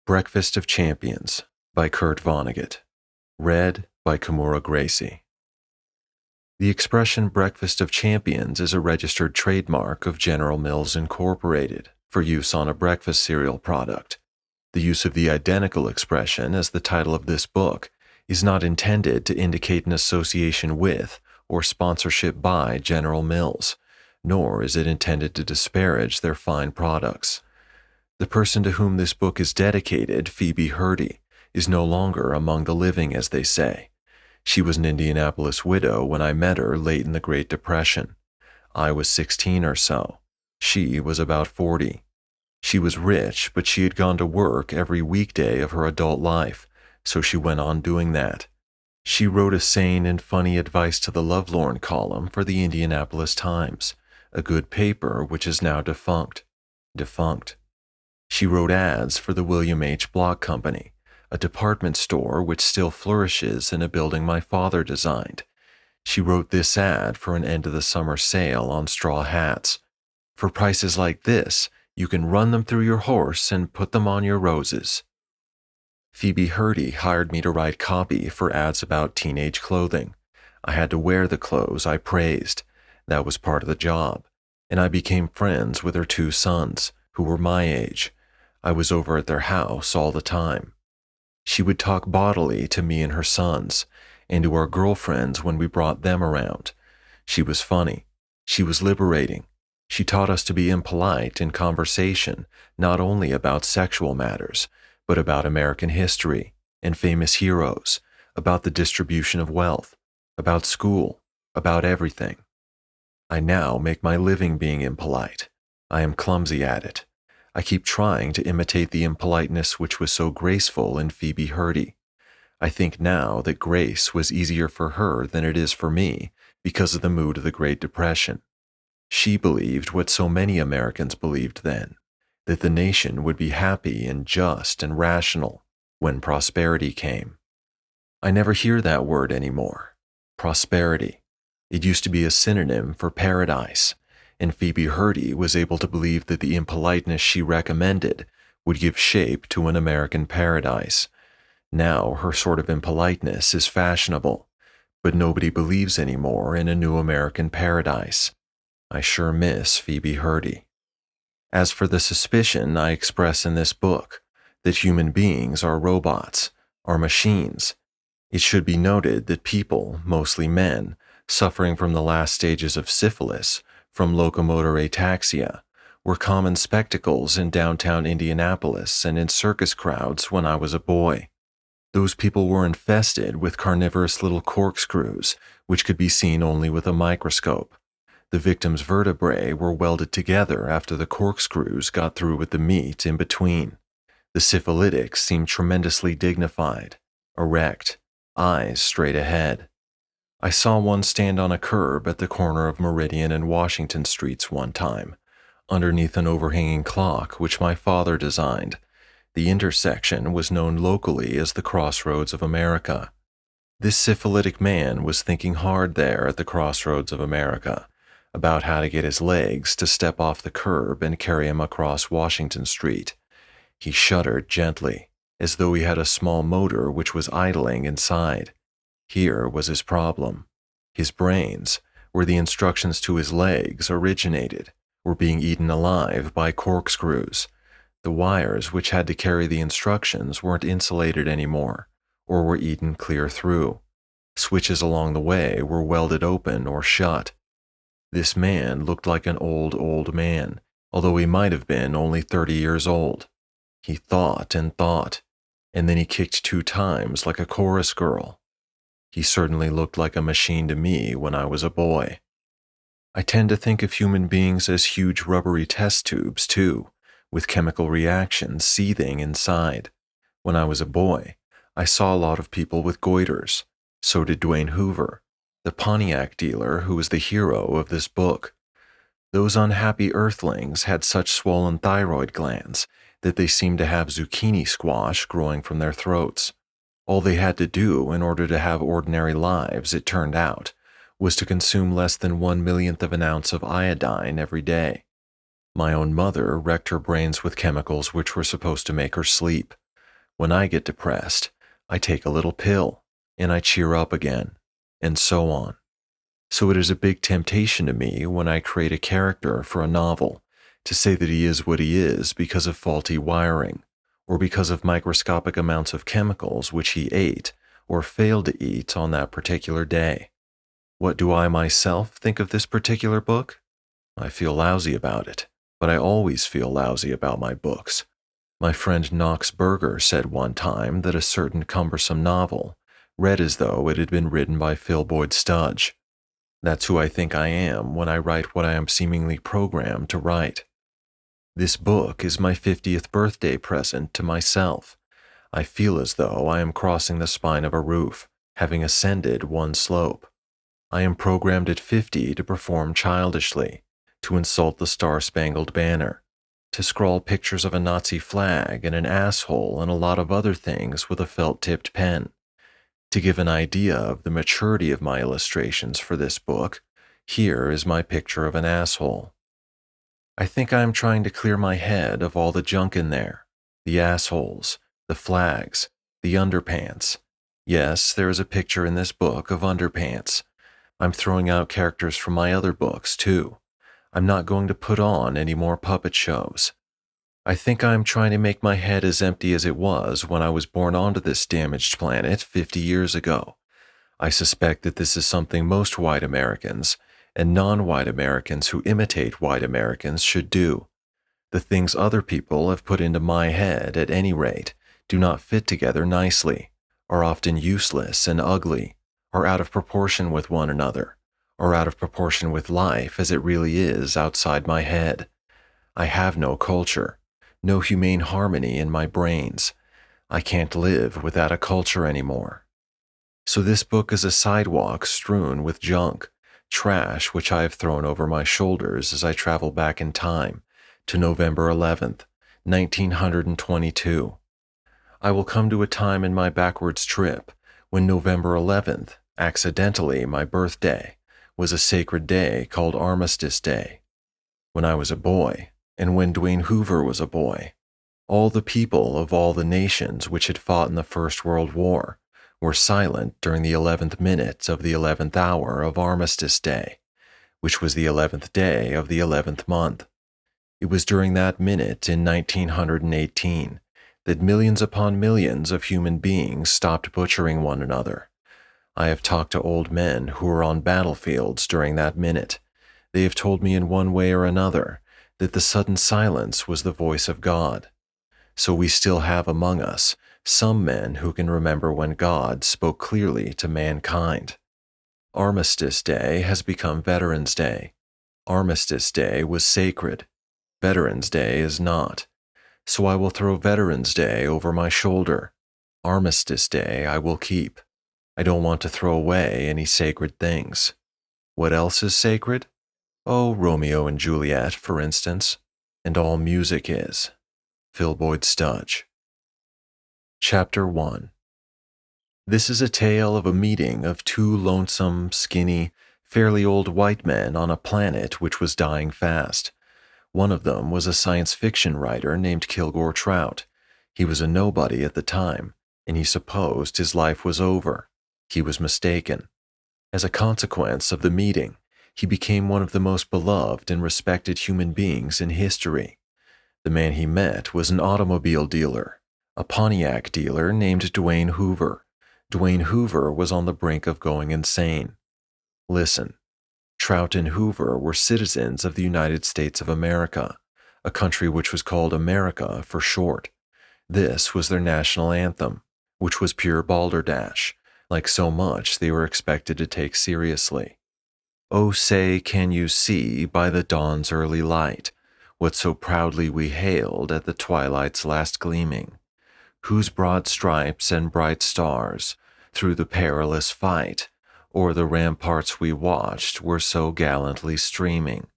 Breakfast of Champions by Kurt Vonnegut. Read by Kimura Gracie. The expression Breakfast of Champions is a registered trademark of General Mills Incorporated for use on a breakfast cereal product. The use of the identical expression as the title of this book is not intended to indicate an association with or sponsorship by General Mills, nor is it intended to disparage their fine products. The person to whom this book is dedicated, Phoebe Hurdy, is no longer among the living, as they say. She was an Indianapolis widow when I met her late in the Great Depression. I was 16 or so. She was about 40. She was rich, but she had gone to work every weekday of her adult life, so she went on doing that. She wrote a sane and funny advice to the lovelorn column for the Indianapolis Times, a good paper which is now defunct. She wrote ads for the William H. Block Company, a department store which still flourishes in a building my father designed. She wrote this ad for an end-of-the-summer sale on straw hats. For prices like this, you can run them through your horse and put them on your roses. Phoebe Hurdy hired me to write copy for ads about teenage clothing. I had to wear the clothes I praised. That was part of the job. And I became friends with her two sons, who were my age. I was over at their house all the time. She would talk bodily to me and her sons, and to our girlfriends when we brought them around. She was funny. She was liberating. She taught us to be impolite in conversation, not only about sexual matters, but about American history and famous heroes, about the distribution of wealth, about school, about everything. I now make my living being impolite. I am clumsy at it. I keep trying to imitate the impoliteness which was so graceful in Phoebe Hurdy. I think now that grace was easier for her than it is for me because of the mood of the Great Depression. She believed what so many Americans believed then, that the nation would be happy and just and rational when prosperity came. I never hear that word anymore. Prosperity. It used to be a synonym for paradise, and Phoebe Hurdy was able to believe that the impoliteness she recommended would give shape to an American paradise. Now her sort of impoliteness is fashionable, but nobody believes anymore in a new American paradise. I sure miss Phoebe Hurdy. As for the suspicion I express in this book, that human beings are robots, are machines, it should be noted that people, mostly men, suffering from the last stages of syphilis, from locomotor ataxia, were common spectacles in downtown Indianapolis and in circus crowds when I was a boy. Those people were infested with carnivorous little corkscrews, which could be seen only with a microscope. The victims' vertebrae were welded together after the corkscrews got through with the meat in between. The syphilitics seemed tremendously dignified, erect, eyes straight ahead. I saw one stand on a curb at the corner of Meridian and Washington Streets one time, underneath an overhanging clock which my father designed. The intersection was known locally as the Crossroads of America. This syphilitic man was thinking hard there at the Crossroads of America about how to get his legs to step off the curb and carry him across Washington Street. He shuddered gently, as though he had a small motor which was idling inside. Here was his problem. His brains, where the instructions to his legs originated, were being eaten alive by corkscrews. The wires which had to carry the instructions weren't insulated anymore, or were eaten clear through. Switches along the way were welded open or shut. This man looked like an old man, although he might have been only 30 years old. He thought, and then he kicked 2 times like a chorus girl. He certainly looked like a machine to me when I was a boy. I tend to think of human beings as huge rubbery test tubes, too, with chemical reactions seething inside. When I was a boy, I saw a lot of people with goiters. So did Dwayne Hoover, the Pontiac dealer who was the hero of this book. Those unhappy earthlings had such swollen thyroid glands that they seemed to have zucchini squash growing from their throats. All they had to do in order to have ordinary lives, it turned out, was to consume less than 1/1,000,000th of an ounce of iodine every day. My own mother wrecked her brains with chemicals which were supposed to make her sleep. When I get depressed, I take a little pill, and I cheer up again, and so on. So it is a big temptation to me when I create a character for a novel to say that he is what he is because of faulty wiring, or because of microscopic amounts of chemicals which he ate or failed to eat on that particular day. What do I myself think of this particular book? I feel lousy about it, but I always feel lousy about my books. My friend Knox Berger said one time that a certain cumbersome novel read as though it had been written by Phil Boyd Studge. That's who I think I am when I write what I am seemingly programmed to write. This book is my 50th birthday present to myself. I feel as though I am crossing the spine of a roof, having ascended one slope. I am programmed at 50 to perform childishly, to insult the Star-Spangled Banner, to scrawl pictures of a Nazi flag and an asshole and a lot of other things with a felt-tipped pen. To give an idea of the maturity of my illustrations for this book, here is my picture of an asshole. I think I am trying to clear my head of all the junk in there, the assholes, the flags, the underpants. Yes, there is a picture in this book of underpants. I'm throwing out characters from my other books, too. I'm not going to put on any more puppet shows. I think I am trying to make my head as empty as it was when I was born onto this damaged planet 50 years ago. I suspect that this is something most white Americans and non-white Americans who imitate white Americans should do. The things other people have put into my head, at any rate, do not fit together nicely, are often useless and ugly, are out of proportion with one another, or out of proportion with life as it really is outside my head. I have no culture, no humane harmony in my brains. I can't live without a culture anymore. So this book is a sidewalk strewn with junk, trash which I have thrown over my shoulders as I travel back in time to November 11th, 1922. I will come to a time in my backwards trip when November 11th, accidentally my birthday, was a sacred day called Armistice Day. When I was a boy, and when Dwayne Hoover was a boy, all the people of all the nations which had fought in the First World War were silent during the 11th minute of the 11th hour of Armistice Day, which was the 11th day of the 11th month. It was during that minute in 1918 that millions upon millions of human beings stopped butchering one another. I have talked to old men who were on battlefields during that minute. They have told me in one way or another that the sudden silence was the voice of God. So we still have among us some men who can remember when God spoke clearly to mankind. Armistice Day has become Veterans Day. Armistice Day was sacred. Veterans Day is not. So I will throw Veterans Day over my shoulder. Armistice Day I will keep. I don't want to throw away any sacred things. What else is sacred? Oh, Romeo and Juliet, for instance, and all music is. Phil Boyd Studge. Chapter 1. This is a tale of a meeting of two lonesome, skinny, fairly old white men on a planet which was dying fast. One of them was a science fiction writer named Kilgore Trout. He was a nobody at the time, and he supposed his life was over. He was mistaken. As a consequence of the meeting, he became one of the most beloved and respected human beings in history. The man he met was an automobile dealer, a Pontiac dealer named Dwayne Hoover. Dwayne Hoover was on the brink of going insane. Listen, Trout and Hoover were citizens of the United States of America, a country which was called America for short. This was their national anthem, which was pure balderdash, like so much they were expected to take seriously. Oh, say, can you see by the dawn's early light what so proudly we hailed at the twilight's last gleaming, whose broad stripes and bright stars, through the perilous fight, o'er the ramparts we watched were so gallantly streaming,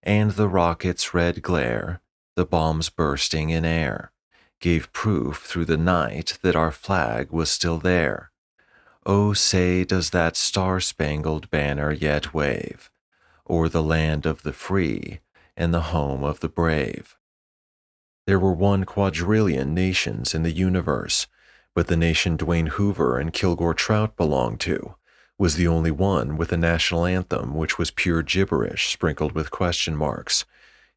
and the rocket's red glare, the bombs bursting in air, gave proof through the night that our flag was still there. Oh, say, does that star-spangled banner yet wave o'er the land of the free and the home of the brave? There were 1 quadrillion nations in the universe, but the nation Dwayne Hoover and Kilgore Trout belonged to was the only one with a national anthem which was pure gibberish sprinkled with question marks.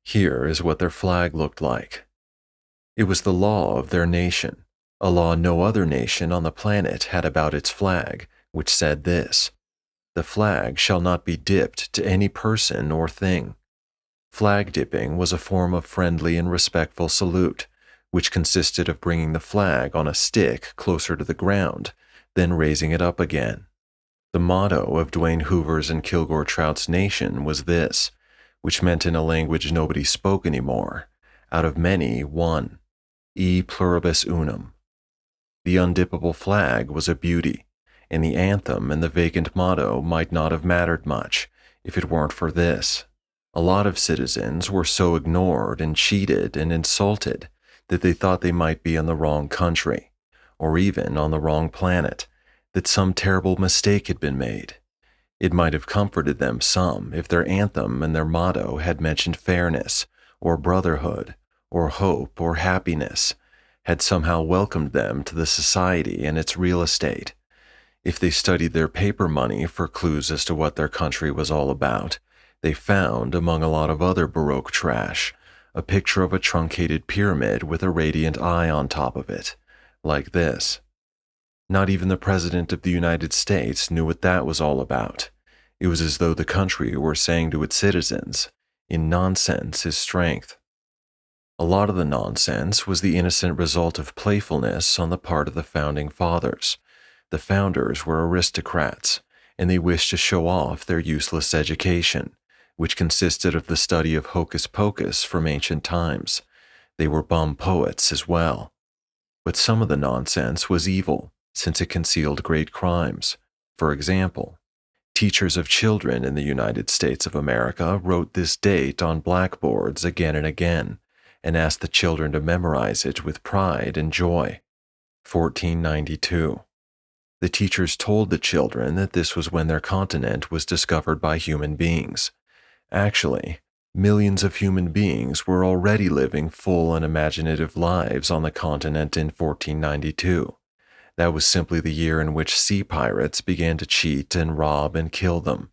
Here is what their flag looked like. It was the law of their nation, a law no other nation on the planet had about its flag, which said this: "The flag shall not be dipped to any person or thing." Flag dipping was a form of friendly and respectful salute, which consisted of bringing the flag on a stick closer to the ground, then raising it up again. The motto of Dwayne Hoover's and Kilgore Trout's nation was this, which meant in a language nobody spoke anymore: out of many, one. E pluribus unum. The undippable flag was a beauty, and the anthem and the vacant motto might not have mattered much if it weren't for this. A lot of citizens were so ignored and cheated and insulted that they thought they might be in the wrong country, or even on the wrong planet, that some terrible mistake had been made. It might have comforted them some if their anthem and their motto had mentioned fairness, or brotherhood, or hope, or happiness, had somehow welcomed them to the society and its real estate. If they studied their paper money for clues as to what their country was all about, they found, among a lot of other Baroque trash, a picture of a truncated pyramid with a radiant eye on top of it, like this. Not even the President of the United States knew what that was all about. It was as though the country were saying to its citizens, "In nonsense is strength." A lot of the nonsense was the innocent result of playfulness on the part of the founding fathers. The founders were aristocrats, and they wished to show off their useless education, which consisted of the study of hocus pocus from ancient times. They were bum poets as well. But some of the nonsense was evil, since it concealed great crimes. For example, teachers of children in the United States of America wrote this date on blackboards again and again, and asked the children to memorize it with pride and joy. 1492. The teachers told the children that this was when their continent was discovered by human beings. Actually, millions of human beings were already living full and imaginative lives on the continent in 1492. That was simply the year in which sea pirates began to cheat and rob and kill them.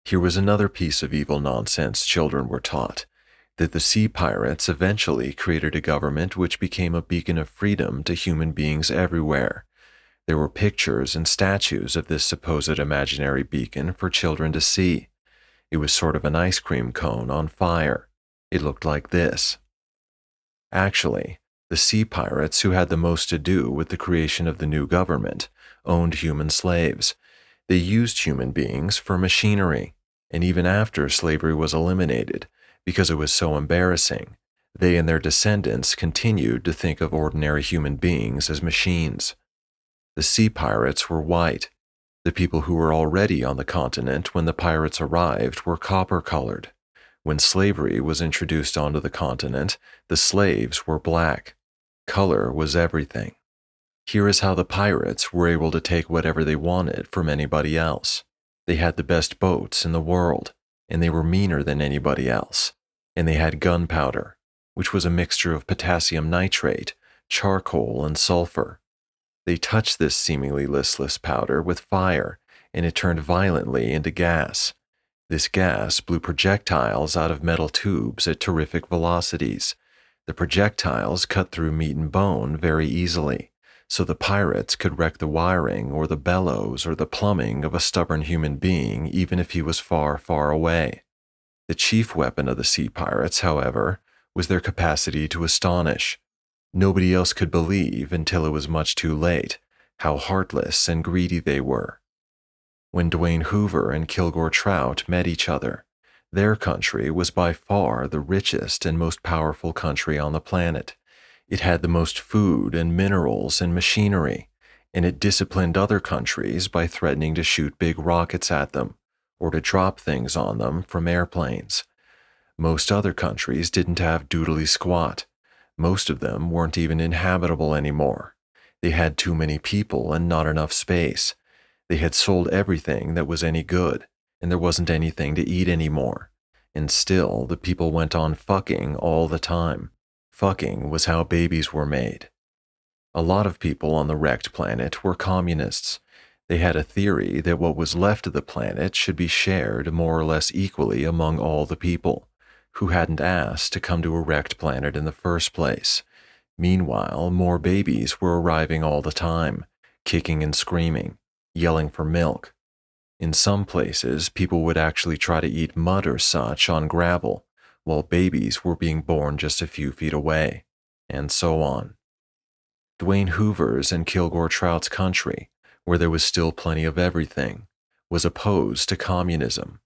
Here was another piece of evil nonsense children were taught, that the sea pirates eventually created a government which became a beacon of freedom to human beings everywhere. There were pictures and statues of this supposed imaginary beacon for children to see. It was sort of an ice cream cone on fire. It looked like this. Actually, the sea pirates who had the most to do with the creation of the new government owned human slaves. They used human beings for machinery, and even after slavery was eliminated, because it was so embarrassing, they and their descendants continued to think of ordinary human beings as machines. The sea pirates were white. The people who were already on the continent when the pirates arrived were copper-colored. When slavery was introduced onto the continent, the slaves were black. Color was everything. Here is how the pirates were able to take whatever they wanted from anybody else. They had the best boats in the world, and they were meaner than anybody else. And they had gunpowder, which was a mixture of potassium nitrate, charcoal, and sulfur. They touched this seemingly listless powder with fire, and it turned violently into gas. This gas blew projectiles out of metal tubes at terrific velocities. The projectiles cut through meat and bone very easily, so the pirates could wreck the wiring or the bellows or the plumbing of a stubborn human being even if he was far, far away. The chief weapon of the sea pirates, however, was their capacity to astonish. Nobody else could believe, until it was much too late, how heartless and greedy they were. When Dwayne Hoover and Kilgore Trout met each other, their country was by far the richest and most powerful country on the planet. It had the most food and minerals and machinery, and it disciplined other countries by threatening to shoot big rockets at them, or to drop things on them from airplanes. Most other countries didn't have doodly squat. Most of them weren't even inhabitable anymore. They had too many people and not enough space. They had sold everything that was any good, and there wasn't anything to eat anymore. And still, the people went on fucking all the time. Fucking was how babies were made. A lot of people on the wrecked planet were communists. They had a theory that what was left of the planet should be shared more or less equally among all the people who hadn't asked to come to a wrecked planet in the first place. Meanwhile, more babies were arriving all the time, kicking and screaming, yelling for milk. In some places, people would actually try to eat mud or such on gravel, while babies were being born just a few feet away, and so on. Dwayne Hoover's and Kilgore Trout's country, where there was still plenty of everything, was opposed to communism.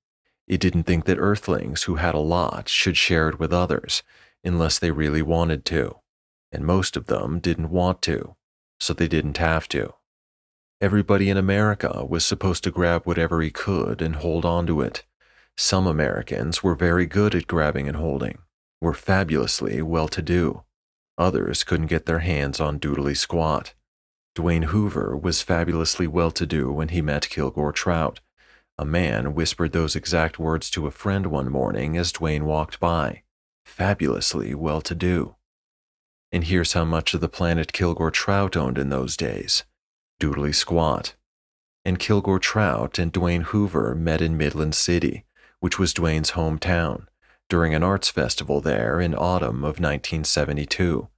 It didn't think that Earthlings who had a lot should share it with others unless they really wanted to, and most of them didn't want to, so they didn't have to. Everybody in America was supposed to grab whatever he could and hold on to it. Some Americans were very good at grabbing and holding, were fabulously well-to-do. Others couldn't get their hands on doodly squat. Dwayne Hoover was fabulously well-to-do when he met Kilgore Trout. A man whispered those exact words to a friend one morning as Dwayne walked by. Fabulously well-to-do. And here's how much of the planet Kilgore Trout owned in those days. Doodly squat. And Kilgore Trout and Dwayne Hoover met in Midland City, which was Dwayne's hometown, during an arts festival there in autumn of 1972.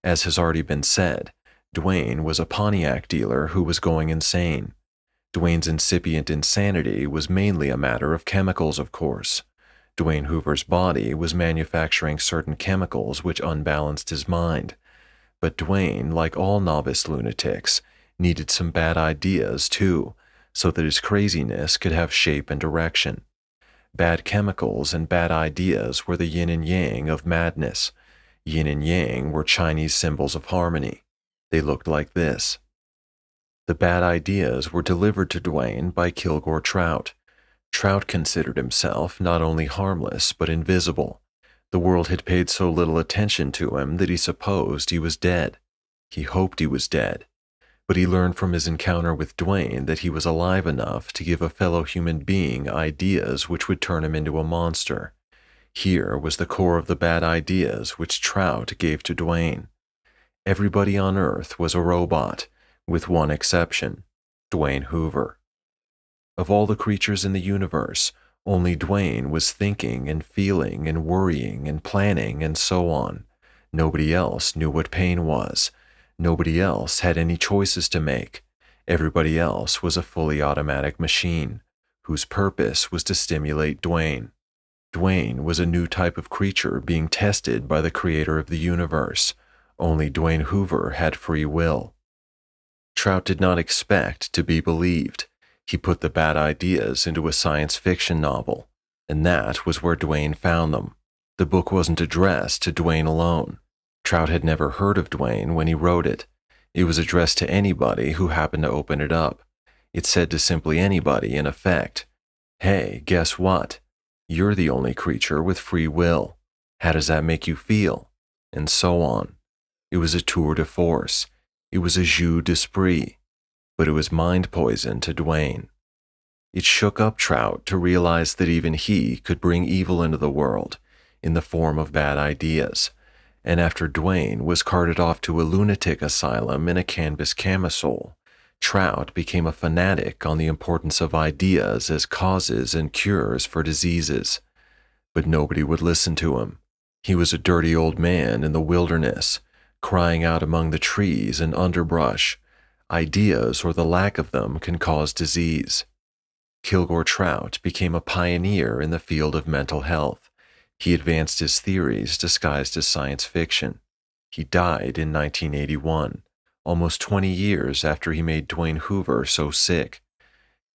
As has already been said, Dwayne was a Pontiac dealer who was going insane. Dwayne's incipient insanity was mainly a matter of chemicals, of course. Dwayne Hoover's body was manufacturing certain chemicals which unbalanced his mind. But Dwayne, like all novice lunatics, needed some bad ideas too, so that his craziness could have shape and direction. Bad chemicals and bad ideas were the yin and yang of madness. Yin and yang were Chinese symbols of harmony. They looked like this. The bad ideas were delivered to Dwayne by Kilgore Trout. Trout considered himself not only harmless but invisible. The world had paid so little attention to him that he supposed he was dead. He hoped he was dead. But he learned from his encounter with Dwayne that he was alive enough to give a fellow human being ideas which would turn him into a monster. Here was the core of the bad ideas which Trout gave to Dwayne. Everybody on Earth was a robot, with one exception, Dwayne Hoover. Of all the creatures in the universe, only Dwayne was thinking and feeling and worrying and planning and so on. Nobody else knew what pain was. Nobody else had any choices to make. Everybody else was a fully automatic machine, whose purpose was to stimulate Dwayne. Dwayne was a new type of creature being tested by the creator of the universe. Only Dwayne Hoover had free will. Trout did not expect to be believed. He put the bad ideas into a science fiction novel, and that was where Dwayne found them. The book wasn't addressed to Dwayne alone. Trout had never heard of Dwayne when he wrote it. It was addressed to anybody who happened to open it up. It said to simply anybody, in effect, "Hey, guess what? You're the only creature with free will. How does that make you feel?" And so on. It was a tour de force. It was a jeu d'esprit. But it was mind poison to Dwayne. It shook up Trout to realize that even he could bring evil into the world in the form of bad ideas. And after Dwayne was carted off to a lunatic asylum in a canvas camisole, Trout became a fanatic on the importance of ideas as causes and cures for diseases. But nobody would listen to him. He was a dirty old man in the wilderness, crying out among the trees and underbrush. Ideas, or the lack of them, can cause disease. Kilgore Trout became a pioneer in the field of mental health. He advanced his theories disguised as science fiction. He died in 1981, almost 20 years after he made Dwayne Hoover so sick.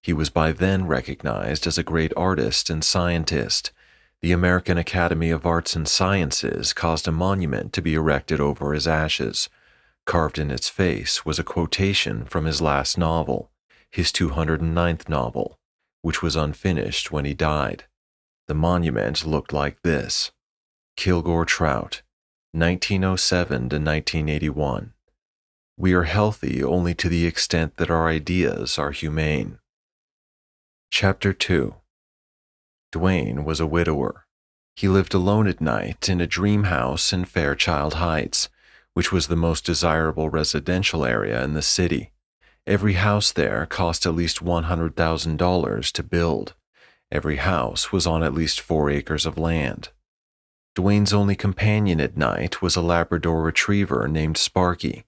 He was by then recognized as a great artist and scientist. The American Academy of Arts and Sciences caused a monument to be erected over his ashes. Carved in its face was a quotation from his last novel, his 209th novel, which was unfinished when he died. The monument looked like this: Kilgore Trout, 1907 to 1981. We are healthy only to the extent that our ideas are humane. Chapter 2. Dwayne was a widower. He lived alone at night in a dream house in Fairchild Heights, which was the most desirable residential area in the city. Every house there cost at least $100,000 to build. Every house was on at least 4 acres of land. Dwayne's only companion at night was a Labrador retriever named Sparky.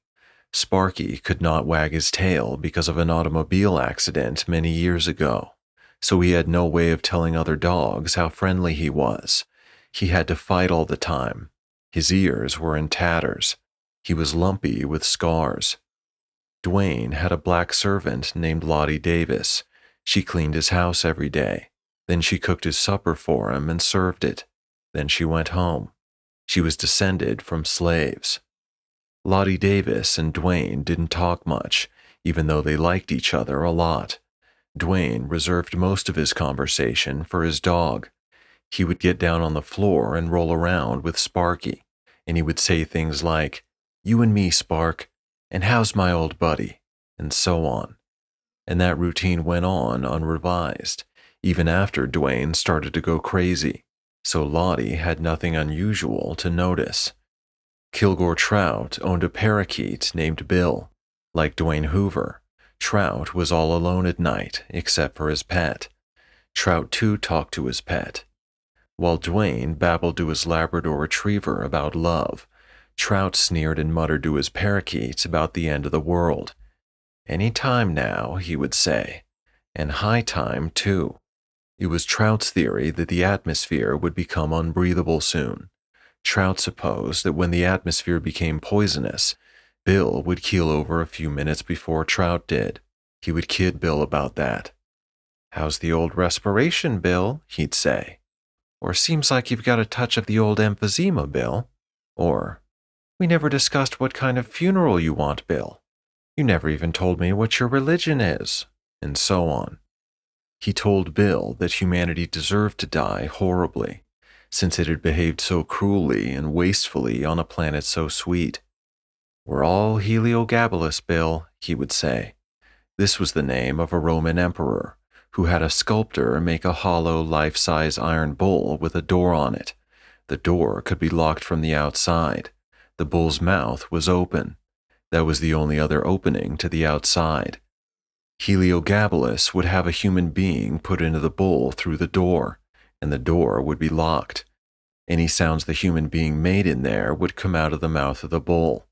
Sparky could not wag his tail because of an automobile accident many years ago, so he had no way of telling other dogs how friendly he was. He had to fight all the time. His ears were in tatters. He was lumpy with scars. Dwayne had a black servant named Lottie Davis. She cleaned his house every day. Then she cooked his supper for him and served it. Then she went home. She was descended from slaves. Lottie Davis and Dwayne didn't talk much, even though they liked each other a lot. Dwayne reserved most of his conversation for his dog. He would get down on the floor and roll around with Sparky, and he would say things like, "You and me, Spark," and "How's my old buddy?" and so on. And that routine went on unrevised, even after Dwayne started to go crazy, so Lottie had nothing unusual to notice. Kilgore Trout owned a parakeet named Bill. Like Dwayne Hoover, Trout was all alone at night except for his pet. Trout too talked to his pet. While Dwayne babbled to his Labrador retriever about love, Trout sneered and muttered to his parakeet about the end of the world. "Any time now," he would say, "and high time too." It was Trout's theory that the atmosphere would become unbreathable soon. Trout supposed that when the atmosphere became poisonous, Bill would keel over a few minutes before Trout did. He would kid Bill about that. "How's the old respiration, Bill?" he'd say. Or, "Seems like you've got a touch of the old emphysema, Bill." Or, "We never discussed what kind of funeral you want, Bill. You never even told me what your religion is," and so on. He told Bill that humanity deserved to die horribly, since it had behaved so cruelly and wastefully on a planet so sweet. "We're all Heliogabalus, Bill," he would say. This was the name of a Roman emperor who had a sculptor make a hollow life-size iron bull with a door on it. The door could be locked from the outside. The bull's mouth was open. That was the only other opening to the outside. Heliogabalus would have a human being put into the bull through the door, and the door would be locked. Any sounds the human being made in there would come out of the mouth of the bull.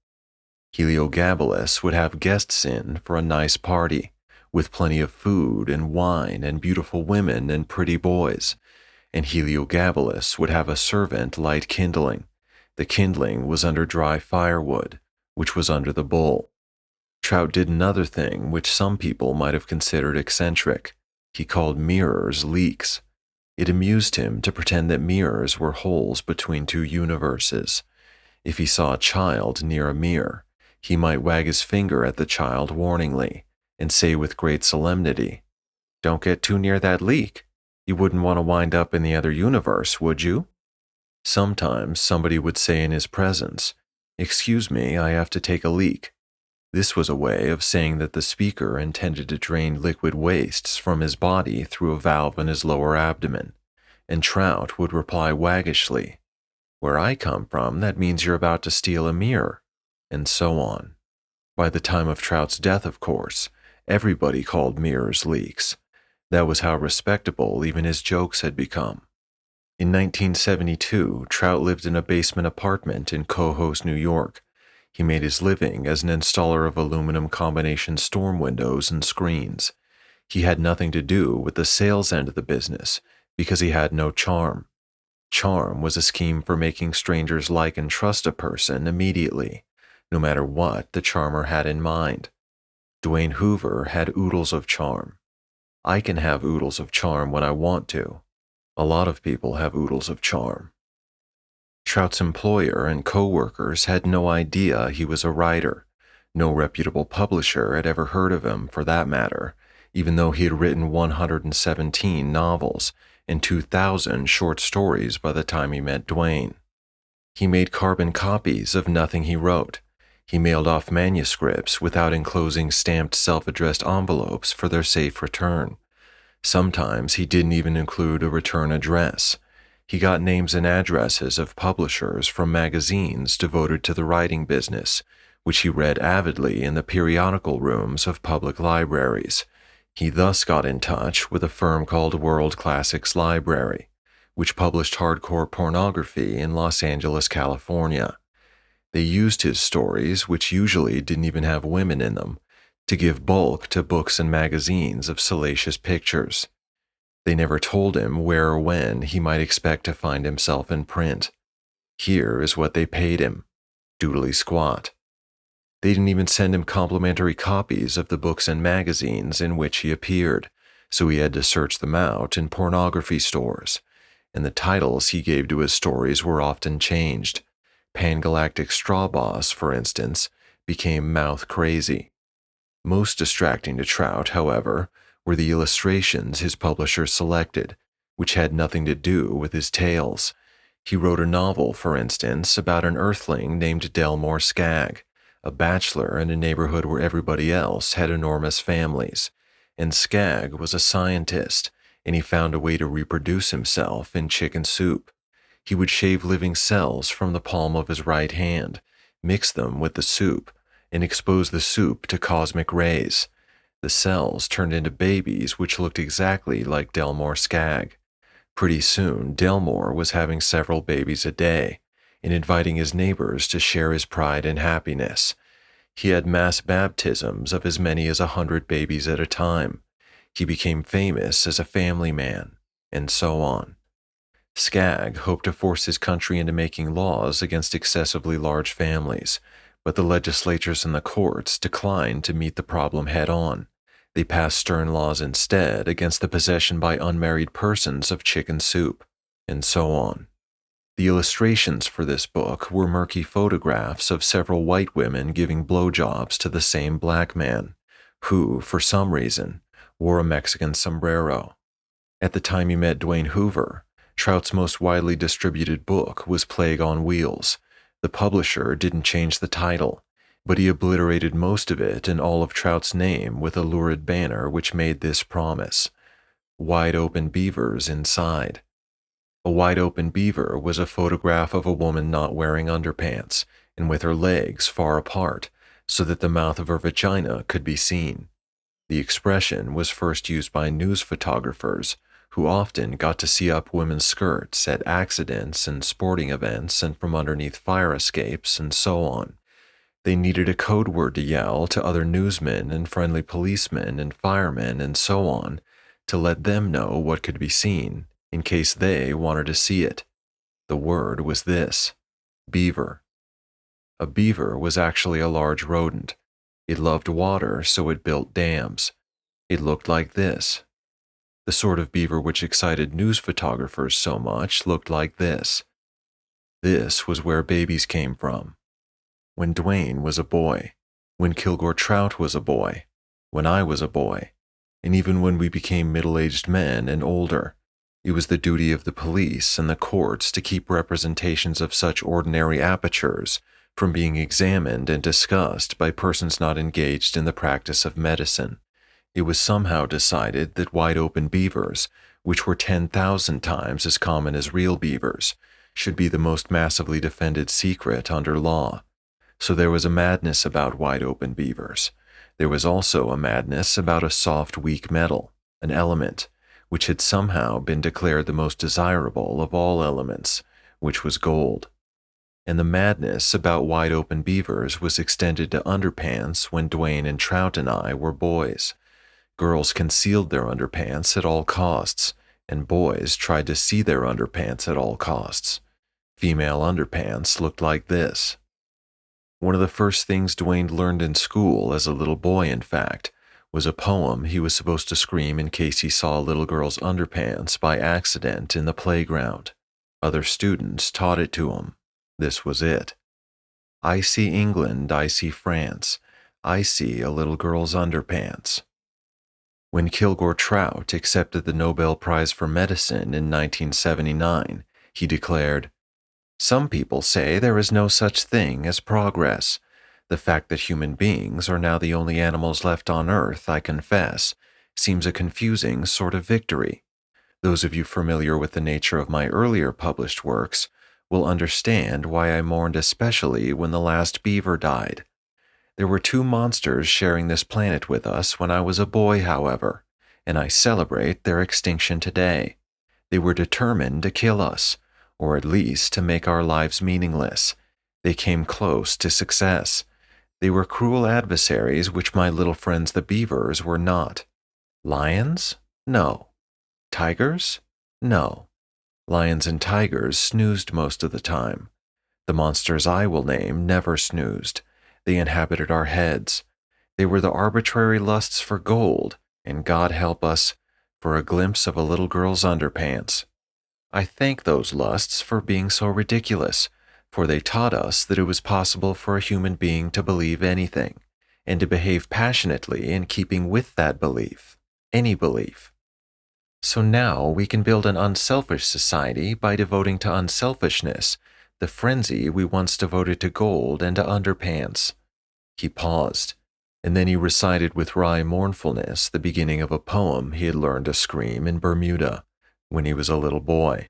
Heliogabalus would have guests in for a nice party, with plenty of food and wine and beautiful women and pretty boys, and Heliogabalus would have a servant light kindling. The kindling was under dry firewood, which was under the bull. Trout did another thing which some people might have considered eccentric. He called mirrors leaks. It amused him to pretend that mirrors were holes between two universes. If he saw a child near a mirror, he might wag his finger at the child warningly and say with great solemnity, "Don't get too near that leak. You wouldn't want to wind up in the other universe, would you?" Sometimes somebody would say in his presence, "Excuse me, I have to take a leak." This was a way of saying that the speaker intended to drain liquid wastes from his body through a valve in his lower abdomen, and Trout would reply waggishly, "Where I come from, that means you're about to steal a mirror," and so on. By the time of Trout's death, of course, everybody called mirrors leaks. That was how respectable even his jokes had become. In 1972, Trout lived in a basement apartment in Cohoes, New York. He made his living as an installer of aluminum combination storm windows and screens. He had nothing to do with the sales end of the business because he had no charm. Charm was a scheme for making strangers like and trust a person immediately, no matter what the charmer had in mind. Dwayne Hoover had oodles of charm. I can have oodles of charm when I want to. A lot of people have oodles of charm. Trout's employer and co-workers had no idea he was a writer. No reputable publisher had ever heard of him, for that matter, even though he had written 117 novels and 2,000 short stories by the time he met Dwayne. He made carbon copies of nothing he wrote. He mailed off manuscripts without enclosing stamped self-addressed envelopes for their safe return. Sometimes he didn't even include a return address. He got names and addresses of publishers from magazines devoted to the writing business, which he read avidly in the periodical rooms of public libraries. He thus got in touch with a firm called World Classics Library, which published hardcore pornography in Los Angeles, California. They used his stories, which usually didn't even have women in them, to give bulk to books and magazines of salacious pictures. They never told him where or when he might expect to find himself in print. Here is what they paid him: doodly squat. They didn't even send him complimentary copies of the books and magazines in which he appeared, so he had to search them out in pornography stores, and the titles he gave to his stories were often changed. Pangalactic Straw Boss, for instance, became Mouth Crazy. Most distracting to Trout, however, were the illustrations his publisher selected, which had nothing to do with his tales. He wrote a novel, for instance, about an earthling named Delmore Skagg, a bachelor in a neighborhood where everybody else had enormous families, and Skagg was a scientist, and he found a way to reproduce himself in chicken soup. He would shave living cells from the palm of his right hand, mix them with the soup, and expose the soup to cosmic rays. The cells turned into babies which looked exactly like Delmore Skagg. Pretty soon, Delmore was having several babies a day and inviting his neighbors to share his pride and happiness. He had mass baptisms of as many as 100 babies at a time. He became famous as a family man, and so on. Skagg hoped to force his country into making laws against excessively large families, but the legislatures and the courts declined to meet the problem head-on. They passed stern laws instead against the possession by unmarried persons of chicken soup, and so on. The illustrations for this book were murky photographs of several white women giving blowjobs to the same black man, who, for some reason, wore a Mexican sombrero. At the time he met Dwayne Hoover, Trout's most widely distributed book was Plague on Wheels. The publisher didn't change the title, but he obliterated most of it and all of Trout's name with a lurid banner which made this promise: wide open beavers inside. A wide open beaver was a photograph of a woman not wearing underpants and with her legs far apart so that the mouth of her vagina could be seen. The expression was first used by news photographers who often got to see up women's skirts at accidents and sporting events and from underneath fire escapes and so on. They needed a code word to yell to other newsmen and friendly policemen and firemen and so on to let them know what could be seen in case they wanted to see it. The word was this: beaver. A beaver was actually a large rodent. It loved water, so it built dams. It looked like this. The sort of beaver which excited news photographers so much looked like this. This was where babies came from. When Dwayne was a boy, when Kilgore Trout was a boy, when I was a boy, and even when we became middle-aged men and older, it was the duty of the police and the courts to keep representations of such ordinary apertures from being examined and discussed by persons not engaged in the practice of medicine. It was somehow decided that wide-open beavers, which were 10,000 times as common as real beavers, should be the most massively defended secret under law. So there was a madness about wide-open beavers. There was also a madness about a soft, weak metal, an element, which had somehow been declared the most desirable of all elements, which was gold. And the madness about wide-open beavers was extended to underpants when Dwayne and Trout and I were boys. Girls concealed their underpants at all costs, and boys tried to see their underpants at all costs. Female underpants looked like this. One of the first things Dwayne learned in school as a little boy, in fact, was a poem he was supposed to scream in case he saw a little girl's underpants by accident in the playground. Other students taught it to him. This was it. I see England, I see France. I see a little girl's underpants. When Kilgore Trout accepted the Nobel Prize for Medicine in 1979, he declared, "Some people say there is no such thing as progress. The fact that human beings are now the only animals left on Earth, I confess, seems a confusing sort of victory. Those of you familiar with the nature of my earlier published works will understand why I mourned especially when the last beaver died. There were two monsters sharing this planet with us when I was a boy, however, and I celebrate their extinction today. They were determined to kill us, or at least to make our lives meaningless. They came close to success. They were cruel adversaries which my little friends the beavers were not. Lions? No. Tigers? No. Lions and tigers snoozed most of the time. The monsters I will name never snoozed. They inhabited our heads. They were the arbitrary lusts for gold, and God help us, for a glimpse of a little girl's underpants. I thank those lusts for being so ridiculous, for they taught us that it was possible for a human being to believe anything, and to behave passionately in keeping with that belief, any belief. So now we can build an unselfish society by devoting to unselfishness the frenzy we once devoted to gold and to underpants. He paused, and then he recited with wry mournfulness the beginning of a poem he had learned to scream in Bermuda when he was a little boy.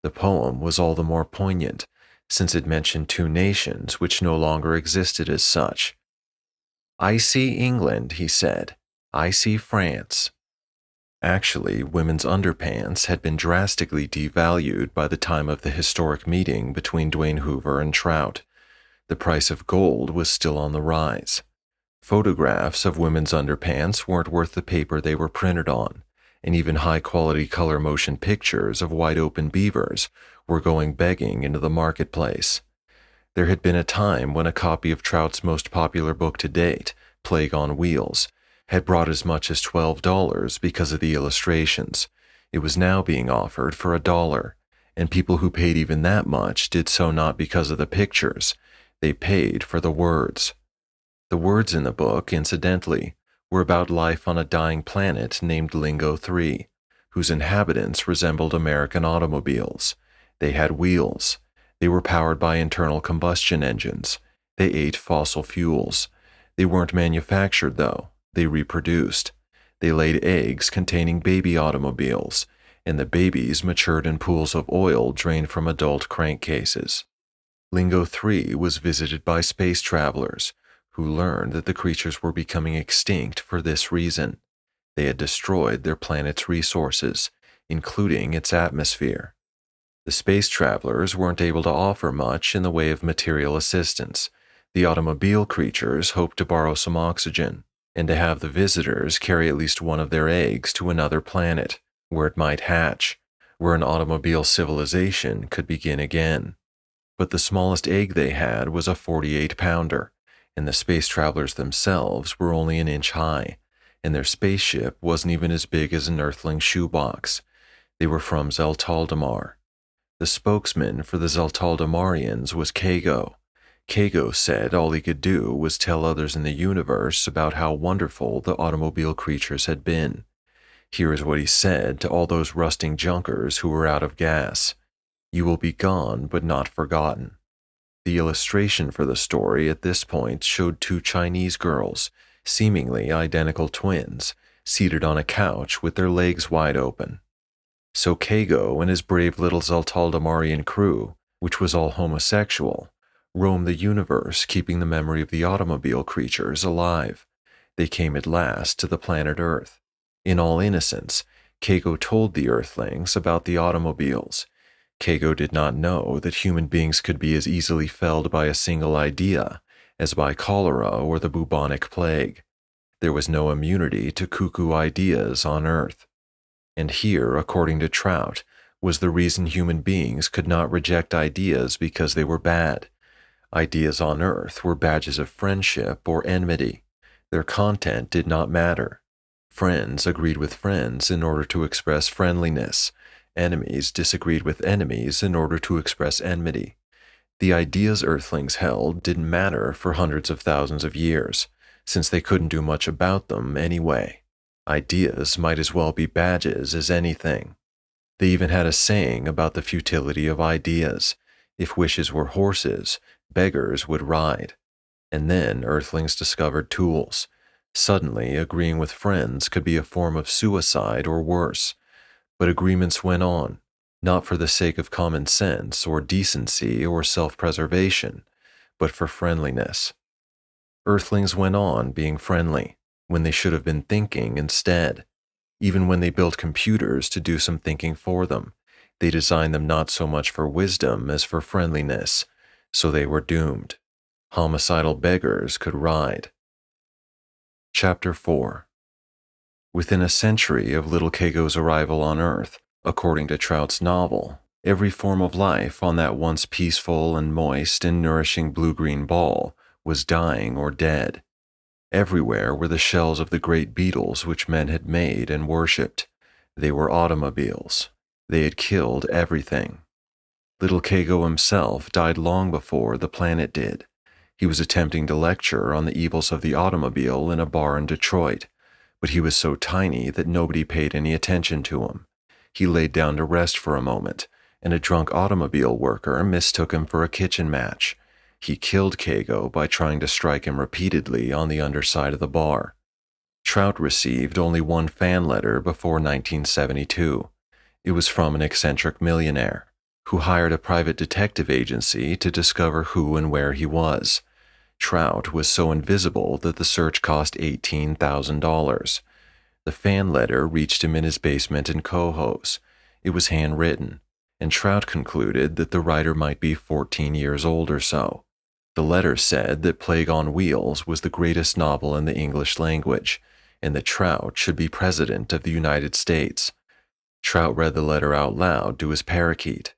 The poem was all the more poignant, since it mentioned two nations which no longer existed as such. I see England, he said. I see France. Actually, women's underpants had been drastically devalued by the time of the historic meeting between Dwayne Hoover and Trout. The price of gold was still on the rise. Photographs of women's underpants weren't worth the paper they were printed on, and even high-quality color motion pictures of wide-open beavers were going begging into the marketplace. There had been a time when a copy of Trout's most popular book to date, Plague on Wheels, had brought as much as $12 because of the illustrations. It was now being offered for $1, and people who paid even that much did so not because of the pictures. They paid for the words. The words in the book, incidentally, were about life on a dying planet named Lingo 3, whose inhabitants resembled American automobiles. They had wheels. They were powered by internal combustion engines. They ate fossil fuels. They weren't manufactured, though. They reproduced. They laid eggs containing baby automobiles, and the babies matured in pools of oil drained from adult crankcases. Lingo 3 was visited by space travelers, who learned that the creatures were becoming extinct for this reason. They had destroyed their planet's resources, including its atmosphere. The space travelers weren't able to offer much in the way of material assistance. The automobile creatures hoped to borrow some oxygen, and to have the visitors carry at least one of their eggs to another planet, where it might hatch, where an automobile civilization could begin again. But the smallest egg they had was a 48-pounder, and the space travelers themselves were only an inch high, and their spaceship wasn't even as big as an Earthling shoebox. They were from Zeltaldamar. The spokesman for the Zeltaldamarians was Kago. Kago said all he could do was tell others in the universe about how wonderful the automobile creatures had been. Here is what he said to all those rusting junkers who were out of gas. You will be gone, but not forgotten. The illustration for the story at this point showed two Chinese girls, seemingly identical twins, seated on a couch with their legs wide open. So Kago and his brave little Zeltaldamarian crew, which was all homosexual, roamed the universe, keeping the memory of the automobile creatures alive. They came at last to the planet Earth. In all innocence, Kago told the Earthlings about the automobiles. Kago did not know that human beings could be as easily felled by a single idea as by cholera or the bubonic plague. There was no immunity to cuckoo ideas on Earth. And here, according to Trout, was the reason human beings could not reject ideas because they were bad. Ideas on Earth were badges of friendship or enmity. Their content did not matter. Friends agreed with friends in order to express friendliness. Enemies disagreed with enemies in order to express enmity. The ideas Earthlings held didn't matter for hundreds of thousands of years, since they couldn't do much about them anyway. Ideas might as well be badges as anything. They even had a saying about the futility of ideas. If wishes were horses, beggars would ride. And then Earthlings discovered tools. Suddenly, agreeing with friends could be a form of suicide or worse. But agreements went on, not for the sake of common sense or decency or self-preservation, but for friendliness. Earthlings went on being friendly when they should have been thinking instead. Even when they built computers to do some thinking for them, they designed them not so much for wisdom as for friendliness, so they were doomed. Homicidal beggars could ride. Chapter 4. Within a century of little Kego's arrival on Earth, according to Trout's novel, every form of life on that once peaceful and moist and nourishing blue-green ball was dying or dead. Everywhere were the shells of the great beetles which men had made and worshipped. They were automobiles. They had killed everything. Little Kego himself died long before the planet did. He was attempting to lecture on the evils of the automobile in a bar in Detroit, but he was so tiny that nobody paid any attention to him. He laid down to rest for a moment, and a drunk automobile worker mistook him for a kitchen match. He killed Kego by trying to strike him repeatedly on the underside of the bar. Trout received only one fan letter before 1972. It was from an eccentric millionaire who hired a private detective agency to discover who and where he was. Trout was so invisible that the search cost $18,000. The fan letter reached him in his basement in Cohoes. It was handwritten, and Trout concluded that the writer might be 14 years old or so. The letter said that Plague on Wheels was the greatest novel in the English language, and that Trout should be President of the United States. Trout read the letter out loud to his parakeet.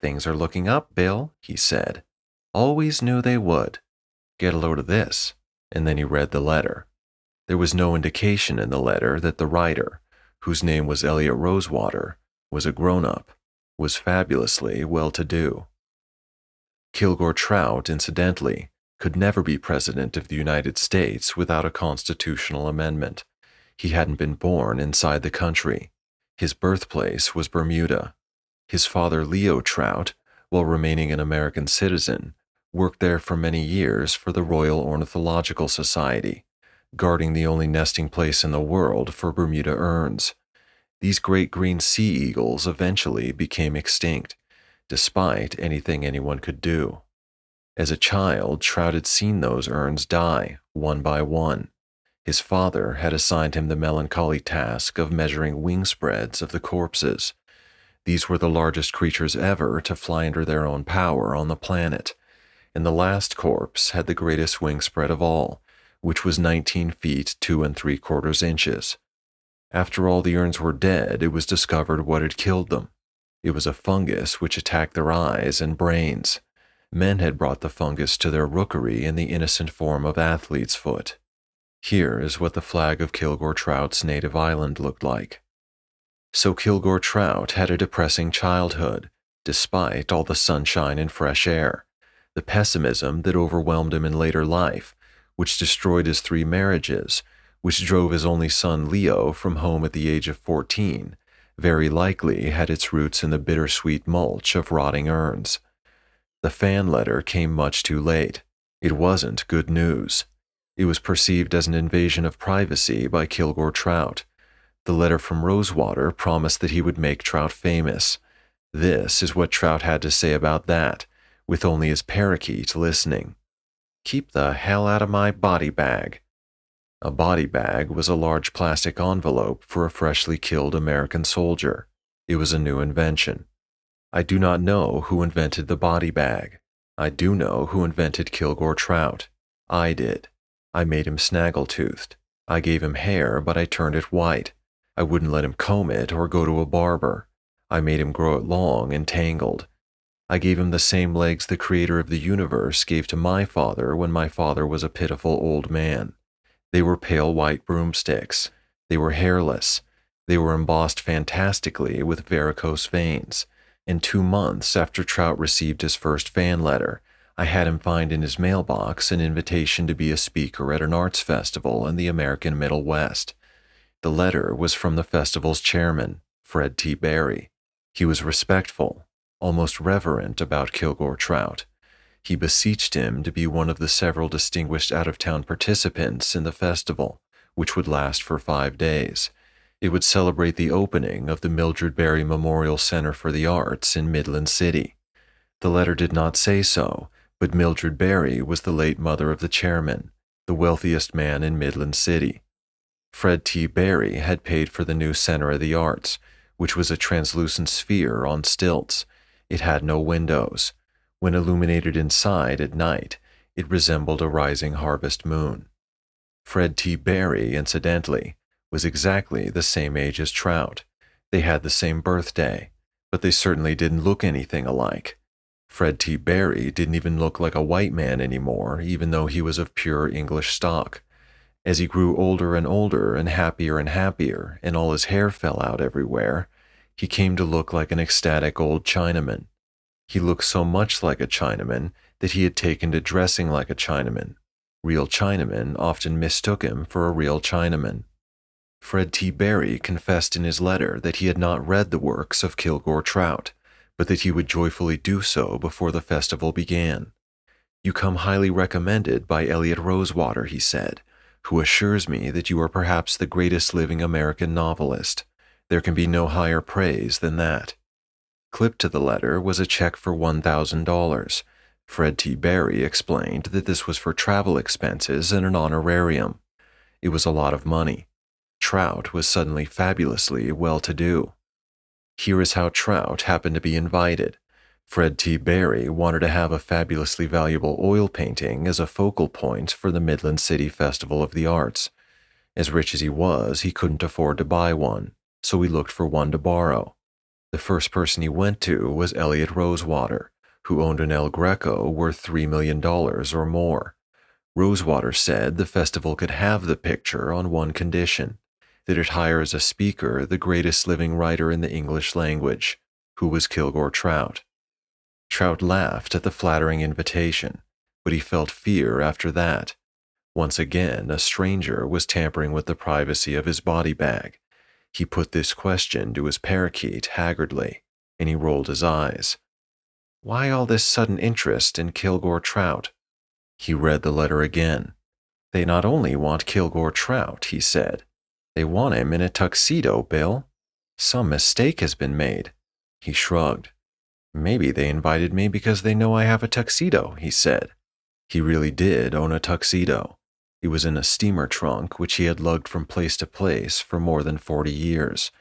"Things are looking up, Bill," he said. "Always knew they would. Get a load of this." And then he read the letter. There was no indication in the letter that the writer, whose name was Elliot Rosewater, was a grown-up, was fabulously well-to-do. Kilgore Trout, incidentally, could never be President of the United States without a constitutional amendment. He hadn't been born inside the country. His birthplace was Bermuda. His father, Leo Trout, while remaining an American citizen, worked there for many years for the Royal Ornithological Society, guarding the only nesting place in the world for Bermuda erns. These great green sea eagles eventually became extinct, despite anything anyone could do. As a child, Trout had seen those erns die, one by one. His father had assigned him the melancholy task of measuring wing spreads of the corpses. These were the largest creatures ever to fly under their own power on the planet, and the last corpse had the greatest wing spread of all, which was 19 feet 2 3/4 inches. After all the erns were dead, it was discovered what had killed them. It was a fungus which attacked their eyes and brains. Men had brought the fungus to their rookery in the innocent form of athlete's foot. Here is what the flag of Kilgore Trout's native island looked like. So Kilgore Trout had a depressing childhood, despite all the sunshine and fresh air. The pessimism that overwhelmed him in later life, which destroyed his 3 marriages, which drove his only son Leo from home at the age of 14, very likely had its roots in the bittersweet mulch of rotting urns. The fan letter came much too late. It wasn't good news. It was perceived as an invasion of privacy by Kilgore Trout. The letter from Rosewater promised that he would make Trout famous. This is what Trout had to say about that, with only his parakeet listening. "Keep the hell out of my body bag." A body bag was a large plastic envelope for a freshly killed American soldier. It was a new invention. I do not know who invented the body bag. I do know who invented Kilgore Trout. I did. I made him snaggle-toothed. I gave him hair, but I turned it white. I wouldn't let him comb it or go to a barber. I made him grow it long and tangled. I gave him the same legs the creator of the universe gave to my father when my father was a pitiful old man. They were pale white broomsticks. They were hairless. They were embossed fantastically with varicose veins. And 2 months after Trout received his first fan letter, I had him find in his mailbox an invitation to be a speaker at an arts festival in the American Middle West. The letter was from the festival's chairman, Fred T. Barry. He was respectful, almost reverent about Kilgore Trout. He beseeched him to be one of the several distinguished out-of-town participants in the festival, which would last for 5 days. It would celebrate the opening of the Mildred Berry Memorial Center for the Arts in Midland City. The letter did not say so, but Mildred Berry was the late mother of the chairman, the wealthiest man in Midland City. Fred T. Berry had paid for the new Center of the Arts, which was a translucent sphere on stilts. It had no windows. When illuminated inside at night, it resembled a rising harvest moon. Fred T. Berry, incidentally, was exactly the same age as Trout. They had the same birthday, but they certainly didn't look anything alike. Fred T. Berry didn't even look like a white man anymore, even though he was of pure English stock. As he grew older and happier, and all his hair fell out everywhere, he came to look like an ecstatic old Chinaman. He looked so much like a Chinaman that he had taken to dressing like a Chinaman. Real Chinamen often mistook him for a real Chinaman. Fred T. Berry confessed in his letter that he had not read the works of Kilgore Trout, but that he would joyfully do so before the festival began. "You come highly recommended by Elliot Rosewater," he said, "who assures me that you are perhaps the greatest living American novelist. There can be no higher praise than that." Clipped to the letter was a check for $1,000. Fred T. Berry explained that this was for travel expenses and an honorarium. It was a lot of money. Trout was suddenly fabulously well-to-do. Here is how Trout happened to be invited. Fred T. Berry wanted to have a fabulously valuable oil painting as a focal point for the Midland City Festival of the Arts. As rich as he was, he couldn't afford to buy one, so he looked for one to borrow. The first person he went to was Elliot Rosewater, who owned an El Greco worth $3 million or more. Rosewater said the festival could have the picture on one condition, that it hire as a speaker the greatest living writer in the English language, who was Kilgore Trout. Trout laughed at the flattering invitation, but he felt fear after that. Once again, a stranger was tampering with the privacy of his body bag. He put this question to his parakeet haggardly, and he rolled his eyes. "Why all this sudden interest in Kilgore Trout?" He read the letter again. "They not only want Kilgore Trout," he said. "They want him in a tuxedo, Bill. Some mistake has been made." He shrugged. "Maybe they invited me because they know I have a tuxedo," he said. He really did own a tuxedo. It was in a steamer trunk which he had lugged from place to place for more than 40 years.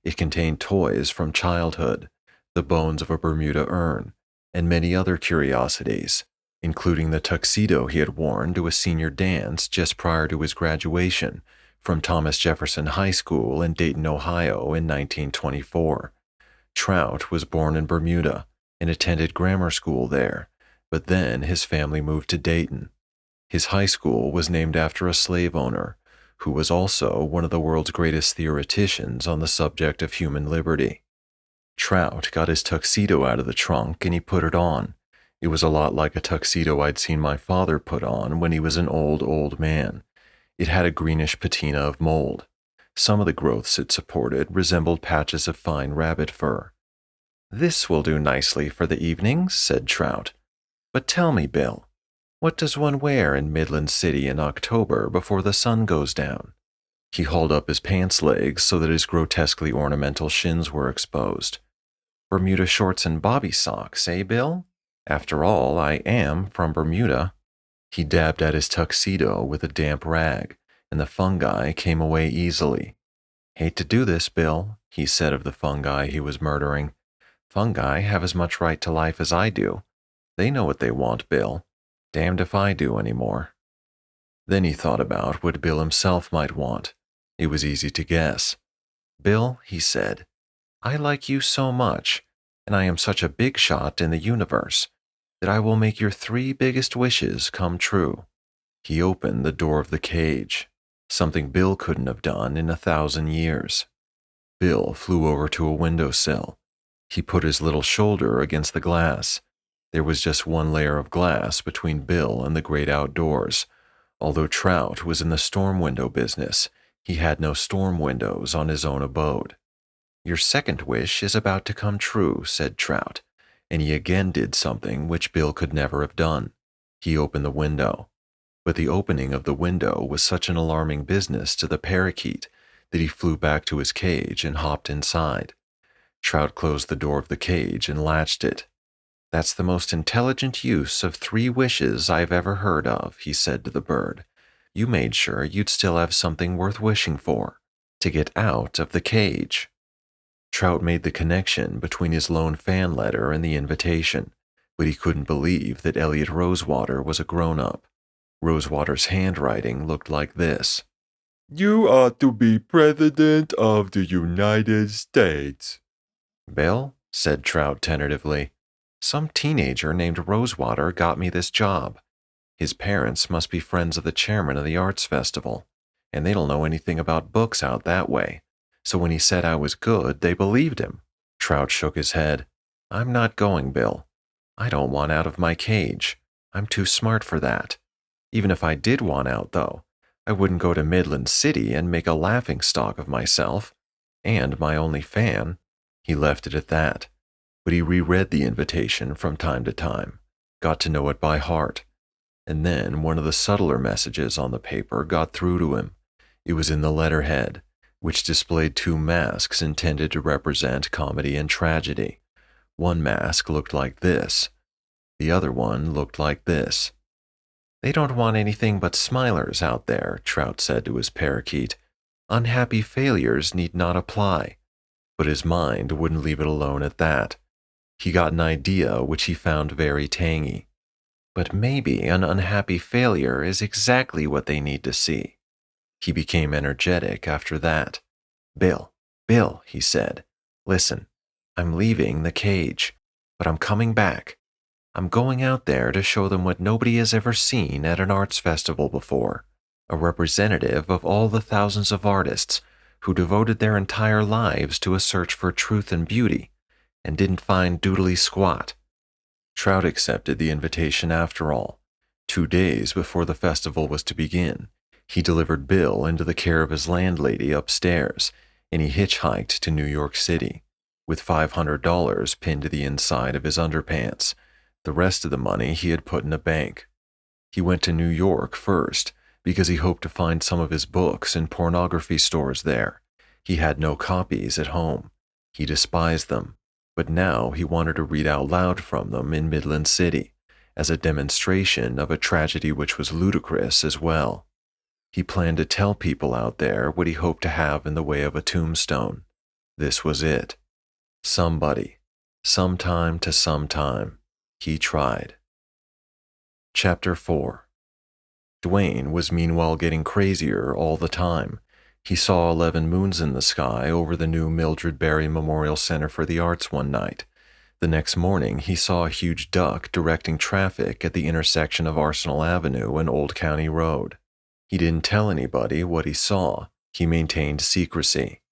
It contained toys from childhood, the bones of a Bermuda urn, and many other curiosities, including the tuxedo he had worn to a senior dance just prior to his graduation from Thomas Jefferson High School in Dayton, Ohio in 1924. Trout was born in Bermuda and attended grammar school there, but then his family moved to Dayton. His high school was named after a slave owner, who was also one of the world's greatest theoreticians on the subject of human liberty. Trout got his tuxedo out of the trunk and he put it on. It was a lot like a tuxedo I'd seen my father put on when he was an old man. It had a greenish patina of mold. Some of the growths it supported resembled patches of fine rabbit fur. "This will do nicely for the evenings," said Trout. "But tell me, Bill, what does one wear in Midland City in October before the sun goes down?" He hauled up his pants legs so that his grotesquely ornamental shins were exposed. "Bermuda shorts and bobby socks, eh, Bill? After all, I am from Bermuda." He dabbed at his tuxedo with a damp rag, and the fungi came away easily. "Hate to do this, Bill," he said of the fungi he was murdering. "Fungi have as much right to life as I do. They know what they want, Bill. Damned if I do anymore." Then he thought about what Bill himself might want. It was easy to guess. "Bill," he said, "I like you so much, and I am such a big shot in the universe, that I will make your 3 biggest wishes come true." He opened the door of the cage, something Bill couldn't have done in 1,000 years. Bill flew over to a windowsill. He put his little shoulder against the glass. There was just one layer of glass between Bill and the great outdoors. Although Trout was in the storm window business, he had no storm windows on his own abode. "Your second wish is about to come true," said Trout, and he again did something which Bill could never have done. He opened the window. But the opening of the window was such an alarming business to the parakeet that he flew back to his cage and hopped inside. Trout closed the door of the cage and latched it. "That's the most intelligent use of 3 wishes I've ever heard of," he said to the bird. "You made sure you'd still have something worth wishing for, to get out of the cage." Trout made the connection between his lone fan letter and the invitation, but he couldn't believe that Elliot Rosewater was a grown-up. Rosewater's handwriting looked like this: "You ought to be President of the United States." "Bill," said Trout tentatively, "some teenager named Rosewater got me this job. His parents must be friends of the chairman of the arts festival, and they don't know anything about books out that way. So when he said I was good, they believed him." Trout shook his head. "I'm not going, Bill. I don't want out of my cage. I'm too smart for that. Even if I did want out, though, I wouldn't go to Midland City and make a laughingstock of myself. And my only fan." He left it at that, but he reread the invitation from time to time, got to know it by heart. And then one of the subtler messages on the paper got through to him. It was in the letterhead, which displayed 2 masks intended to represent comedy and tragedy. One mask looked like this. The other one looked like this. "They don't want anything but smilers out there," Trout said to his parakeet. "Unhappy failures need not apply." But his mind wouldn't leave it alone at that. He got an idea which he found very tangy. But maybe an unhappy failure is exactly what they need to see. He became energetic after that. "Bill, Bill," he said, "listen, I'm leaving the cage, but I'm coming back. I'm going out there to show them what nobody has ever seen at an arts festival before, a representative of all the thousands of artists who devoted their entire lives to a search for truth and beauty and didn't find doodly squat." Trout accepted the invitation after all. 2 days before the festival was to begin, he delivered Bill into the care of his landlady upstairs, and he hitchhiked to New York City, with $500 pinned to the inside of his underpants. The rest of the money he had put in a bank. He went to New York first, because he hoped to find some of his books in pornography stores there. He had no copies at home. He despised them, but now he wanted to read out loud from them in Midland City, as a demonstration of a tragedy which was ludicrous as well. He planned to tell people out there what he hoped to have in the way of a tombstone. This was it. Somebody, sometime to sometime, he tried. Chapter 4. Dwayne was meanwhile getting crazier all the time. He saw 11 moons in the sky over the new Mildred Berry Memorial Center for the Arts one night. The next morning, he saw a huge duck directing traffic at the intersection of Arsenal Avenue and Old County Road. He didn't tell anybody what he saw. He maintained secrecy.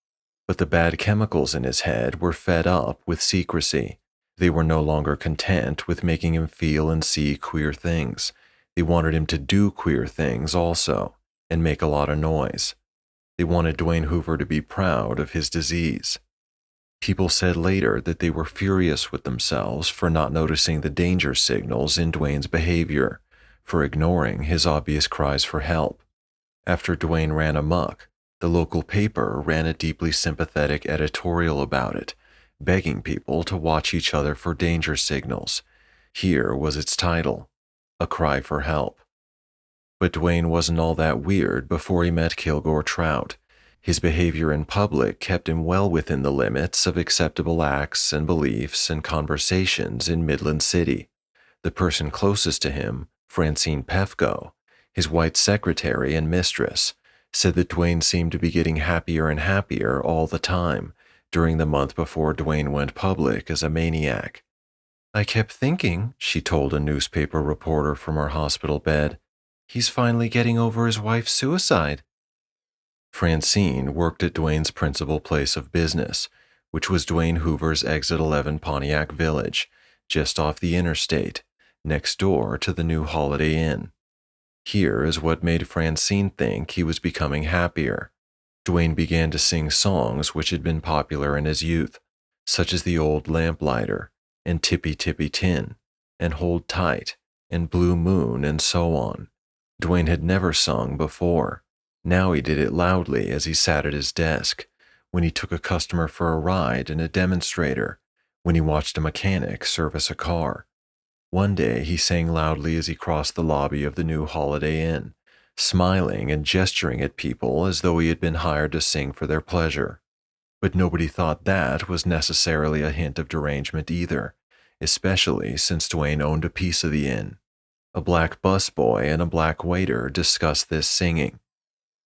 But the bad chemicals in his head were fed up with secrecy. They were no longer content with making him feel and see queer things. They wanted him to do queer things also, and make a lot of noise. They wanted Dwayne Hoover to be proud of his disease. People said later that they were furious with themselves for not noticing the danger signals in Dwayne's behavior, for ignoring his obvious cries for help. After Dwayne ran amok, the local paper ran a deeply sympathetic editorial about it, begging people to watch each other for danger signals. Here was its title: A Cry for Help. But Dwayne wasn't all that weird before he met Kilgore Trout. His behavior in public kept him well within the limits of acceptable acts and beliefs and conversations in Midland City. The person closest to him, Francine Pefko, his white secretary and mistress, said that Dwayne seemed to be getting happier and happier all the time during the month before Dwayne went public as a maniac. "I kept thinking," she told a newspaper reporter from her hospital bed, "he's finally getting over his wife's suicide." Francine worked at Dwayne's principal place of business, which was Dwayne Hoover's Exit 11 Pontiac Village, just off the interstate, next door to the new Holiday Inn. Here is what made Francine think he was becoming happier. Dwayne began to sing songs which had been popular in his youth, such as The Old Lamplighter, and Tippy Tippy Tin, and Hold Tight, and Blue Moon, and so on. Dwayne had never sung before. Now he did it loudly as he sat at his desk, when he took a customer for a ride in a demonstrator, when he watched a mechanic service a car. One day he sang loudly as he crossed the lobby of the new Holiday Inn, smiling and gesturing at people as though he had been hired to sing for their pleasure. But nobody thought that was necessarily a hint of derangement either, especially since Dwayne owned a piece of the inn. A black busboy and a black waiter discussed this singing.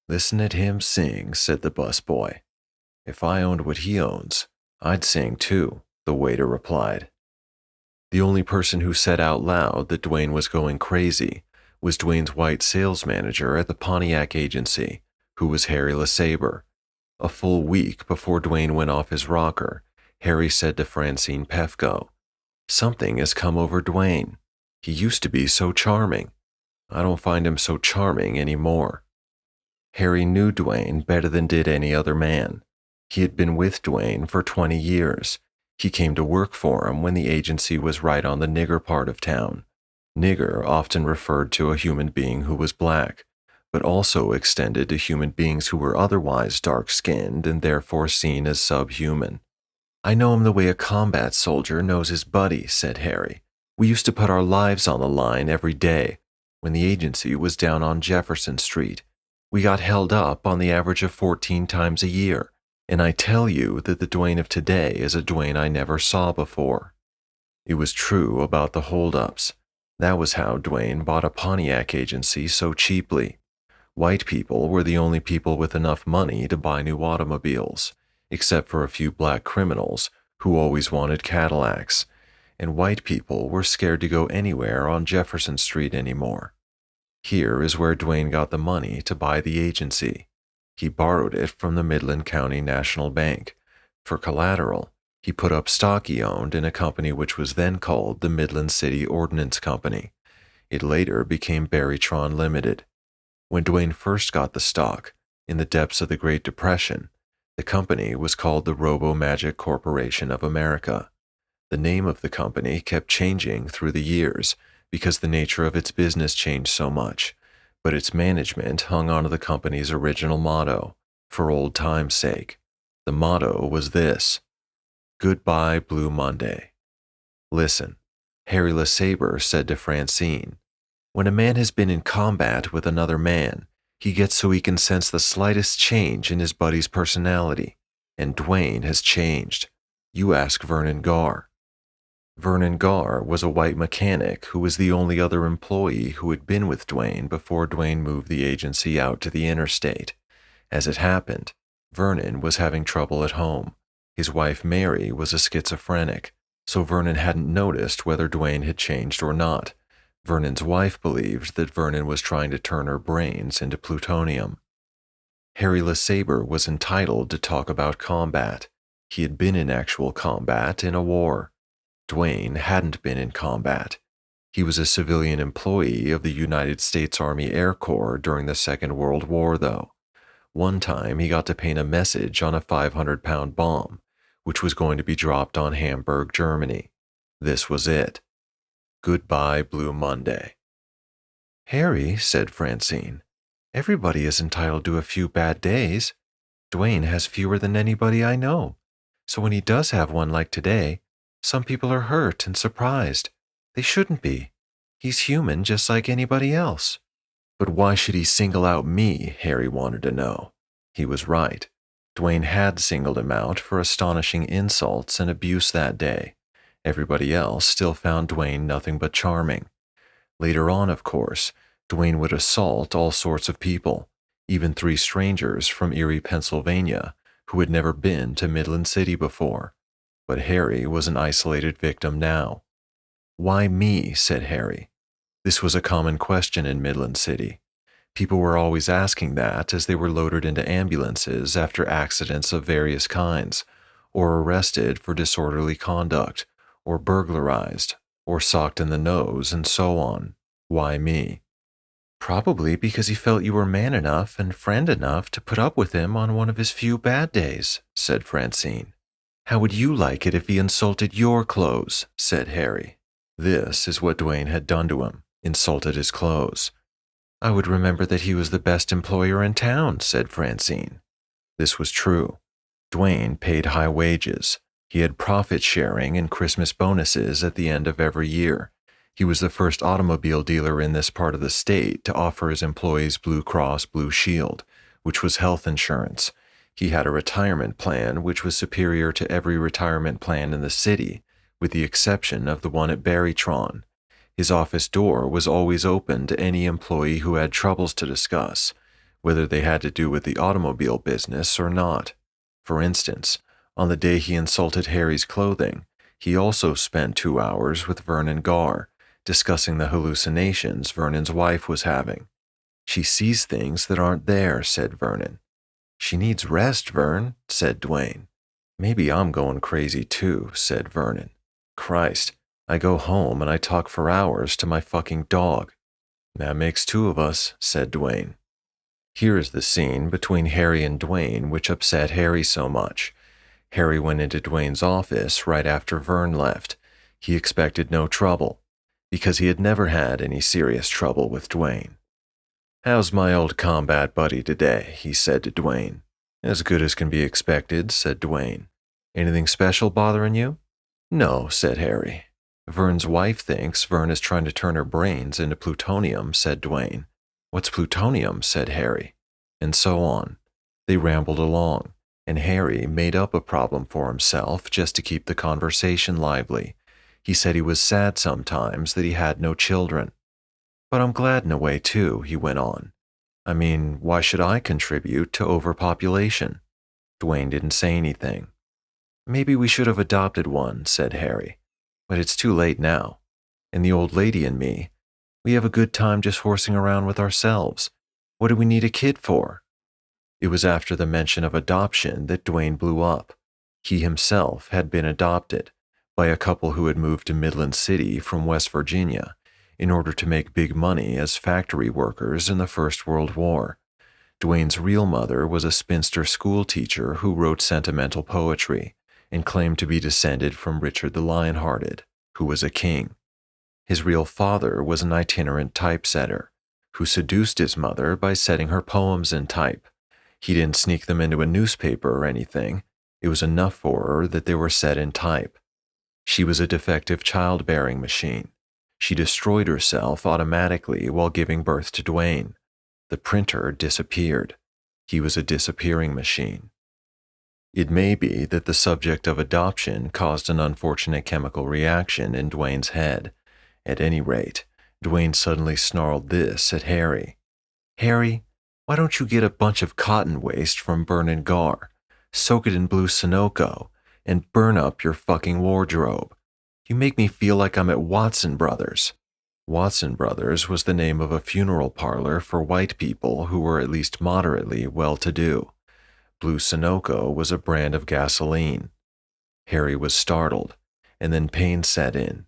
"Listen at him sing," said the busboy. "If I owned what he owns, I'd sing too," the waiter replied. The only person who said out loud that Dwayne was going crazy was Dwayne's white sales manager at the Pontiac agency, who was Harry LeSabre. A full week before Dwayne went off his rocker, Harry said to Francine Pefko, "Something has come over Dwayne. He used to be so charming. I don't find him so charming anymore." Harry knew Dwayne better than did any other man. He had been with Dwayne for 20 years. He came to work for him when the agency was right on the nigger part of town. Nigger often referred to a human being who was black, but also extended to human beings who were otherwise dark-skinned and therefore seen as subhuman. "I know him the way a combat soldier knows his buddy," said Harry. "We used to put our lives on the line every day. When the agency was down on Jefferson Street, we got held up on the average of 14 times a year. And I tell you that the Dwayne of today is a Dwayne I never saw before." It was true about the holdups. That was how Dwayne bought a Pontiac agency so cheaply. White people were the only people with enough money to buy new automobiles, except for a few black criminals who always wanted Cadillacs, and white people were scared to go anywhere on Jefferson Street anymore. Here is where Dwayne got the money to buy the agency. He borrowed it from the Midland County National Bank. For collateral, he put up stock he owned in a company which was then called the Midland City Ordnance Company. It later became Barrytron Limited. When Dwayne first got the stock, in the depths of the Great Depression, the company was called the Robo-Magic Corporation of America. The name of the company kept changing through the years because the nature of its business changed so much, but its management hung on to the company's original motto, for old time's sake. The motto was this: "Goodbye, Blue Monday." Listen, Harry LeSabre said to Francine, "When a man has been in combat with another man, he gets so he can sense the slightest change in his buddy's personality, and Dwayne has changed. You ask Vernon Garr." Vernon Garr was a white mechanic who was the only other employee who had been with Dwayne before Dwayne moved the agency out to the interstate. As it happened, Vernon was having trouble at home. His wife Mary was a schizophrenic, so Vernon hadn't noticed whether Dwayne had changed or not. Vernon's wife believed that Vernon was trying to turn her brains into plutonium. Harry LeSabre was entitled to talk about combat. He had been in actual combat in a war. Dwayne hadn't been in combat. He was a civilian employee of the United States Army Air Corps during the Second World War, though. One time he got to paint a message on a 500-pound bomb, which was going to be dropped on Hamburg, Germany. This was it. "Goodbye, Blue Monday." "Harry," said Francine, "everybody is entitled to a few bad days. Dwayne has fewer than anybody I know. So when he does have one like today, some people are hurt and surprised. They shouldn't be. He's human just like anybody else." But why should he single out me, Harry wanted to know. He was right. Dwayne had singled him out for astonishing insults and abuse that day. Everybody else still found Dwayne nothing but charming. Later on, of course, Dwayne would assault all sorts of people, even 3 strangers from Erie, Pennsylvania, who had never been to Midland City before. But Harry was an isolated victim now. "Why me?" said Harry. This was a common question in Midland City. People were always asking that as they were loaded into ambulances after accidents of various kinds, or arrested for disorderly conduct, or burglarized, or socked in the nose, and so on. Why me? "Probably because he felt you were man enough and friend enough to put up with him on one of his few bad days," said Francine. "How would you like it if he insulted your clothes?" said Harry. This is what Dwayne had done to him, insulted his clothes. I would remember that he was the best employer in town, said Francine. This was true. Dwayne paid high wages. He had profit sharing and Christmas bonuses at the end of every year. He was the first automobile dealer in this part of the state to offer his employees Blue Cross Blue Shield, which was health insurance. He had a retirement plan which was superior to every retirement plan in the city, with the exception of the one at Barrytron. His office door was always open to any employee who had troubles to discuss, whether they had to do with the automobile business or not. For instance, on the day he insulted Harry's clothing, he also spent 2 hours with Vernon Garr, discussing the hallucinations Vernon's wife was having. She sees things that aren't there, said Vernon. She needs rest, Vern, said Dwayne. Maybe I'm going crazy too, said Vernon. Christ, I go home and I talk for hours to my fucking dog. That makes 2 of us, said Dwayne. Here is the scene between Harry and Dwayne which upset Harry so much. Harry went into Dwayne's office right after Vern left. He expected no trouble, because he had never had any serious trouble with Dwayne. How's my old combat buddy today? He said to Dwayne. As good as can be expected, said Dwayne. Anything special bothering you? No, said Harry. Vern's wife thinks Vern is trying to turn her brains into plutonium, said Dwayne. What's plutonium? Said Harry. And so on. They rambled along, and Harry made up a problem for himself just to keep the conversation lively. He said he was sad sometimes that he had no children. But I'm glad in a way too, he went on. I mean, why should I contribute to overpopulation? Dwayne didn't say anything. Maybe we should have adopted one, said Harry. But it's too late now. And the old lady and me, we have a good time just horsing around with ourselves. What do we need a kid for? It was after the mention of adoption that Dwayne blew up. He himself had been adopted by a couple who had moved to Midland City from West Virginia in order to make big money as factory workers in the First World War. Dwayne's real mother was a spinster school teacher who wrote sentimental poetry and claimed to be descended from Richard the Lionhearted, who was a king. His real father was an itinerant typesetter who seduced his mother by setting her poems in type. He didn't sneak them into a newspaper or anything. It was enough for her that they were set in type. She was a defective childbearing machine. She destroyed herself automatically while giving birth to Dwayne. The printer disappeared. He was a disappearing machine. It may be that the subject of adoption caused an unfortunate chemical reaction in Dwayne's head. At any rate, Dwayne suddenly snarled this at Harry. Harry, why don't you get a bunch of cotton waste from Vernon Garr, soak it in blue Sunoco, and burn up your fucking wardrobe? You make me feel like I'm at Watson Brothers. Watson Brothers was the name of a funeral parlor for white people who were at least moderately well-to-do. Blue Sunoco was a brand of gasoline. Harry was startled, and then pain set in.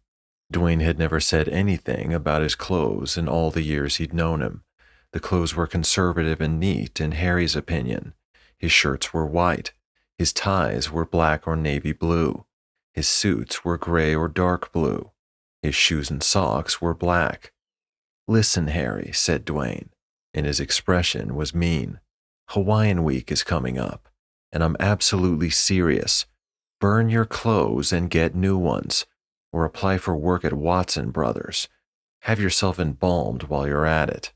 Dwayne had never said anything about his clothes in all the years he'd known him. The clothes were conservative and neat in Harry's opinion. His shirts were white. His ties were black or navy blue. His suits were gray or dark blue. His shoes and socks were black. Listen, Harry, said Dwayne, and his expression was mean. Hawaiian Week is coming up, and I'm absolutely serious. Burn your clothes and get new ones, or apply for work at Watson Brothers. Have yourself embalmed while you're at it.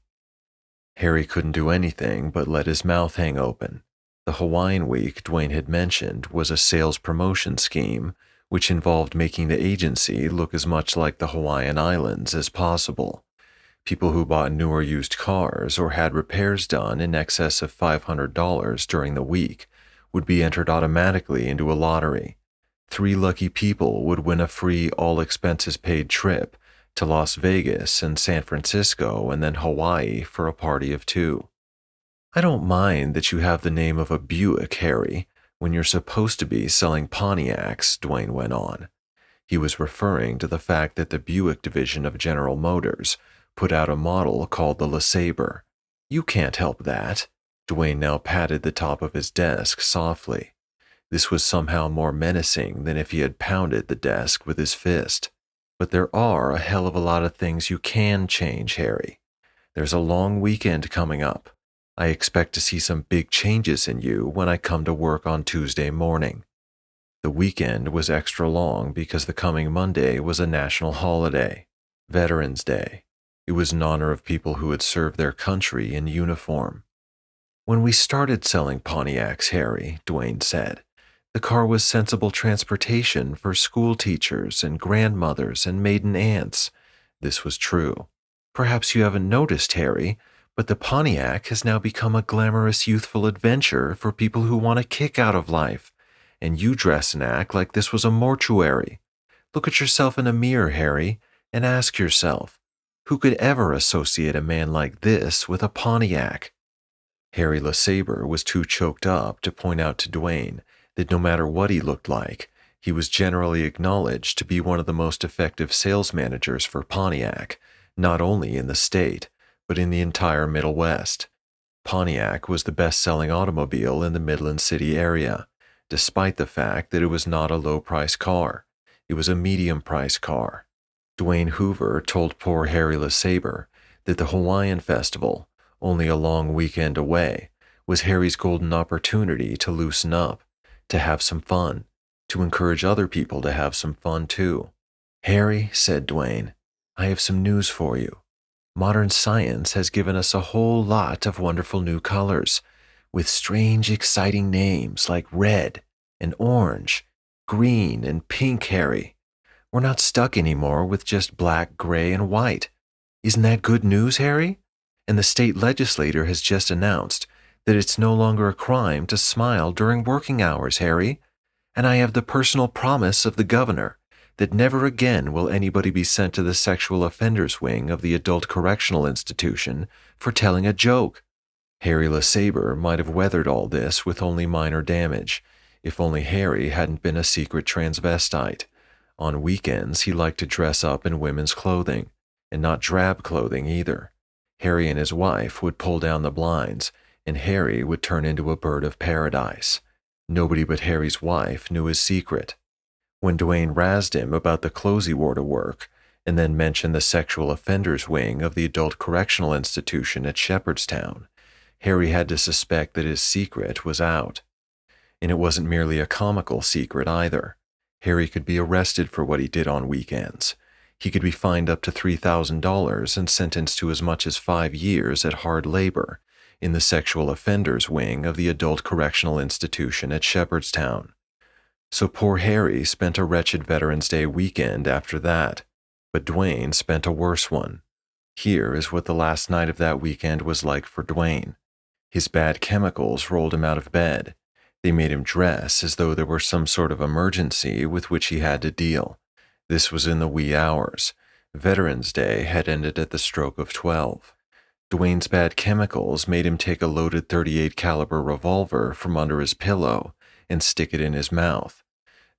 Harry couldn't do anything but let his mouth hang open. The Hawaiian Week Dwayne had mentioned was a sales promotion scheme which involved making the agency look as much like the Hawaiian Islands as possible. People who bought new or used cars or had repairs done in excess of $500 during the week would be entered automatically into a lottery. 3 lucky people would win a free all-expenses-paid trip to Las Vegas and San Francisco and then Hawaii for a party of 2. I don't mind that you have the name of a Buick, Harry, when you're supposed to be selling Pontiacs, Dwayne went on. He was referring to the fact that the Buick division of General Motors put out a model called the LeSabre. You can't help that. Dwayne now patted the top of his desk softly. This was somehow more menacing than if he had pounded the desk with his fist. But there are a hell of a lot of things you can change, Harry. There's a long weekend coming up. I expect to see some big changes in you when I come to work on Tuesday morning." The weekend was extra long because the coming Monday was a national holiday, Veterans Day. It was in honor of people who had served their country in uniform. "When we started selling Pontiacs, Harry," Dwayne said, "the car was sensible transportation for school teachers and grandmothers and maiden aunts." This was true. "Perhaps you haven't noticed, Harry, but the Pontiac has now become a glamorous youthful adventure for people who want a kick out of life. And you dress and act like this was a mortuary. Look at yourself in a mirror, Harry, and ask yourself, who could ever associate a man like this with a Pontiac?" Harry LeSabre was too choked up to point out to Dwayne that no matter what he looked like, he was generally acknowledged to be one of the most effective sales managers for Pontiac, not only in the state, but in the entire Middle West. Pontiac was the best-selling automobile in the Midland City area, despite the fact that it was not a low-price car. It was a medium-price car. Dwayne Hoover told poor Harry LeSabre that the Hawaiian Festival, only a long weekend away, was Harry's golden opportunity to loosen up, to have some fun, to encourage other people to have some fun too. "Harry," said Dwayne, "I have some news for you. Modern science has given us a whole lot of wonderful new colors, with strange, exciting names like red and orange, green and pink, Harry. We're not stuck anymore with just black, gray, and white. Isn't that good news, Harry? And the state legislature has just announced that it's no longer a crime to smile during working hours, Harry. And I have the personal promise of the governor that never again will anybody be sent to the sexual offenders wing of the adult correctional institution for telling a joke." Harry LeSabre might have weathered all this with only minor damage, if only Harry hadn't been a secret transvestite. On weekends, he liked to dress up in women's clothing, and not drab clothing either. Harry and his wife would pull down the blinds, and Harry would turn into a bird of paradise. Nobody but Harry's wife knew his secret. When Dwayne razzed him about the clothes he wore to work, and then mentioned the sexual offenders wing of the adult correctional institution at Shepherdstown, Harry had to suspect that his secret was out. And it wasn't merely a comical secret either. Harry could be arrested for what he did on weekends. He could be fined up to $3,000 and sentenced to as much as 5 years at hard labor in the sexual offenders wing of the adult correctional institution at Shepherdstown. So poor Harry spent a wretched Veterans Day weekend after that, but Dwayne spent a worse one. Here is what the last night of that weekend was like for Dwayne. His bad chemicals rolled him out of bed. They made him dress as though there were some sort of emergency with which he had to deal. This was in the wee hours. Veterans Day had ended at the stroke of 12. Dwayne's bad chemicals made him take a loaded .38 caliber revolver from under his pillow and stick it in his mouth.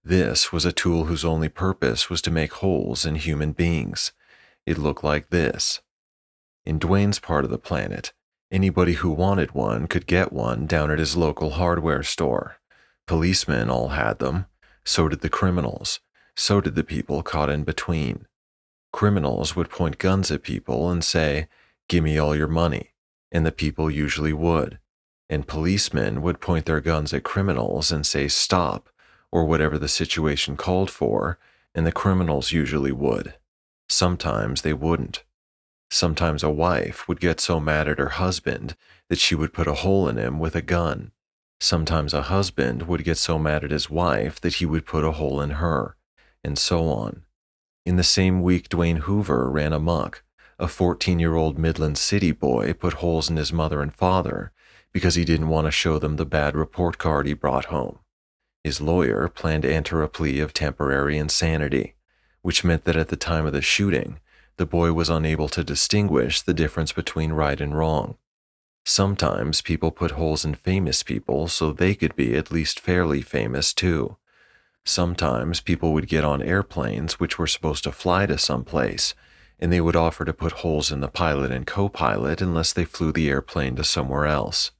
This was a tool whose only purpose was to make holes in human beings. It looked like this. In Dwayne's part of the planet, anybody who wanted one could get one down at his local hardware store. Policemen all had them. So did the criminals. So did the people caught in between. Criminals would point guns at people and say, "Give me all your money," and the people usually would. And policemen would point their guns at criminals and say, "Stop," or whatever the situation called for, and the criminals usually would. Sometimes they wouldn't. Sometimes a wife would get so mad at her husband that she would put a hole in him with a gun. Sometimes a husband would get so mad at his wife that he would put a hole in her, and so on. In the same week Dwayne Hoover ran amok, a 14-year-old Midland City boy put holes in his mother and father because he didn't want to show them the bad report card he brought home. His lawyer planned to enter a plea of temporary insanity, which meant that at the time of the shooting, the boy was unable to distinguish the difference between right and wrong. Sometimes people put holes in famous people so they could be at least fairly famous too. Sometimes people would get on airplanes which were supposed to fly to some place, and they would offer to put holes in the pilot and co-pilot unless they flew the airplane to somewhere else.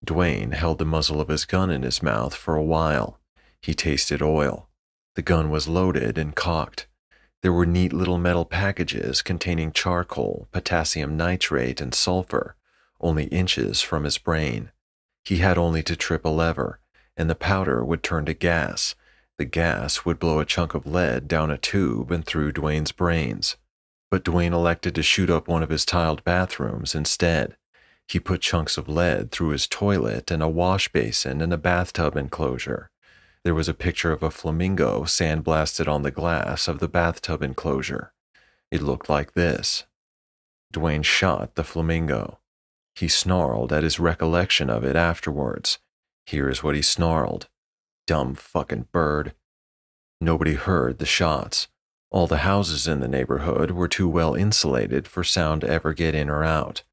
Dwayne held the muzzle of his gun in his mouth for a while. He tasted oil. The gun was loaded and cocked. There were neat little metal packages containing charcoal, potassium nitrate, and sulfur, only inches from his brain. He had only to trip a lever, and the powder would turn to gas. The gas would blow a chunk of lead down a tube and through Dwayne's brains. But Dwayne elected to shoot up one of his tiled bathrooms instead. He put chunks of lead through his toilet and a wash basin and a bathtub enclosure. There was a picture of a flamingo sandblasted on the glass of the bathtub enclosure. It looked like this. Dwayne shot the flamingo. He snarled at his recollection of it afterwards. Here's what he snarled. "Dumb fucking bird." Nobody heard the shots. All the houses in the neighborhood were too well insulated for sound to ever get in or out.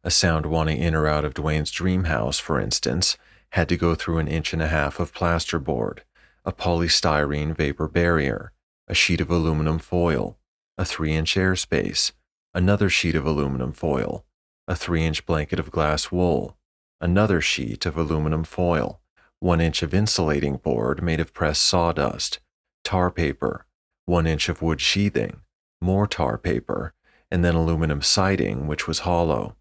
A sound wanting in or out of Dwayne's dream house, for instance, had to go through an inch and a half of plasterboard, a polystyrene vapor barrier, a sheet of aluminum foil, a 3-inch airspace, another sheet of aluminum foil, a 3-inch blanket of glass wool, another sheet of aluminum foil, 1 inch of insulating board made of pressed sawdust, tar paper, 1 inch of wood sheathing, more tar paper, and then aluminum siding, which was hollow.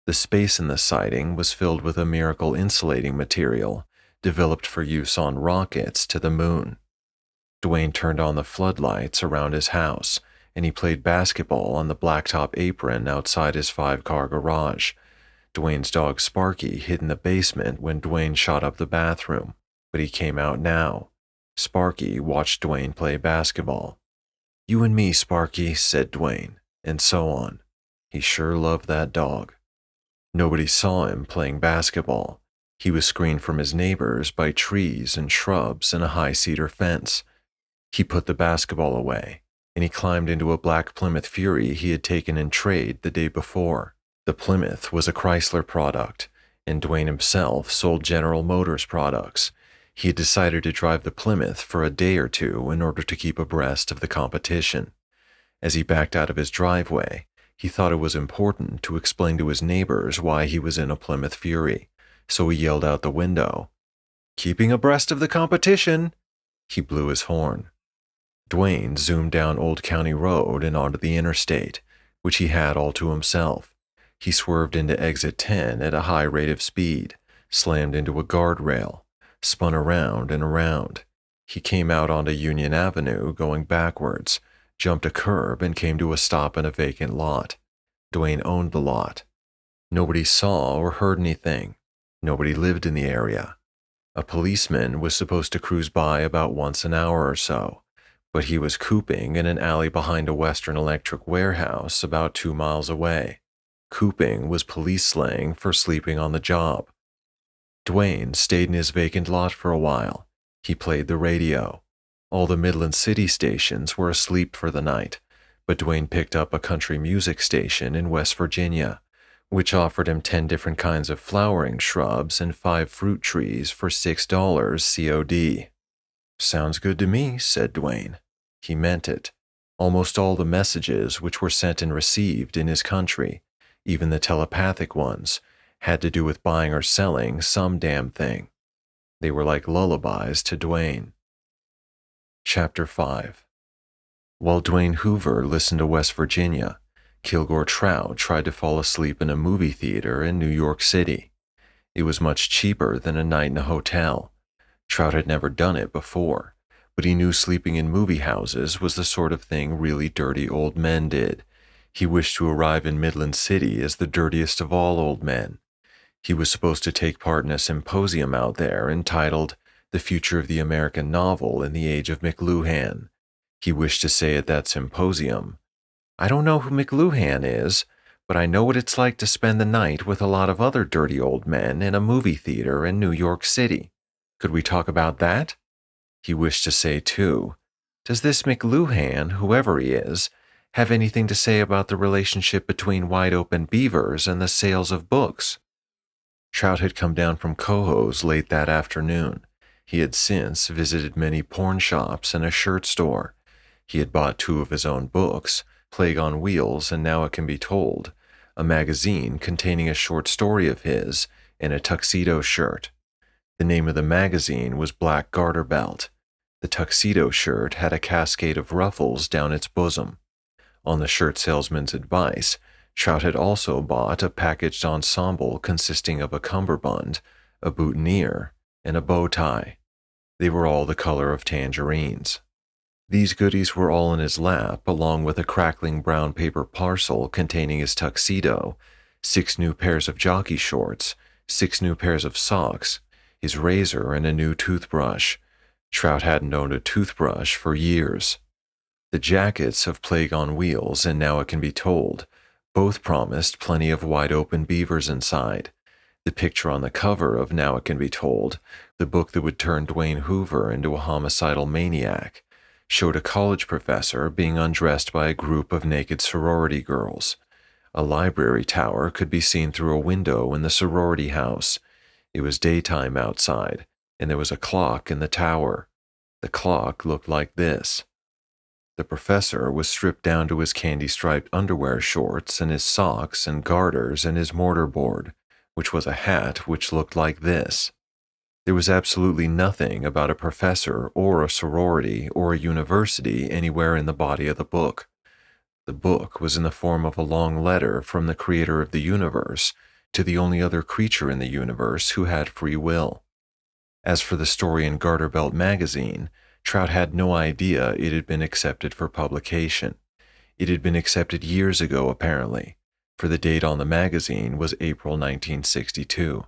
The space in the siding was filled with a miracle insulating material developed for use on rockets to the moon. Dwayne turned on the floodlights around his house, and he played basketball on the blacktop apron outside his 5-car garage. Dwayne's dog Sparky hid in the basement when Dwayne shot up the bathroom, but he came out now. Sparky watched Dwayne play basketball. "You and me, Sparky," said Dwayne, and so on. He sure loved that dog. Nobody saw him playing basketball. He was screened from his neighbors by trees and shrubs and a high cedar fence. He put the basketball away, and he climbed into a black Plymouth Fury he had taken in trade the day before. The Plymouth was a Chrysler product, and Dwayne himself sold General Motors products. He had decided to drive the Plymouth for a day or two in order to keep abreast of the competition. As he backed out of his driveway, he thought it was important to explain to his neighbors why he was in a Plymouth Fury, so he yelled out the window, "Keeping abreast of the competition!" He blew his horn. Dwayne zoomed down Old County Road and onto the interstate, which he had all to himself. He swerved into exit 10 at a high rate of speed, slammed into a guardrail, spun around and around. He came out onto Union Avenue going backwards, jumped a curb and came to a stop in a vacant lot. Dwayne owned the lot. Nobody saw or heard anything. Nobody lived in the area. A policeman was supposed to cruise by about once an hour or so, but he was cooping in an alley behind a Western Electric warehouse about 2 miles away. Cooping was police slang for sleeping on the job. Dwayne stayed in his vacant lot for a while. He played the radio. All the Midland City stations were asleep for the night, but Dwayne picked up a country music station in West Virginia, which offered him 10 different kinds of flowering shrubs and 5 fruit trees for $6 COD. "Sounds good to me," said Dwayne. He meant it. Almost all the messages which were sent and received in his country, even the telepathic ones, had to do with buying or selling some damn thing. They were like lullabies to Dwayne. Chapter 5. While Dwayne Hoover listened to West Virginia, Kilgore Trout tried to fall asleep in a movie theater in New York City. It was much cheaper than a night in a hotel. Trout had never done it before, but he knew sleeping in movie houses was the sort of thing really dirty old men did. He wished to arrive in Midland City as the dirtiest of all old men. He was supposed to take part in a symposium out there entitled "The Future of the American Novel in the Age of McLuhan." He wished to say at that symposium, "I don't know who McLuhan is, but I know what it's like to spend the night with a lot of other dirty old men in a movie theater in New York City. Could we talk about that?" He wished to say, too, "Does this McLuhan, whoever he is, have anything to say about the relationship between wide open beavers and the sales of books?" Trout had come down from Coho's late that afternoon. He had since visited many pawn shops and a shirt store. He had bought 2 of his own books, Plague on Wheels and Now It Can Be Told, a magazine containing a short story of his, and a tuxedo shirt. The name of the magazine was Black Garter Belt. The tuxedo shirt had a cascade of ruffles down its bosom. On the shirt salesman's advice, Trout had also bought a packaged ensemble consisting of a cummerbund, a boutonniere, and a bow tie. They were all the color of tangerines. These goodies were all in his lap, along with a crackling brown paper parcel containing his tuxedo, 6 new pairs of jockey shorts, 6 new pairs of socks, his razor, and a new toothbrush. Trout hadn't owned a toothbrush for years. The jackets of Plague on Wheels and Now It Can Be Told both promised plenty of wide-open beavers inside. The picture on the cover of Now It Can Be Told, the book that would turn Dwayne Hoover into a homicidal maniac, showed a college professor being undressed by a group of naked sorority girls. A library tower could be seen through a window in the sorority house. It was daytime outside, and there was a clock in the tower. The clock looked like this. The professor was stripped down to his candy-striped underwear shorts and his socks and garters and his mortarboard, which was a hat which looked like this. There was absolutely nothing about a professor or a sorority or a university anywhere in the body of the book. The book was in the form of a long letter from the creator of the universe to the only other creature in the universe who had free will. As for the story in Garter Belt magazine, Trout had no idea it had been accepted for publication. It had been accepted years ago, apparently, for the date on the magazine was April 1962.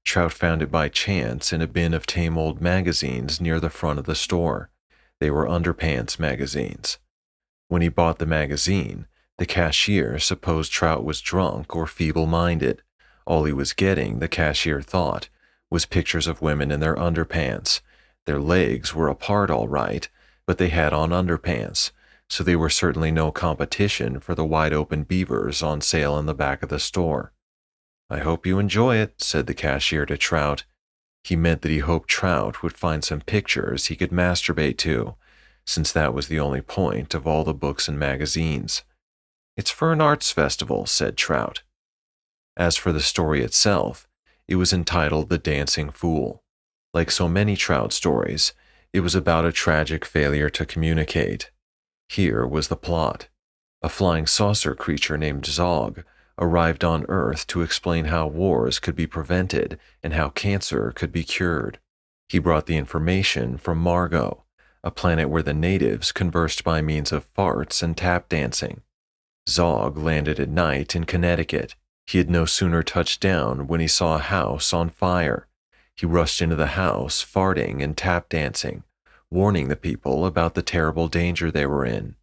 Trout found it by chance in a bin of tame old magazines near the front of the store. They were underpants magazines. When he bought the magazine, the cashier supposed Trout was drunk or feeble-minded. All he was getting, the cashier thought, was pictures of women in their underpants. Their legs were apart all right, but they had on underpants, so they were certainly no competition for the wide-open beavers on sale in the back of the store. "I hope you enjoy it," said the cashier to Trout. He meant that he hoped Trout would find some pictures he could masturbate to, since that was the only point of all the books and magazines. "It's for an arts festival," said Trout. As for the story itself, it was entitled The Dancing Fool. Like so many Trout stories, it was about a tragic failure to communicate. Here was the plot. A flying saucer creature named Zog arrived on Earth to explain how wars could be prevented and how cancer could be cured. He brought the information from Margot, a planet where the natives conversed by means of farts and tap dancing. Zog landed at night in Connecticut. He had no sooner touched down when he saw a house on fire. He rushed into the house, farting and tap dancing, warning the people about the terrible danger they were in.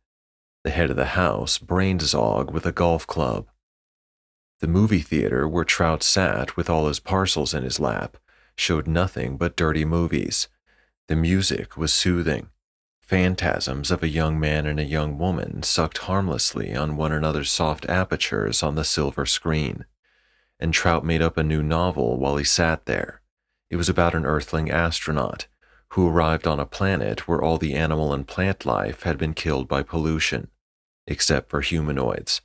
The head of the house brained Zog with a golf club. The movie theater where Trout sat with all his parcels in his lap showed nothing but dirty movies. The music was soothing. Phantasms of a young man and a young woman sucked harmlessly on one another's soft apertures on the silver screen. And Trout made up a new novel while he sat there. It was about an earthling astronaut who arrived on a planet where all the animal and plant life had been killed by pollution, except for humanoids.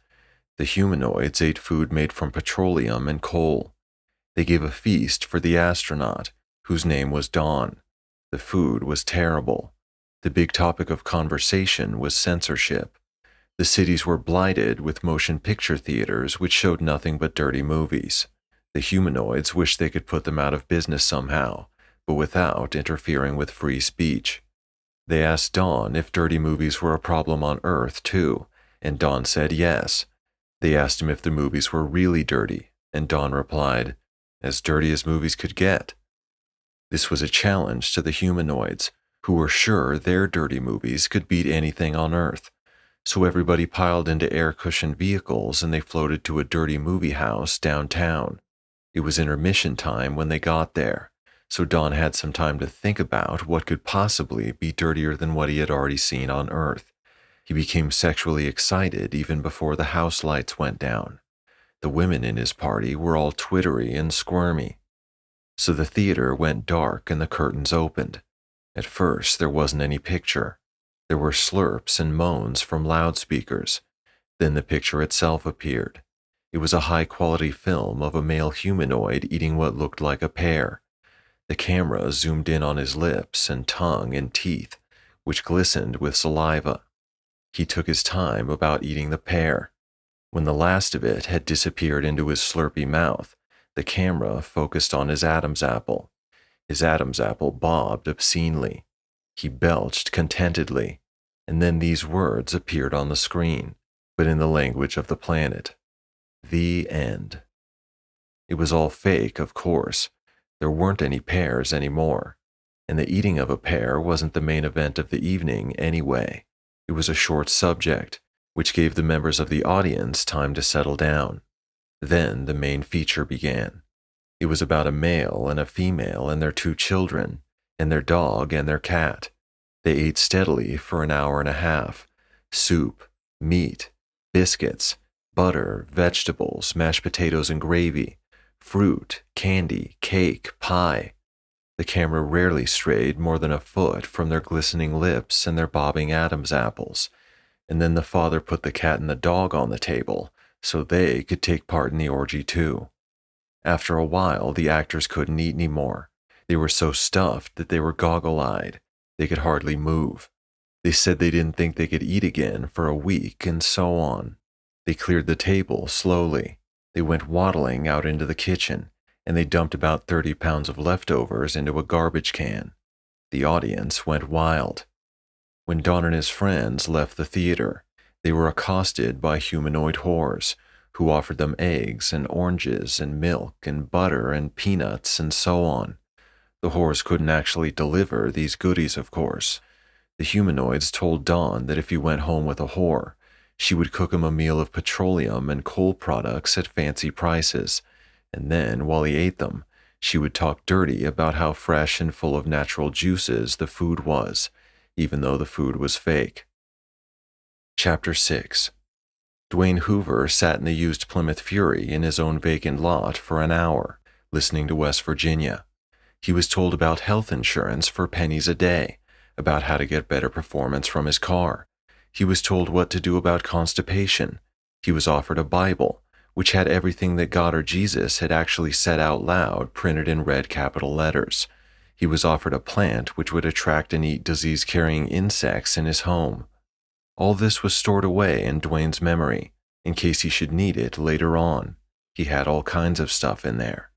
The humanoids ate food made from petroleum and coal. They gave a feast for the astronaut, whose name was Dawn. The food was terrible. The big topic of conversation was censorship. The cities were blighted with motion picture theaters which showed nothing but dirty movies. The humanoids wished they could put them out of business somehow, but without interfering with free speech. They asked Dawn if dirty movies were a problem on Earth, too, and Dawn said yes. They asked him if the movies were really dirty, and Dawn replied, "As dirty as movies could get." This was a challenge to the humanoids, who were sure their dirty movies could beat anything on Earth. So everybody piled into air-cushioned vehicles and they floated to a dirty movie house downtown. It was intermission time when they got there, so Don had some time to think about what could possibly be dirtier than what he had already seen on Earth. He became sexually excited even before the house lights went down. The women in his party were all twittery and squirmy. So the theater went dark and the curtains opened. At first, there wasn't any picture. There were slurps and moans from loudspeakers. Then the picture itself appeared. It was a high-quality film of a male humanoid eating what looked like a pear. The camera zoomed in on his lips and tongue and teeth, which glistened with saliva. He took his time about eating the pear. When the last of it had disappeared into his slurpy mouth, the camera focused on his Adam's apple. His Adam's apple bobbed obscenely. He belched contentedly, and then these words appeared on the screen, but in the language of the planet. The end. It was all fake, of course. There weren't any pears anymore, and the eating of a pear wasn't the main event of the evening anyway. It was a short subject, which gave the members of the audience time to settle down. Then the main feature began. It was about a male and a female and their 2 children, and their dog and their cat. They ate steadily for an hour and a half. Soup, meat, biscuits, butter, vegetables, mashed potatoes and gravy, fruit, candy, cake, pie. The camera rarely strayed more than a foot from their glistening lips and their bobbing Adam's apples. And then the father put the cat and the dog on the table so they could take part in the orgy too. After a while, the actors couldn't eat anymore. They were so stuffed that they were goggle-eyed. They could hardly move. They said they didn't think they could eat again for a week, and so on. They cleared the table slowly. They went waddling out into the kitchen, and they dumped about 30 pounds of leftovers into a garbage can. The audience went wild. When Don and his friends left the theater, they were accosted by humanoid whores, who offered them eggs and oranges and milk and butter and peanuts and so on. The whores couldn't actually deliver these goodies, of course. The humanoids told Don that if he went home with a whore, she would cook him a meal of petroleum and coal products at fancy prices, and then, while he ate them, she would talk dirty about how fresh and full of natural juices the food was, even though the food was fake. Chapter 6. Dwayne Hoover sat in the used Plymouth Fury in his own vacant lot for an hour, listening to West Virginia. He was told about health insurance for pennies a day, about how to get better performance from his car. He was told what to do about constipation. He was offered a Bible, which had everything that God or Jesus had actually said out loud printed in red capital letters. He was offered a plant which would attract and eat disease-carrying insects in his home. All this was stored away in Dwayne's memory, in case he should need it later on. He had all kinds of stuff in there.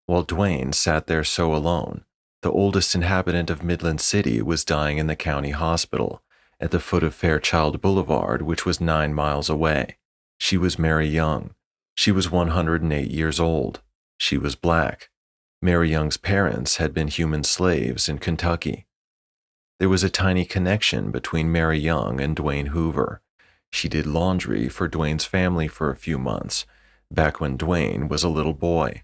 While Dwayne sat there so alone, the oldest inhabitant of Midland City was dying in the county hospital, at the foot of Fairchild Boulevard, which was 9 miles away. She was Mary Young. She was 108 years old. She was black. Mary Young's parents had been human slaves in Kentucky. There was a tiny connection between Mary Young and Dwayne Hoover. She did laundry for Dwayne's family for a few months, back when Dwayne was a little boy.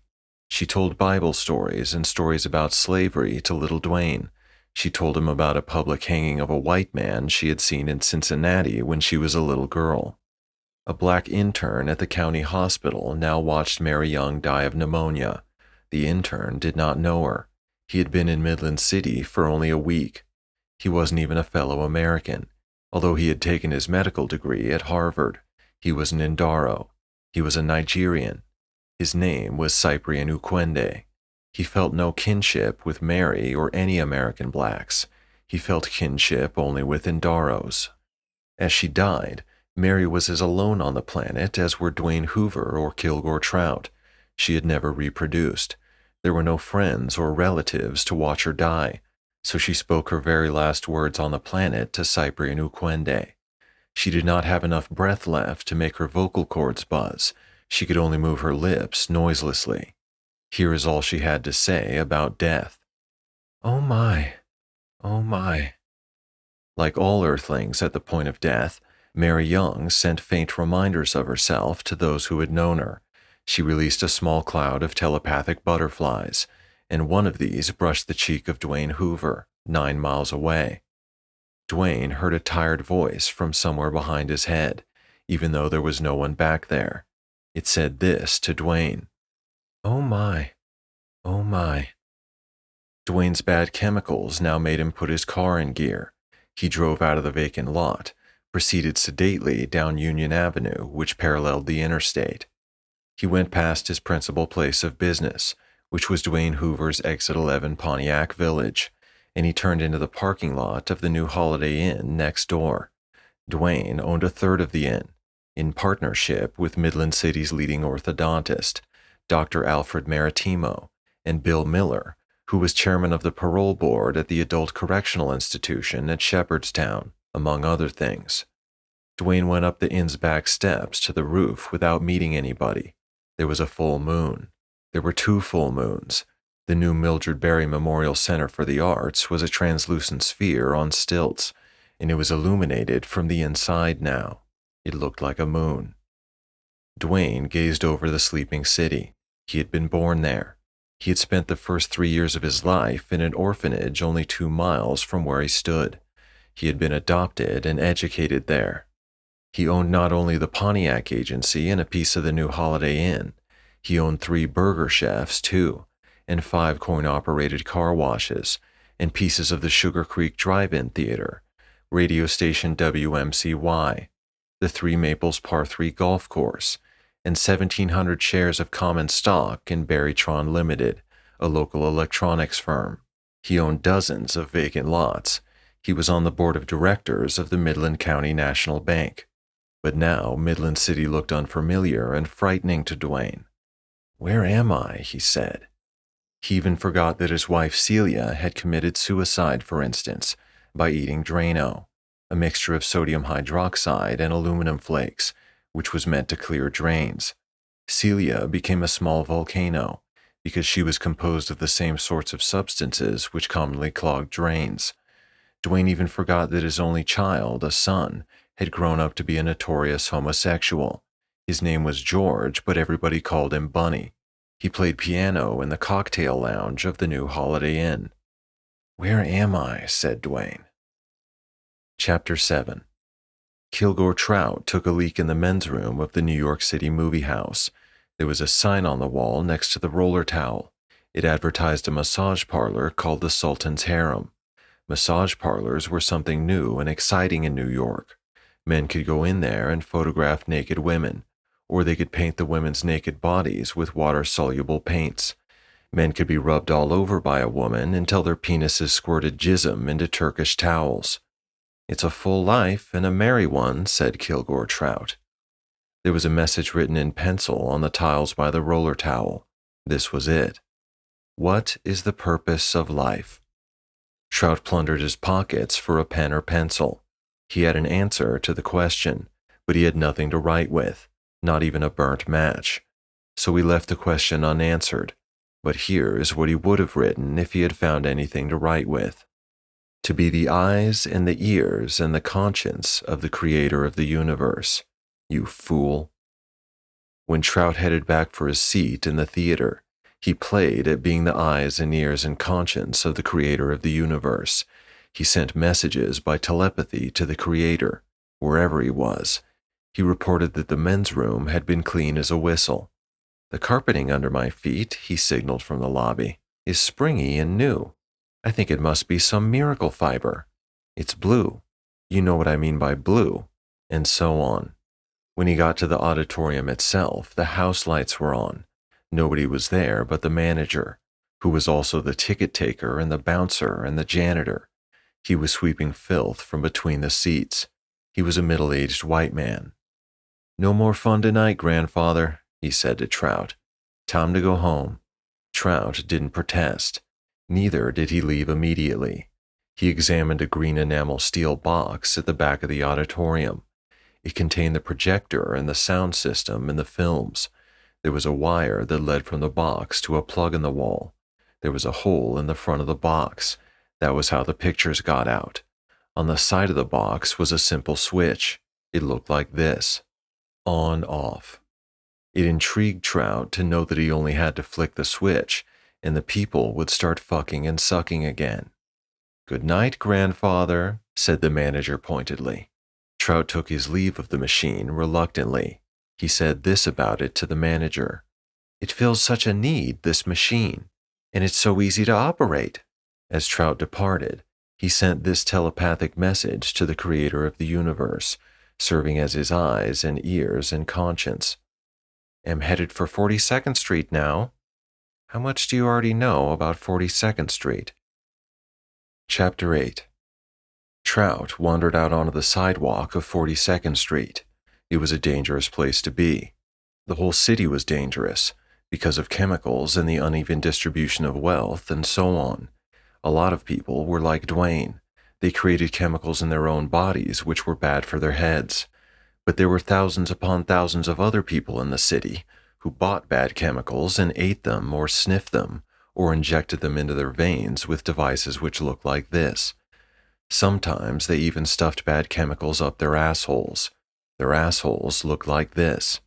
She told Bible stories and stories about slavery to little Dwayne. She told him about a public hanging of a white man she had seen in Cincinnati when she was a little girl. A black intern at the county hospital now watched Mary Young die of pneumonia. The intern did not know her. He had been in Midland City for only a week. He wasn't even a fellow American, although he had taken his medical degree at Harvard. He was an Indaro. He was a Nigerian. His name was Cyprian Ukwende. He felt no kinship with Mary or any American blacks. He felt kinship only with Indaros. As she died, Mary was as alone on the planet as were Dwayne Hoover or Kilgore Trout. She had never reproduced. There were no friends or relatives to watch her die, so she spoke her very last words on the planet to Cyprian Ukwende. She did not have enough breath left to make her vocal cords buzz. She could only move her lips noiselessly. Here is all she had to say about death. "Oh my, oh my." Like all earthlings at the point of death, Mary Young sent faint reminders of herself to those who had known her. She released a small cloud of telepathic butterflies, and one of these brushed the cheek of Dwayne Hoover, 9 miles away. Dwayne heard a tired voice from somewhere behind his head, even though there was no one back there. It said this to Dwayne: "Oh my, oh my." Dwayne's bad chemicals now made him put his car in gear. He drove out of the vacant lot, proceeded sedately down Union Avenue, which paralleled the interstate. He went past his principal place of business, which was Dwayne Hoover's Exit 11 Pontiac Village, and he turned into the parking lot of the new Holiday Inn next door. Dwayne owned a third of the inn, in partnership with Midland City's leading orthodontist, Dr. Alfred Maritimo, and Bill Miller, who was chairman of the parole board at the Adult Correctional Institution at Shepherdstown, among other things. Dwayne went up the inn's back steps to the roof without meeting anybody. There was a full moon. There were 2 full moons. The new Mildred Berry Memorial Center for the Arts was a translucent sphere on stilts, and it was illuminated from the inside now. It looked like a moon. Dwayne gazed over the sleeping city. He had been born there. He had spent the first 3 years of his life in an orphanage only 2 miles from where he stood. He had been adopted and educated there. He owned not only the Pontiac Agency and a piece of the new Holiday Inn, he owned 3 burger chefs, too, and 5 coin-operated car washes, and pieces of the Sugar Creek Drive-In Theater, radio station WMCY, the 3 Maples Par 3 golf course, and 1,700 shares of common stock in Berrytron Limited, a local electronics firm. He owned dozens of vacant lots. He was on the board of directors of the Midland County National Bank. But now Midland City looked unfamiliar and frightening to Dwayne. "Where am I?" he said. He even forgot that his wife Celia had committed suicide, for instance, by eating Drano, a mixture of sodium hydroxide and aluminum flakes, which was meant to clear drains. Celia became a small volcano because she was composed of the same sorts of substances which commonly clog drains. Dwayne even forgot that his only child, a son, had grown up to be a notorious homosexual. His name was George, but everybody called him Bunny. He played piano in the cocktail lounge of the new Holiday Inn. "Where am I?" said Dwayne. Chapter 7. Kilgore Trout took a leak in the men's room of the New York City movie house. There was a sign on the wall next to the roller towel. It advertised a massage parlor called the Sultan's Harem. Massage parlors were something new and exciting in New York. Men could go in there and photograph naked women, or they could paint the women's naked bodies with water-soluble paints. Men could be rubbed all over by a woman until their penises squirted jism into Turkish towels. "It's a full life and a merry one," said Kilgore Trout. There was a message written in pencil on the tiles by the roller towel. This was it. "What is the purpose of life?" Trout plundered his pockets for a pen or pencil. He had an answer to the question, but he had nothing to write with, not even a burnt match. So he left the question unanswered. But here is what he would have written if he had found anything to write with. "To be the eyes and the ears and the conscience of the creator of the universe, you fool." When Trout headed back for his seat in the theater, he played at being the eyes and ears and conscience of the creator of the universe. He sent messages by telepathy to the creator, wherever he was. He reported that the men's room had been clean as a whistle. "The carpeting under my feet," he signaled from the lobby, "is springy and new. I think it must be some miracle fiber. It's blue. You know what I mean by blue," and so on. When he got to the auditorium itself, the house lights were on. Nobody was there but the manager, who was also the ticket taker and the bouncer and the janitor. He was sweeping filth from between the seats. He was a middle-aged white man. "No more fun tonight, grandfather," he said to Trout. "Time to go home." Trout didn't protest. Neither did he leave immediately. He examined a green enamel steel box at the back of the auditorium. It contained the projector and the sound system and the films. There was a wire that led from the box to a plug in the wall. There was a hole in the front of the box. That was how the pictures got out. On the side of the box was a simple switch. It looked like this. On, off. It intrigued Trout to know that he only had to flick the switch, and the people would start fucking and sucking again. "Good night, grandfather," said the manager pointedly. Trout took his leave of the machine reluctantly. He said this about it to the manager: "It fills such a need, this machine, and it's so easy to operate." As Trout departed, he sent this telepathic message to the creator of the universe, serving as his eyes and ears and conscience. "Am headed for 42nd Street now." How much do you already know about 42nd Street? Chapter 8. Trout wandered out onto the sidewalk of 42nd Street. It was a dangerous place to be. The whole city was dangerous because of chemicals and the uneven distribution of wealth and so on. A lot of people were like Dwayne. They created chemicals in their own bodies which were bad for their heads. But there were thousands upon thousands of other people in the city who bought bad chemicals and ate them or sniffed them or injected them into their veins with devices which looked like this. Sometimes they even stuffed bad chemicals up their assholes. Their assholes looked like this.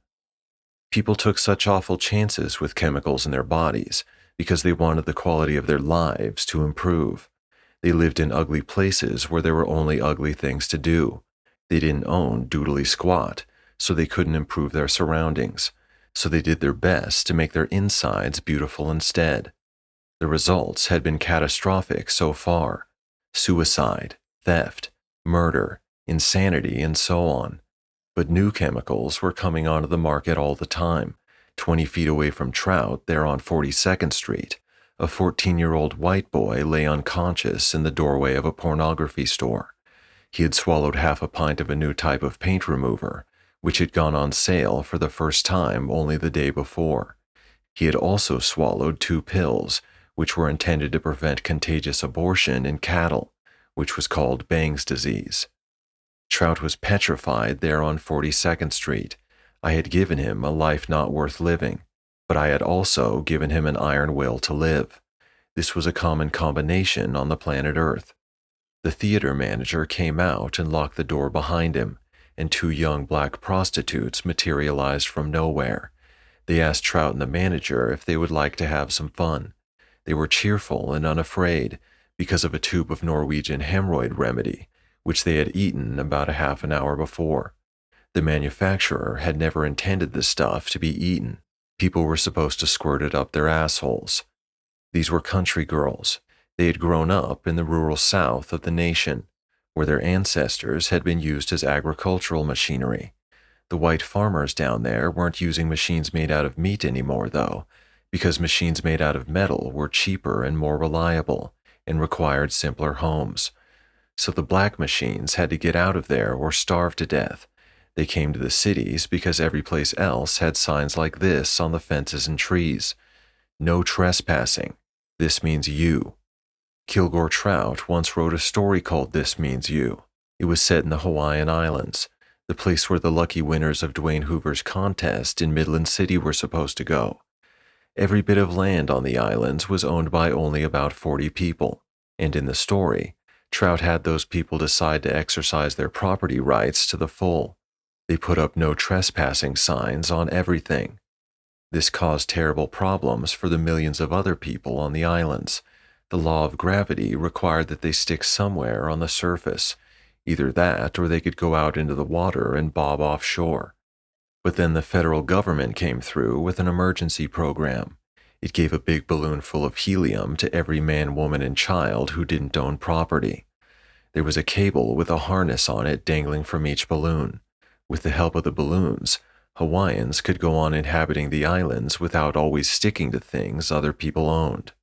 People took such awful chances with chemicals in their bodies because they wanted the quality of their lives to improve. They lived in ugly places where there were only ugly things to do. They didn't own doodly squat, so they couldn't improve their surroundings. So they did their best to make their insides beautiful instead. The results had been catastrophic so far. Suicide, theft, murder, insanity, and so on. But new chemicals were coming onto the market all the time. 20 feet away from Trout, there on 42nd Street, a 14-year-old white boy lay unconscious in the doorway of a pornography store. He had swallowed half a pint of a new type of paint remover, which had gone on sale for the first time only the day before. He had also swallowed 2 pills, which were intended to prevent contagious abortion in cattle, which was called Bang's disease. Trout was petrified there on 42nd Street. I had given him a life not worth living, but I had also given him an iron will to live. This was a common combination on the planet Earth. The theater manager came out and locked the door behind him, and 2 young black prostitutes materialized from nowhere. They asked Trout and the manager if they would like to have some fun. They were cheerful and unafraid because of a tube of Norwegian hemorrhoid remedy, which they had eaten about a half an hour before. The manufacturer had never intended the stuff to be eaten. People were supposed to squirt it up their assholes. These were country girls. They had grown up in the rural south of the nation, where their ancestors had been used as agricultural machinery. The white farmers down there weren't using machines made out of meat anymore, though, because machines made out of metal were cheaper and more reliable and required simpler homes. So the black machines had to get out of there or starve to death. They came to the cities because every place else had signs like this on the fences and trees. No trespassing. This means you. Kilgore Trout once wrote a story called This Means You. It was set in the Hawaiian Islands, the place where the lucky winners of Dwayne Hoover's contest in Midland City were supposed to go. Every bit of land on the islands was owned by only about 40 people, and in the story, Trout had those people decide to exercise their property rights to the full. They put up no trespassing signs on everything. This caused terrible problems for the millions of other people on the islands. The law of gravity required that they stick somewhere on the surface. Either that or they could go out into the water and bob offshore. But then the federal government came through with an emergency program. It gave a big balloon full of helium to every man, woman, and child who didn't own property. There was a cable with a harness on it dangling from each balloon. With the help of the balloons, Hawaiians could go on inhabiting the islands without always sticking to things other people owned.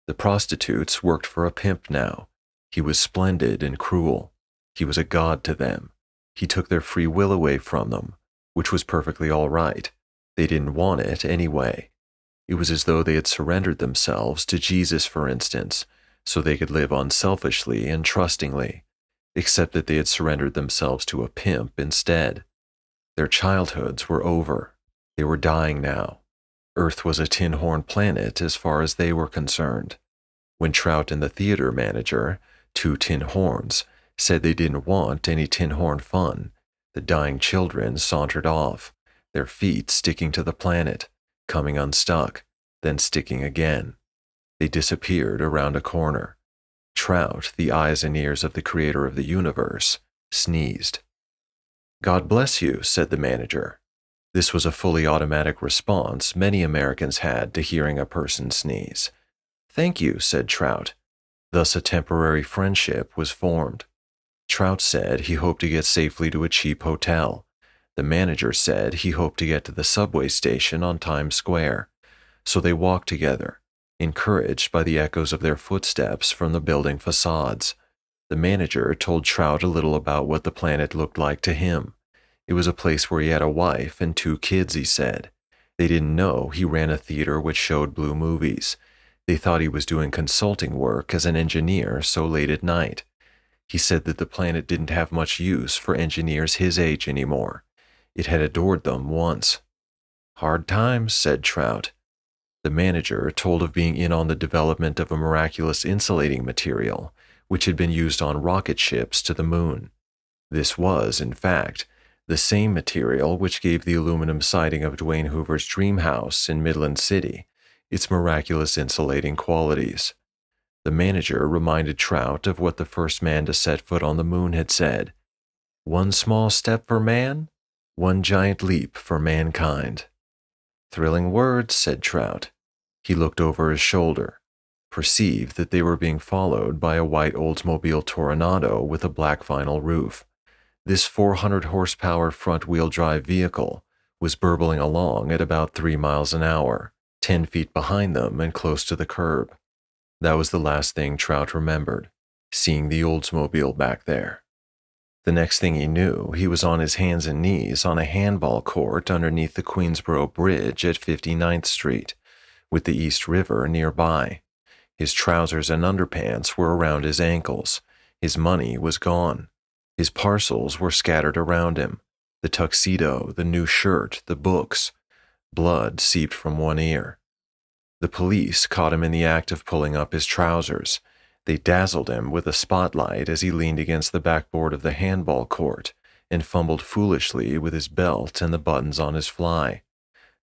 The prostitutes worked for a pimp now. He was splendid and cruel. He was a god to them. He took their free will away from them, which was perfectly all right. They didn't want it anyway. It was as though they had surrendered themselves to Jesus, for instance, so they could live unselfishly and trustingly, except that they had surrendered themselves to a pimp instead. Their childhoods were over. They were dying now. Earth was a tin horn planet as far as they were concerned. When Trout and the theater manager, 2 tin horns, said they didn't want any tin horn fun, the dying children sauntered off, their feet sticking to the planet, coming unstuck, then sticking again. They disappeared around a corner. Trout, the eyes and ears of the creator of the universe, sneezed. "God bless you," said the manager. This was a fully automatic response many Americans had to hearing a person sneeze. "Thank you," said Trout. Thus a temporary friendship was formed. Trout said he hoped to get safely to a cheap hotel. The manager said he hoped to get to the subway station on Times Square. so they walked together, encouraged by the echoes of their footsteps from the building facades. The manager told Trout a little about what the planet looked like to him. It was a place where he had a wife and 2 kids, he said. They didn't know he ran a theater which showed blue movies. They thought he was doing consulting work as an engineer so late at night. He said that the planet didn't have much use for engineers his age anymore. It had adored them once. Hard times, said Trout. The manager told of being in on the development of a miraculous insulating material, which had been used on rocket ships to the moon. This was, in fact, the same material which gave the aluminum siding of Dwayne Hoover's dream house in Midland City its miraculous insulating qualities. The manager reminded Trout of what the first man to set foot on the moon had said. "One small step for man, one giant leap for mankind." Thrilling words, said Trout. He looked over his shoulder, perceived that they were being followed by a white Oldsmobile Toronado with a black vinyl roof. This 400 horsepower front-wheel drive vehicle was burbling along at about 3 miles an hour, 10 feet behind them and close to the curb. That was the last thing Trout remembered, seeing the Oldsmobile back there. The next thing he knew, he was on his hands and knees on a handball court underneath the Queensboro Bridge at 59th Street, with the East River nearby. His trousers and underpants were around his ankles. His money was gone. His parcels were scattered around him. The tuxedo, the new shirt, the books. Blood seeped from one ear. The police caught him in the act of pulling up his trousers. They dazzled him with a spotlight as he leaned against the backboard of the handball court and fumbled foolishly with his belt and the buttons on his fly.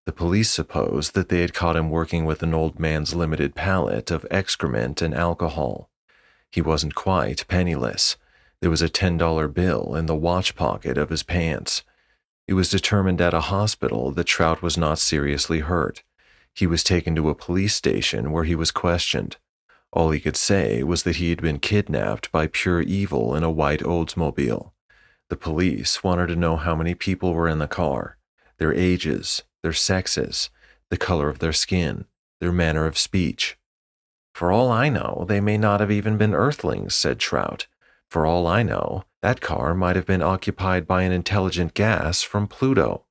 The police supposed that they had caught him working with an old man's limited palette of excrement and alcohol. He wasn't quite penniless. There was a $10 bill in the watch pocket of his pants. It was determined at a hospital that Trout was not seriously hurt. He was taken to a police station where he was questioned. All he could say was that he had been kidnapped by pure evil in a white Oldsmobile. The police wanted to know how many people were in the car, their ages, their sexes, the color of their skin, their manner of speech. "For all I know, they may not have even been Earthlings," said Trout. "For all I know, that car might have been occupied by an intelligent gas from Pluto."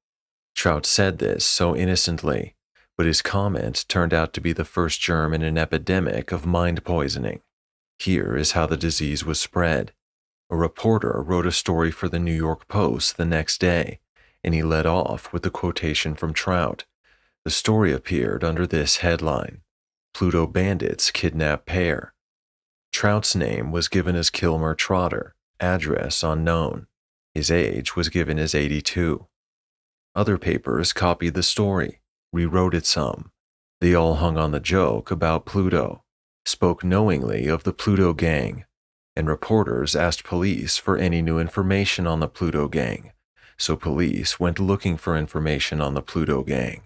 Trout said this so innocently, but his comment turned out to be the first germ in an epidemic of mind poisoning. Here is how the disease was spread. A reporter wrote a story for the New York Post the next day, and he led off with the quotation from Trout. The story appeared under this headline: "Pluto bandits kidnap pair." Trout's name was given as Kilmer Trotter, address unknown. His age was given as 82. Other papers copied the story, rewrote it some. They all hung on the joke about Pluto, spoke knowingly of the Pluto Gang, and reporters asked police for any new information on the Pluto Gang, so police went looking for information on the Pluto Gang.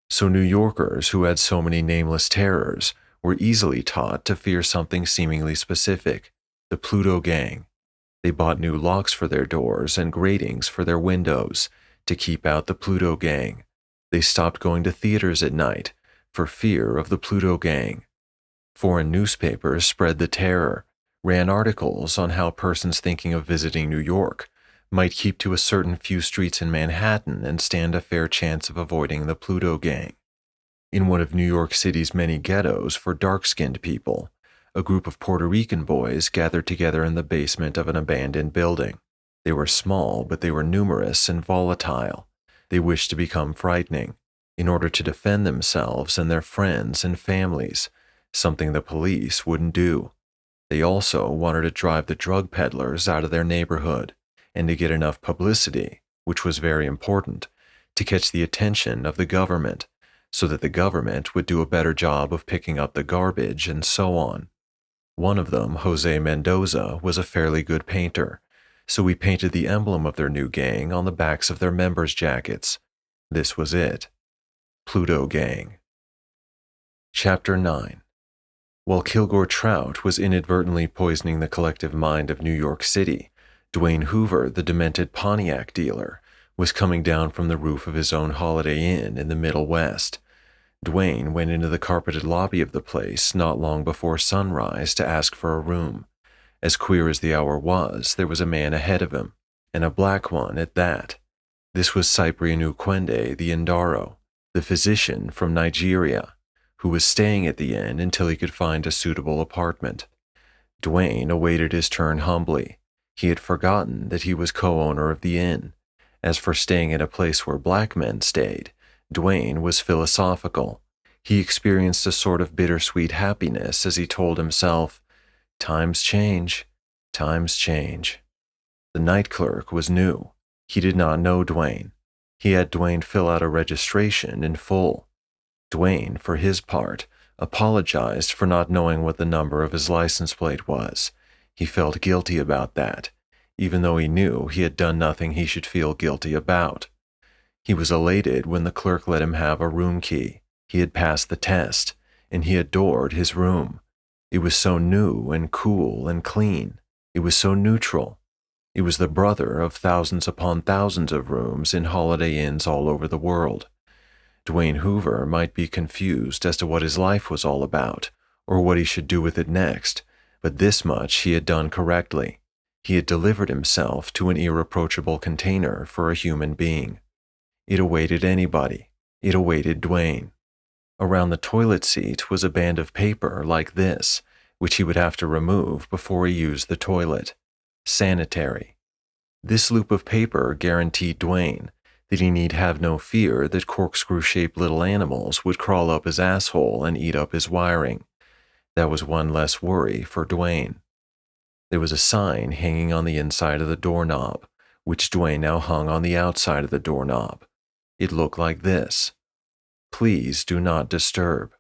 So New Yorkers who had so many nameless terrors were easily taught to fear something seemingly specific, the Pluto Gang. They bought new locks for their doors and gratings for their windows to keep out the Pluto Gang. They stopped going to theaters at night for fear of the Pluto Gang. Foreign newspapers spread the terror, ran articles on how persons thinking of visiting New York might keep to a certain few streets in Manhattan and stand a fair chance of avoiding the Pluto Gang. In one of New York City's many ghettos for dark-skinned people, a group of Puerto Rican boys gathered together in the basement of an abandoned building. They were small, but they were numerous and volatile. They wished to become frightening, in order to defend themselves and their friends and families, something the police wouldn't do. They also wanted to drive the drug peddlers out of their neighborhood, and to get enough publicity, which was very important, to catch the attention of the government, so that the government would do a better job of picking up the garbage and so on. One of them, Jose Mendoza, was a fairly good painter, so we painted the emblem of their new gang on the backs of their members' jackets. This was it. Pluto Gang. Chapter 9. While Kilgore Trout was inadvertently poisoning the collective mind of New York City, Dwayne Hoover, the demented Pontiac dealer, was coming down from the roof of his own Holiday Inn in the Middle West. Dwayne went into the carpeted lobby of the place not long before sunrise to ask for a room. As queer as the hour was, there was a man ahead of him, and a black one at that. This was Cyprian Ukwende the Indaro, the physician from Nigeria, who was staying at the inn until he could find a suitable apartment. Dwayne awaited his turn humbly. He had forgotten that he was co-owner of the inn. As for staying at a place where black men stayed, Dwayne was philosophical. He experienced a sort of bittersweet happiness as he told himself, "Times change, times change." The night clerk was new. He did not know Dwayne. He had Dwayne fill out a registration in full. Dwayne, for his part, apologized for not knowing what the number of his license plate was. He felt guilty about that, even though he knew he had done nothing he should feel guilty about. He was elated when the clerk let him have a room key. He had passed the test, and he adored his room. It was so new and cool and clean. It was so neutral. It was the brother of thousands upon thousands of rooms in Holiday Inns all over the world. Dwayne Hoover might be confused as to what his life was all about, or what he should do with it next, but this much he had done correctly. He had delivered himself to an irreproachable container for a human being. It awaited anybody. It awaited Dwayne. Around the toilet seat was a band of paper like this, which he would have to remove before he used the toilet. Sanitary. This loop of paper guaranteed Dwayne that he need have no fear that corkscrew-shaped little animals would crawl up his asshole and eat up his wiring. That was one less worry for Dwayne. There was a sign hanging on the inside of the doorknob, which Dwayne now hung on the outside of the doorknob. It looked like this: "Please do not disturb."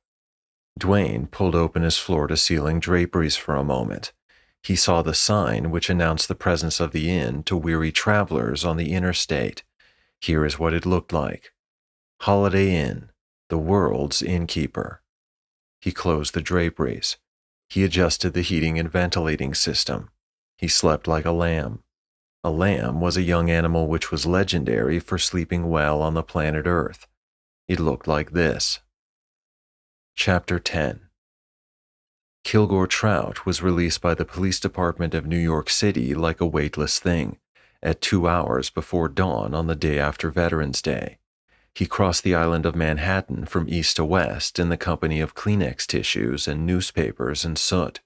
Dwayne pulled open his floor-to-ceiling draperies for a moment. He saw the sign which announced the presence of the inn to weary travelers on the interstate. Here is what it looked like: Holiday Inn, the world's innkeeper. He closed the draperies. He adjusted the heating and ventilating system. He slept like a lamb. A lamb was a young animal which was legendary for sleeping well on the planet Earth. It looked like this. Chapter 10. Kilgore Trout was released by the police department of New York City like a weightless thing, at 2 hours before dawn on the day after Veterans Day. He crossed the island of Manhattan from east to west in the company of Kleenex tissues and newspapers and soot.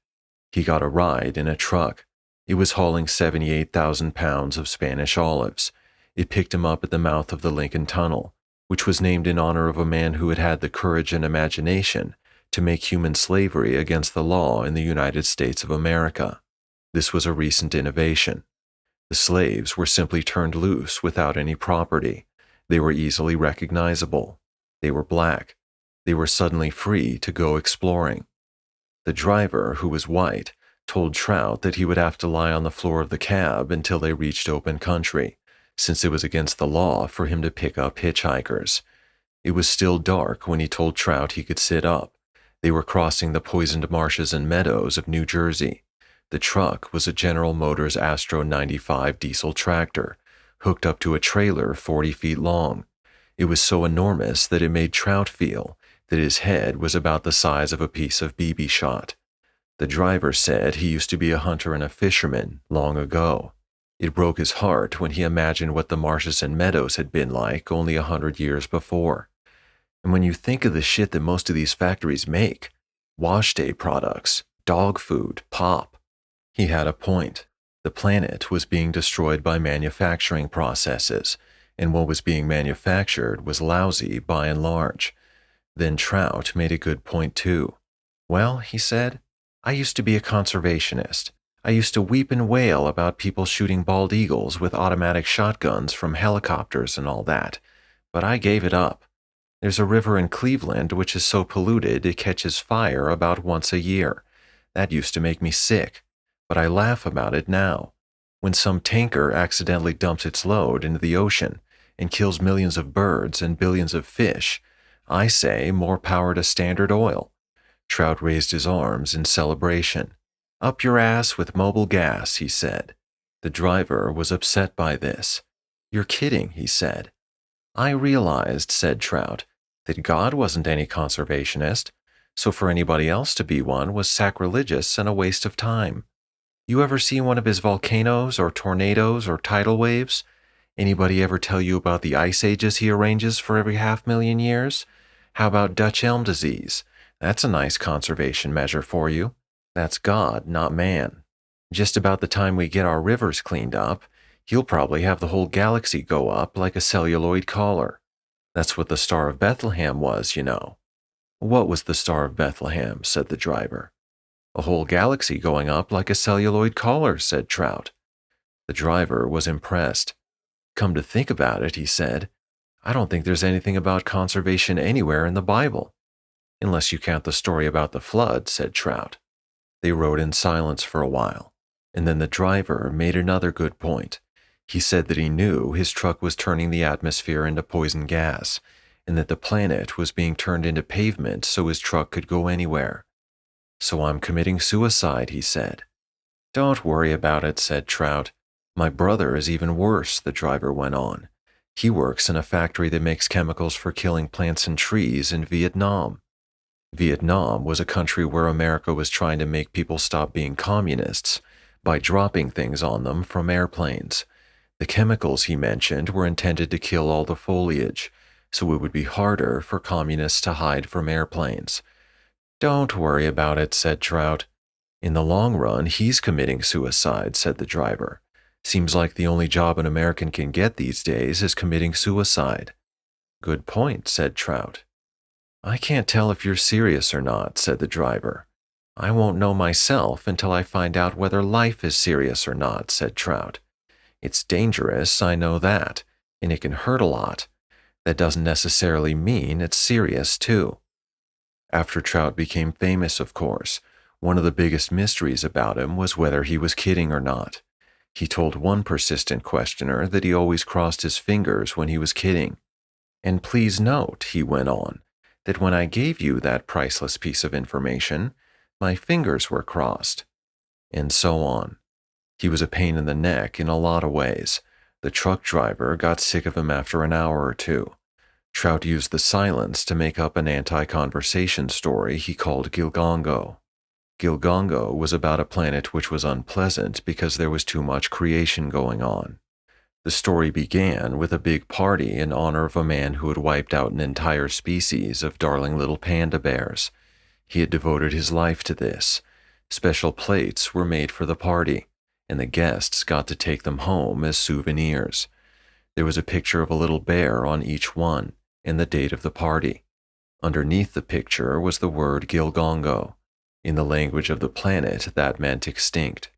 He got a ride in a truck. It was hauling 78,000 pounds of Spanish olives. It picked him up at the mouth of the Lincoln Tunnel, which was named in honor of a man who had had the courage and imagination to make human slavery against the law in the United States of America. This was a recent innovation. The slaves were simply turned loose without any property. They were easily recognizable. They were black. They were suddenly free to go exploring. The driver, who was white, told Trout that he would have to lie on the floor of the cab until they reached open country, since it was against the law for him to pick up hitchhikers. It was still dark when he told Trout he could sit up. They were crossing the poisoned marshes and meadows of New Jersey. The truck was a General Motors Astro 95 diesel tractor, hooked up to a trailer 40 feet long. It was so enormous that it made Trout feel that his head was about the size of a piece of BB shot. The driver said he used to be a hunter and a fisherman long ago. It broke his heart when he imagined what the marshes and meadows had been like only 100 years before. And when you think of the shit that most of these factories make, wash day products, dog food, pop, he had a point. The planet was being destroyed by manufacturing processes, and what was being manufactured was lousy by and large. Then Trout made a good point too. "Well," he said, "I used to be a conservationist. I used to weep and wail about people shooting bald eagles with automatic shotguns from helicopters and all that, but I gave it up. There's a river in Cleveland which is so polluted it catches fire about once a year. That used to make me sick, but I laugh about it now. When some tanker accidentally dumps its load into the ocean and kills millions of birds and billions of fish, I say more power to Standard Oil." Trout raised his arms in celebration. "Up your ass with mobile gas," he said. The driver was upset by this. "You're kidding," he said. "I realized," said Trout, that God wasn't any conservationist, so for anybody else to be one was sacrilegious and a waste of time. You ever see one of his volcanoes or tornadoes or tidal waves? Anybody ever tell you about the ice ages he arranges for every 500,000 years? How about Dutch elm disease? That's a nice conservation measure for you. That's God, not man. Just about the time we get our rivers cleaned up, he'll probably have the whole galaxy go up like a celluloid collar. That's what the Star of Bethlehem was, you know. What was the Star of Bethlehem? Said the driver. A whole galaxy going up like a celluloid collar, said Trout. The driver was impressed. Come to think about it, he said, I don't think there's anything about conservation anywhere in the Bible. Unless you count the story about the flood, said Trout. They rode in silence for a while, and then the driver made another good point. He said that he knew his truck was turning the atmosphere into poison gas, and that the planet was being turned into pavement so his truck could go anywhere. So I'm committing suicide, he said. Don't worry about it, said Trout. My brother is even worse, the driver went on. He works in a factory that makes chemicals for killing plants and trees in Vietnam. Vietnam was a country where America was trying to make people stop being communists by dropping things on them from airplanes. The chemicals he mentioned were intended to kill all the foliage, so it would be harder for communists to hide from airplanes. Don't worry about it, said Trout. In the long run, he's committing suicide, said the driver. Seems like the only job an American can get these days is committing suicide. Good point, said Trout. I can't tell if you're serious or not, said the driver. I won't know myself until I find out whether life is serious or not, said Trout. It's dangerous, I know that, and it can hurt a lot. That doesn't necessarily mean it's serious, too. After Trout became famous, of course, one of the biggest mysteries about him was whether he was kidding or not. He told one persistent questioner that he always crossed his fingers when he was kidding. And please note, he went on, that when I gave you that priceless piece of information, my fingers were crossed. And so on. He was a pain in the neck in a lot of ways. The truck driver got sick of him after an hour or two. Trout used the silence to make up an anti-conversation story he called Gilgongo. Gilgongo was about a planet which was unpleasant because there was too much creation going on. The story began with a big party in honor of a man who had wiped out an entire species of darling little panda bears. He had devoted his life to this. Special plates were made for the party, and the guests got to take them home as souvenirs. There was a picture of a little bear on each one, and the date of the party. Underneath the picture was the word Gilgongo. In the language of the planet, that meant extinct.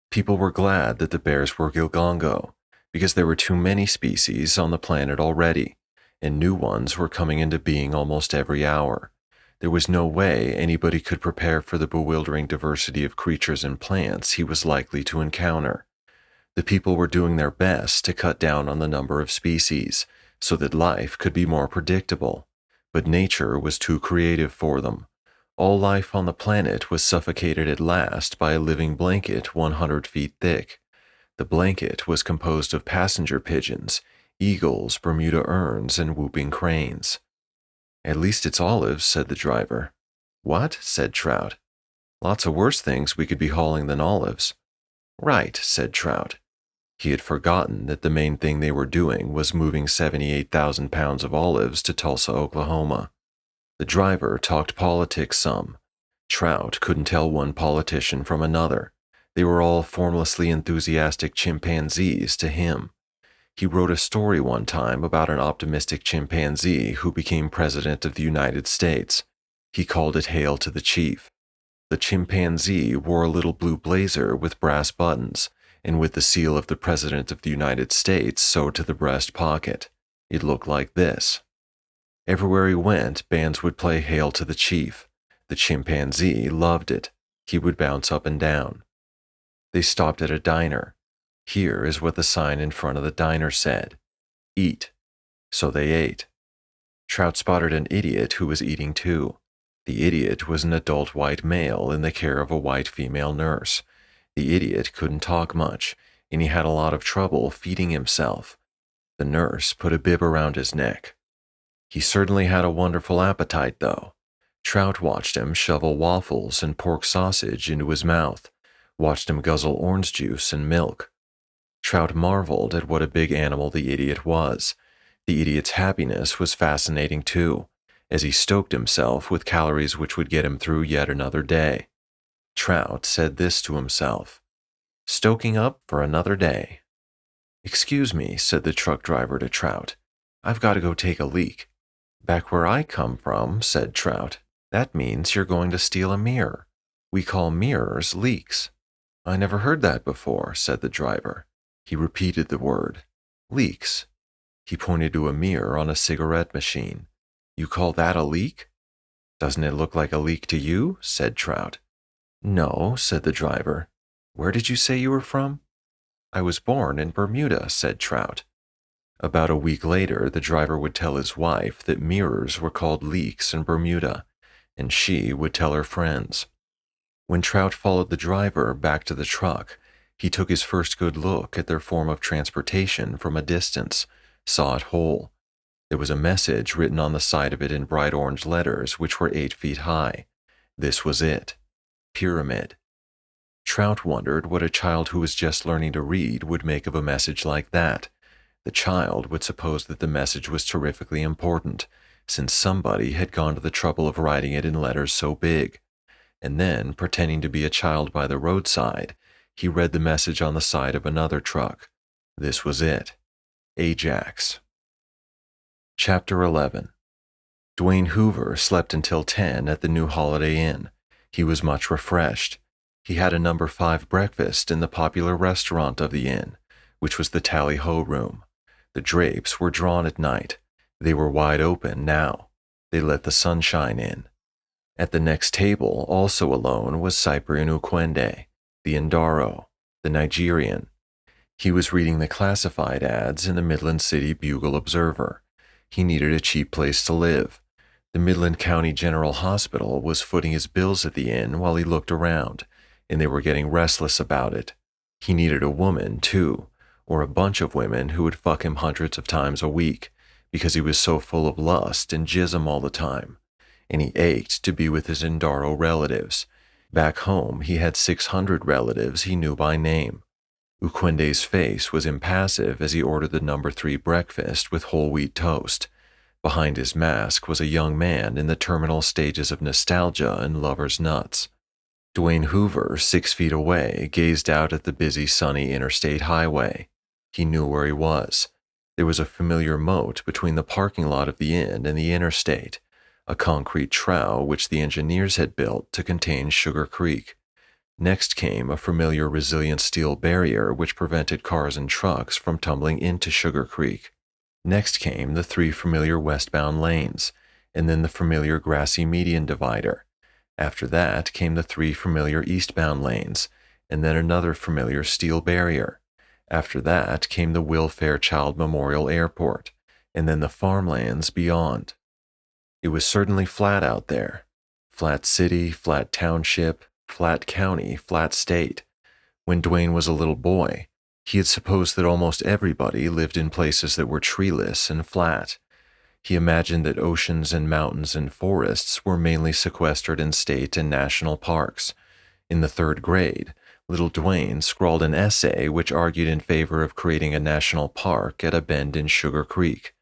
People were glad that the bears were Gilgongo, because there were too many species on the planet already, and new ones were coming into being almost every hour. There was no way anybody could prepare for the bewildering diversity of creatures and plants he was likely to encounter. The people were doing their best to cut down on the number of species, so that life could be more predictable, but nature was too creative for them. All life on the planet was suffocated at last by a living blanket 100 feet thick. The blanket was composed of passenger pigeons, eagles, Bermuda erns, and whooping cranes. At least it's olives, said the driver. What? Said Trout. Lots of worse things we could be hauling than olives. Right, said Trout. He had forgotten that the main thing they were doing was moving 78,000 pounds of olives to Tulsa, Oklahoma. The driver talked politics some. Trout couldn't tell one politician from another. They were all formlessly enthusiastic chimpanzees to him. He wrote a story one time about an optimistic chimpanzee who became president of the United States. He called it Hail to the Chief. The chimpanzee wore a little blue blazer with brass buttons, and with the seal of the President of the United States sewed to the breast pocket. It looked like this. Everywhere he went, bands would play Hail to the Chief. The chimpanzee loved it. He would bounce up and down. They stopped at a diner. Here is what the sign in front of the diner said. Eat. So they ate. Trout spotted an idiot who was eating too. The idiot was an adult white male in the care of a white female nurse. The idiot couldn't talk much, and he had a lot of trouble feeding himself. The nurse put a bib around his neck. He certainly had a wonderful appetite, though. Trout watched him shovel waffles and pork sausage into his mouth, watched him guzzle orange juice and milk. Trout marveled at what a big animal the idiot was. The idiot's happiness was fascinating too, as he stoked himself with calories which would get him through yet another day. Trout said this to himself: "Stoking up for another day." "Excuse me," said the truck driver to Trout. "I've got to go take a leak." "Back where I come from," said Trout, "that means you're going to steal a mirror. We call mirrors leaks." "I never heard that before," said the driver. He repeated the word, "leaks." He pointed to a mirror on a cigarette machine. "You call that a leak?" "Doesn't it look like a leak to you?" said Trout. "No," said the driver. "Where did you say you were from?" "I was born in Bermuda," said Trout. About a week later, the driver would tell his wife that mirrors were called leaks in Bermuda, and she would tell her friends. When Trout followed the driver back to the truck, he took his first good look at their form of transportation from a distance, saw it whole. There was a message written on the side of it in bright orange letters which were 8 feet high. This was it: Pyramid. Trout wondered what a child who was just learning to read would make of a message like that. The child would suppose that the message was terrifically important, since somebody had gone to the trouble of writing it in letters so big. And then, pretending to be a child by the roadside, he read the message on the side of another truck. This was it: Ajax. Chapter 11. Dwayne Hoover slept until 10 at the new Holiday Inn. He was much refreshed. He had a number 5 breakfast in the popular restaurant of the inn, which was the tally-ho room. The drapes were drawn at night. They were wide open now. They let the sunshine in. At the next table, also alone, was Cyprian Ukwende, the Indaro, the Nigerian. He was reading the classified ads in the Midland City Bugle-Observer. He needed a cheap place to live. The Midland County General Hospital was footing his bills at the inn while he looked around, and they were getting restless about it. He needed a woman, too, or a bunch of women who would fuck him hundreds of times a week, because he was so full of lust and jism all the time. And he ached to be with his Indaro relatives. Back home, he had 600 relatives he knew by name. Ukwende's face was impassive as he ordered the number 3 breakfast with whole wheat toast. Behind his mask was a young man in the terminal stages of nostalgia and lover's nuts. Dwayne Hoover, 6 feet away, gazed out at the busy, sunny interstate highway. He knew where he was. There was a familiar moat between the parking lot of the inn and the interstate, a concrete trough which the engineers had built to contain Sugar Creek. Next came a familiar resilient steel barrier which prevented cars and trucks from tumbling into Sugar Creek. Next came the 3 familiar westbound lanes, and then the familiar grassy median divider. After that came the 3 familiar eastbound lanes, and then another familiar steel barrier. After that came the Will Fairchild Memorial Airport, and then the farmlands beyond. It was certainly flat out there. Flat city, flat township, flat county, flat state. When Dwayne was a little boy, he had supposed that almost everybody lived in places that were treeless and flat. He imagined that oceans and mountains and forests were mainly sequestered in state and national parks. In the 3rd grade, little Dwayne scrawled an essay which argued in favor of creating a national park at a bend in Sugar Creek,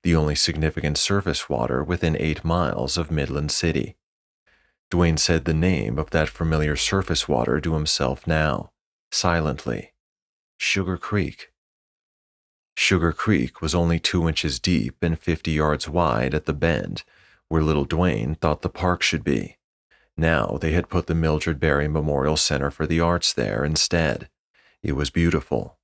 the only significant surface water within 8 miles of Midland City. Dwayne said the name of that familiar surface water to himself now, silently: Sugar Creek. Sugar Creek was only 2 inches deep and 50 yards wide at the bend, where little Dwayne thought the park should be. Now they had put the Mildred Berry Memorial Center for the Arts there instead. It was beautiful.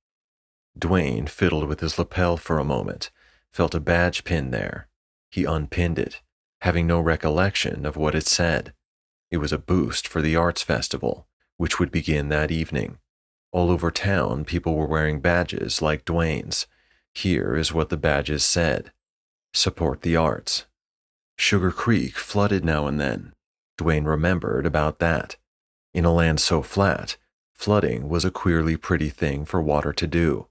Dwayne fiddled with his lapel for a moment, felt a badge pin there. He unpinned it, having no recollection of what it said. It was a boost for the Arts Festival, which would begin that evening. All over town, people were wearing badges like Dwayne's. Here is what the badges said: Support the arts. Sugar Creek flooded now and then. Dwayne remembered about that. In a land so flat, flooding was a queerly pretty thing for water to do.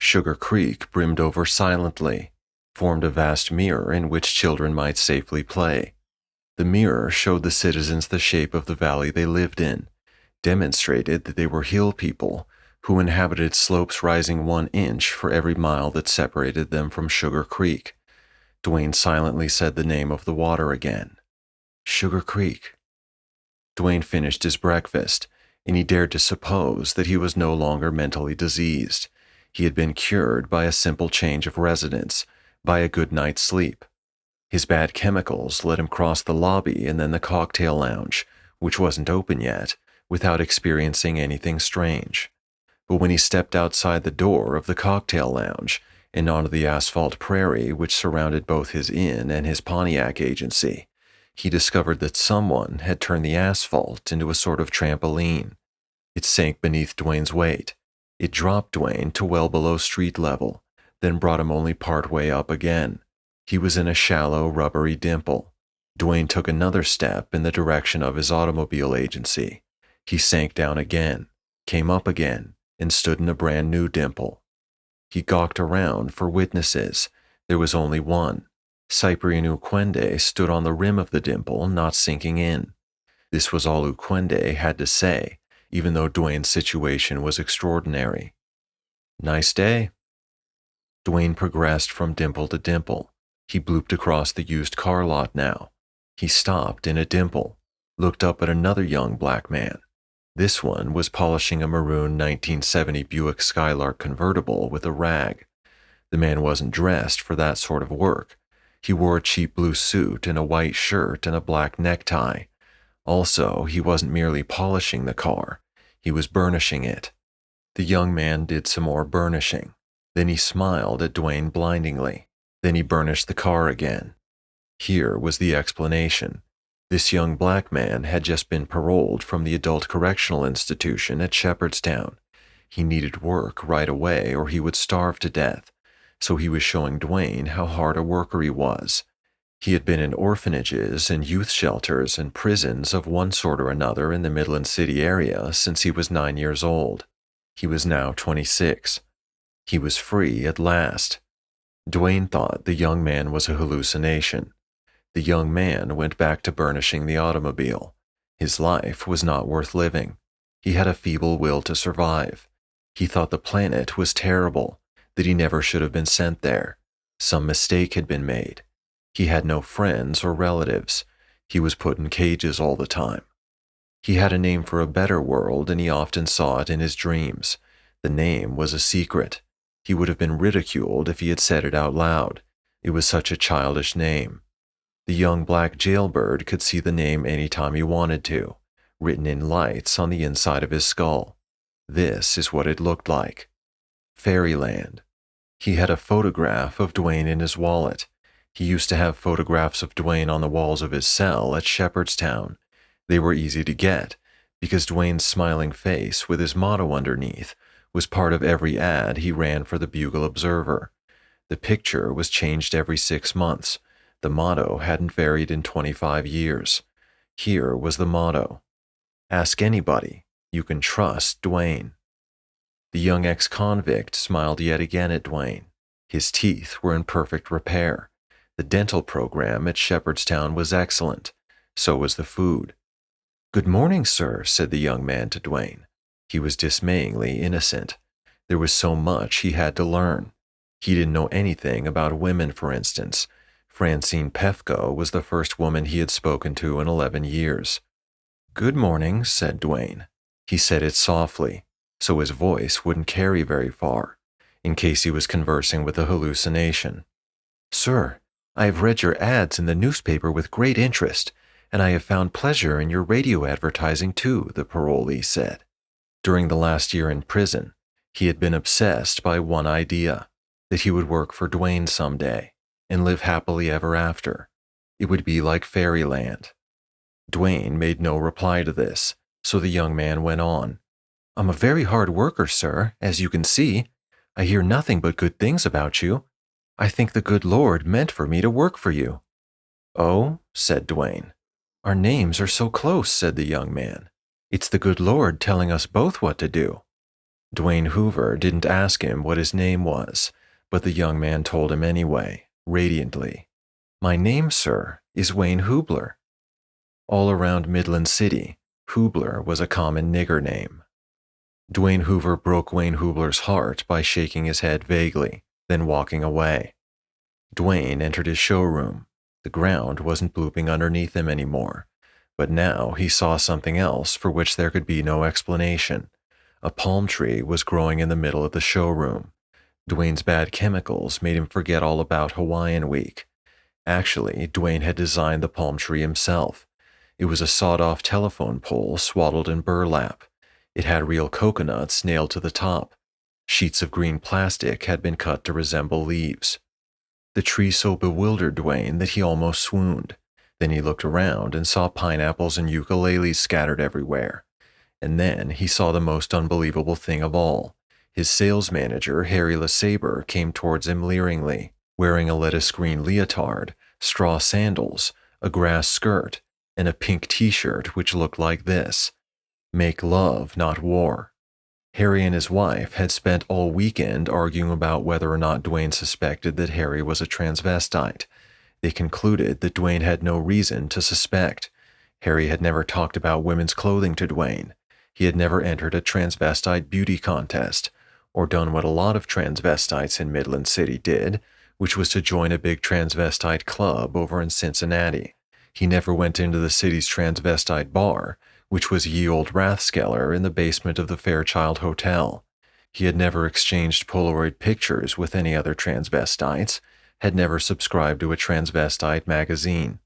Sugar Creek brimmed over silently. formed a vast mirror in which children might safely play. The mirror showed the citizens the shape of the valley they lived in, demonstrated that they were hill people who inhabited slopes rising 1 inch for every mile that separated them from Sugar Creek. Dwayne silently said the name of the water again. Sugar Creek. Dwayne finished his breakfast, and he dared to suppose that he was no longer mentally diseased. He had been cured by a simple change of residence, by a good night's sleep. His bad chemicals let him cross the lobby and then the cocktail lounge, which wasn't open yet, without experiencing anything strange. But when he stepped outside the door of the cocktail lounge and onto the asphalt prairie which surrounded both his inn and his Pontiac agency, he discovered that someone had turned the asphalt into a sort of trampoline. It sank beneath Dwayne's weight. It dropped Dwayne to well below street level, then brought him only part way up again. He was in a shallow, rubbery dimple. Dwayne took another step in the direction of his automobile agency. He sank down again, came up again, and stood in a brand new dimple. He gawked around for witnesses. There was only one. Cyprian Ukwende stood on the rim of the dimple, not sinking in. This was all Ukwende had to say, even though Dwayne's situation was extraordinary. Nice day. Dwayne progressed from dimple to dimple. He blooped across the used car lot now. He stopped in a dimple, looked up at another young black man. This one was polishing a maroon 1970 Buick Skylark convertible with a rag. The man wasn't dressed for that sort of work. He wore a cheap blue suit and a white shirt and a black necktie. Also, he wasn't merely polishing the car. He was burnishing it. The young man did some more burnishing. Then he smiled at Dwayne blindingly. Then he burnished the car again. Here was the explanation. This young black man had just been paroled from the adult correctional institution at Shepherdstown. He needed work right away or he would starve to death, so he was showing Dwayne how hard a worker he was. He had been in orphanages and youth shelters and prisons of one sort or another in the Midland City area since he was 9 years old. He was now 26. He was free at last. Dwayne thought the young man was a hallucination. The young man went back to burnishing the automobile. His life was not worth living. He had a feeble will to survive. He thought the planet was terrible, that he never should have been sent there. Some mistake had been made. He had no friends or relatives. He was put in cages all the time. He had a name for a better world, and he often saw it in his dreams. The name was a secret. He would have been ridiculed if he had said it out loud. It was such a childish name. The young black jailbird could see the name any time he wanted to, written in lights on the inside of his skull. This is what it looked like. Fairyland. He had a photograph of Dwayne in his wallet. He used to have photographs of Dwayne on the walls of his cell at Shepherdstown. They were easy to get, because Dwayne's smiling face with his motto underneath was part of every ad he ran for the Bugle Observer. The picture was changed every 6 months. The motto hadn't varied in 25 years. Here was the motto. Ask anybody. You can trust Dwayne. The young ex-convict smiled yet again at Dwayne. His teeth were in perfect repair. The dental program at Shepherdstown was excellent. So was the food. Good morning, sir, said the young man to Dwayne. He was dismayingly innocent. There was so much he had to learn. He didn't know anything about women, for instance. Francine Pefko was the first woman he had spoken to in 11 years. Good morning, said Dwayne. He said it softly, so his voice wouldn't carry very far, in case he was conversing with a hallucination. Sir, I have read your ads in the newspaper with great interest, and I have found pleasure in your radio advertising too, the parolee said. During the last year in prison, he had been obsessed by one idea, that he would work for Dwayne someday and live happily ever after. It would be like fairyland. Dwayne made no reply to this, so the young man went on. I'm a very hard worker, sir, as you can see. I hear nothing but good things about you. I think the good Lord meant for me to work for you. Oh, said Dwayne. Our names are so close, said the young man. It's the good Lord telling us both what to do. Dwayne Hoover didn't ask him what his name was, but the young man told him anyway. radiantly. "My name, sir, is Wayne Hubler." All around Midland City, Hubler was a common nigger name. Dwayne Hoover broke Wayne Hubler's heart by shaking his head vaguely, then walking away. Dwayne entered his showroom. The ground wasn't blooping underneath him anymore, but now he saw something else for which there could be no explanation. A palm tree was growing in the middle of the showroom. Dwayne's bad chemicals made him forget all about Hawaiian Week. Actually, Dwayne had designed the palm tree himself. It was a sawed-off telephone pole swaddled in burlap. It had real coconuts nailed to the top. Sheets of green plastic had been cut to resemble leaves. The tree so bewildered Dwayne that he almost swooned. Then he looked around and saw pineapples and ukuleles scattered everywhere. And then he saw the most unbelievable thing of all. His sales manager, Harry LeSabre, came towards him leeringly, wearing a lettuce-green leotard, straw sandals, a grass skirt, and a pink t-shirt which looked like this: "Make love, not war." Harry and his wife had spent all weekend arguing about whether or not Dwayne suspected that Harry was a transvestite. They concluded that Dwayne had no reason to suspect. Harry had never talked about women's clothing to Dwayne. He had never entered a transvestite beauty contest, or done what a lot of transvestites in Midland City did, which was to join a big transvestite club over in Cincinnati. He never went into the city's transvestite bar, which was Ye Old Rathskeller in the basement of the Fairchild Hotel. He had never exchanged Polaroid pictures with any other transvestites, had never subscribed to a transvestite magazine.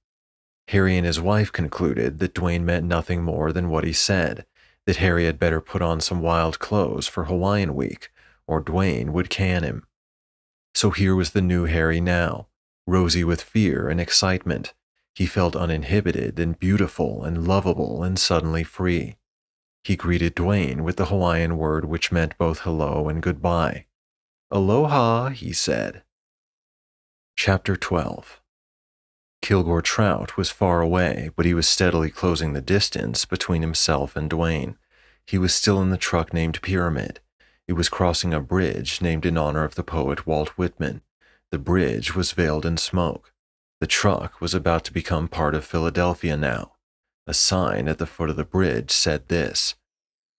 Harry and his wife concluded that Dwayne meant nothing more than what he said, that Harry had better put on some wild clothes for Hawaiian Week, or Dwayne would can him. So here was the new Harry now, rosy with fear and excitement. He felt uninhibited and beautiful and lovable and suddenly free. He greeted Dwayne with the Hawaiian word which meant both hello and goodbye. "Aloha," he said. Chapter 12. Kilgore Trout was far away, but he was steadily closing the distance between himself and Dwayne. He was still in the truck named Pyramid. It was crossing a bridge named in honor of the poet Walt Whitman. The bridge was veiled in smoke. The truck was about to become part of Philadelphia now. A sign at the foot of the bridge said this: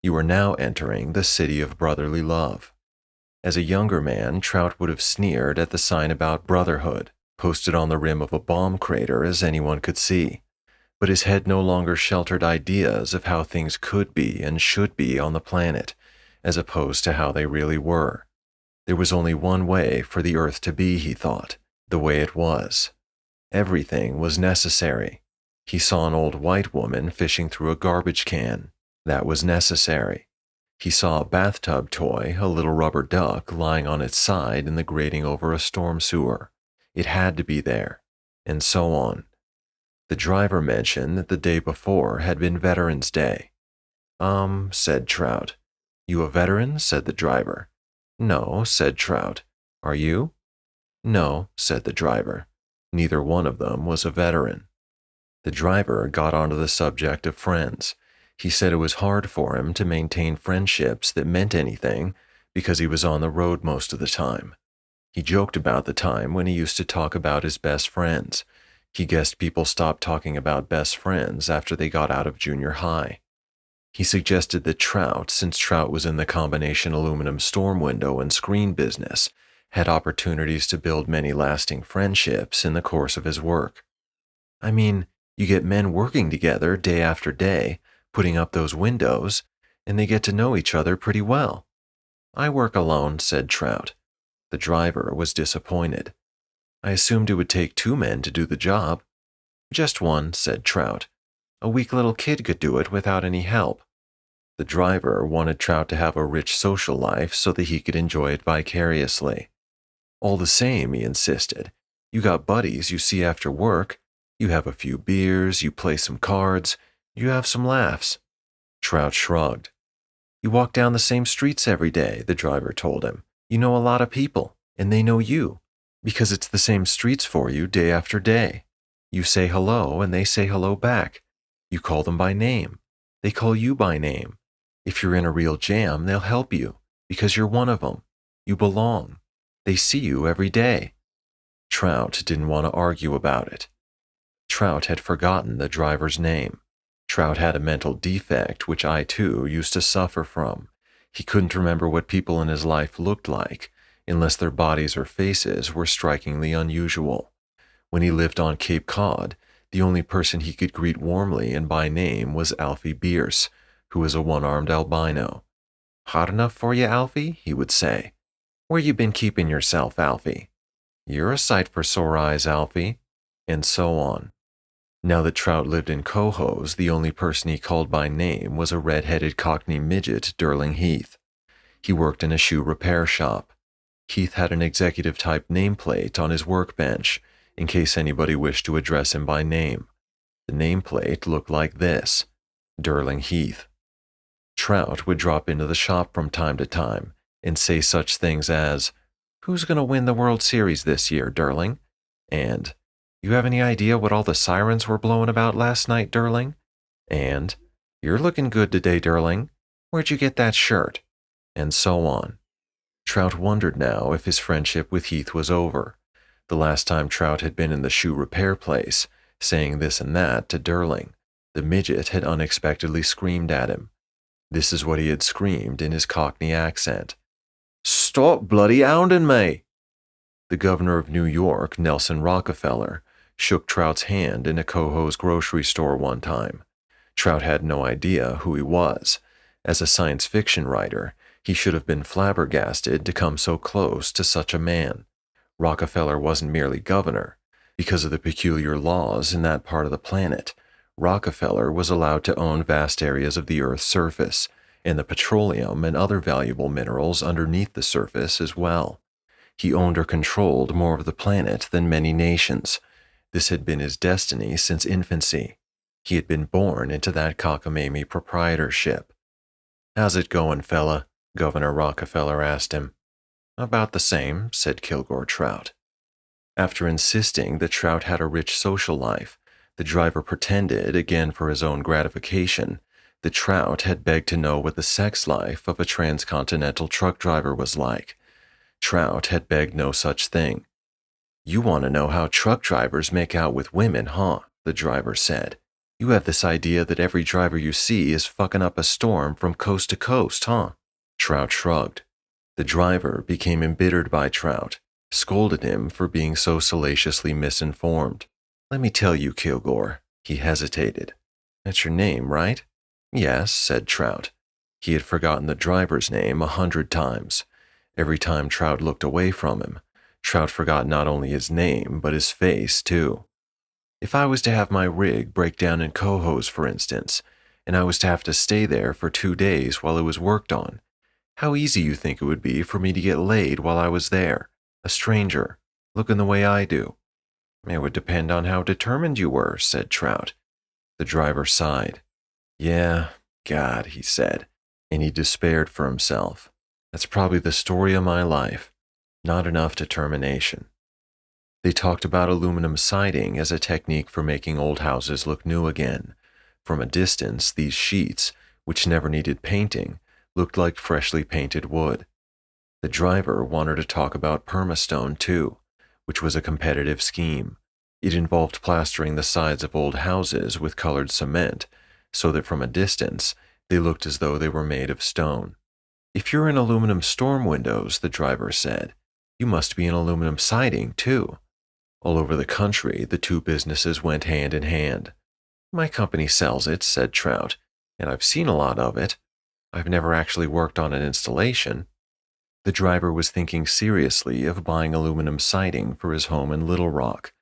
"You are now entering the city of brotherly love." As a younger man, Trout would have sneered at the sign about brotherhood, posted on the rim of a bomb crater as anyone could see. But his head no longer sheltered ideas of how things could be and should be on the planet, as opposed to how they really were. There was only one way for the earth to be, he thought, the way it was. Everything was necessary. He saw an old white woman fishing through a garbage can. That was necessary. He saw a bathtub toy, a little rubber duck, lying on its side in the grating over a storm sewer. It had to be there, and so on. The driver mentioned that the day before had been Veterans Day. Said Trout. "You a veteran?" said the driver. "No," said Trout. "Are you?" "No," said the driver. Neither one of them was a veteran. The driver got onto the subject of friends. He said it was hard for him to maintain friendships that meant anything because he was on the road most of the time. He joked about the time when he used to talk about his best friends. He guessed people stopped talking about best friends after they got out of junior high. He suggested that Trout, since Trout was in the combination aluminum storm window and screen business, had opportunities to build many lasting friendships in the course of his work. "I mean, you get men working together day after day, putting up those windows, and they get to know each other pretty well." "I work alone," said Trout. The driver was disappointed. "I assumed it would take 2 men to do the job." "Just one," said Trout. "A weak little kid could do it without any help." The driver wanted Trout to have a rich social life so that he could enjoy it vicariously. "All the same," he insisted, "you got buddies you see after work. You have a few beers, you play some cards, you have some laughs." Trout shrugged. "You walk down the same streets every day," the driver told him. "You know a lot of people, and they know you, because it's the same streets for you day after day. You say hello, and they say hello back. You call them by name. They call you by name. If you're in a real jam, they'll help you, because you're one of them. You belong. They see you every day." Trout didn't want to argue about it. Trout had forgotten the driver's name. Trout had a mental defect which I too used to suffer from. He couldn't remember what people in his life looked like, unless their bodies or faces were strikingly unusual. When he lived on Cape Cod, the only person he could greet warmly and by name was Alfie Bierce, who was a one-armed albino. "Hot enough for you, Alfie?" he would say. "Where you been keeping yourself, Alfie?" "You're a sight for sore eyes, Alfie," and so on. Now that Trout lived in Cohoes, the only person he called by name was a red-headed Cockney midget, Durling Heath. He worked in a shoe repair shop. Heath had an executive-type nameplate on his workbench, in case anybody wished to address him by name. The nameplate looked like this: Durling Heath. Trout would drop into the shop from time to time and say such things as, "Who's going to win the World Series this year, Durling?" And, "You have any idea what all the sirens were blowing about last night, Durling?" And, "You're looking good today, Durling. Where'd you get that shirt?" And so on. Trout wondered now if his friendship with Heath was over. The last time Trout had been in the shoe repair place, saying this and that to Durling, the midget had unexpectedly screamed at him. This is what he had screamed in his Cockney accent: "Stop bloody hounding me!" The governor of New York, Nelson Rockefeller, shook Trout's hand in a Cohoes grocery store one time. Trout had no idea who he was. As a science fiction writer, he should have been flabbergasted to come so close to such a man. Rockefeller wasn't merely governor. Because of the peculiar laws in that part of the planet, Rockefeller was allowed to own vast areas of the Earth's surface, and the petroleum and other valuable minerals underneath the surface as well. He owned or controlled more of the planet than many nations. This had been his destiny since infancy. He had been born into that cockamamie proprietorship. "How's it going, fella?" Governor Rockefeller asked him. "About the same," said Kilgore Trout. After insisting that Trout had a rich social life, the driver pretended, again for his own gratification, that Trout had begged to know what the sex life of a transcontinental truck driver was like. Trout had begged no such thing. "You want to know how truck drivers make out with women, huh?" the driver said. "You have this idea that every driver you see is fucking up a storm from coast to coast, huh?" Trout shrugged. The driver became embittered by Trout, scolded him for being so salaciously misinformed. "Let me tell you, Kilgore." He hesitated. "That's your name, right?" "Yes," said Trout. He had forgotten the driver's name 100 times. Every time Trout looked away from him, Trout forgot not only his name, but his face, too. "If I was to have my rig break down in Cohoes, for instance, and I was to have to stay there for 2 days while it was worked on, how easy you think it would be for me to get laid while I was there, a stranger, looking the way I do?" "It would depend on how determined you were," said Trout. The driver sighed. "Yeah, God," he said, and he despaired for himself. "That's probably the story of my life. Not enough determination." They talked about aluminum siding as a technique for making old houses look new again. From a distance, these sheets, which never needed painting, looked like freshly painted wood. The driver wanted to talk about permastone, too, which was a competitive scheme. It involved plastering the sides of old houses with colored cement, so that from a distance, they looked as though they were made of stone. "If you're in aluminum storm windows," the driver said, "you must be in aluminum siding, too." All over the country, the two businesses went hand in hand. "My company sells it," said Trout, "and I've seen a lot of it. I've never actually worked on an installation." The driver was thinking seriously of buying aluminum siding for his home in Little Rock,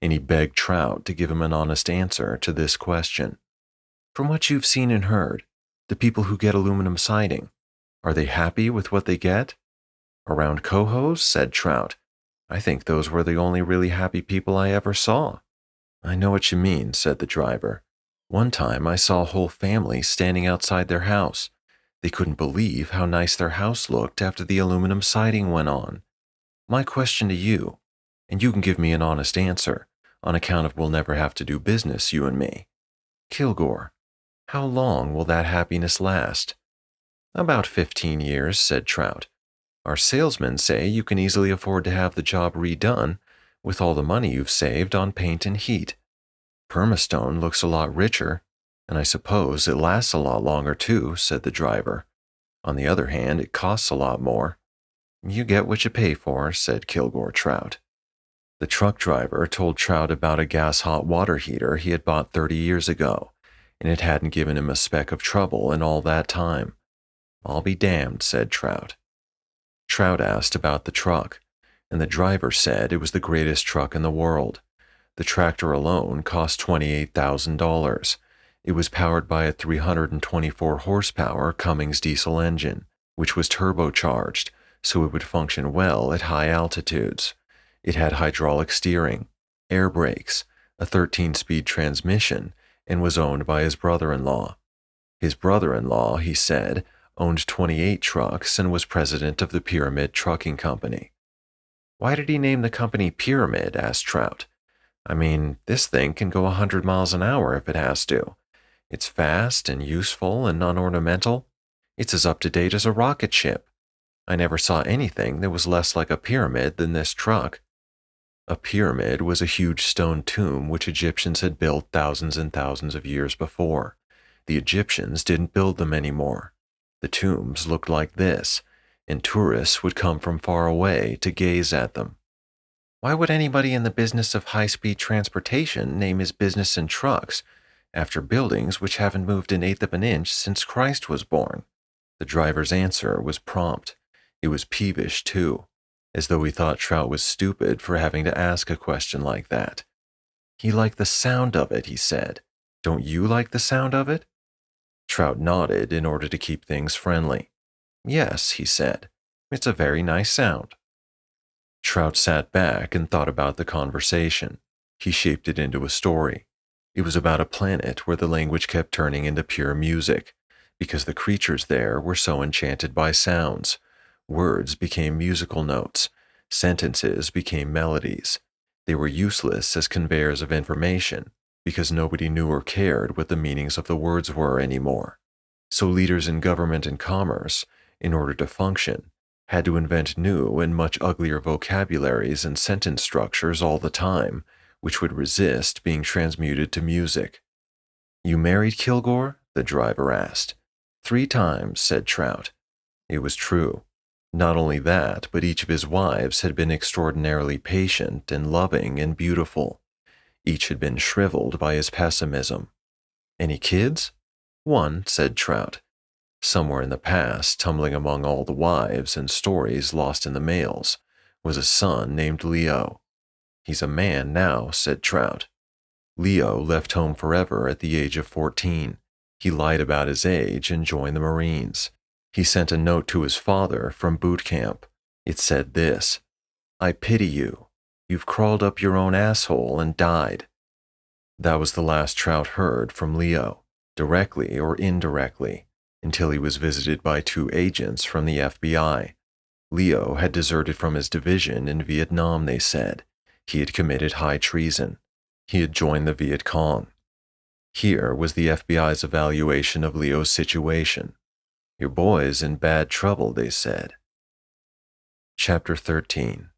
and he begged Trout to give him an honest answer to this question. "From what you've seen and heard, the people who get aluminum siding, are they happy with what they get?" "Around Cohoes," said Trout, "I think those were the only really happy people I ever saw." "I know what you mean," said the driver. "One time I saw a whole family standing outside their house. They couldn't believe how nice their house looked after the aluminum siding went on. My question to you, and you can give me an honest answer, on account of we'll never have to do business, you and me. Kilgore, how long will that happiness last?" "About 15 years," said Trout. "Our salesmen say you can easily afford to have the job redone with all the money you've saved on paint and heat. Permastone looks a lot richer, and I suppose it lasts a lot longer too, said the driver. On the other hand, it costs a lot more. You get what you pay for, said Kilgore Trout. The truck driver told Trout about a gas hot water heater he had bought 30 years ago, and it hadn't given him a speck of trouble in all that time. I'll be damned, said Trout. Trout asked about the truck, and the driver said it was the greatest truck in the world. The tractor alone cost $28,000. It was powered by a 324 horsepower Cummins diesel engine, which was turbocharged, so it would function well at high altitudes. It had hydraulic steering, air brakes, a 13-speed transmission, and was owned by his brother-in-law. His brother-in-law, he said, owned 28 trucks and was president of the Pyramid Trucking Company. Why did he name the company Pyramid? Asked Trout. I mean, this thing can go 100 miles an hour if it has to. It's fast and useful and unornamental. It's as up-to-date as a rocket ship. I never saw anything that was less like a pyramid than this truck. A pyramid was a huge stone tomb which Egyptians had built thousands and thousands of years before. The Egyptians didn't build them anymore. The tombs looked like this, and tourists would come from far away to gaze at them. Why would anybody in the business of high-speed transportation name his business in trucks after buildings which haven't moved an eighth of an inch since Christ was born? The driver's answer was prompt. It was peevish, too, as though he thought Trout was stupid for having to ask a question like that. He liked the sound of it, he said. Don't you like the sound of it? Trout nodded in order to keep things friendly. Yes, he said. It's a very nice sound. Trout sat back and thought about the conversation. He shaped it into a story. It was about a planet where the language kept turning into pure music, because the creatures there were so enchanted by sounds. Words became musical notes. Sentences became melodies. They were useless as conveyors of information, because nobody knew or cared what the meanings of the words were anymore. So leaders in government and commerce, in order to function, had to invent new and much uglier vocabularies and sentence structures all the time, which would resist being transmuted to music. You married Kilgore? The driver asked. 3 times, said Trout. It was true. Not only that, but each of his wives had been extraordinarily patient and loving and beautiful. Each had been shriveled by his pessimism. Any kids? 1, said Trout. Somewhere in the past, tumbling among all the wives and stories lost in the mails, was a son named Leo. He's a man now, said Trout. Leo left home forever at the age of 14. He lied about his age and joined the Marines. He sent a note to his father from boot camp. It said this: I pity you. You've crawled up your own asshole and died. That was the last Trout heard from Leo, directly or indirectly, until he was visited by 2 agents from the FBI. Leo had deserted from his division in Vietnam, they said. He had committed high treason. He had joined the Viet Cong. Here was the FBI's evaluation of Leo's situation. Your boy's in bad trouble, they said. Chapter 13.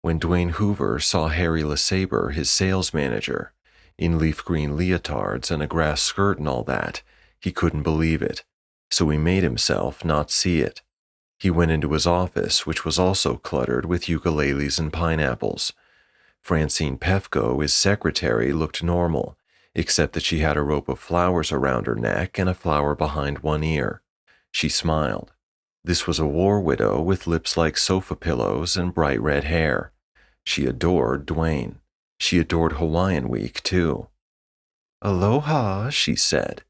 When Dwayne Hoover saw Harry LeSabre, his sales manager, in leaf green leotards and a grass skirt and all that, he couldn't believe it, so he made himself not see it. He went into his office, which was also cluttered with ukuleles and pineapples. Francine Pefko, his secretary, looked normal, except that she had a rope of flowers around her neck and a flower behind one ear. She smiled. This was a war widow with lips like sofa pillows and bright red hair. She adored Dwayne. She adored Hawaiian Week, too. Aloha, she said.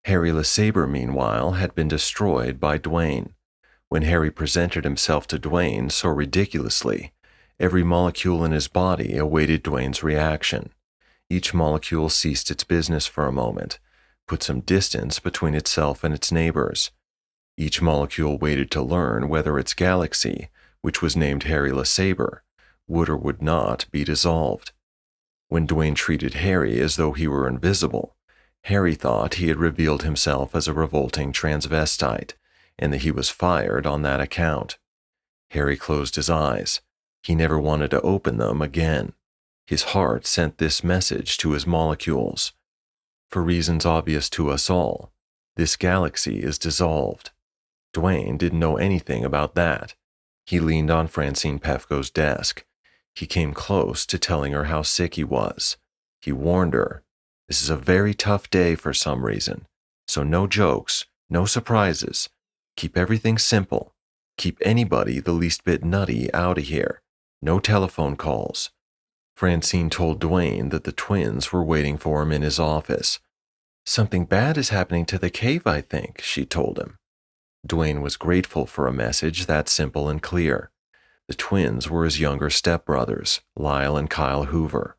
Harry LeSabre, meanwhile, had been destroyed by Dwayne. When Harry presented himself to Dwayne so ridiculously, every molecule in his body awaited Dwayne's reaction. Each molecule ceased its business for a moment, put some distance between itself and its neighbors. Each molecule waited to learn whether its galaxy, which was named Harry LeSabre, would or would not be dissolved. When Dwayne treated Harry as though he were invisible, Harry thought he had revealed himself as a revolting transvestite, and that he was fired on that account. Harry closed his eyes. He never wanted to open them again. His heart sent this message to his molecules. For reasons obvious to us all, this galaxy is dissolved. Dwayne didn't know anything about that. He leaned on Francine Pefko's desk. He came close to telling her how sick he was. He warned her, "This is a very tough day for some reason, so no jokes, no surprises. Keep everything simple. Keep anybody the least bit nutty out of here. No telephone calls." Francine told Dwayne that the twins were waiting for him in his office. "Something bad is happening to the cave, I think," she told him. Dwayne was grateful for a message that simple and clear. The twins were his younger stepbrothers, Lyle and Kyle Hoover.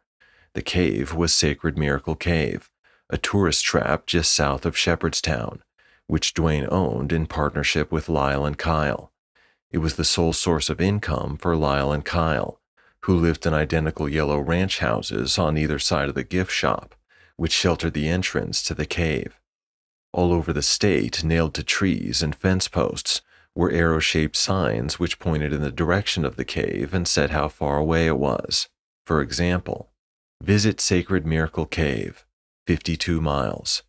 The cave was Sacred Miracle Cave, a tourist trap just south of Shepherdstown, which Dwayne owned in partnership with Lyle and Kyle. It was the sole source of income for Lyle and Kyle, who lived in identical yellow ranch houses on either side of the gift shop, which sheltered the entrance to the cave. All over the state, nailed to trees and fence posts, were arrow-shaped signs which pointed in the direction of the cave and said how far away it was. For example, "Visit Sacred Miracle Cave, 52 miles."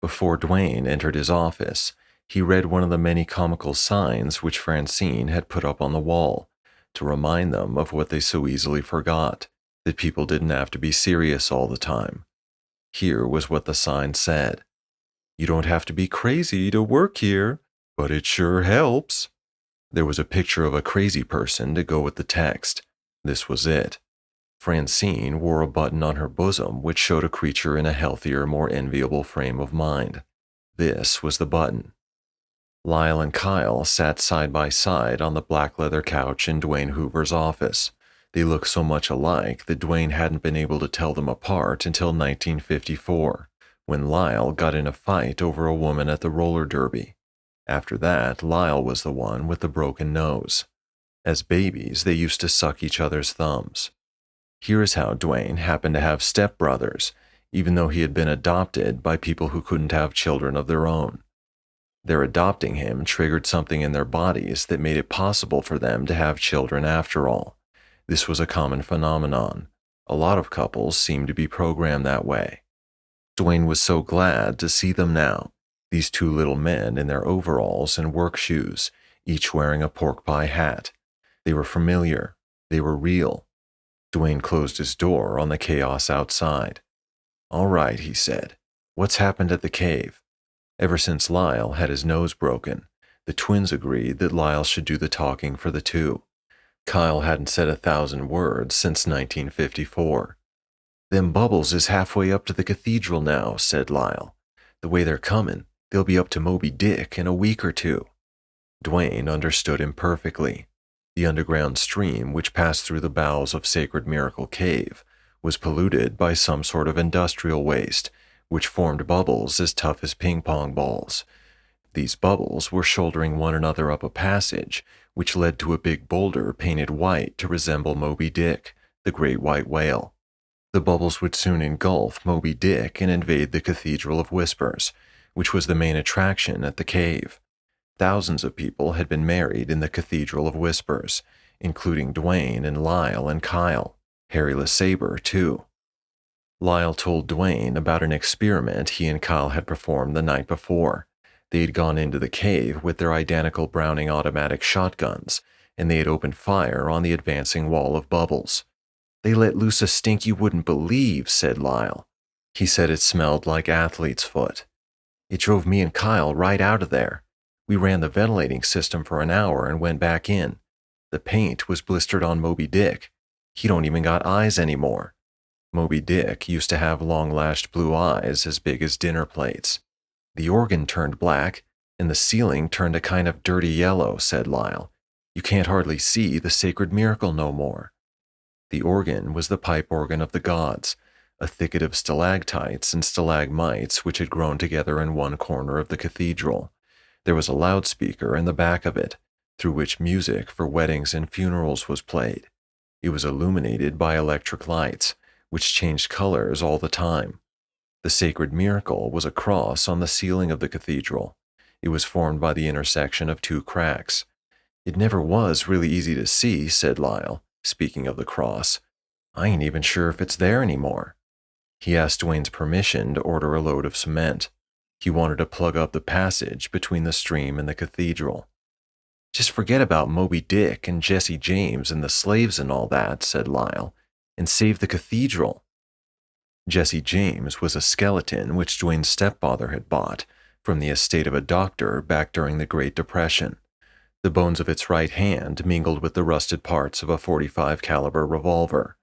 Before Dwayne entered his office, he read one of the many comical signs which Francine had put up on the wall to remind them of what they so easily forgot, that people didn't have to be serious all the time. Here was what the sign said: "You don't have to be crazy to work here, but it sure helps." There was a picture of a crazy person to go with the text. This was it. Francine wore a button on her bosom which showed a creature in a healthier, more enviable frame of mind. This was the button. Lyle and Kyle sat side by side on the black leather couch in Dwayne Hoover's office. They looked so much alike that Dwayne hadn't been able to tell them apart until 1954, when Lyle got in a fight over a woman at the roller derby. After that, Lyle was the one with the broken nose. As babies, they used to suck each other's thumbs. Here is how Dwayne happened to have stepbrothers, even though he had been adopted by people who couldn't have children of their own. Their adopting him triggered something in their bodies that made it possible for them to have children after all. This was a common phenomenon. A lot of couples seemed to be programmed that way. Dwayne was so glad to see them now, these two little men in their overalls and work shoes, each wearing a pork pie hat. They were familiar. They were real. Dwayne closed his door on the chaos outside. "All right," he said. "What's happened at the cave?" Ever since Lyle had his nose broken, the twins agreed that Lyle should do the talking for the two. Kyle hadn't said 1,000 words since 1954. "Them bubbles is halfway up to the cathedral now," said Lyle. "The way they're coming, they'll be up to Moby Dick in a week or two." Dwayne understood him perfectly. The underground stream which passed through the bowels of Sacred Miracle Cave was polluted by some sort of industrial waste, which formed bubbles as tough as ping-pong balls. These bubbles were shouldering one another up a passage, which led to a big boulder painted white to resemble Moby Dick, the great white whale. The bubbles would soon engulf Moby Dick and invade the Cathedral of Whispers, which was the main attraction at the cave. Thousands of people had been married in the Cathedral of Whispers, including Dwayne and Lyle and Kyle, Harry LeSabre too. Lyle told Dwayne about an experiment he and Kyle had performed the night before. They had gone into the cave with their identical Browning automatic shotguns, and they had opened fire on the advancing wall of bubbles. "They let loose a stink you wouldn't believe," said Lyle. He said it smelled like athlete's foot. "It drove me and Kyle right out of there. We ran the ventilating system for an hour and went back in. The paint was blistered on Moby Dick. He don't even got eyes anymore. Moby Dick used to have long-lashed blue eyes as big as dinner plates. The organ turned black, and the ceiling turned a kind of dirty yellow," said Lyle. "You can't hardly see the Sacred Miracle no more." The organ was the pipe organ of the gods, a thicket of stalactites and stalagmites which had grown together in one corner of the cathedral. There was a loudspeaker in the back of it, through which music for weddings and funerals was played. It was illuminated by electric lights, which changed colors all the time. The Sacred Miracle was a cross on the ceiling of the cathedral. It was formed by the intersection of two cracks. "It never was really easy to see," said Lyle, speaking of the cross. I ain't even sure if it's there anymore. He asked Dwayne's permission to order a load of cement. He wanted to plug up the passage between the stream and the cathedral. Just forget about Moby Dick and Jesse James and the slaves and all that, said Lyle, and save the cathedral. Jesse James was a skeleton which Dwayne's stepfather had bought from the estate of a doctor back during the Great Depression. The bones of its right hand mingled with the rusted parts of a .45 caliber revolver.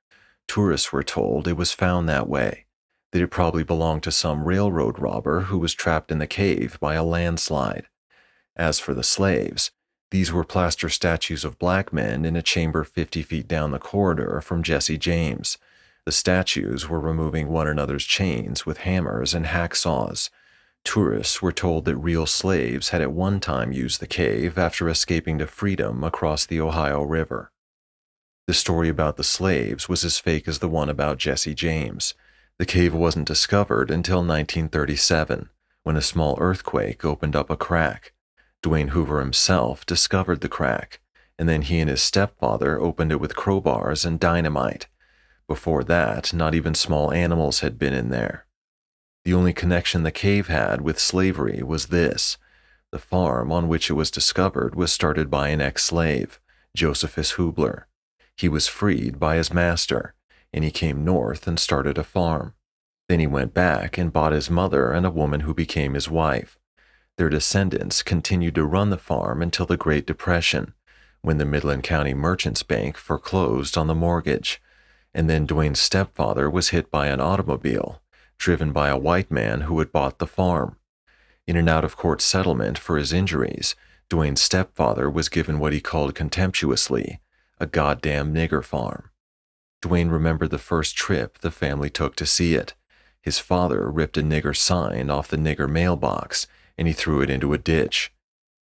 Tourists were told it was found that way, that it probably belonged to some railroad robber who was trapped in the cave by a landslide. As for the slaves, these were plaster statues of black men in a chamber 50 feet down the corridor from Jesse James. The statues were removing one another's chains with hammers and hacksaws. Tourists were told that real slaves had at one time used the cave after escaping to freedom across the Ohio River. The story about the slaves was as fake as the one about Jesse James. The cave wasn't discovered until 1937, when a small earthquake opened up a crack. Dwayne Hoover himself discovered the crack, and then he and his stepfather opened it with crowbars and dynamite. Before that, not even small animals had been in there. The only connection the cave had with slavery was this. The farm on which it was discovered was started by an ex-slave, Josephus Hubler. He was freed by his master, and he came north and started a farm. Then he went back and bought his mother and a woman who became his wife. Their descendants continued to run the farm until the Great Depression, when the Midland County Merchants Bank foreclosed on the mortgage. And then Dwayne's stepfather was hit by an automobile, driven by a white man who had bought the farm. In an out-of-court settlement for his injuries, Dwayne's stepfather was given what he called contemptuously a goddamn nigger farm. Dwayne remembered the first trip the family took to see it. His father ripped a nigger sign off the nigger mailbox, and he threw it into a ditch.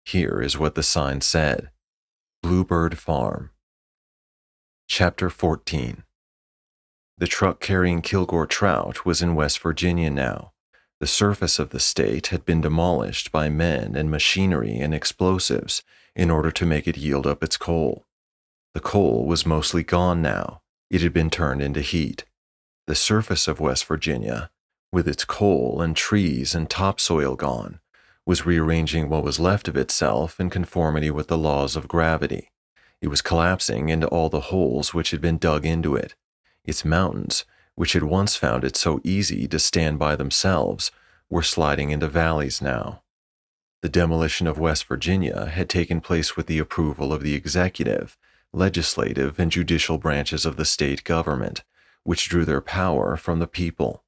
Here is what the sign said: Bluebird Farm. Chapter 14. The truck carrying Kilgore trout was in West Virginia now. The surface of the state had been demolished by men and machinery and explosives in order to make it yield up its coal. The coal was mostly gone now. It had been turned into heat. The surface of West Virginia, with its coal and trees and topsoil gone, was rearranging what was left of itself in conformity with the laws of gravity. It was collapsing into all the holes which had been dug into it. Its mountains, which had once found it so easy to stand by themselves, were sliding into valleys now. The demolition of West Virginia had taken place with the approval of the executive, legislative, and judicial branches of the state government, which drew their power from the people.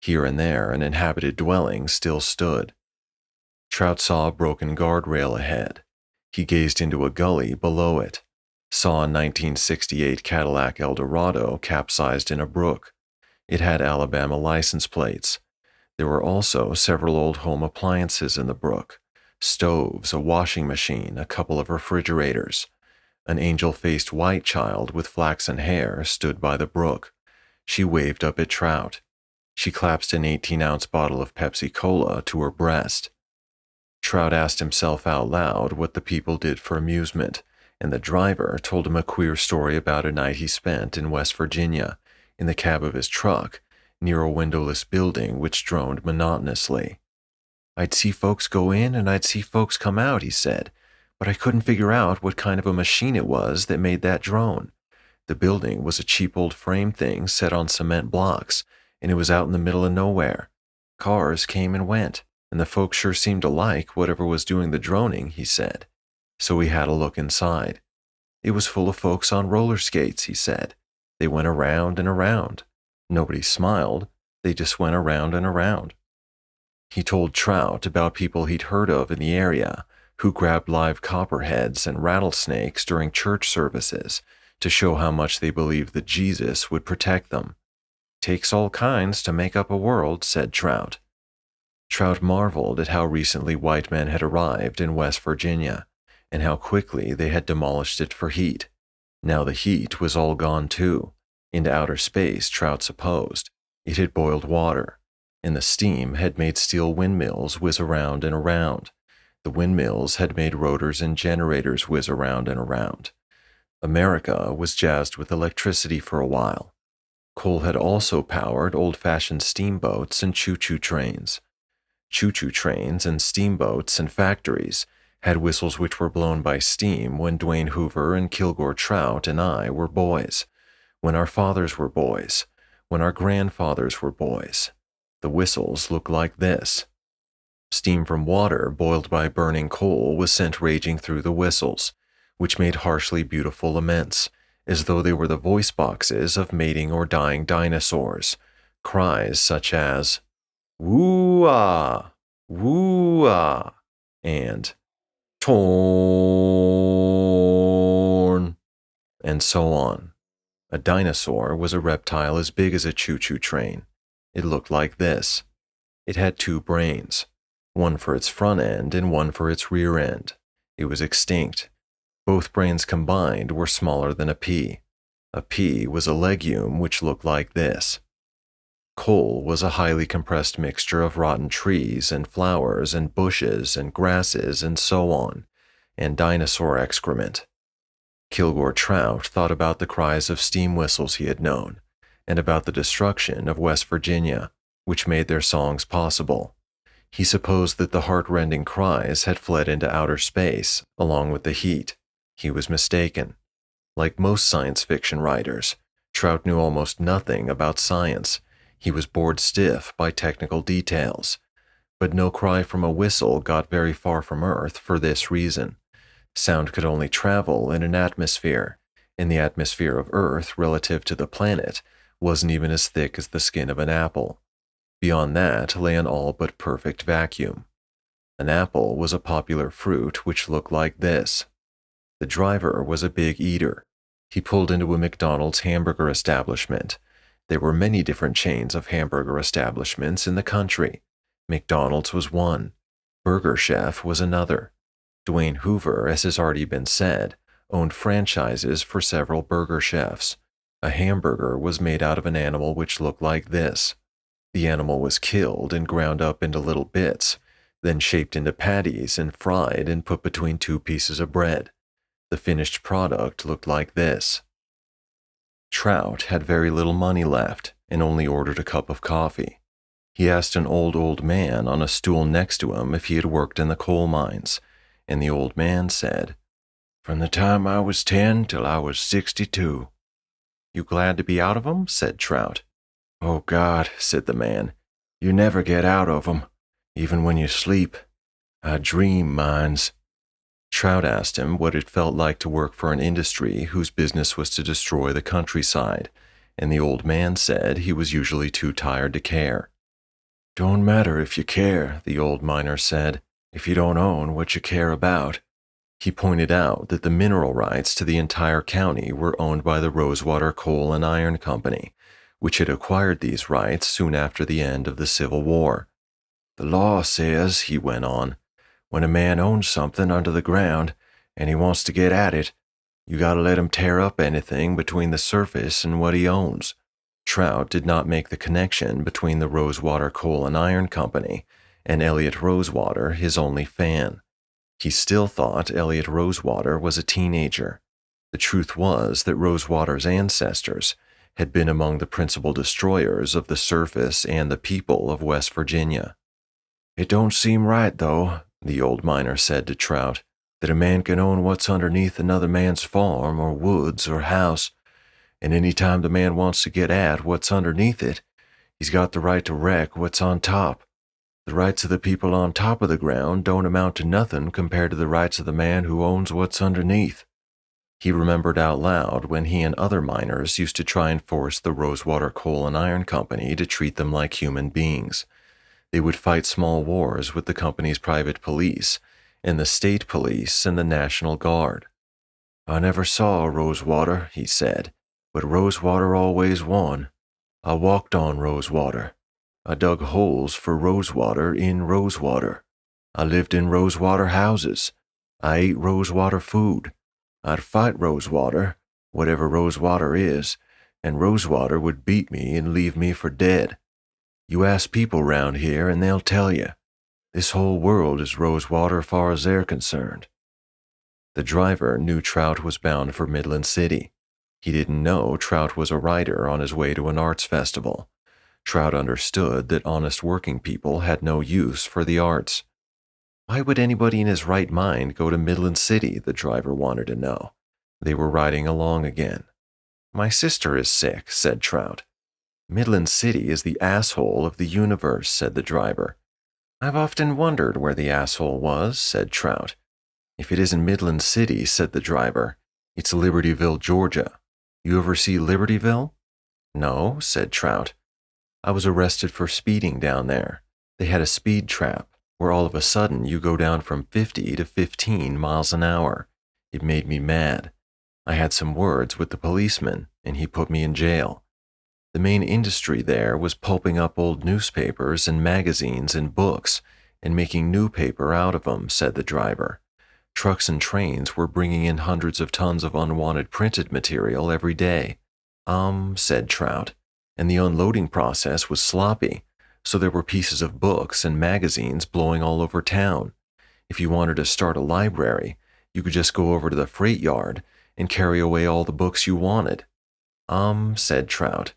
Here and there an inhabited dwelling still stood. Trout saw a broken guardrail ahead. He gazed into a gully below it, saw a 1968 Cadillac Eldorado capsized in a brook. It had Alabama license plates. There were also several old home appliances in the brook: stoves, a washing machine, a couple of refrigerators. An angel-faced white child with flaxen hair stood by the brook. She waved up at Trout. She clasped an 18-ounce bottle of Pepsi-Cola to her breast. Trout asked himself out loud what the people did for amusement, and the driver told him a queer story about a night he spent in West Virginia, in the cab of his truck, near a windowless building which droned monotonously. "I'd see folks go in and I'd see folks come out," he said, "but I couldn't figure out what kind of a machine it was that made that drone. The building was a cheap old frame thing set on cement blocks, and it was out in the middle of nowhere. Cars came and went, and the folks sure seemed to like whatever was doing the droning," he said. So we had a look inside. It was full of folks on roller skates, he said. They went around and around. Nobody smiled. They just went around and around. He told Trout about people he'd heard of in the area who grabbed live copperheads and rattlesnakes during church services to show how much they believed that Jesus would protect them. "Takes all kinds to make up a world," said Trout. Trout marveled at how recently white men had arrived in West Virginia, and how quickly they had demolished it for heat. Now the heat was all gone too. Into outer space, Trout supposed. It had boiled water, and the steam had made steel windmills whiz around and around. The windmills had made rotors and generators whiz around and around. America was jazzed with electricity for a while. Coal had also powered old-fashioned steamboats and choo-choo trains. Choo-choo trains and steamboats and factories had whistles which were blown by steam when Dwayne Hoover and Kilgore Trout and I were boys, when our fathers were boys, when our grandfathers were boys. The whistles looked like this. Steam from water boiled by burning coal was sent raging through the whistles, which made harshly beautiful laments, as though they were the voice boxes of mating or dying dinosaurs, cries such as, "Woo-ah, woo-ah," and "torn," and so on. A dinosaur was a reptile as big as a choo-choo train. It looked like this. It had two brains, one for its front end and one for its rear end. It was extinct. Both brains combined were smaller than a pea. A pea was a legume which looked like this. Coal was a highly compressed mixture of rotten trees and flowers and bushes and grasses and so on, and dinosaur excrement. Kilgore Trout thought about the cries of steam whistles he had known, and about the destruction of West Virginia, which made their songs possible. He supposed that the heart-rending cries had fled into outer space, along with the heat. He was mistaken. Like most science fiction writers, Trout knew almost nothing about science. He was bored stiff by technical details. But no cry from a whistle got very far from Earth for this reason. Sound could only travel in an atmosphere, and the atmosphere of Earth relative to the planet wasn't even as thick as the skin of an apple. Beyond that lay an all but perfect vacuum. An apple was a popular fruit which looked like this. The driver was a big eater. He pulled into a McDonald's hamburger establishment. There were many different chains of hamburger establishments in the country. McDonald's was one. Burger Chef was another. Dwayne Hoover, as has already been said, owned franchises for several burger chefs. A hamburger was made out of an animal which looked like this. The animal was killed and ground up into little bits, then shaped into patties and fried and put between two pieces of bread. The finished product looked like this. Trout had very little money left and only ordered a cup of coffee. He asked an old man on a stool next to him if he had worked in the coal mines, and the old man said, "From the time I was 10 till I was 62. "You glad to be out of 'em?" said Trout. "Oh, God," said the man, "you never get out of 'em, even when you sleep. I dream mines." Trout asked him what it felt like to work for an industry whose business was to destroy the countryside, and the old man said he was usually too tired to care. "Don't matter if you care," the old miner said, "if you don't own what you care about." He pointed out that the mineral rights to the entire county were owned by the Rosewater Coal and Iron Company, which had acquired these rights soon after the end of the Civil War. "The law says," he went on, "when a man owns something under the ground and he wants to get at it, you gotta let him tear up anything between the surface and what he owns." Trout did not make the connection between the Rosewater Coal and Iron Company and Elliot Rosewater, his only fan. He still thought Elliot Rosewater was a teenager. The truth was that Rosewater's ancestors had been among the principal destroyers of the surface and the people of West Virginia. "It don't seem right, though," the old miner said to Trout, "that a man can own what's underneath another man's farm or woods or house, and any time the man wants to get at what's underneath it, he's got the right to wreck what's on top. The rights of the people on top of the ground don't amount to nothing compared to the rights of the man who owns what's underneath." He remembered out loud when he and other miners used to try and force the Rosewater Coal and Iron Company to treat them like human beings. They would fight small wars with the company's private police, and the state police and the National Guard. "I never saw Rosewater," he said, "but Rosewater always won. I walked on Rosewater. I dug holes for Rosewater in Rosewater. I lived in Rosewater houses. I ate Rosewater food. I'd fight Rosewater, whatever Rosewater is, and Rosewater would beat me and leave me for dead. You ask people round here and they'll tell you. This whole world is Rosewater far as they're concerned." The driver knew Trout was bound for Midland City. He didn't know Trout was a writer on his way to an arts festival. Trout understood that honest working people had no use for the arts. Why would anybody in his right mind go to Midland City, the driver wanted to know. They were riding along again. My sister is sick, said Trout. Midland City is the asshole of the universe, said the driver. I've often wondered where the asshole was, said Trout. If it isn't Midland City, said the driver, it's Libertyville, Georgia. You ever see Libertyville? No, said Trout. I was arrested for speeding down there. They had a speed trap where all of a sudden you go down from 50 to 15 miles an hour. It made me mad. I had some words with the policeman, and he put me in jail. The main industry there was pulping up old newspapers and magazines and books and making new paper out of them, said the driver. Trucks and trains were bringing in hundreds of tons of unwanted printed material every day. Said Trout, and the unloading process was sloppy, so there were pieces of books and magazines blowing all over town. If you wanted to start a library, you could just go over to the freight yard and carry away all the books you wanted. Said Trout.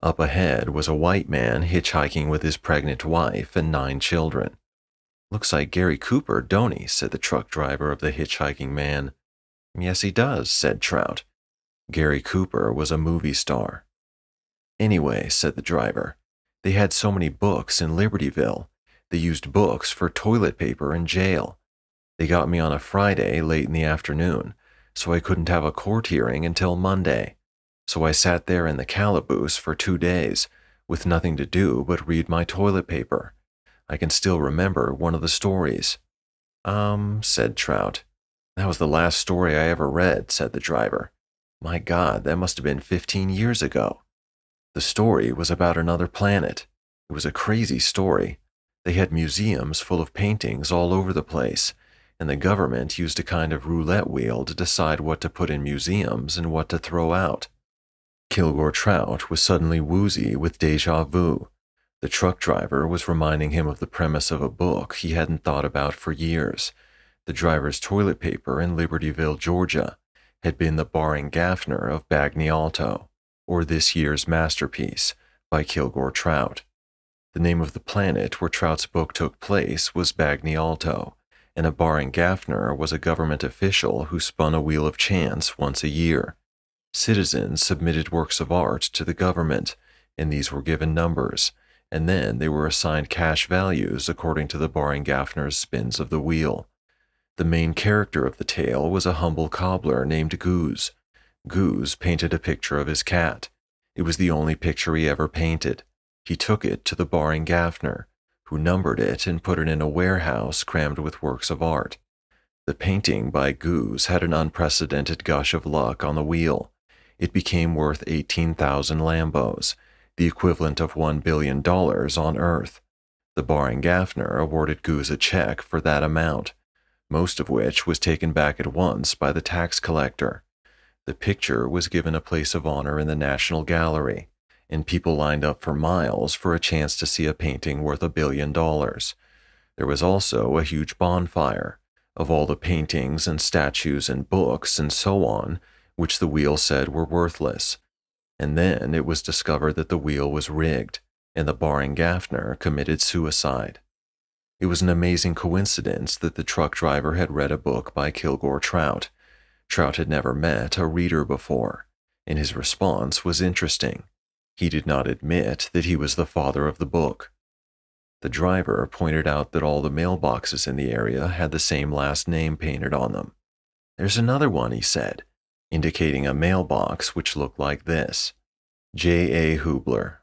Up ahead was a white man hitchhiking with his pregnant wife and 9 children. Looks like Gary Cooper, don't he? Said the truck driver of the hitchhiking man. Yes, he does, said Trout. Gary Cooper was a movie star. Anyway, said the driver, they had so many books in Libertyville. They used books for toilet paper in jail. They got me on a Friday late in the afternoon, so I couldn't have a court hearing until Monday. So I sat there in the calaboose for 2 days, with nothing to do but read my toilet paper. I can still remember one of the stories. Said Trout. That was the last story I ever read, said the driver. My God, that must have been 15 years ago. The story was about another planet. It was a crazy story. They had museums full of paintings all over the place, and the government used a kind of roulette wheel to decide what to put in museums and what to throw out. Kilgore Trout was suddenly woozy with déjà vu. The truck driver was reminding him of the premise of a book he hadn't thought about for years. The driver's toilet paper in Libertyville, Georgia, had been the Baring Gaffner of Bagney Alto, or This Year's Masterpiece, by Kilgore Trout. The name of the planet where Trout's book took place was Bagney Alto, and a Baring Gaffner was a government official who spun a wheel of chance once a year. Citizens submitted works of art to the government, and these were given numbers, and then they were assigned cash values according to the Baring Gaffner's spins of the wheel. The main character of the tale was a humble cobbler named Goose. Goose painted a picture of his cat. It was the only picture he ever painted. He took it to the Baring Gaffner, who numbered it and put it in a warehouse crammed with works of art. The painting by Goose had an unprecedented gush of luck on the wheel. It became worth 18,000 Lambos, the equivalent of $1 billion on Earth. The Baring Gaffner awarded Goose a check for that amount, most of which was taken back at once by the tax collector. The picture was given a place of honor in the National Gallery, and people lined up for miles for a chance to see a painting worth $1 billion. There was also a huge bonfire of all the paintings and statues and books and so on, which the wheel said were worthless. And then it was discovered that the wheel was rigged, and the Baring Gaffner committed suicide. It was an amazing coincidence that the truck driver had read a book by Kilgore Trout. Trout had never met a reader before, and his response was interesting. He did not admit that he was the father of the book. The driver pointed out that all the mailboxes in the area had the same last name painted on them. There's another one, he said, indicating a mailbox which looked like this: J. A. Hubler.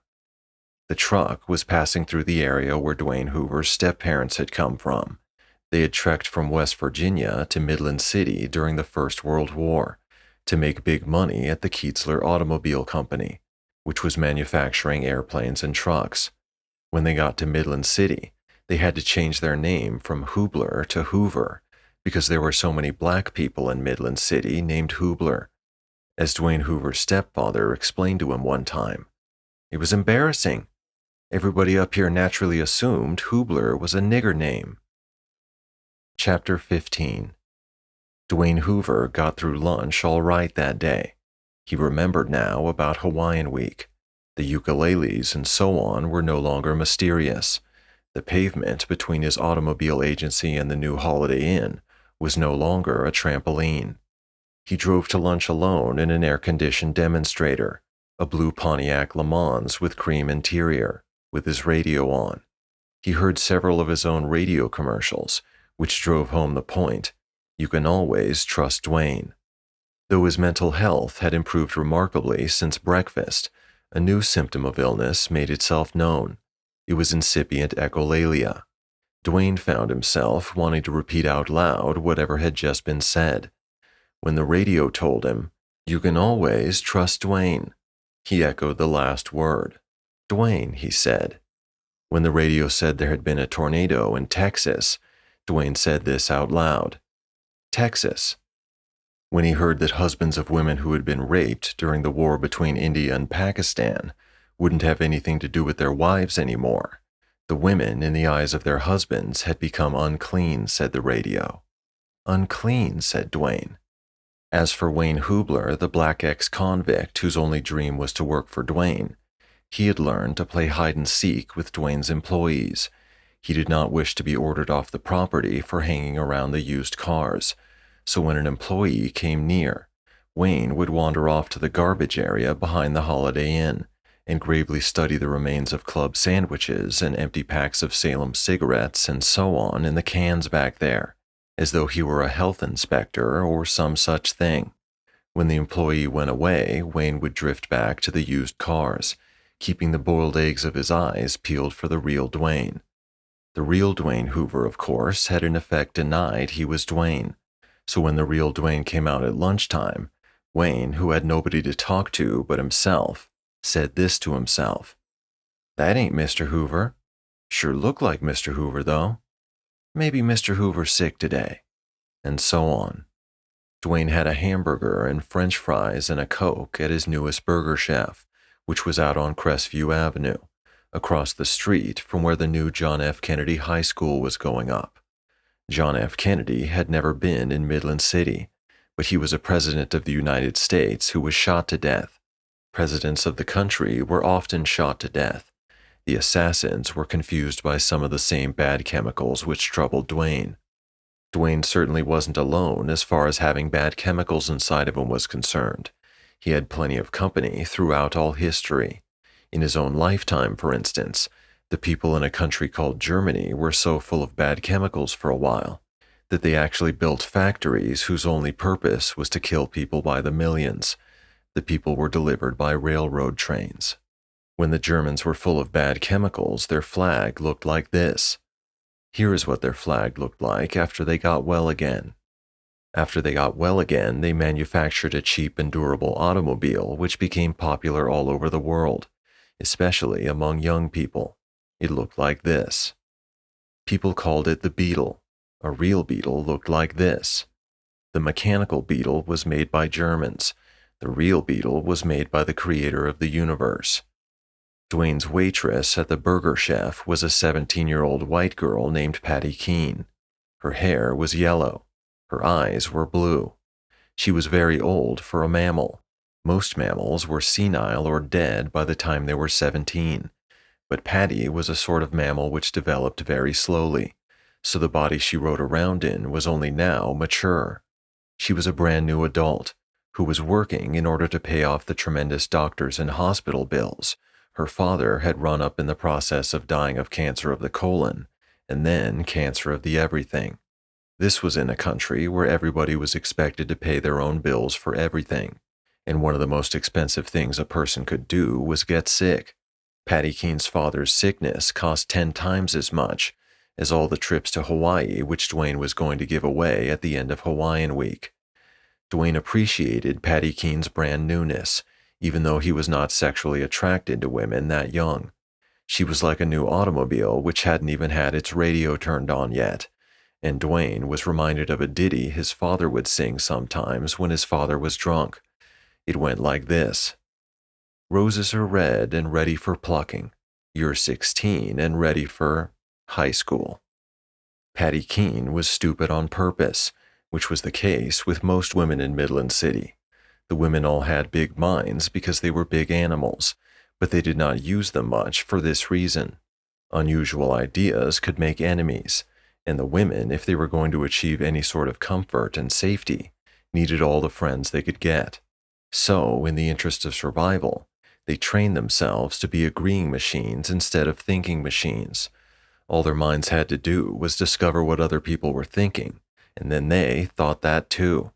The truck was passing through the area where Dwayne Hoover's step-parents had come from. They had trekked from West Virginia to Midland City during the First World War to make big money at the Keetzler Automobile Company, which was manufacturing airplanes and trucks. When they got to Midland City, they had to change their name from Hubler to Hoover because there were so many black people in Midland City named Hubler. As Dwayne Hoover's stepfather explained to him one time, it was embarrassing. Everybody up here naturally assumed Hubler was a nigger name. Chapter 15. Dwayne Hoover got through lunch all right that day. He remembered now about Hawaiian Week. The ukuleles and so on were no longer mysterious. The pavement between his automobile agency and the new Holiday Inn was no longer a trampoline. He drove to lunch alone in an air-conditioned demonstrator, a blue Pontiac Le Mans with cream interior, with his radio on. He heard several of his own radio commercials, which drove home the point: you can always trust Dwayne. Though his mental health had improved remarkably since breakfast, a new symptom of illness made itself known. It was incipient echolalia. Dwayne found himself wanting to repeat out loud whatever had just been said. When the radio told him, "You can always trust Dwayne," he echoed the last word. "Dwayne," he said. When the radio said there had been a tornado in Texas, Dwayne said this out loud. Texas. When he heard that husbands of women who had been raped during the war between India and Pakistan wouldn't have anything to do with their wives anymore, the women in the eyes of their husbands had become unclean, said the radio. Unclean, said Dwayne. As for Wayne Hubler, the black ex-convict whose only dream was to work for Dwayne, he had learned to play hide-and-seek with Dwayne's employees. He did not wish to be ordered off the property for hanging around the used cars, so when an employee came near, Wayne would wander off to the garbage area behind the Holiday Inn and gravely study the remains of club sandwiches and empty packs of Salem cigarettes and so on in the cans back there, as though he were a health inspector or some such thing. When the employee went away, Wayne would drift back to the used cars, keeping the boiled eggs of his eyes peeled for the real Dwayne. The real Dwayne Hoover, of course, had in effect denied he was Dwayne. So when the real Dwayne came out at lunchtime, Wayne, who had nobody to talk to but himself, said this to himself. That ain't Mr. Hoover. Sure looked like Mr. Hoover, though. Maybe Mr. Hoover's sick today. And so on. Dwayne had a hamburger and French fries and a Coke at his newest burger chef, which was out on Crestview Avenue, across the street from where the new John F. Kennedy High School was going up. John F. Kennedy had never been in Midland City, but he was a president of the United States who was shot to death. Presidents of the country were often shot to death. The assassins were confused by some of the same bad chemicals which troubled Dwayne. Dwayne certainly wasn't alone as far as having bad chemicals inside of him was concerned. He had plenty of company throughout all history. In his own lifetime, for instance, the people in a country called Germany were so full of bad chemicals for a while that they actually built factories whose only purpose was to kill people by the millions. The people were delivered by railroad trains. When the Germans were full of bad chemicals, their flag looked like this. Here is what their flag looked like after they got well again. After they got well again, they manufactured a cheap and durable automobile which became popular all over the world, especially among young people. It looked like this. People called it the Beetle. A real beetle looked like this. The mechanical beetle was made by Germans. The real beetle was made by the creator of the universe. Dwayne's waitress at the Burger Chef was a 17-year-old white girl named Patty Keene. Her hair was yellow. Her eyes were blue. She was very old for a mammal. Most mammals were senile or dead by the time they were 17. But Patty was a sort of mammal which developed very slowly, so the body she rode around in was only now mature. She was a brand new adult who was working in order to pay off the tremendous doctors and hospital bills. Her father had run up in the process of dying of cancer of the colon, and then cancer of the everything. This was in a country where everybody was expected to pay their own bills for everything, and one of the most expensive things a person could do was get sick. Patty Keene's father's sickness cost 10 times as much as all the trips to Hawaii which Dwayne was going to give away at the end of Hawaiian Week. Dwayne appreciated Patty Keene's brand newness, even though he was not sexually attracted to women that young. She was like a new automobile which hadn't even had its radio turned on yet, and Dwayne was reminded of a ditty his father would sing sometimes when his father was drunk. It went like this. Roses are red and ready for plucking. You're 16 and ready for high school. Patty Keene was stupid on purpose. which was the case with most women in Midland City. The women all had big minds because they were big animals, but they did not use them much for this reason. Unusual ideas could make enemies, and the women, if they were going to achieve any sort of comfort and safety, needed all the friends they could get. So, in the interest of survival, they trained themselves to be agreeing machines instead of thinking machines. All their minds had to do was discover what other people were thinking, and then they thought that too.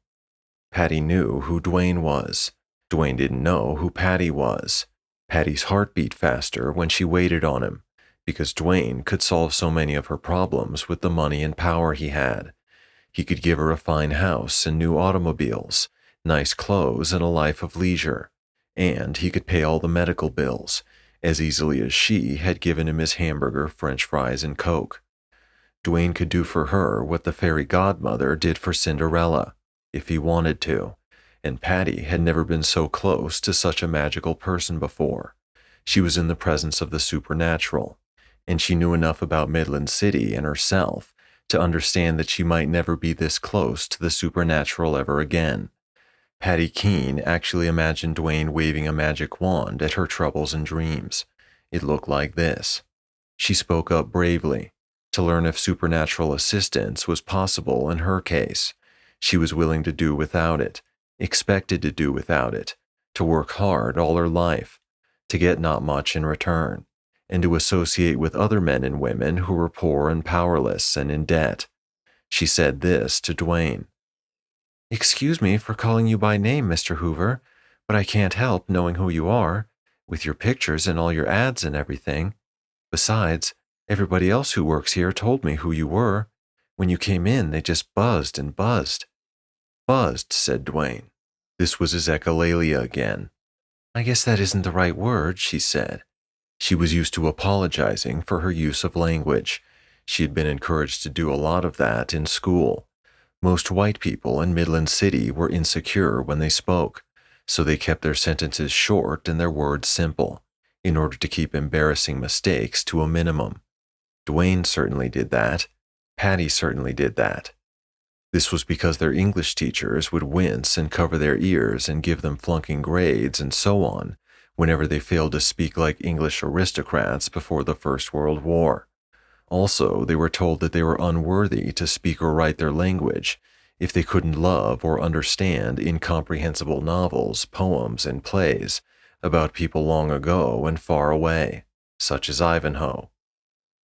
Patty knew who Dwayne was. Dwayne didn't know who Patty was. Patty's heart beat faster when she waited on him, because Dwayne could solve so many of her problems with the money and power he had. He could give her a fine house and new automobiles, nice clothes and a life of leisure, and he could pay all the medical bills, as easily as she had given him his hamburger, french fries, and Coke. Dwayne could do for her what the fairy godmother did for Cinderella, if he wanted to, and Patty had never been so close to such a magical person before. She was in the presence of the supernatural, and she knew enough about Midland City and herself to understand that she might never be this close to the supernatural ever again. Patty Keene actually imagined Dwayne waving a magic wand at her troubles and dreams. It looked like this. She spoke up bravely to learn if supernatural assistance was possible in her case. She was willing to do without it, expected to do without it, to work hard all her life, to get not much in return, and to associate with other men and women who were poor and powerless and in debt. She said this to Dwayne. "Excuse me for calling you by name, Mr. Hoover, but I can't help knowing who you are, with your pictures and all your ads and everything. Besides, everybody else who works here told me who you were. When you came in, they just buzzed and buzzed." "Buzzed," said Dwayne. This was his echolalia again. "I guess that isn't the right word," she said. She was used to apologizing for her use of language. She had been encouraged to do a lot of that in school. Most white people in Midland City were insecure when they spoke, so they kept their sentences short and their words simple, in order to keep embarrassing mistakes to a minimum. Dwayne certainly did that. Patty certainly did that. This was because their English teachers would wince and cover their ears and give them flunking grades and so on whenever they failed to speak like English aristocrats before the First World War. Also, they were told that they were unworthy to speak or write their language if they couldn't love or understand incomprehensible novels, poems, and plays about people long ago and far away, such as Ivanhoe.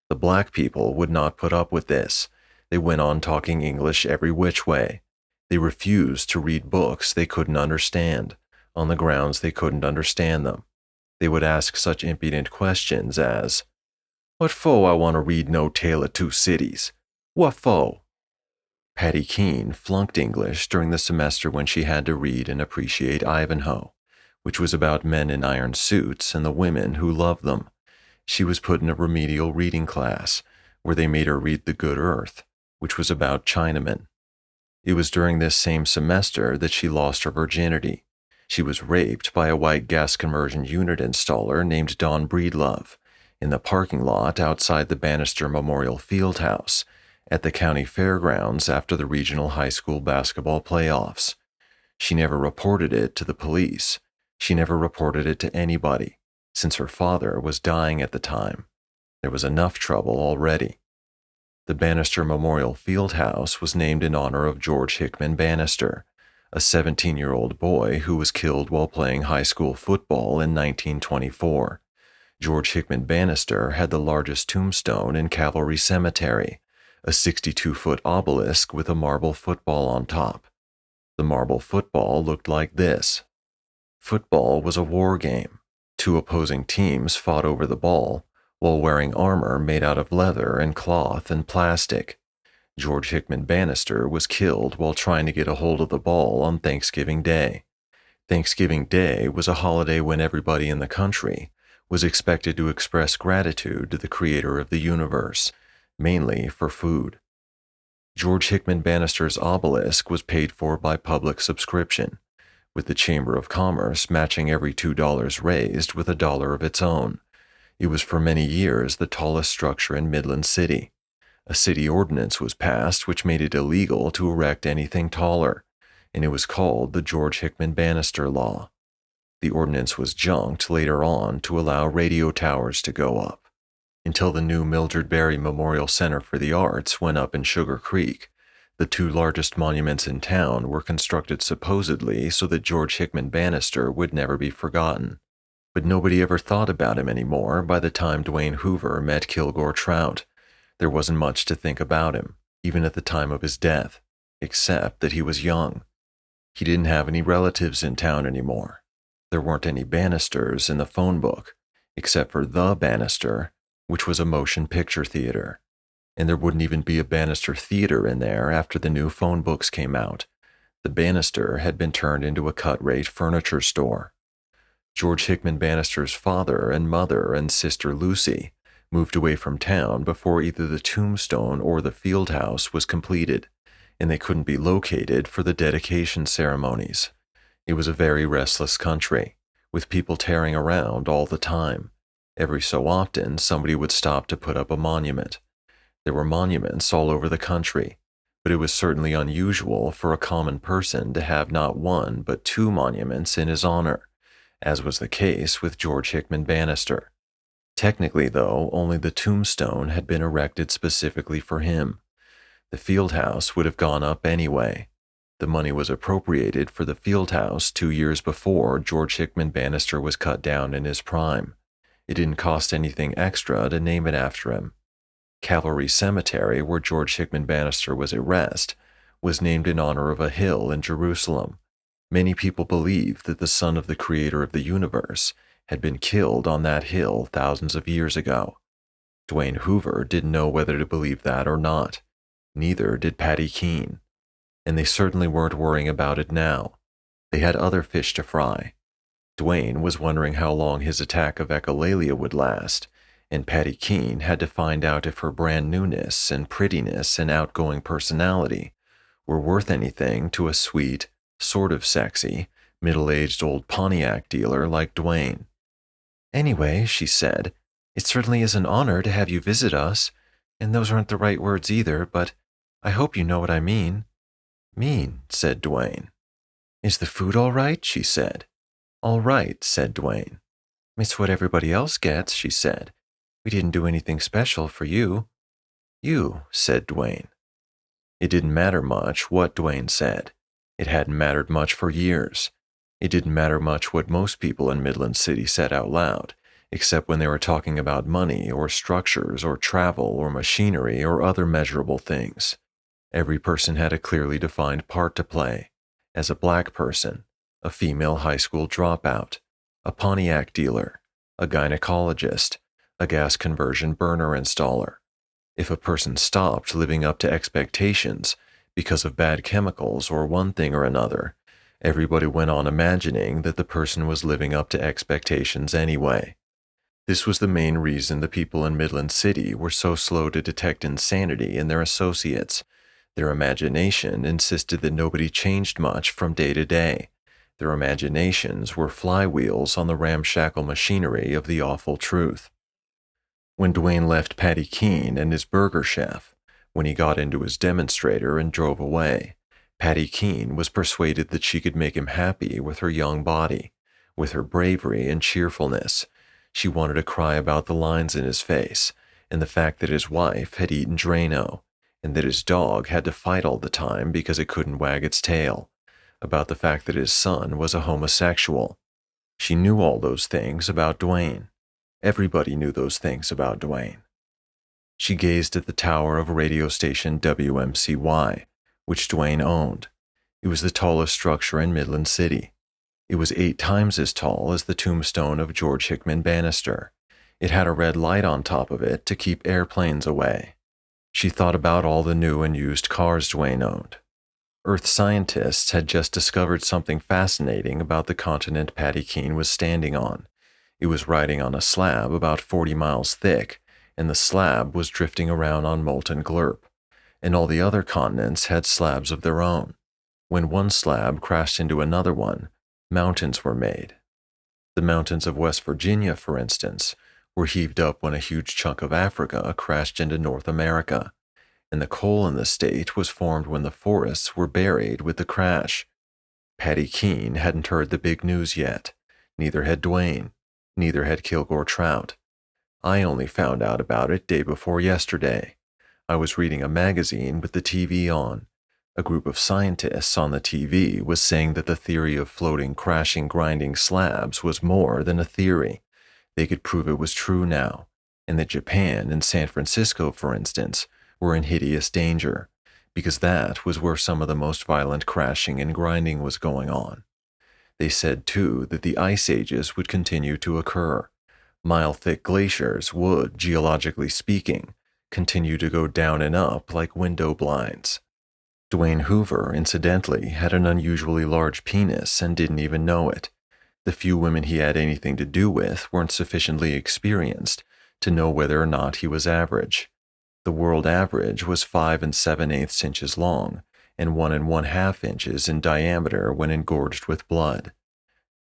The black people would not put up with this. They went on talking English every which way. They refused to read books they couldn't understand, on the grounds they couldn't understand them. They would ask such impudent questions as, "What fo' I want to read no Tale of Two Cities? What fo'?" Patty Keene flunked English during the semester when she had to read and appreciate Ivanhoe, which was about men in iron suits and the women who loved them. She was put in a remedial reading class, where they made her read The Good Earth, which was about Chinamen. It was during this same semester that she lost her virginity. She was raped by a white gas conversion unit installer named Don Breedlove in the parking lot outside the Bannister Memorial Fieldhouse at the county fairgrounds after the regional high school basketball playoffs. She never reported it to the police. She never reported it to anybody, since her father was dying at the time. There was enough trouble already. The Bannister Memorial Fieldhouse was named in honor of George Hickman Bannister, a 17-year-old boy who was killed while playing high school football in 1924. George Hickman Bannister had the largest tombstone in Cavalry Cemetery, a 62-foot obelisk with a marble football on top. The marble football looked like this. Football was a war game. Two opposing teams fought over the ball while wearing armor made out of leather and cloth and plastic. George Hickman Bannister was killed while trying to get a hold of the ball on Thanksgiving Day. Thanksgiving Day was a holiday when everybody in the country was expected to express gratitude to the creator of the universe, mainly for food. George Hickman Bannister's obelisk was paid for by public subscription, with the Chamber of Commerce matching every $2 raised with $1 of its own. It was for many years the tallest structure in Midland City. A city ordinance was passed which made it illegal to erect anything taller, and it was called the George Hickman Bannister Law. The ordinance was junked later on to allow radio towers to go up. Until the new Mildred Berry Memorial Center for the Arts went up in Sugar Creek, the two largest monuments in town were constructed supposedly so that George Hickman Bannister would never be forgotten. But nobody ever thought about him anymore by the time Dwayne Hoover met Kilgore Trout. There wasn't much to think about him, even at the time of his death, except that he was young. He didn't have any relatives in town anymore. There weren't any Bannisters in the phone book, except for The Bannister, which was a motion picture theater. And there wouldn't even be a Bannister Theater in there after the new phone books came out. The Bannister had been turned into a cut-rate furniture store. George Hickman Bannister's father and mother and sister Lucy moved away from town before either the tombstone or the field house was completed, and they couldn't be located for the dedication ceremonies. It was a very restless country, with people tearing around all the time. Every so often, somebody would stop to put up a monument. There were monuments all over the country, but it was certainly unusual for a common person to have not one but two monuments in his honor, as was the case with George Hickman Bannister. Technically, though, only the tombstone had been erected specifically for him. The field house would have gone up anyway. The money was appropriated for the field house 2 years before George Hickman Bannister was cut down in his prime. It didn't cost anything extra to name it after him. Cavalry Cemetery, where George Hickman Bannister was at rest, was named in honor of a hill in Jerusalem. Many people believe that the son of the creator of the universe had been killed on that hill thousands of years ago. Dwayne Hoover didn't know whether to believe that or not. Neither did Patty Keene. And they certainly weren't worrying about it now. They had other fish to fry. Dwayne was wondering how long his attack of echolalia would last, and Patty Keene had to find out if her brand newness and prettiness and outgoing personality were worth anything to a sweet, sort of sexy, middle-aged old Pontiac dealer like Dwayne. "Anyway," she said, "it certainly is an honor to have you visit us, and those aren't the right words either, but I hope you know what I mean." "Mean," said Dwayne. "Is the food all right?" she said. "All right," said Dwayne. "It's what everybody else gets," she said. "We didn't do anything special for you." "You," said Dwayne. It didn't matter much what Dwayne said. It hadn't mattered much for years. It didn't matter much what most people in Midland City said out loud, except when they were talking about money or structures or travel or machinery or other measurable things. Every person had a clearly defined part to play. As a black person, a female high school dropout, a Pontiac dealer, a gynecologist, a gas conversion burner installer. If a person stopped living up to expectations because of bad chemicals or one thing or another, everybody went on imagining that the person was living up to expectations anyway. This was the main reason the people in Midland City were so slow to detect insanity in their associates. Their imagination insisted that nobody changed much from day to day. Their imaginations were flywheels on the ramshackle machinery of the awful truth. When Dwayne left Patty Keene and his burger chef, when he got into his demonstrator and drove away, Patty Keene was persuaded that she could make him happy with her young body, with her bravery and cheerfulness. She wanted to cry about the lines in his face, and the fact that his wife had eaten Drano, and that his dog had to fight all the time because it couldn't wag its tail, about the fact that his son was a homosexual. She knew all those things about Dwayne. Everybody knew those things about Dwayne. She gazed at the tower of radio station WMCY, which Dwayne owned. It was the tallest structure in Midland City. It was 8 times as tall as the tombstone of George Hickman Bannister. It had a red light on top of it to keep airplanes away. She thought about all the new and used cars Dwayne owned. Earth scientists had just discovered something fascinating about the continent Patty Keene was standing on. It was riding on a slab about 40 miles thick, and the slab was drifting around on molten glurp. And all the other continents had slabs of their own. When one slab crashed into another one, mountains were made. The mountains of West Virginia, for instance, were heaved up when a huge chunk of Africa crashed into North America, and the coal in the state was formed when the forests were buried with the crash. Patty Keene hadn't heard the big news yet. Neither had Dwayne. Neither had Kilgore Trout. I only found out about it day before yesterday. I was reading a magazine with the TV on. A group of scientists on the TV was saying that the theory of floating, crashing, grinding slabs was more than a theory. They could prove it was true now, and that Japan and San Francisco, for instance, were in hideous danger, because that was where some of the most violent crashing and grinding was going on. They said, too, that the ice ages would continue to occur. Mile-thick glaciers would, geologically speaking, continue to go down and up like window blinds. Dwayne Hoover, incidentally, had an unusually large penis and didn't even know it. The few women he had anything to do with weren't sufficiently experienced to know whether or not he was average. The world average was 5 7/8 inches long and 1 1/2 inches in diameter when engorged with blood.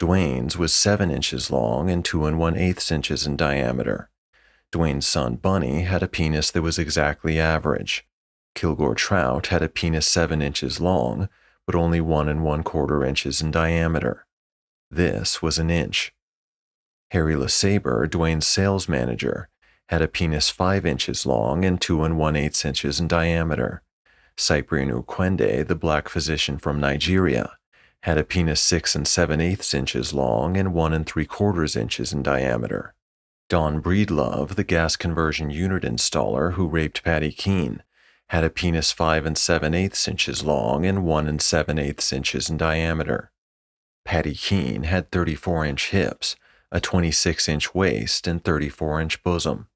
Dwayne's was 7 inches long and 2 1/8 inches in diameter. Dwayne's son Bunny had a penis that was exactly average. Kilgore Trout had a penis 7 inches long, but only 1 1/4 inches in diameter. This was an inch. Harry LeSabre, Dwayne's sales manager, had a penis 5 inches long and 2 1/8 inches in diameter. Cyprian Ukwende, the black physician from Nigeria, had a penis 6 7/8 inches long and 1 3/4 inches in diameter. Don Breedlove, the gas conversion unit installer who raped Patty Keene, had a penis 5 7/8 inches long and 1 7/8 inches in diameter. Patty Keene had 34-inch hips, a 26-inch waist, and 34-inch bosom.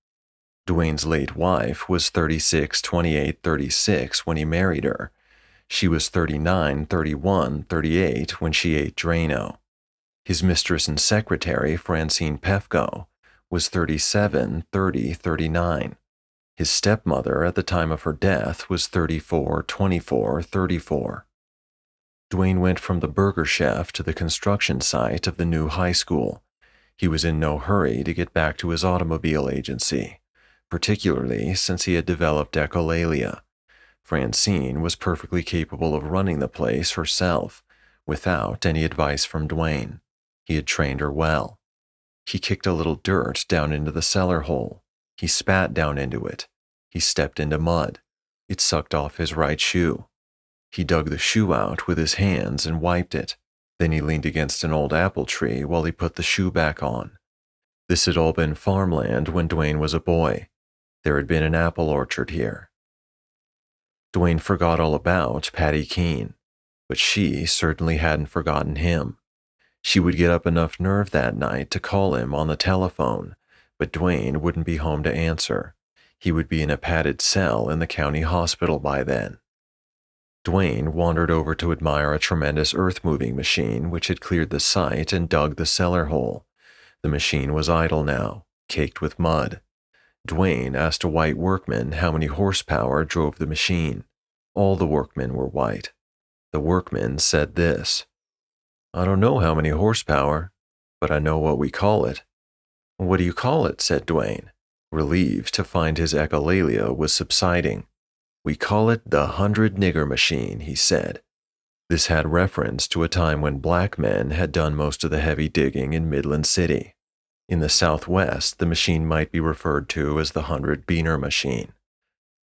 Dwayne's late wife was 36, 28, 36 when he married her. She was 39, 31, 38 when she ate Drano. His mistress and secretary, Francine Pefko, was 37, 30, 39. His stepmother at the time of her death was 34, 24, 34. Dwayne went from the burger chef to the construction site of the new high school. He was in no hurry to get back to his automobile agency, particularly since he had developed echolalia. Francine was perfectly capable of running the place herself, without any advice from Dwayne. He had trained her well. He kicked a little dirt down into the cellar hole. He spat down into it. He stepped into mud. It sucked off his right shoe. He dug the shoe out with his hands and wiped it. Then he leaned against an old apple tree while he put the shoe back on. This had all been farmland when Dwayne was a boy. There had been an apple orchard here. Dwayne forgot all about Patty Keene, but she certainly hadn't forgotten him. She would get up enough nerve that night to call him on the telephone, but Dwayne wouldn't be home to answer. He would be in a padded cell in the county hospital by then. Dwayne wandered over to admire a tremendous earth-moving machine which had cleared the site and dug the cellar hole. The machine was idle now, caked with mud. Dwayne asked a white workman how many horsepower drove the machine. All the workmen were white. The workman said this: "I don't know how many horsepower, but I know what we call it." "What do you call it?" said Dwayne, relieved to find his echolalia was subsiding. "We call it the 100-nigger machine," he said. This had reference to a time when black men had done most of the heavy digging in Midland City. In the Southwest, the machine might be referred to as the 100-beaner machine.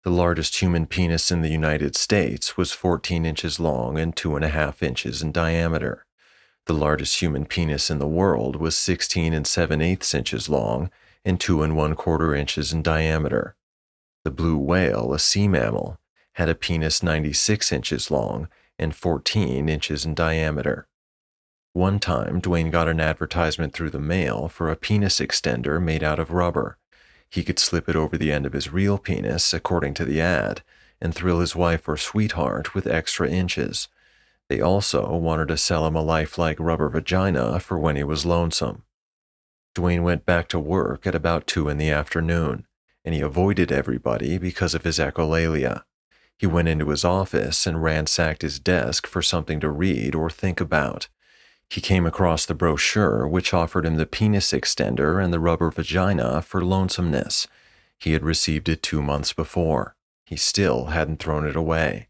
The largest human penis in the United States was 14 inches long and 2.5 inches in diameter. The largest human penis in the world was 16 7/8 inches long and 2 1/4 inches in diameter. The blue whale, a sea mammal, had a penis 96 inches long and 14 inches in diameter. One time, Dwayne got an advertisement through the mail for a penis extender made out of rubber. He could slip it over the end of his real penis, according to the ad, and thrill his wife or sweetheart with extra inches. They also wanted to sell him a lifelike rubber vagina for when he was lonesome. Dwayne went back to work at about 2 in the afternoon, and he avoided everybody because of his echolalia. He went into his office and ransacked his desk for something to read or think about. He came across the brochure which offered him the penis extender and the rubber vagina for lonesomeness. He had received it 2 months before. He still hadn't thrown it away.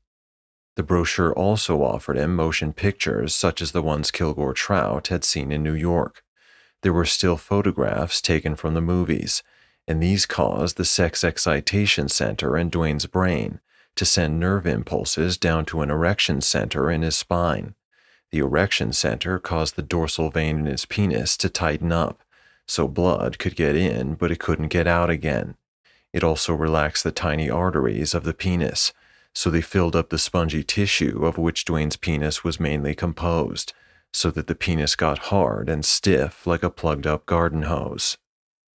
The brochure also offered him motion pictures such as the ones Kilgore Trout had seen in New York. There were still photographs taken from the movies, and these caused the sex excitation center in Dwayne's brain to send nerve impulses down to an erection center in his spine. The erection center caused the dorsal vein in his penis to tighten up, so blood could get in but it couldn't get out again. It also relaxed the tiny arteries of the penis, so they filled up the spongy tissue of which Dwayne's penis was mainly composed, so that the penis got hard and stiff like a plugged-up garden hose.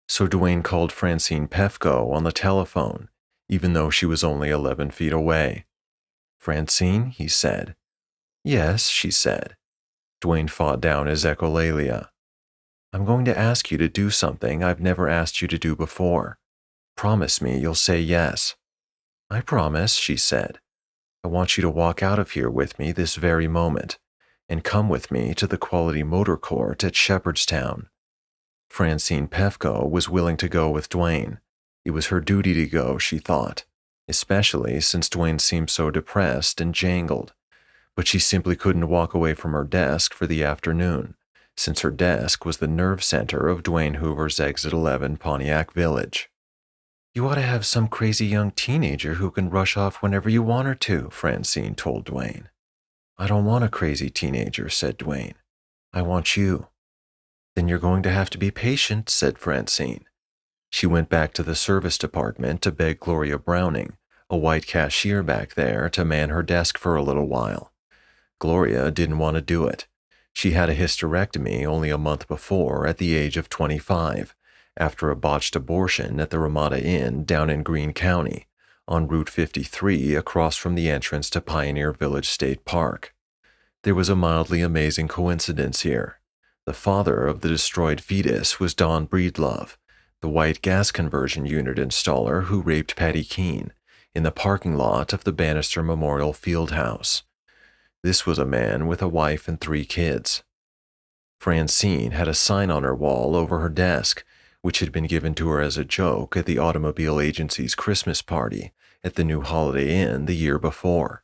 So Dwayne called Francine Pefko on the telephone, even though she was only 11 feet away. "Francine," he said. "Yes," she said. Dwayne fought down his echolalia. "I'm going to ask you to do something I've never asked you to do before. Promise me you'll say yes." "I promise," she said. "I want you to walk out of here with me this very moment and come with me to the Quality Motor Court at Shepherdstown." Francine Pefko was willing to go with Dwayne. It was her duty to go, she thought, especially since Dwayne seemed so depressed and jangled. But she simply couldn't walk away from her desk for the afternoon, since her desk was the nerve center of Dwayne Hoover's Exit 11 Pontiac Village. "You ought to have some crazy young teenager who can rush off whenever you want her to," Francine told Dwayne. "I don't want a crazy teenager," said Dwayne. "I want you." "Then you're going to have to be patient," said Francine. She went back to the service department to beg Gloria Browning, a white cashier back there, to man her desk for a little while. Gloria didn't want to do it. She had a hysterectomy only a month before at the age of 25, after a botched abortion at the Ramada Inn down in Greene County, on Route 53 across from the entrance to Pioneer Village State Park. There was a mildly amazing coincidence here. The father of the destroyed fetus was Don Breedlove, the white gas conversion unit installer who raped Patty Keene in the parking lot of the Bannister Memorial Fieldhouse. This was a man with a wife and 3 kids. Francine had a sign on her wall over her desk, which had been given to her as a joke at the automobile agency's Christmas party at the new Holiday Inn the year before.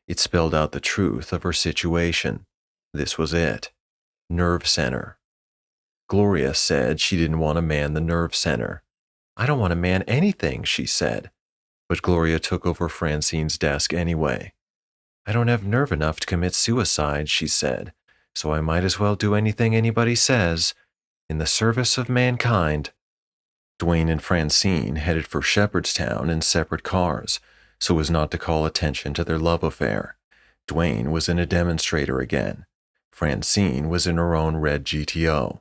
It spelled out the truth of her situation. This was it. Nerve center. Gloria said she didn't want to man the nerve center. "I don't want to man anything," she said. But Gloria took over Francine's desk anyway. "I don't have nerve enough to commit suicide," she said, "so I might as well do anything anybody says. In the service of mankind." Dwayne and Francine headed for Shepherdstown in separate cars, so as not to call attention to their love affair. Dwayne was in a demonstrator again. Francine was in her own red GTO.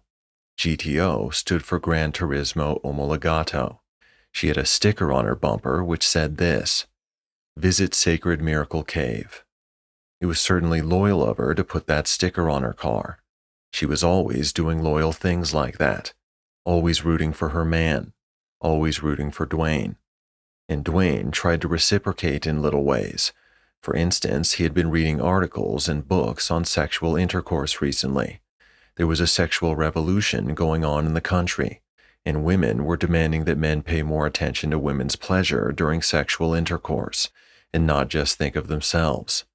GTO stood for Gran Turismo Omologato. She had a sticker on her bumper which said this: "Visit Sacred Miracle Cave." It was certainly loyal of her to put that sticker on her car. She was always doing loyal things like that, always rooting for her man, always rooting for Dwayne. And Dwayne tried to reciprocate in little ways. For instance, he had been reading articles and books on sexual intercourse recently. There was a sexual revolution going on in the country, and women were demanding that men pay more attention to women's pleasure during sexual intercourse, and not just think of themselves.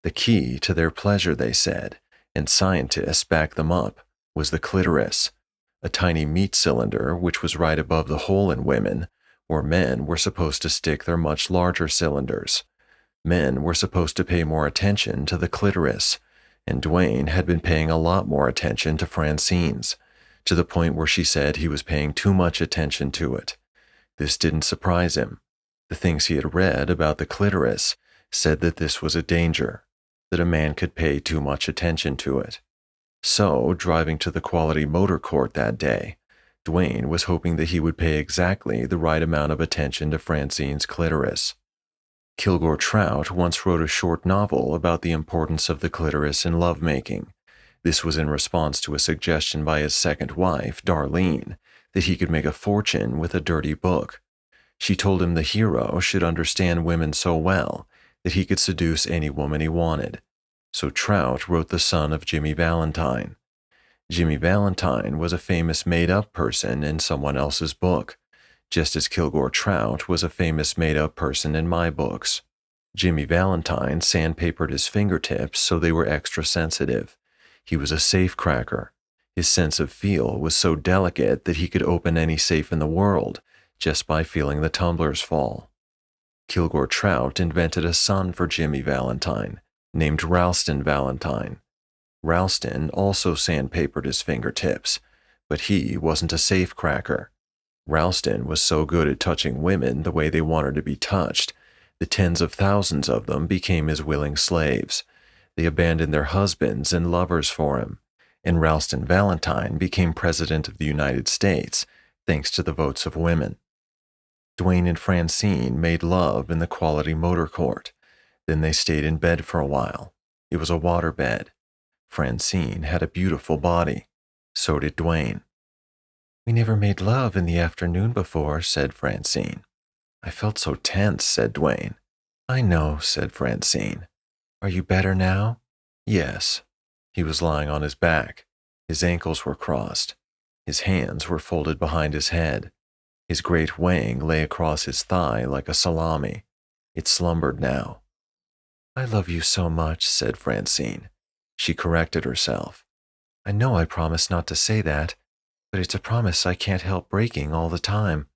The key to their pleasure, they said, and scientists backed them up, was the clitoris, a tiny meat cylinder which was right above the hole in women, where men were supposed to stick their much larger cylinders. Men were supposed to pay more attention to the clitoris, and Dwayne had been paying a lot more attention to Francine's, to the point where she said he was paying too much attention to it. This didn't surprise him. The things he had read about the clitoris said that this was a danger, that a man could pay too much attention to it. So, driving to the Quality Motor Court that day, Dwayne was hoping that he would pay exactly the right amount of attention to Francine's clitoris. Kilgore Trout once wrote a short novel about the importance of the clitoris in lovemaking. This was in response to a suggestion by his second wife, Darlene, that he could make a fortune with a dirty book. She told him the hero should understand women so well that he could seduce any woman he wanted. So Trout wrote The Son of Jimmy Valentine. Jimmy Valentine was a famous made-up person in someone else's book. just as Kilgore Trout was a famous made-up person in my books. Jimmy Valentine sandpapered his fingertips so they were extra sensitive. He was a safecracker. His sense of feel was so delicate that he could open any safe in the world just by feeling the tumblers fall. Kilgore Trout invented a son for Jimmy Valentine, named Ralston Valentine. Ralston also sandpapered his fingertips, but he wasn't a safecracker. Ralston was so good at touching women the way they wanted to be touched, the tens of thousands of them became his willing slaves. They abandoned their husbands and lovers for him, and Ralston Valentine became President of the United States thanks to the votes of women. Dwayne and Francine made love in the Quality Motor Court. Then they stayed in bed for a while. It was a water bed. Francine had a beautiful body. So did Dwayne. "We never made love in the afternoon before," said Francine. "I felt so tense," said Dwayne. "I know," said Francine. "Are you better now?" "Yes." He was lying on his back. His ankles were crossed. His hands were folded behind his head. His great wang lay across his thigh like a salami. It slumbered now. "I love you so much," said Francine. She corrected herself. "I know I promised not to say that, but it's a promise I can't help breaking all the time."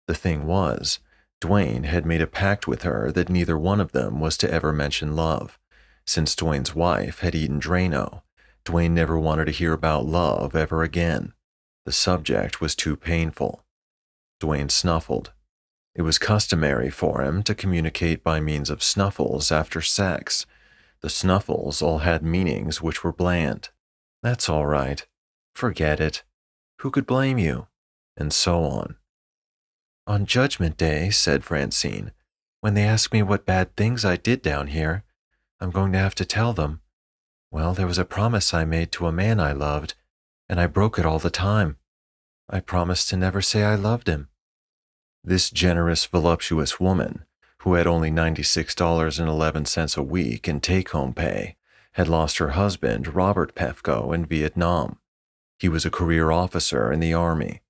The thing was, Dwayne had made a pact with her that neither one of them was to ever mention love. Since Dwayne's wife had eaten Drano, Dwayne never wanted to hear about love ever again. The subject was too painful. Dwayne snuffled. It was customary for him to communicate by means of snuffles after sex. The snuffles all had meanings which were bland. "That's all right. Forget it. Who could blame you?" And so on. "On Judgment Day," said Francine, "when they ask me what bad things I did down here, I'm going to have to tell them. Well, there was a promise I made to a man I loved, and I broke it all the time. I promised to never say I loved him." This generous, voluptuous woman, who had only $96.11 a week in take-home pay, had lost her husband, Robert Pefko, in Vietnam. He was a career officer in the Army.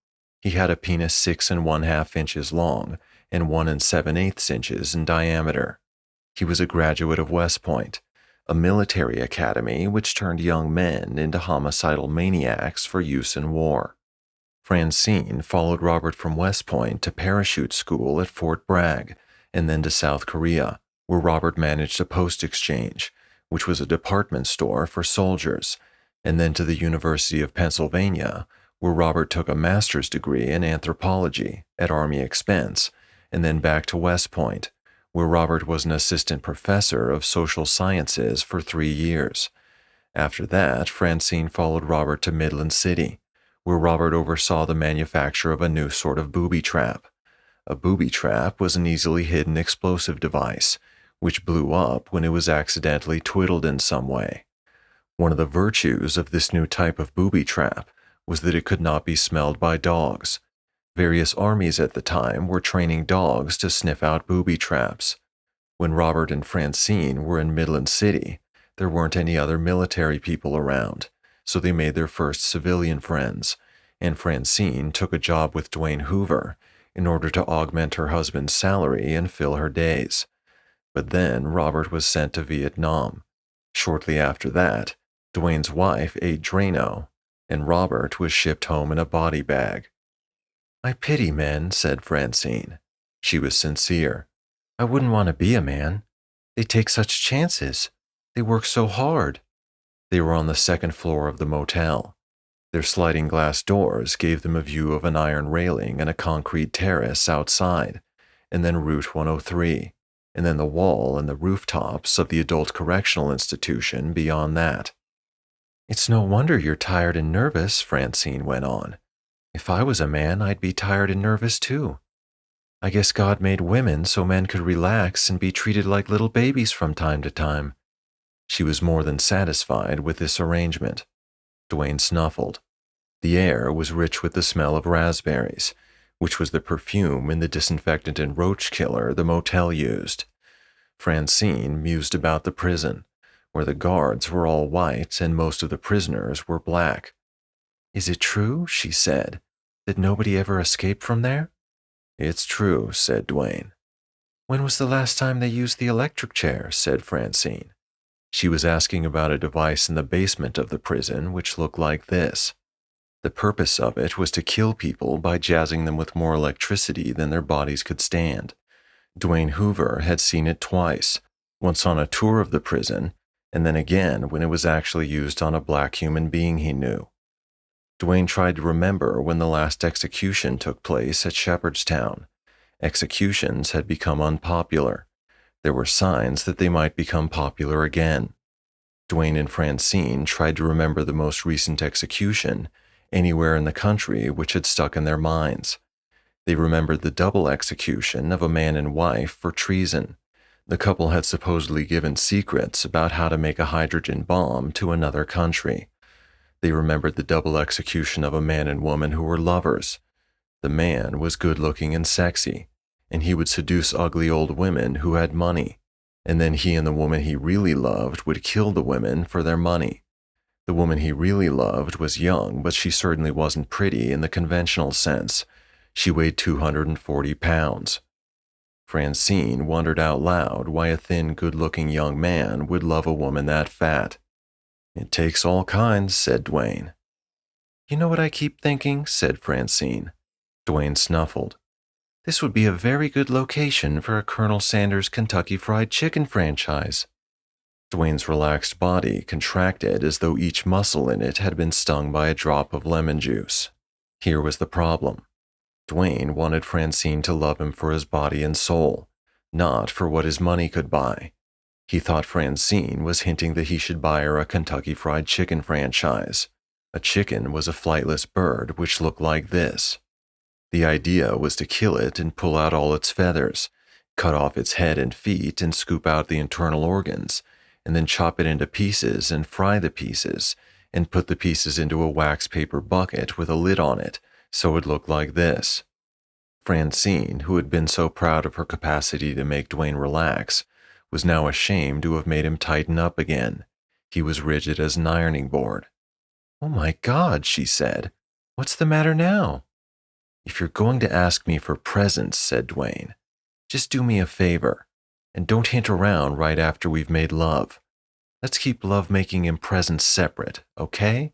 He had a penis 6 1/2 inches long and 1 7/8 inches in diameter. He was a graduate of West Point, a military academy which turned young men into homicidal maniacs for use in war. Francine followed Robert from West Point to parachute school at Fort Bragg, and then to South Korea, where Robert managed a post exchange, which was a department store for soldiers, and then to the University of Pennsylvania, where Robert took a master's degree in anthropology at Army expense, and then back to West Point, where Robert was an assistant professor of social sciences for 3 years. After that, Francine followed Robert to Midland City, where Robert oversaw the manufacture of a new sort of booby trap. A booby trap was an easily hidden explosive device, which blew up when it was accidentally twiddled in some way. One of the virtues of this new type of booby trap was that it could not be smelled by dogs. Various armies at the time were training dogs to sniff out booby traps. When Robert and Francine were in Midland City, there weren't any other military people around, so they made their first civilian friends, and Francine took a job with Dwayne Hoover in order to augment her husband's salary and fill her days. But then Robert was sent to Vietnam. Shortly after that, Dwayne's wife ate Drano, and Robert was shipped home in a body bag. "I pity men," said Francine. She was sincere. "I wouldn't want to be a man. They take such chances. They work so hard." They were on the second floor of the motel. Their sliding glass doors gave them a view of an iron railing and a concrete terrace outside, and then Route 103, and then the wall and the rooftops of the adult correctional institution beyond that. "It's no wonder you're tired and nervous," Francine went on. "If I was a man, I'd be tired and nervous too. I guess God made women so men could relax and be treated like little babies from time to time." She was more than satisfied with this arrangement. Dwayne snuffled. The air was rich with the smell of raspberries, which was the perfume in the disinfectant and roach killer the motel used. Francine mused about the prison, where the guards were all white and most of the prisoners were black. "Is it true," she said, "that nobody ever escaped from there?" It's true, said Dwayne. When was the last time they used the electric chair? Said Francine. She was asking about a device in the basement of the prison which looked like this. The purpose of it was to kill people by jazzing them with more electricity than their bodies could stand. Dwayne Hoover had seen it twice, once on a tour of the prison, and then again when it was actually used on a black human being he knew. Dwayne tried to remember when the last execution took place at Shepherdstown. Executions had become unpopular. There were signs that they might become popular again. Dwayne and Francine tried to remember the most recent execution anywhere in the country which had stuck in their minds. They remembered the double execution of a man and wife for treason. The couple had supposedly given secrets about how to make a hydrogen bomb to another country. They remembered the double execution of a man and woman who were lovers. The man was good-looking and sexy, and he would seduce ugly old women who had money, and then he and the woman he really loved would kill the women for their money. The woman he really loved was young, but she certainly wasn't pretty in the conventional sense. She weighed 240 pounds. Francine wondered out loud why a thin, good-looking young man would love a woman that fat. It takes all kinds, said Dwayne. You know what I keep thinking? Said Francine. Dwayne snuffled. This would be a very good location for a Colonel Sanders Kentucky Fried Chicken franchise. Dwayne's relaxed body contracted as though each muscle in it had been stung by a drop of lemon juice. Here was the problem. Dwayne wanted Francine to love him for his body and soul, not for what his money could buy. He thought Francine was hinting that he should buy her a Kentucky Fried Chicken franchise. A chicken was a flightless bird which looked like this. The idea was to kill it and pull out all its feathers, cut off its head and feet and scoop out the internal organs, and then chop it into pieces and fry the pieces, and put the pieces into a wax paper bucket with a lid on it, so it looked like this. Francine, who had been so proud of her capacity to make Dwayne relax, was now ashamed to have made him tighten up again. He was rigid as an ironing board. Oh my God, she said. What's the matter now? If you're going to ask me for presents, said Dwayne, just do me a favor, and don't hint around right after we've made love. Let's keep love-making and presents separate, okay?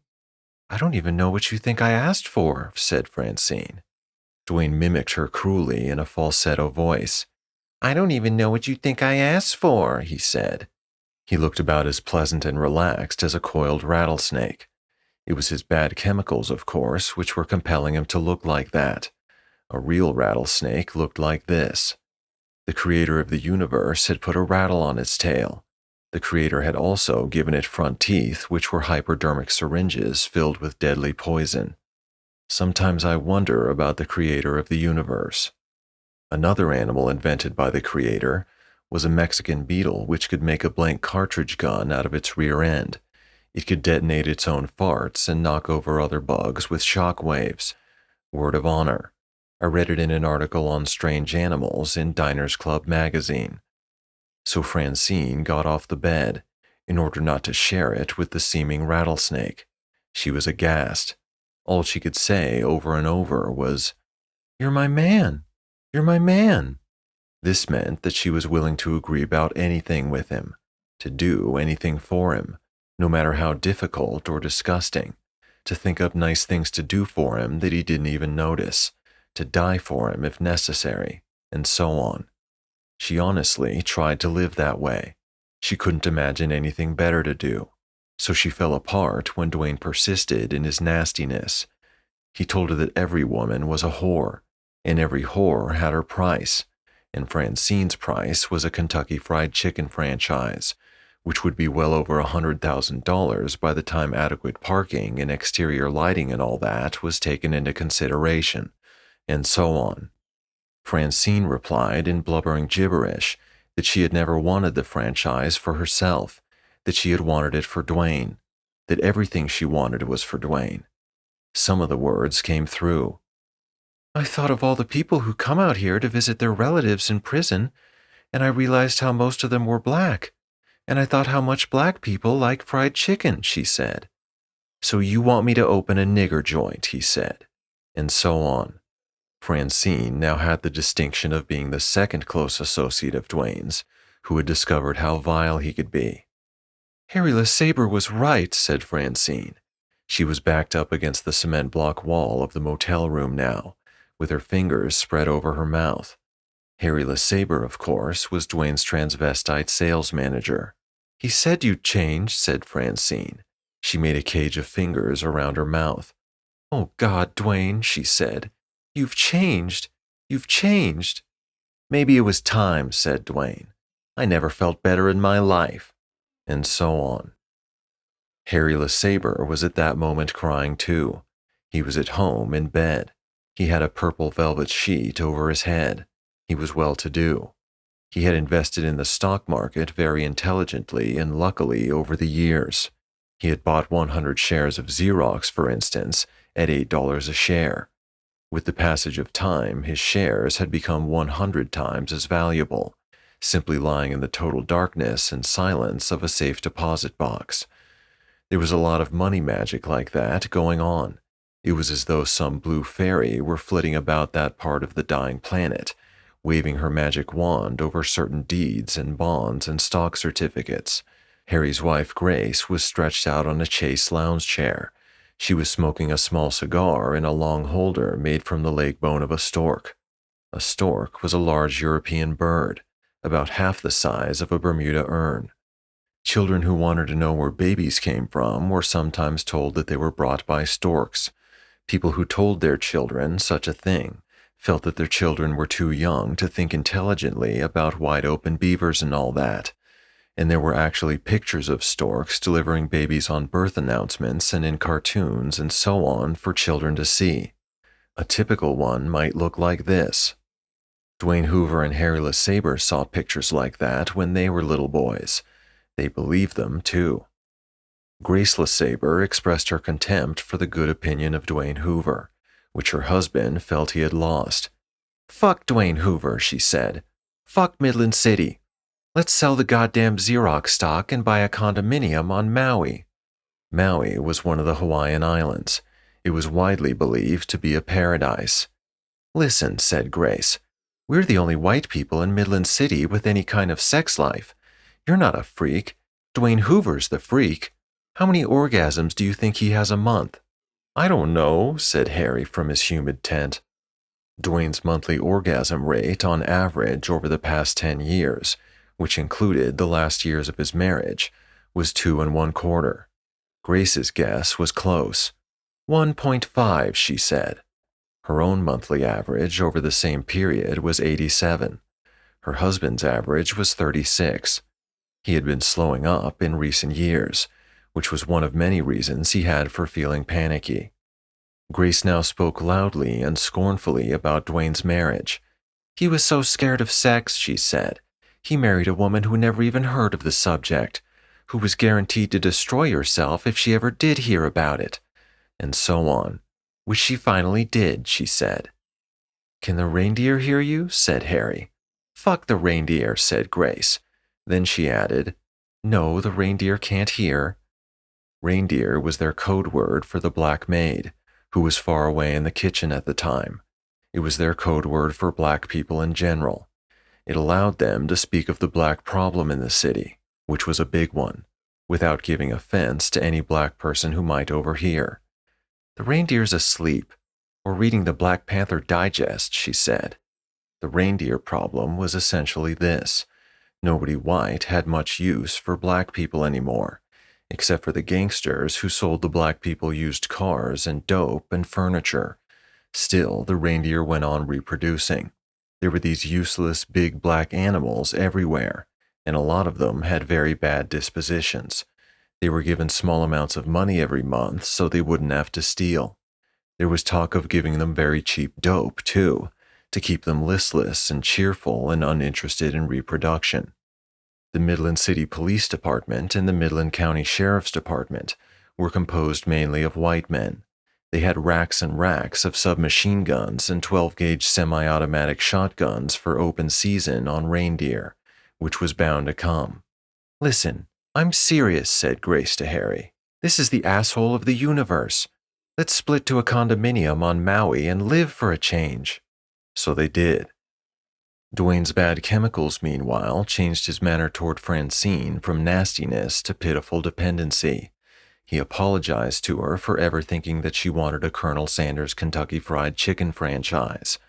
I don't even know what you think I asked for, said Francine. Dwayne mimicked her cruelly in a falsetto voice. I don't even know what you think I asked for, he said. He looked about as pleasant and relaxed as a coiled rattlesnake. It was his bad chemicals, of course, which were compelling him to look like that. A real rattlesnake looked like this. The creator of the universe had put a rattle on its tail. The creator had also given it front teeth, which were hypodermic syringes filled with deadly poison. Sometimes I wonder about the creator of the universe. Another animal invented by the creator was a Mexican beetle which could make a blank cartridge gun out of its rear end. It could detonate its own farts and knock over other bugs with shock waves. Word of honor. I read it in an article on strange animals in Diners Club magazine. So Francine got off the bed, in order not to share it with the seeming rattlesnake. She was aghast. All she could say over and over was, You're my man. You're my man. This meant that she was willing to agree about anything with him, to do anything for him, no matter how difficult or disgusting, to think up nice things to do for him that he didn't even notice, to die for him if necessary, and so on. She honestly tried to live that way. She couldn't imagine anything better to do, so she fell apart when Dwayne persisted in his nastiness. He told her that every woman was a whore, and every whore had her price, and Francine's price was a Kentucky Fried Chicken franchise, which would be well over $100,000 by the time adequate parking and exterior lighting and all that was taken into consideration, and so on. Francine replied in blubbering gibberish that she had never wanted the franchise for herself, that she had wanted it for Dwayne, that everything she wanted was for Dwayne. Some of the words came through. I thought of all the people who come out here to visit their relatives in prison, and I realized how most of them were black, and I thought how much black people like fried chicken, she said. So you want me to open a nigger joint, he said, and so on. Francine now had the distinction of being the second close associate of Dwayne's, who had discovered how vile he could be. "Harry LeSabre was right," said Francine. She was backed up against the cement block wall of the motel room now, with her fingers spread over her mouth. Harry LeSabre, of course, was Dwayne's transvestite sales manager. "He said you'd changed," said Francine. She made a cage of fingers around her mouth. "Oh God, Dwayne," she said. "You've changed. You've changed." "Maybe it was time," said Dwayne. "I never felt better in my life." And so on. Harry LeSabre was at that moment crying too. He was at home in bed. He had a purple velvet sheet over his head. He was well-to-do. He had invested in the stock market very intelligently and luckily over the years. He had bought 100 shares of Xerox, for instance, at $8 a share. With the passage of time, his shares had become 100 times as valuable, simply lying in the total darkness and silence of a safe deposit box. There was a lot of money magic like that going on. It was as though some blue fairy were flitting about that part of the dying planet, waving her magic wand over certain deeds and bonds and stock certificates. Harry's wife, Grace, was stretched out on a Chase lounge chair. She was smoking a small cigar in a long holder made from the leg bone of a stork. A stork was a large European bird, about half the size of a Bermuda ern. Children who wanted to know where babies came from were sometimes told that they were brought by storks. People who told their children such a thing felt that their children were too young to think intelligently about wide-open beavers and all that. And there were actually pictures of storks delivering babies on birth announcements and in cartoons and so on for children to see. A typical one might look like this. Dwayne Hoover and Harry LeSabre saw pictures like that when they were little boys. They believed them, too. Grace LeSabre expressed her contempt for the good opinion of Dwayne Hoover, which her husband felt he had lost. "Fuck Dwayne Hoover," she said. "Fuck Midland City. Let's sell the goddamn Xerox stock and buy a condominium on Maui." Maui was one of the Hawaiian Islands. It was widely believed to be a paradise. "Listen," said Grace. "We're the only white people in Midland City with any kind of sex life. You're not a freak. Dwayne Hoover's the freak. How many orgasms do you think he has a month?" "I don't know," said Harry from his humid tent. Dwayne's monthly orgasm rate on average over the past 10 years, which included the last years of his marriage, was 2 1/4. Grace's guess was close. 1.5, she said. Her own monthly average over the same period was 87. Her husband's average was 36. He had been slowing up in recent years, which was one of many reasons he had for feeling panicky. Grace now spoke loudly and scornfully about Dwayne's marriage. "He was so scared of sex," she said. "He married a woman who never even heard of the subject, who was guaranteed to destroy herself if she ever did hear about it," and so on, which she finally did, she said. "Can the reindeer hear you?" said Harry. "Fuck the reindeer," said Grace. Then she added, "No, the reindeer can't hear." Reindeer was their code word for the black maid, who was far away in the kitchen at the time. It was their code word for black people in general. It allowed them to speak of the black problem in the city, which was a big one, without giving offense to any black person who might overhear. "The reindeer's asleep, or reading the Black Panther Digest," she said. The reindeer problem was essentially this. Nobody white had much use for black people anymore, except for the gangsters who sold the black people used cars and dope and furniture. Still, the reindeer went on reproducing. There were these useless big black animals everywhere, and a lot of them had very bad dispositions. They were given small amounts of money every month so they wouldn't have to steal. There was talk of giving them very cheap dope, too, to keep them listless and cheerful and uninterested in reproduction. The Midland City Police Department and the Midland County Sheriff's Department were composed mainly of white men. They had racks and racks of submachine guns and 12-gauge semi-automatic shotguns for open season on reindeer, which was bound to come. "Listen, I'm serious," said Grace to Harry. "This is the asshole of the universe. Let's split to a condominium on Maui and live for a change." So they did. Dwayne's bad chemicals, meanwhile, changed his manner toward Francine from nastiness to pitiful dependency. He apologized to her for ever thinking that she wanted a Colonel Sanders Kentucky Fried Chicken franchise.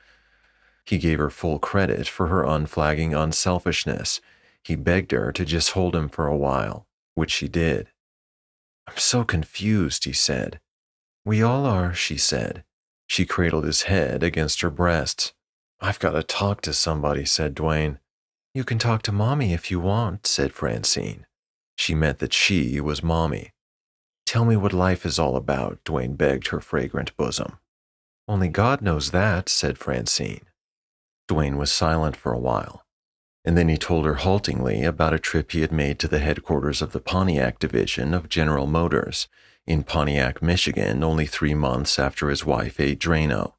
He gave her full credit for her unflagging unselfishness. He begged her to just hold him for a while, which she did. "I'm so confused," he said. "We all are," she said. She cradled his head against her breasts. "I've got to talk to somebody," said Dwayne. "You can talk to Mommy if you want," said Francine. She meant that she was Mommy. "Tell me what life is all about," Dwayne begged her fragrant bosom. "Only God knows that," said Francine. Dwayne was silent for a while, and then he told her haltingly about a trip he had made to the headquarters of the Pontiac division of General Motors in Pontiac, Michigan, only 3 months after his wife ate Drano.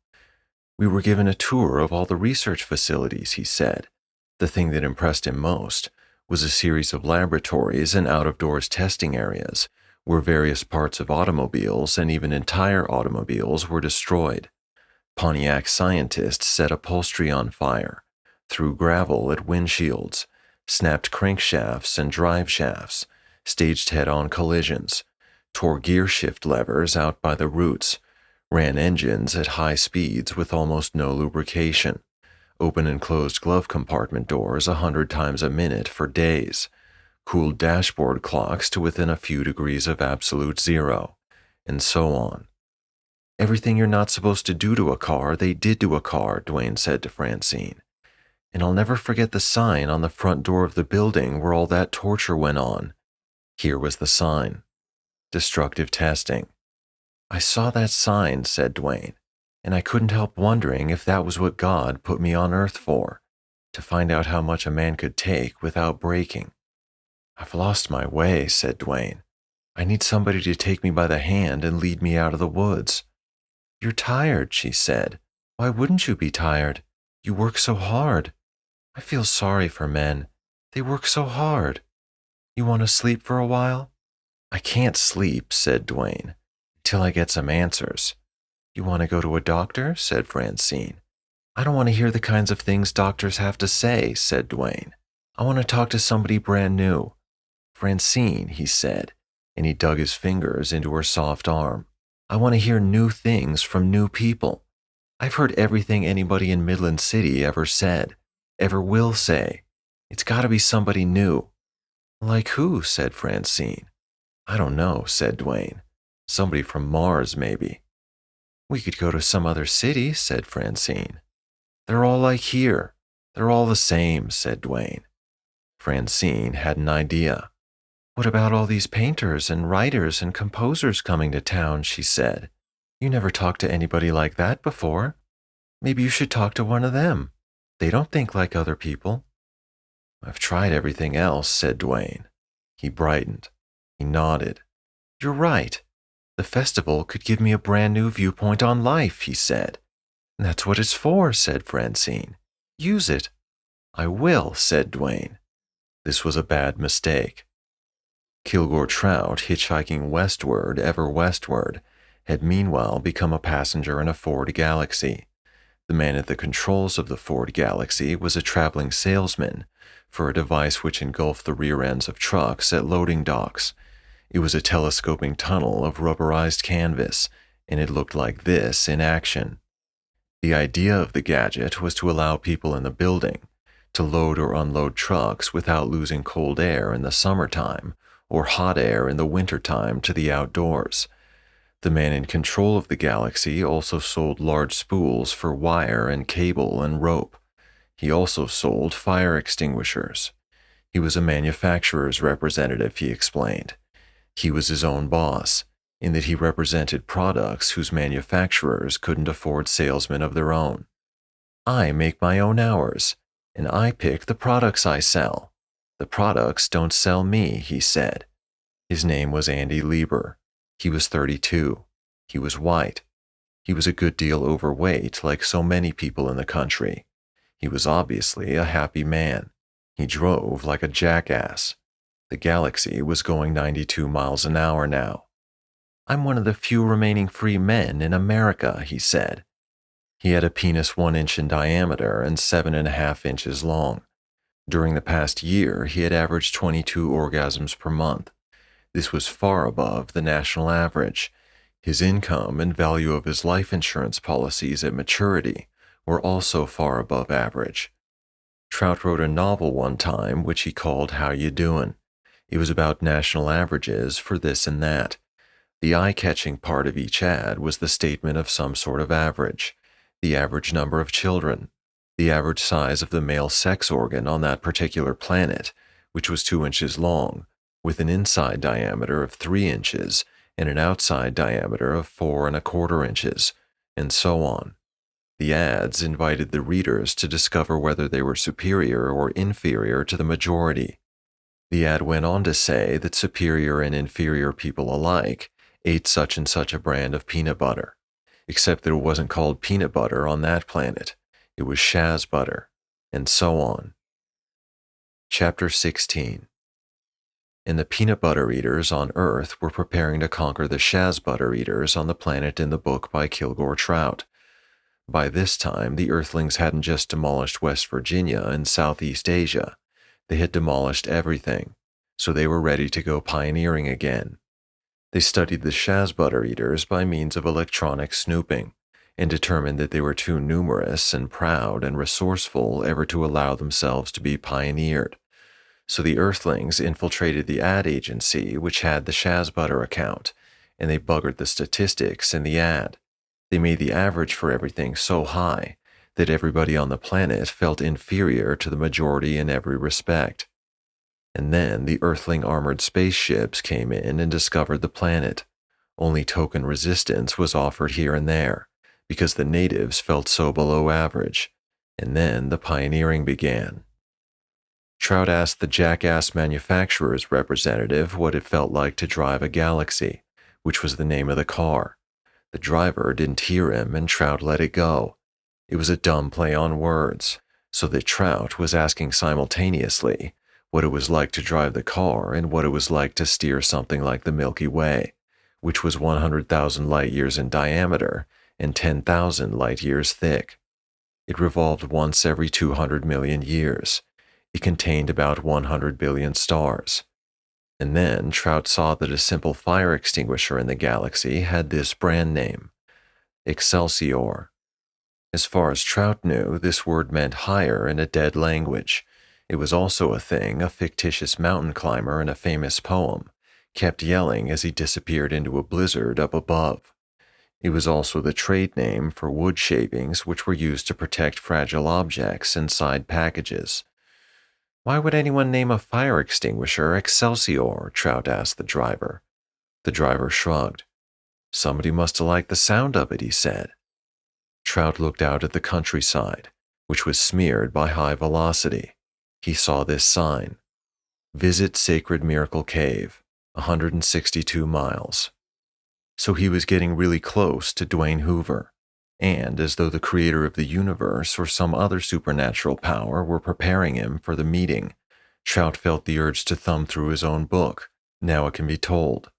"We were given a tour of all the research facilities," he said. The thing that impressed him most was a series of laboratories and out-of-doors testing areas where various parts of automobiles and even entire automobiles were destroyed. Pontiac scientists set upholstery on fire, threw gravel at windshields, snapped crankshafts and drive shafts, staged head-on collisions, tore gear shift levers out by the roots, ran engines at high speeds with almost no lubrication, opened and closed glove compartment doors 100 times a minute for days, cooled dashboard clocks to within a few degrees of absolute zero, and so on. "Everything you're not supposed to do to a car, they did to a car," Dwayne said to Francine. "And I'll never forget the sign on the front door of the building where all that torture went on." Here was the sign. "Destructive testing." "I saw that sign," said Dwayne, "and I couldn't help wondering if that was what God put me on Earth for, to find out how much a man could take without breaking." "I've lost my way," said Dwayne. "I need somebody to take me by the hand and lead me out of the woods." "You're tired," she said. "Why wouldn't you be tired? You work so hard. I feel sorry for men. They work so hard. You want to sleep for a while?" "I can't sleep," said Dwayne, "till I get some answers." "You want to go to a doctor?" said Francine. "I don't want to hear the kinds of things doctors have to say," said Dwayne. "I want to talk to somebody brand new." "Francine," he said, and he dug his fingers into her soft arm. "I want to hear new things from new people. I've heard everything anybody in Midland City ever said, ever will say. It's got to be somebody new." "Like who?" said Francine. "I don't know," said Dwayne. "Somebody from Mars, maybe." "We could go to some other city," said Francine. "They're all like here. They're all the same," said Dwayne. Francine had an idea. "What about all these painters and writers and composers coming to town?" she said. "You never talked to anybody like that before. Maybe you should talk to one of them. They don't think like other people." "I've tried everything else," said Dwayne. He brightened. He nodded. "You're right. The festival could give me a brand new viewpoint on life," he said. "That's what it's for," said Francine. "Use it." "I will," said Dwayne. This was a bad mistake. Kilgore Trout, hitchhiking westward, ever westward, had meanwhile become a passenger in a Ford Galaxy. The man at the controls of the Ford Galaxy was a traveling salesman for a device which engulfed the rear ends of trucks at loading docks. It was a telescoping tunnel of rubberized canvas, and it looked like this in action. The idea of the gadget was to allow people in the building to load or unload trucks without losing cold air in the summertime or hot air in the wintertime to the outdoors. The man in control of the Galaxy also sold large spools for wire and cable and rope. He also sold fire extinguishers. He was a manufacturer's representative, he explained. He was his own boss, in that he represented products whose manufacturers couldn't afford salesmen of their own. "I make my own hours, and I pick the products I sell. The products don't sell me," he said. His name was Andy Lieber. He was 32. He was white. He was a good deal overweight, like so many people in the country. He was obviously a happy man. He drove like a jackass. The Galaxy was going 92 miles an hour now. "I'm one of the few remaining free men in America," he said. He had a penis 1 inch in diameter and 7.5 inches long. During the past year, he had averaged 22 orgasms per month. This was far above the national average. His income and value of his life insurance policies at maturity were also far above average. Trout wrote a novel one time which he called How You Doin'. It was about national averages for this and that. The eye-catching part of each ad was the statement of some sort of average, the average number of children, the average size of the male sex organ on that particular planet, which was 2 inches long, with an inside diameter of 3 inches and an outside diameter of 4.25 inches, and so on. The ads invited the readers to discover whether they were superior or inferior to the majority. The ad went on to say that superior and inferior people alike ate such and such a brand of peanut butter, except that it wasn't called peanut butter on that planet. It was Shaz butter, and so on. Chapter 16. And the peanut butter eaters on Earth were preparing to conquer the Shaz butter eaters on the planet in the book by Kilgore Trout. By this time, the Earthlings hadn't just demolished West Virginia and Southeast Asia. They had demolished everything, so they were ready to go pioneering again. They studied the Shaz butter eaters by means of electronic snooping and determined that they were too numerous and proud and resourceful ever to allow themselves to be pioneered. So the Earthlings infiltrated the ad agency which had the Shaz butter account, and they buggered the statistics in the ad. They made the average for everything so high that everybody on the planet felt inferior to the majority in every respect. And then the Earthling armored spaceships came in and discovered the planet. Only token resistance was offered here and there, because the natives felt so below average, and then the pioneering began. Trout asked the jackass manufacturer's representative what it felt like to drive a Galaxy, which was the name of the car. The driver didn't hear him, and Trout let it go. It was a dumb play on words, so that Trout was asking simultaneously what it was like to drive the car and what it was like to steer something like the Milky Way, which was 100,000 light-years in diameter and 10,000 light-years thick. It revolved once every 200 million years. It contained about 100 billion stars. And then Trout saw that a simple fire extinguisher in the galaxy had this brand name, Excelsior. As far as Trout knew, this word meant higher in a dead language. It was also a thing a fictitious mountain climber in a famous poem kept yelling as he disappeared into a blizzard up above. It was also the trade name for wood shavings which were used to protect fragile objects inside packages. "Why would anyone name a fire extinguisher Excelsior?" Trout asked the driver. The driver shrugged. "Somebody must have liked the sound of it," he said. Trout looked out at the countryside, which was smeared by high velocity. He saw this sign: "Visit Sacred Miracle Cave, 162 miles." So he was getting really close to Dwayne Hoover, and as though the creator of the universe or some other supernatural power were preparing him for the meeting, Trout felt the urge to thumb through his own book, Now It Can Be Told.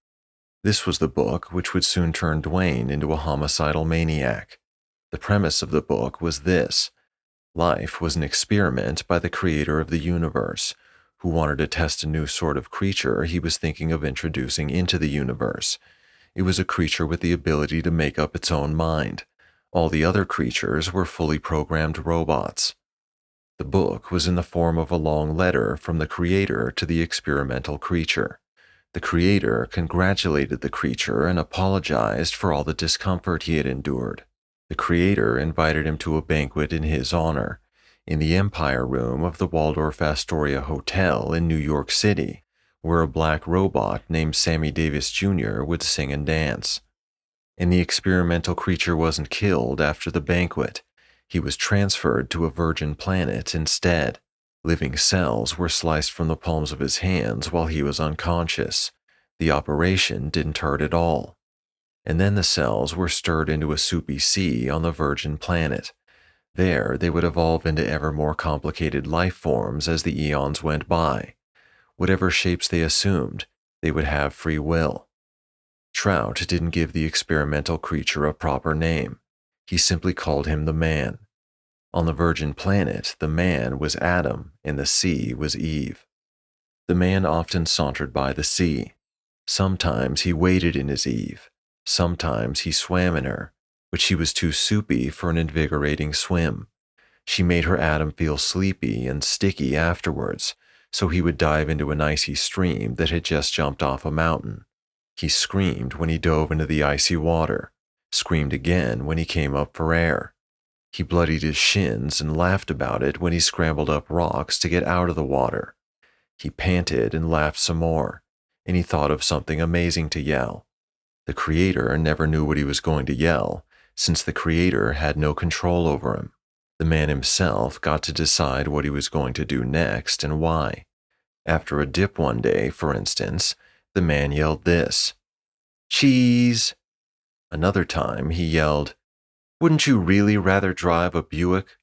This was the book which would soon turn Dwayne into a homicidal maniac. The premise of the book was this: life was an experiment by the creator of the universe, who wanted to test a new sort of creature he was thinking of introducing into the universe. It was a creature with the ability to make up its own mind. All the other creatures were fully programmed robots. The book was in the form of a long letter from the creator to the experimental creature. The creator congratulated the creature and apologized for all the discomfort he had endured. The creator invited him to a banquet in his honor, in the Empire Room of the Waldorf Astoria Hotel in New York City, where a black robot named Sammy Davis Jr. would sing and dance. And the experimental creature wasn't killed after the banquet. He was transferred to a virgin planet instead. Living cells were sliced from the palms of his hands while he was unconscious. The operation didn't hurt at all. And then the cells were stirred into a soupy sea on the virgin planet. There they would evolve into ever more complicated life forms as the eons went by. Whatever shapes they assumed, they would have free will. Trout didn't give the experimental creature a proper name. He simply called him the man. On the virgin planet, the man was Adam and the sea was Eve. The man often sauntered by the sea. Sometimes he waded in his Eve. Sometimes he swam in her, but she was too soupy for an invigorating swim. She made her Adam feel sleepy and sticky afterwards, so he would dive into an icy stream that had just jumped off a mountain. He screamed when he dove into the icy water, screamed again when he came up for air. He bloodied his shins and laughed about it when he scrambled up rocks to get out of the water. He panted and laughed some more, and he thought of something amazing to yell. The Creator never knew what he was going to yell, since the Creator had no control over him. The man himself got to decide what he was going to do next and why. After a dip one day, for instance, the man yelled this: "Cheese!" Another time he yelled, "Wouldn't you really rather drive a Buick?"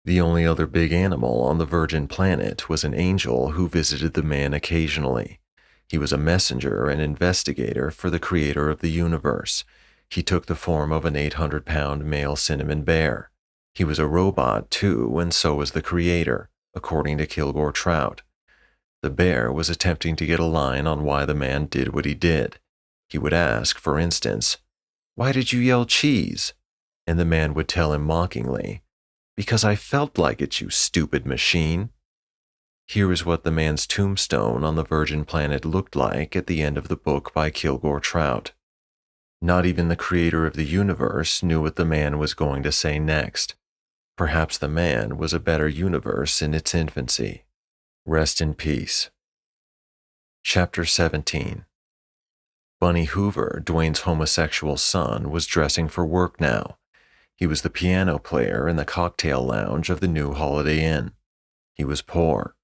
The only other big animal on the virgin planet was an angel who visited the man occasionally. He was a messenger and investigator for the Creator of the universe. He took the form of an 800-pound male cinnamon bear. He was a robot too, and so was the Creator, according to Kilgore Trout. The bear was attempting to get a line on why the man did what he did. He would ask, for instance, "Why did you yell cheese?" And the man would tell him mockingly, "Because I felt like it, you stupid machine." Here is what the man's tombstone on the virgin planet looked like at the end of the book by Kilgore Trout. Not even the Creator of the universe knew what the man was going to say next. Perhaps the man was a better universe in its infancy. Rest in peace. Chapter 17. Bunny Hoover, Dwayne's homosexual son, was dressing for work now. He was the piano player in the cocktail lounge of the new Holiday Inn. He was poor.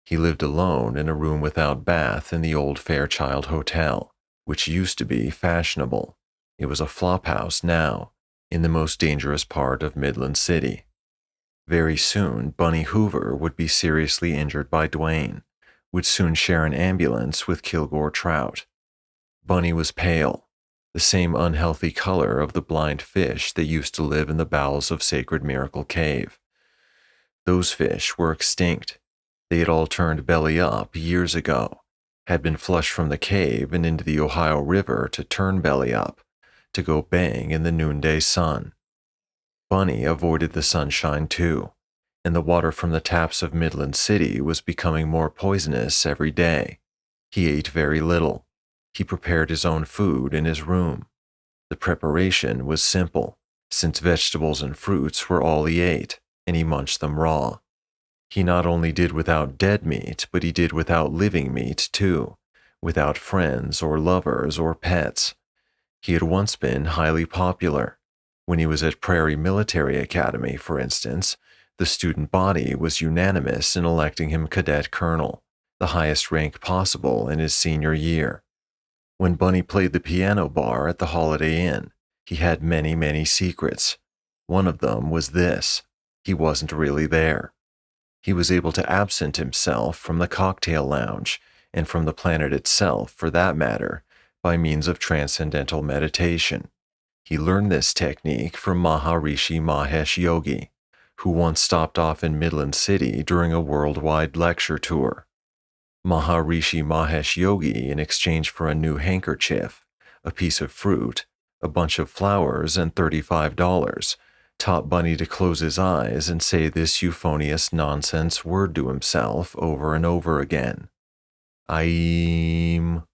He lived alone in a room without bath in the old Fairchild Hotel, which used to be fashionable. It was a flophouse now, in the most dangerous part of Midland City. Very soon, Bunny Hoover would be seriously injured by Dwayne, would soon share an ambulance with Kilgore Trout. Bunny was pale, the same unhealthy color of the blind fish that used to live in the bowels of Sacred Miracle Cave. Those fish were extinct. They had all turned belly up years ago, had been flushed from the cave and into the Ohio River to turn belly up, to go bang in the noonday sun. Bunny avoided the sunshine too, and the water from the taps of Midland City was becoming more poisonous every day. He ate very little. He prepared his own food in his room. The preparation was simple, since vegetables and fruits were all he ate, and he munched them raw. He not only did without dead meat, but he did without living meat too, without friends or lovers or pets. He had once been highly popular. When he was at Prairie Military Academy, for instance, the student body was unanimous in electing him cadet colonel, the highest rank possible in his senior year. When Bunny played the piano bar at the Holiday Inn, he had many, many secrets. One of them was this: he wasn't really there. He was able to absent himself from the cocktail lounge, and from the planet itself, for that matter, by means of transcendental meditation. He learned this technique from Maharishi Mahesh Yogi, who once stopped off in Midland City during a worldwide lecture tour. Maharishi Mahesh Yogi, in exchange for a new handkerchief, a piece of fruit, a bunch of flowers, and $35, taught Bunny to close his eyes and say this euphonious nonsense word to himself over and over again. I'm.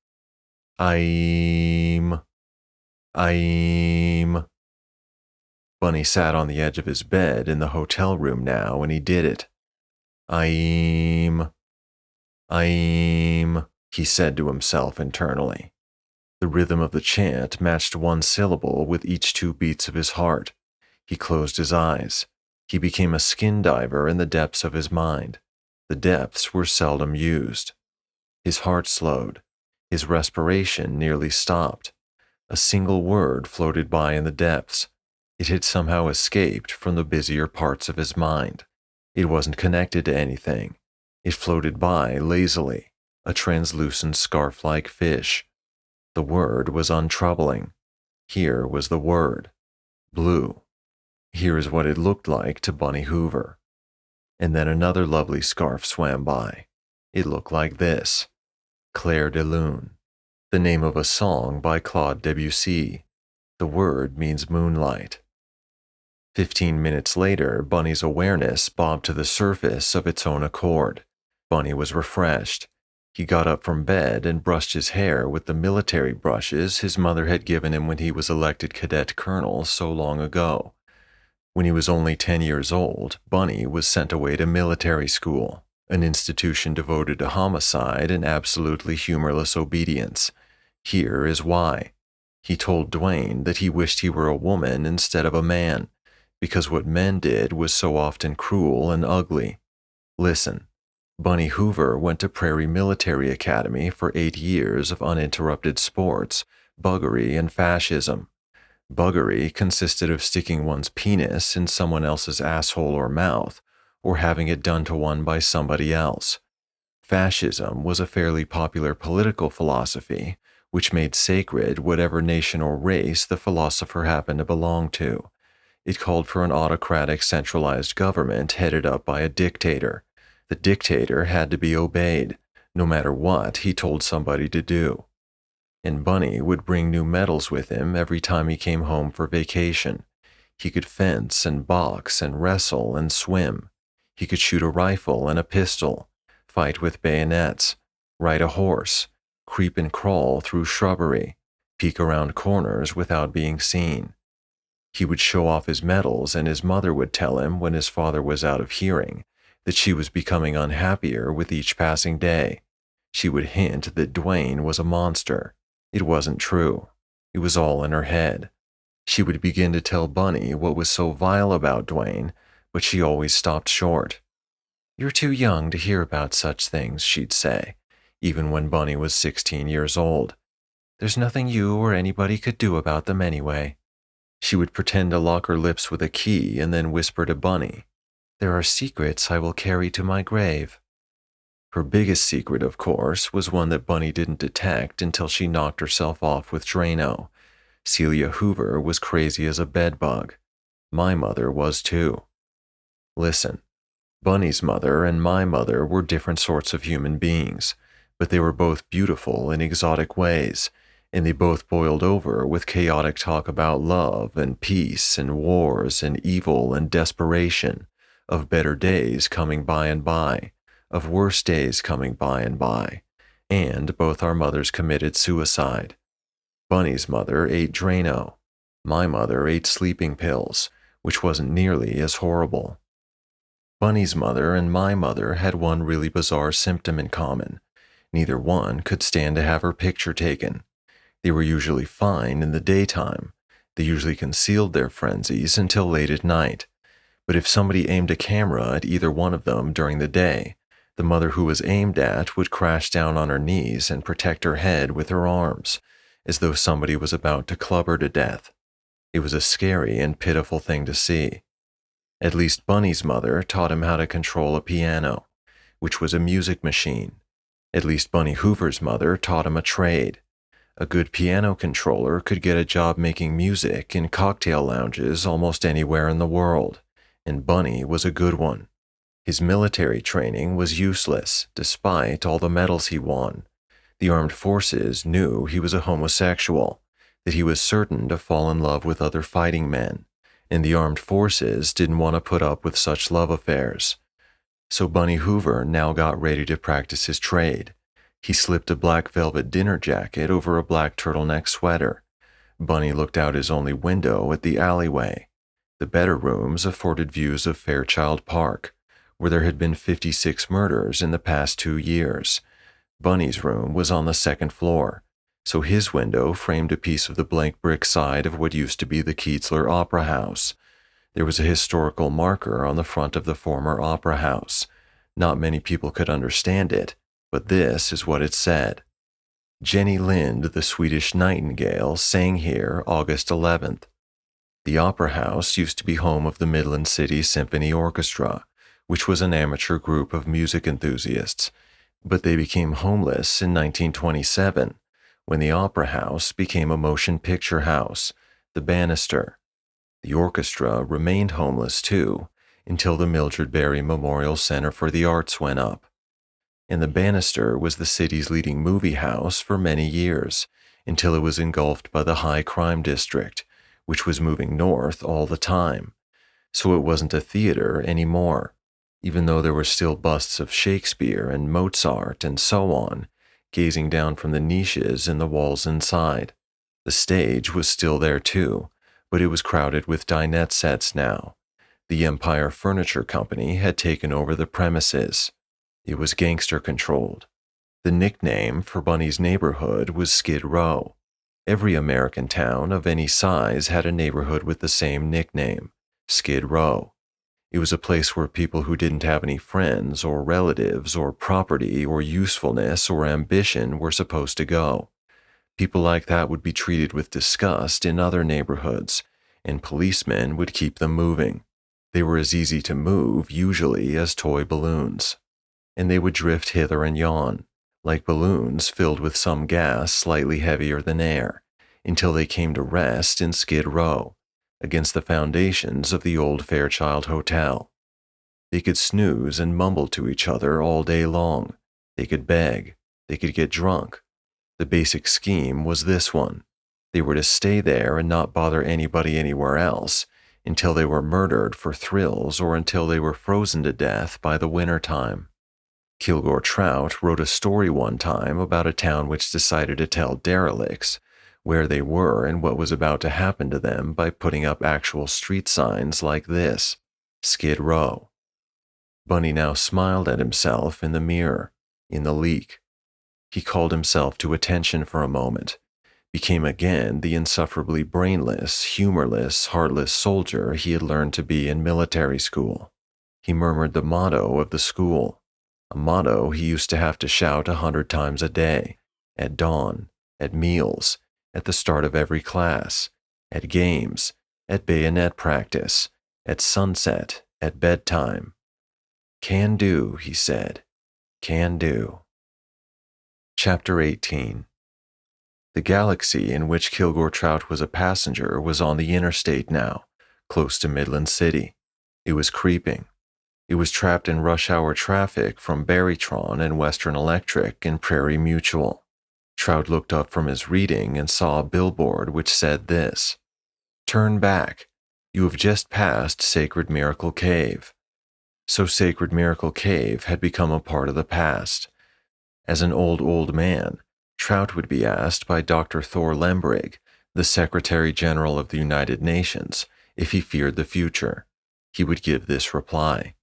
Bunny sat on the edge of his bed in the hotel room now, and he did it. I'm, he said to himself internally. The rhythm of the chant matched one syllable with each two beats of his heart. He closed his eyes. He became a skin diver in the depths of his mind. The depths were seldom used. His heart slowed. His respiration nearly stopped. A single word floated by in the depths. It had somehow escaped from the busier parts of his mind. It wasn't connected to anything. It floated by lazily, a translucent scarf-like fish. The word was untroubling. Here was the word: blue. Here is what it looked like to Bunny Hoover. And then another lovely scarf swam by. It looked like this: Clair de Lune, the name of a song by Claude Debussy. The word means moonlight. 15 minutes later, Bunny's awareness bobbed to the surface of its own accord. Bunny was refreshed. He got up from bed and brushed his hair with the military brushes his mother had given him when he was elected cadet colonel so long ago. When he was only 10 years old, Bunny was sent away to military school, an institution devoted to homicide and absolutely humorless obedience. Here is why. He told Dwayne that he wished he were a woman instead of a man, because what men did was so often cruel and ugly. Listen, Bunny Hoover went to Prairie Military Academy for 8 years of uninterrupted sports, buggery, and fascism. Buggery consisted of sticking one's penis in someone else's asshole or mouth, or having it done to one by somebody else. Fascism was a fairly popular political philosophy, which made sacred whatever nation or race the philosopher happened to belong to. It called for an autocratic centralized government headed up by a dictator. The dictator had to be obeyed, no matter what he told somebody to do. And Bunny would bring new medals with him every time he came home for vacation. He could fence and box and wrestle and swim. He could shoot a rifle and a pistol, fight with bayonets, ride a horse, creep and crawl through shrubbery, peek around corners without being seen. He would show off his medals, and his mother would tell him, when his father was out of hearing, that she was becoming unhappier with each passing day. She would hint that Dwayne was a monster. It wasn't true. It was all in her head. She would begin to tell Bunny what was so vile about Dwayne, but she always stopped short. "You're too young to hear about such things," she'd say, even when Bunny was 16 years old. "There's nothing you or anybody could do about them anyway." She would pretend to lock her lips with a key and then whisper to Bunny, "There are secrets I will carry to my grave." Her biggest secret, of course, was one that Bunny didn't detect until she knocked herself off with Drano. Celia Hoover was crazy as a bedbug. My mother was too. Listen, Bunny's mother and my mother were different sorts of human beings, but they were both beautiful in exotic ways, and they both boiled over with chaotic talk about love and peace and wars and evil and desperation, of better days coming by and by, of worse days coming by and by, and both our mothers committed suicide. Bunny's mother ate Drano. My mother ate sleeping pills, which wasn't nearly as horrible. Bunny's mother and my mother had one really bizarre symptom in common. Neither one could stand to have her picture taken. They were usually fine in the daytime. They usually concealed their frenzies until late at night. But if somebody aimed a camera at either one of them during the day, the mother who was aimed at would crash down on her knees and protect her head with her arms, as though somebody was about to club her to death. It was a scary and pitiful thing to see. At least Bunny's mother taught him how to control a piano, which was a music machine. At least Bunny Hoover's mother taught him a trade. A good piano controller could get a job making music in cocktail lounges almost anywhere in the world, and Bunny was a good one. His military training was useless, despite all the medals he won. The armed forces knew he was a homosexual, that he was certain to fall in love with other fighting men, and the armed forces didn't want to put up with such love affairs. So Bunny Hoover now got ready to practice his trade. He slipped a black velvet dinner jacket over a black turtleneck sweater. Bunny looked out his only window at the alleyway. The better rooms afforded views of Fairchild Park, where there had been 56 murders in the past 2 years. Bunny's room was on the second floor, so his window framed a piece of the blank brick side of what used to be the Keatsler Opera House. There was a historical marker on the front of the former opera house. Not many people could understand it, but this is what it said. Jenny Lind, the Swedish nightingale, sang here August 11th. The opera house used to be home of the Midland City Symphony Orchestra, which was an amateur group of music enthusiasts, but they became homeless in 1927, when the opera house became a motion picture house, the Bannister. The orchestra remained homeless too, until the Mildred Berry Memorial Center for the Arts went up. And the Bannister was the city's leading movie house for many years, until it was engulfed by the high crime district, which was moving north all the time. So it wasn't a theater anymore, even though there were still busts of Shakespeare and Mozart and so on, gazing down from the niches in the walls inside. The stage was still there too, but it was crowded with dinette sets now. The Empire Furniture Company had taken over the premises. It was gangster-controlled. The nickname for Bunny's neighborhood was Skid Row. Every American town of any size had a neighborhood with the same nickname, Skid Row. It was a place where people who didn't have any friends or relatives or property or usefulness or ambition were supposed to go. People like that would be treated with disgust in other neighborhoods, and policemen would keep them moving. They were as easy to move, usually, as toy balloons. And they would drift hither and yon, like balloons filled with some gas slightly heavier than air, until they came to rest in Skid Row, against the foundations of the old Fairchild Hotel. They could snooze and mumble to each other all day long. They could beg. They could get drunk. The basic scheme was this one. They were to stay there and not bother anybody anywhere else until they were murdered for thrills or until they were frozen to death by the winter time. Kilgore Trout wrote a story one time about a town which decided to tell derelicts where they were and what was about to happen to them by putting up actual street signs like this, Skid Row. Bunny now smiled at himself in the mirror, in the leak. He called himself to attention for a moment, became again the insufferably brainless, humorless, heartless soldier he had learned to be in military school. He murmured the motto of the school, a motto he used to have to shout 100 times a day, at dawn, at meals, at the start of every class, at games, at bayonet practice, at sunset, at bedtime. Can do, he said, can do. Chapter 18. The Galaxy in which Kilgore Trout was a passenger was on the interstate now, close to Midland City. It was creeping. It was trapped in rush-hour traffic from Barrytron and Western Electric and Prairie Mutual. Trout looked up from his reading and saw a billboard which said this, "Turn back. You have just passed Sacred Miracle Cave." So Sacred Miracle Cave had become a part of the past. As an old man, Trout would be asked by Dr. Thor Lembrig, the Secretary General of the United Nations, if he feared the future. He would give this reply,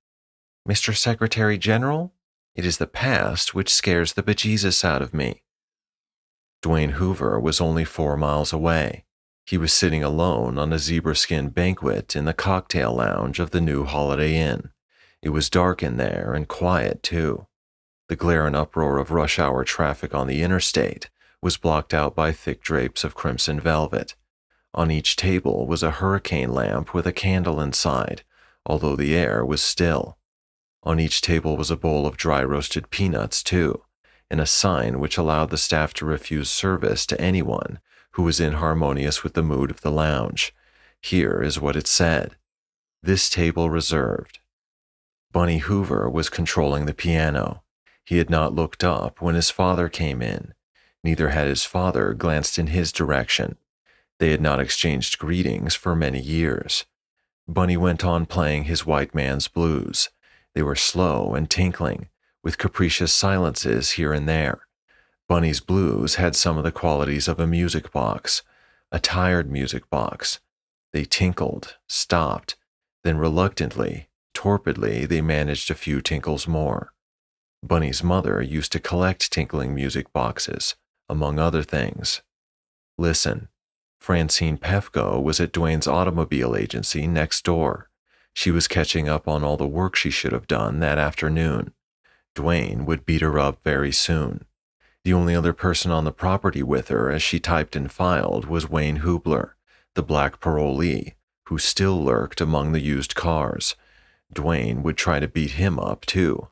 "Mr. Secretary General, it is the past which scares the bejesus out of me." Dwayne Hoover was only 4 miles away. He was sitting alone on a zebra-skin banquet in the cocktail lounge of the new Holiday Inn. It was dark in there and quiet, too. The glare and uproar of rush-hour traffic on the interstate was blocked out by thick drapes of crimson velvet. On each table was a hurricane lamp with a candle inside, although the air was still. On each table was a bowl of dry-roasted peanuts, too, and a sign which allowed the staff to refuse service to anyone who was inharmonious with the mood of the lounge. Here is what it said. This table reserved. Bunny Hoover was controlling the piano. He had not looked up when his father came in. Neither had his father glanced in his direction. They had not exchanged greetings for many years. Bunny went on playing his white man's blues. They were slow and tinkling, with capricious silences here and there. Bunny's blues had some of the qualities of a music box, a tired music box. They tinkled, stopped, then reluctantly, torpidly, they managed a few tinkles more. Bunny's mother used to collect tinkling music boxes, among other things. Listen, Francine Pefko was at Dwayne's automobile agency next door. She was catching up on all the work she should have done that afternoon. Dwayne would beat her up very soon. The only other person on the property with her as she typed and filed was Wayne Hubler, the black parolee, who still lurked among the used cars. Dwayne would try to beat him up too,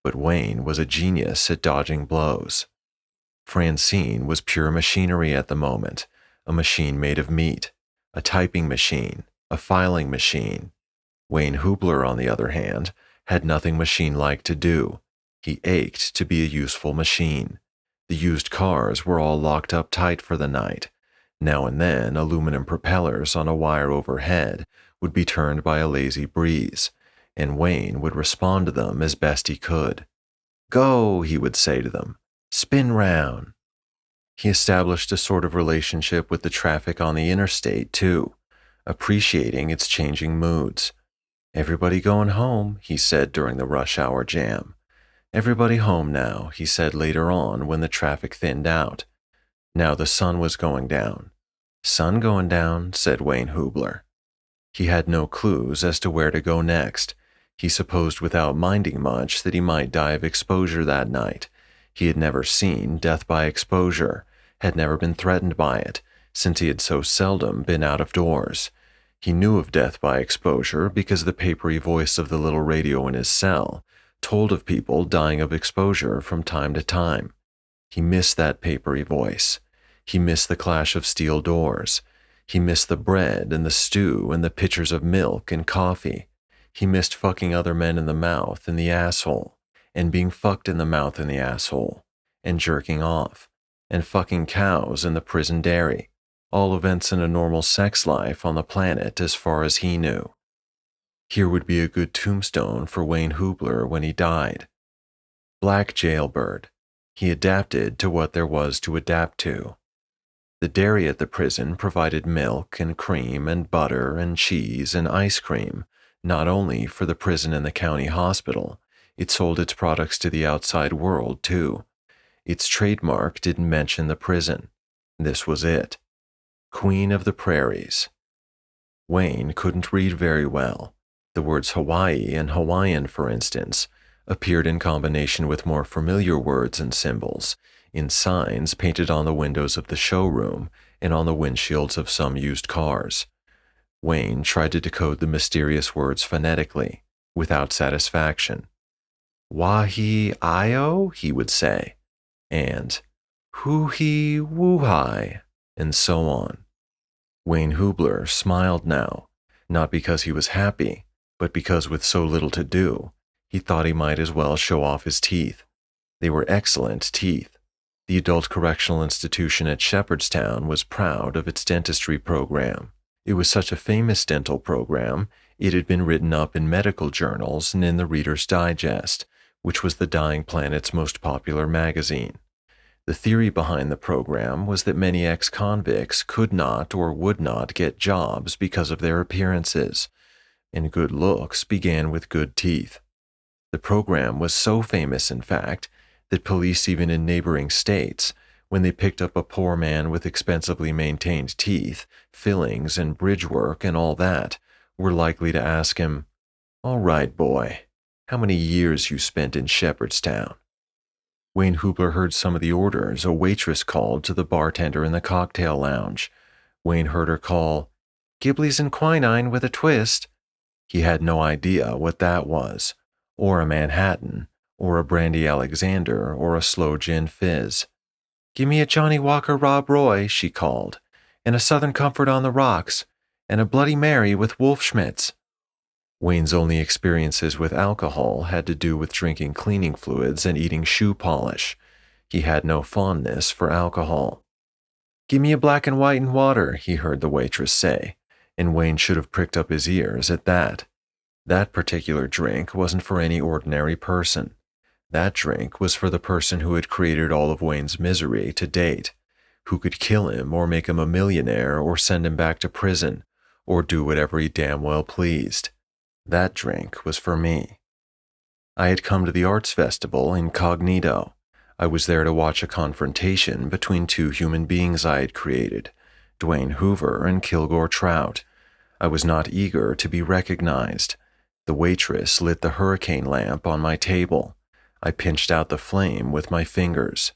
but Wayne was a genius at dodging blows. Francine was pure machinery at the moment, a machine made of meat, a typing machine, a filing machine. Wayne Hubler, on the other hand, had nothing machine-like to do. He ached to be a useful machine. The used cars were all locked up tight for the night. Now and then, aluminum propellers on a wire overhead would be turned by a lazy breeze, and Wayne would respond to them as best he could. "Go," he would say to them. "Spin round." He established a sort of relationship with the traffic on the interstate, too, appreciating its changing moods. "Everybody going home," he said during the rush hour jam. "Everybody home now," he said later on when the traffic thinned out. Now the sun was going down. "Sun going down," said Wayne Hubler. He had no clues as to where to go next. He supposed without minding much that he might die of exposure that night. He had never seen death by exposure, had never been threatened by it, since he had so seldom been out of doors. He knew of death by exposure because the papery voice of the little radio in his cell told of people dying of exposure from time to time. He missed that papery voice. He missed the clash of steel doors. He missed the bread and the stew and the pitchers of milk and coffee. He missed fucking other men in the mouth and the asshole, and being fucked in the mouth and the asshole, and jerking off, and fucking cows in the prison dairy, all events in a normal sex life on the planet as far as he knew. Here would be a good tombstone for Wayne Hubler when he died. Black jailbird. He adapted to what there was to adapt to. The dairy at the prison provided milk and cream and butter and cheese and ice cream, not only for the prison and the county hospital. It sold its products to the outside world, too. Its trademark didn't mention the prison. This was it. Queen of the Prairies. Wayne couldn't read very well. The words Hawaii and Hawaiian, for instance, appeared in combination with more familiar words and symbols, in signs painted on the windows of the showroom and on the windshields of some used cars. Wayne tried to decode the mysterious words phonetically, without satisfaction. "Wahi-io," he would say, and "Hu-hi-woo-hi," and so on. Wayne Hubler smiled now, not because he was happy, but because with so little to do, he thought he might as well show off his teeth. They were excellent teeth. The adult correctional institution at Shepherdstown was proud of its dentistry program. It was such a famous dental program, it had been written up in medical journals and in the Reader's Digest, which was the dying planet's most popular magazine. The theory behind the program was that many ex-convicts could not or would not get jobs because of their appearances, and good looks began with good teeth. The program was so famous, in fact, that police even in neighboring states, when they picked up a poor man with expensively maintained teeth, fillings and bridge work and all that, were likely to ask him, "All right, boy, how many years you spent in Shepherdstown?" Wayne Hubler heard some of the orders a waitress called to the bartender in the cocktail lounge. Wayne heard her call, "Ghiblis and quinine with a twist." He had no idea what that was, or a Manhattan, or a Brandy Alexander, or a slow gin fizz. "Give me a Johnny Walker Rob Roy," she called, "and a Southern Comfort on the rocks, and a Bloody Mary with Wolfschmitz." Wayne's only experiences with alcohol had to do with drinking cleaning fluids and eating shoe polish. He had no fondness for alcohol. "Give me a black and white and water," he heard the waitress say, and Wayne should have pricked up his ears at that. That particular drink wasn't for any ordinary person. That drink was for the person who had created all of Wayne's misery to date, who could kill him or make him a millionaire or send him back to prison, or do whatever he damn well pleased. That drink was for me. I had come to the arts festival incognito. I was there to watch a confrontation between two human beings I had created, Dwayne Hoover and Kilgore Trout. I was not eager to be recognized. The waitress lit the hurricane lamp on my table. I pinched out the flame with my fingers.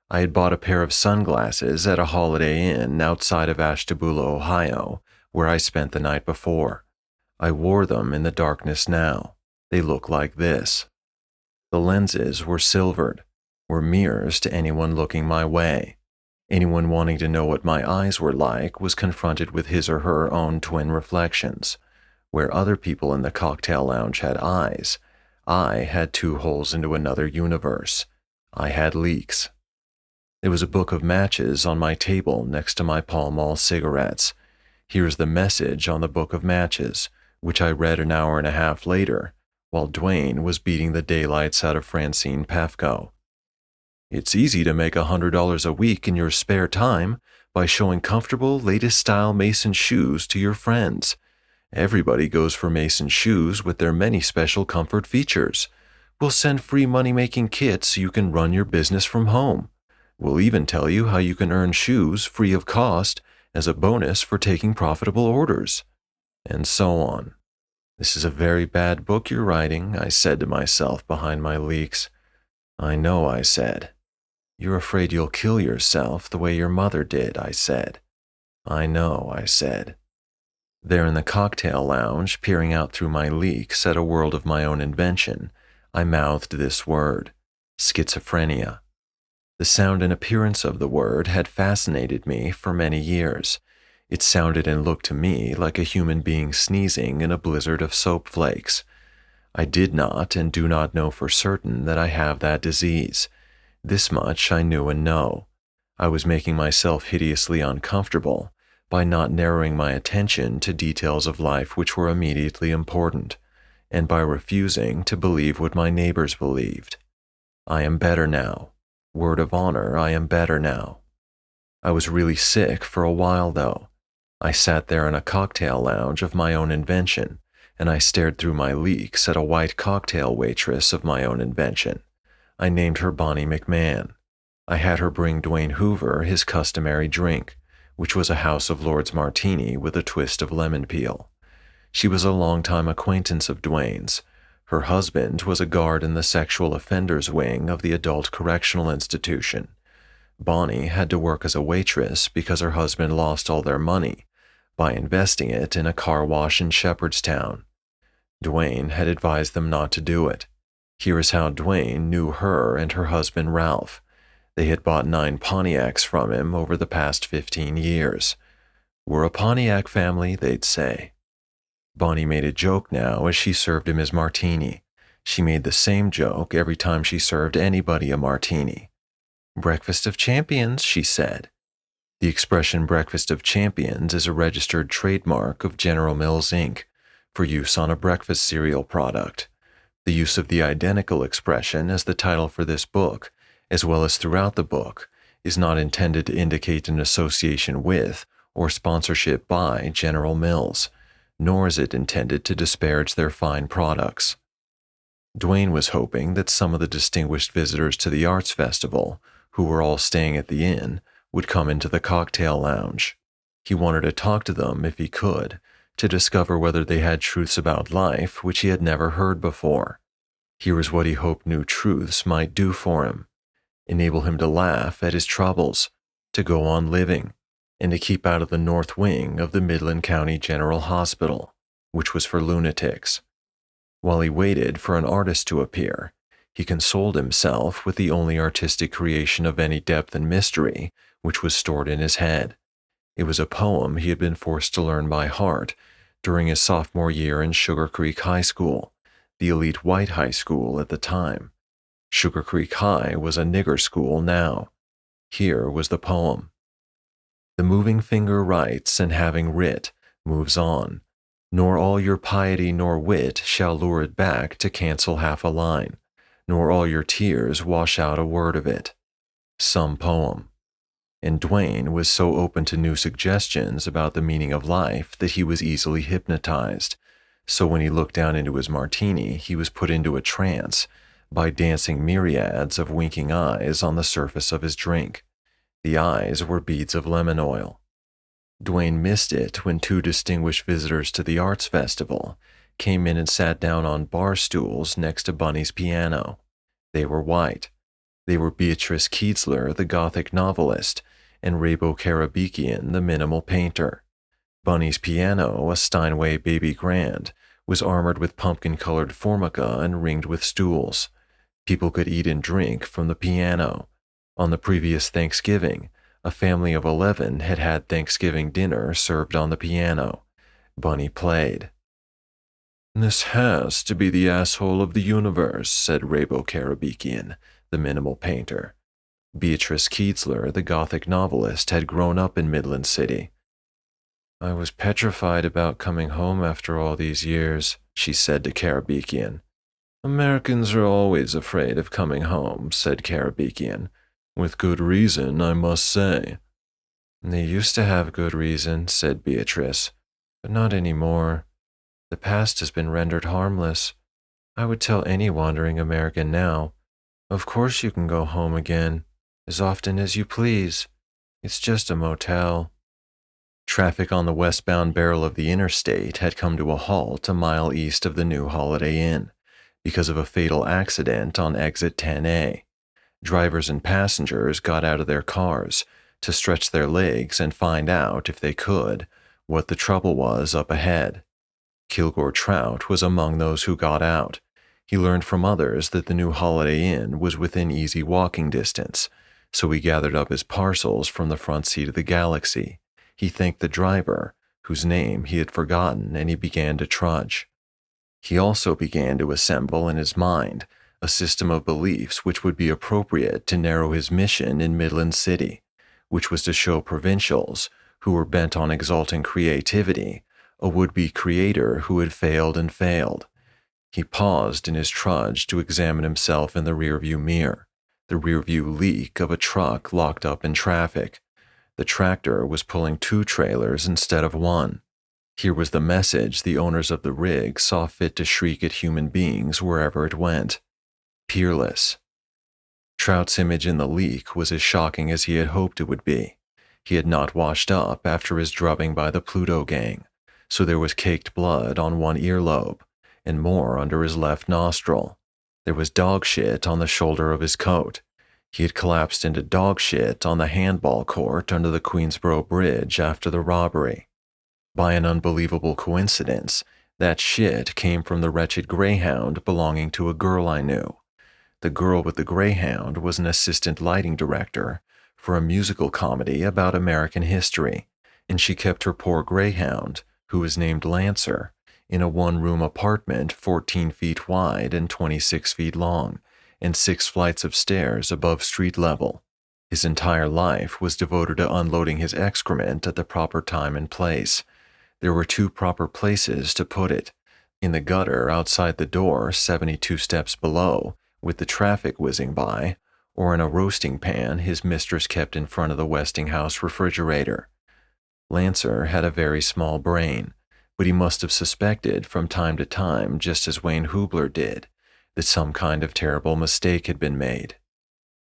I had bought a pair of sunglasses at a Holiday Inn outside of Ashtabula, Ohio, where I spent the night before. I wore them in the darkness now. They look like this. The lenses were silvered, were mirrors to anyone looking my way. Anyone wanting to know what my eyes were like was confronted with his or her own twin reflections. Where other people in the cocktail lounge had eyes, I had two holes into another universe. I had leaks. There was a book of matches on my table next to my Pall Mall cigarettes. Here's the message on the book of matches, which I read an hour and a half later, while Dwayne was beating the daylights out of Francine Pefko. It's easy to make $100 a week in your spare time by showing comfortable, latest-style Mason shoes to your friends. Everybody goes for Mason shoes with their many special comfort features. We'll send free money-making kits so you can run your business from home. We'll even tell you how you can earn shoes free of cost as a bonus for taking profitable orders. And so on. This is a very bad book you're writing, I said to myself behind my leaks. I know, I said. You're afraid you'll kill yourself the way your mother did, I said. I know, I said. There in the cocktail lounge, peering out through my leaks at a world of my own invention, I mouthed this word, schizophrenia. The sound and appearance of the word had fascinated me for many years. It sounded and looked to me like a human being sneezing in a blizzard of soap flakes. I did not and do not know for certain that I have that disease. This much I knew and know. I was making myself hideously uncomfortable by not narrowing my attention to details of life which were immediately important, and by refusing to believe what my neighbors believed. I am better now. Word of honor, I am better now. I was really sick for a while, though. I sat there in a cocktail lounge of my own invention, and I stared through my leaks at a white cocktail waitress of my own invention. I named her Bonnie McMahon. I had her bring Dwayne Hoover his customary drink, which was a House of Lords martini with a twist of lemon peel. She was a longtime acquaintance of Dwayne's. Her husband was a guard in the sexual offenders wing of the adult correctional institution. Bonnie had to work as a waitress because her husband lost all their money by investing it in a car wash in Shepherdstown. Dwayne had advised them not to do it. Here is how Dwayne knew her and her husband Ralph. They had bought 9 Pontiacs from him over the past 15 years. We're a Pontiac family, they'd say. Bonnie made a joke now as she served him his martini. She made the same joke every time she served anybody a martini. Breakfast of Champions, she said. The expression Breakfast of Champions is a registered trademark of General Mills, Inc. for use on a breakfast cereal product. The use of the identical expression as the title for this book, as well as throughout the book, is not intended to indicate an association with or sponsorship by General Mills, nor is it intended to disparage their fine products. Dwayne was hoping that some of the distinguished visitors to the arts festival, who were all staying at the inn, would come into the cocktail lounge. He wanted to talk to them if he could, to discover whether they had truths about life which he had never heard before. Here is what he hoped new truths might do for him: enable him to laugh at his troubles, to go on living, and to keep out of the north wing of the Midland County General Hospital, which was for lunatics. While he waited for an artist to appear, he consoled himself with the only artistic creation of any depth and mystery which was stored in his head. It was a poem he had been forced to learn by heart during his sophomore year in Sugar Creek High School, the elite white high school at the time. Sugar Creek High was a nigger school now. Here was the poem. The moving finger writes, and having writ, moves on, nor all your piety nor wit shall lure it back to cancel half a line, nor all your tears wash out a word of it. Some poem. And Dwayne was so open to new suggestions about the meaning of life that he was easily hypnotized. So when he looked down into his martini, he was put into a trance by dancing myriads of winking eyes on the surface of his drink. The eyes were beads of lemon oil. Dwayne missed it when 2 distinguished visitors to the arts festival came in and sat down on bar stools next to Bunny's piano. They were white. They were Beatrice Kienzler, the Gothic novelist, and Rabo Karabekian, the minimal painter. Bunny's piano, a Steinway Baby Grand, was armored with pumpkin-colored formica and ringed with stools. People could eat and drink from the piano. On the previous Thanksgiving, A family of 11 had had Thanksgiving dinner served on the piano. Bunny played. "This has to be the asshole of the universe," said Rabo Karabekian, the minimal painter. Beatrice Keetzler, the Gothic novelist, had grown up in Midland City. "I was petrified about coming home after all these years," she said to Karabekian. "Americans are always afraid of coming home," said Karabekian. "With good reason, I must say." "They used to have good reason," said Beatrice, "but not anymore. The past has been rendered harmless. I would tell any wandering American now, of course you can go home again, as often as you please. It's just a motel." Traffic on the westbound barrel of the interstate had come to a halt a mile east of the new Holiday Inn because of a fatal accident on exit 10A. Drivers and passengers got out of their cars to stretch their legs and find out, if they could, what the trouble was up ahead. Kilgore Trout was among those who got out. He learned from others that the new Holiday Inn was within easy walking distance, so he gathered up his parcels from the front seat of the Galaxy. He thanked the driver, whose name he had forgotten, and he began to trudge. He also began to assemble in his mind a system of beliefs which would be appropriate to narrow his mission in Midland City, which was to show provincials, who were bent on exalting creativity, a would-be creator who had failed and failed. He paused in his trudge to examine himself in the rearview mirror, the rearview leak of a truck locked up in traffic. The tractor was pulling 2 trailers instead of 1. Here was the message the owners of the rig saw fit to shriek at human beings wherever it went. Peerless. Trout's image in the leak was as shocking as he had hoped it would be. He had not washed up after his drubbing by the Pluto gang, so there was caked blood on one earlobe, and more under his left nostril. There was dog shit on the shoulder of his coat. He had collapsed into dog shit on the handball court under the Queensboro Bridge after the robbery. By an unbelievable coincidence, that shit came from the wretched greyhound belonging to a girl I knew. The girl with the greyhound was an assistant lighting director for a musical comedy about American history, and she kept her poor greyhound, who was named Lancer, in a one-room apartment 14 feet wide and 26 feet long, and 6 flights of stairs above street level. His entire life was devoted to unloading his excrement at the proper time and place. There were 2 proper places to put it: in the gutter outside the door 72 steps below, with the traffic whizzing by, or in a roasting pan his mistress kept in front of the Westinghouse refrigerator. Lancer had a very small brain, but he must have suspected from time to time, just as Wayne Hubler did, that some kind of terrible mistake had been made.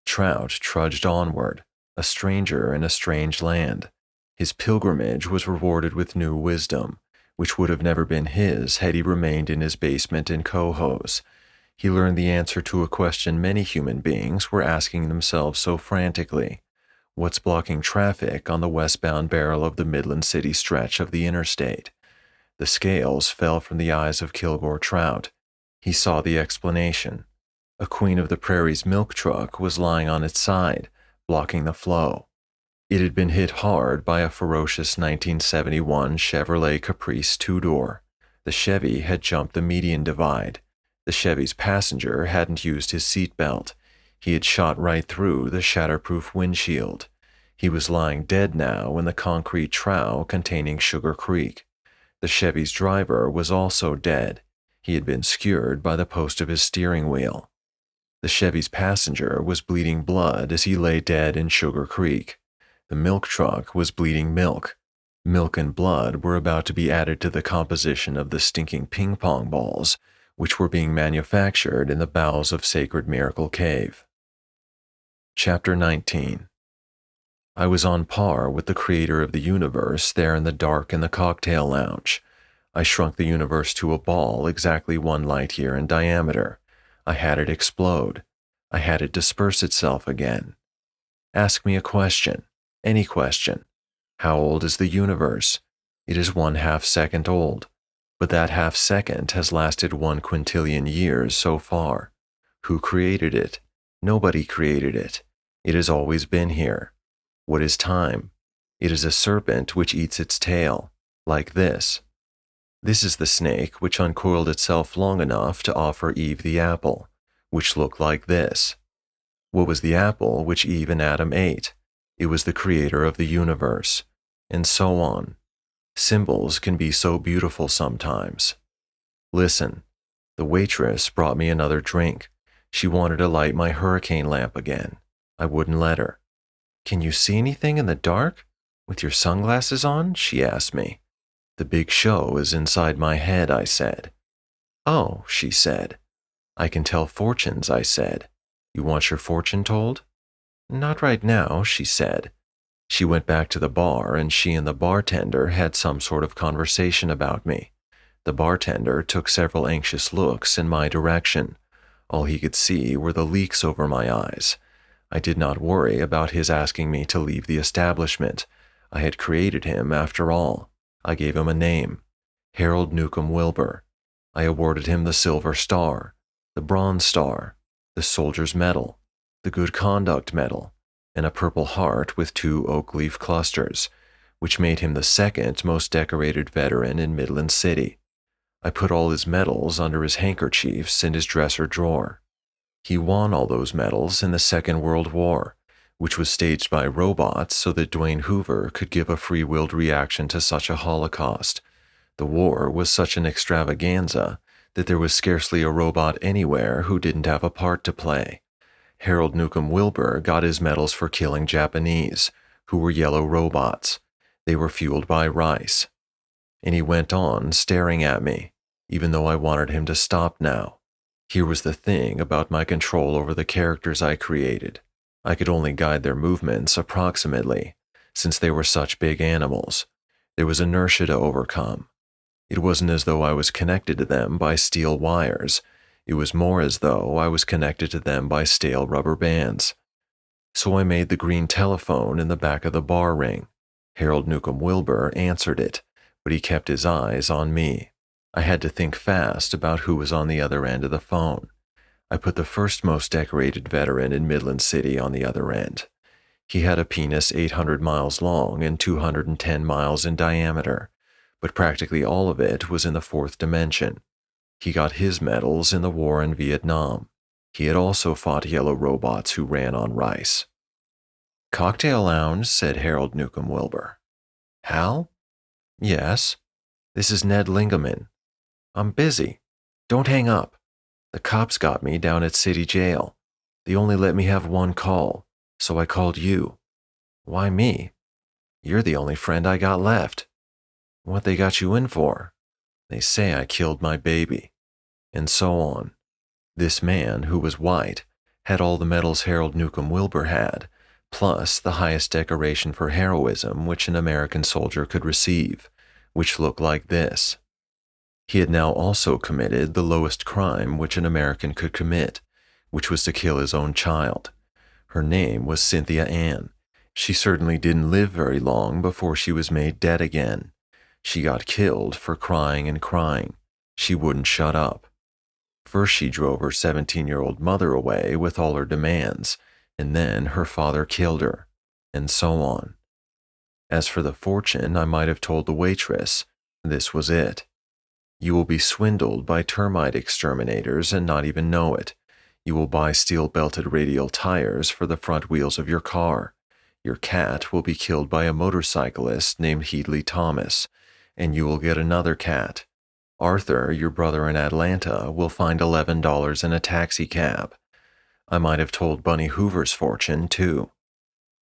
Trout trudged onward, a stranger in a strange land. His pilgrimage was rewarded with new wisdom, which would have never been his had he remained in his basement in Cohoes. He learned the answer to a question many human beings were asking themselves so frantically: what's blocking traffic on the westbound barrel of the Midland City stretch of the interstate? The scales fell from the eyes of Kilgore Trout. He saw the explanation. A Queen of the Prairie's milk truck was lying on its side, blocking the flow. It had been hit hard by a ferocious 1971 Chevrolet Caprice 2-door. The Chevy had jumped the median divide. The Chevy's passenger hadn't used his seatbelt. He had shot right through the shatterproof windshield. He was lying dead now in the concrete trough containing Sugar Creek. The Chevy's driver was also dead. He had been skewered by the post of his steering wheel. The Chevy's passenger was bleeding blood as he lay dead in Sugar Creek. The milk truck was bleeding milk. Milk and blood were about to be added to the composition of the stinking ping-pong balls, which were being manufactured in the bowels of Sacred Miracle Cave. Chapter 19. I was on par with the creator of the universe there in the dark in the cocktail lounge. I shrunk the universe to a ball exactly 1 light year in diameter. I had it explode. I had it disperse itself again. Ask me a question, any question. How old is the universe? It is 1/2 second old, but that half second has lasted 1 quintillion years so far. Who created it? Nobody created it. It has always been here. What is time? It is a serpent which eats its tail, like this. This is the snake which uncoiled itself long enough to offer Eve the apple, which looked like this. What was the apple which Eve and Adam ate? It was the creator of the universe, and so on. Symbols can be so beautiful sometimes. Listen, the waitress brought me another drink. She wanted to light my hurricane lamp again. I wouldn't let her. Can you see anything in the dark? With your sunglasses on? She asked me. The big show is inside my head, I said. Oh, she said. I can tell fortunes, I said. You want your fortune told? Not right now, she said. She went back to the bar and she and the bartender had some sort of conversation about me. The bartender took several anxious looks in my direction. All he could see were the leaks over my eyes. I did not worry about his asking me to leave the establishment. I had created him after all. I gave him a name, Harold Newcomb Wilbur. I awarded him the Silver Star, the Bronze Star, the Soldier's Medal, the Good Conduct Medal, and a Purple Heart with 2 oak leaf clusters, which made him the second most decorated veteran in Midland City. I put all his medals under his handkerchiefs in his dresser drawer. He won all those medals in the Second World War, which was staged by robots so that Dwayne Hoover could give a free-willed reaction to such a holocaust. The war was such an extravaganza that there was scarcely a robot anywhere who didn't have a part to play. Harold Newcomb Wilbur got his medals for killing Japanese, who were yellow robots. They were fueled by rice. And he went on staring at me, even though I wanted him to stop now. Here was the thing about my control over the characters I created. I could only guide their movements approximately, since they were such big animals. There was inertia to overcome. It wasn't as though I was connected to them by steel wires. It was more as though I was connected to them by stale rubber bands. So I made the green telephone in the back of the bar ring. Harold Newcomb Wilbur answered it, but he kept his eyes on me. I had to think fast about who was on the other end of the phone. I put the first most decorated veteran in Midland City on the other end. He had a penis 800 miles long and 210 miles in diameter, but practically all of it was in the 4th dimension. He got his medals in the war in Vietnam. He had also fought yellow robots who ran on rice. Cocktail lounge, said Harold Newcomb Wilbur. Hal? Yes. This is Ned Lingaman. I'm busy. Don't hang up. The cops got me down at City Jail. They only let me have one call, so I called you. Why me? You're the only friend I got left. What they got you in for? They say I killed my baby. And so on. This man, who was white, had all the medals Harold Newcomb Wilbur had, plus the highest decoration for heroism which an American soldier could receive, which looked like this. He had now also committed the lowest crime which an American could commit, which was to kill his own child. Her name was Cynthia Ann. She certainly didn't live very long before she was made dead again. She got killed for crying and crying. She wouldn't shut up. First she drove her 17-year-old mother away with all her demands, and then her father killed her, and so on. As for the fortune, I might have told the waitress, this was it. You will be swindled by termite exterminators and not even know it. You will buy steel-belted radial tires for the front wheels of your car. Your cat will be killed by a motorcyclist named Heedley Thomas, and you will get another cat. Arthur, your brother in Atlanta, will find $11 in a taxi cab. I might have told Bunny Hoover's fortune, too.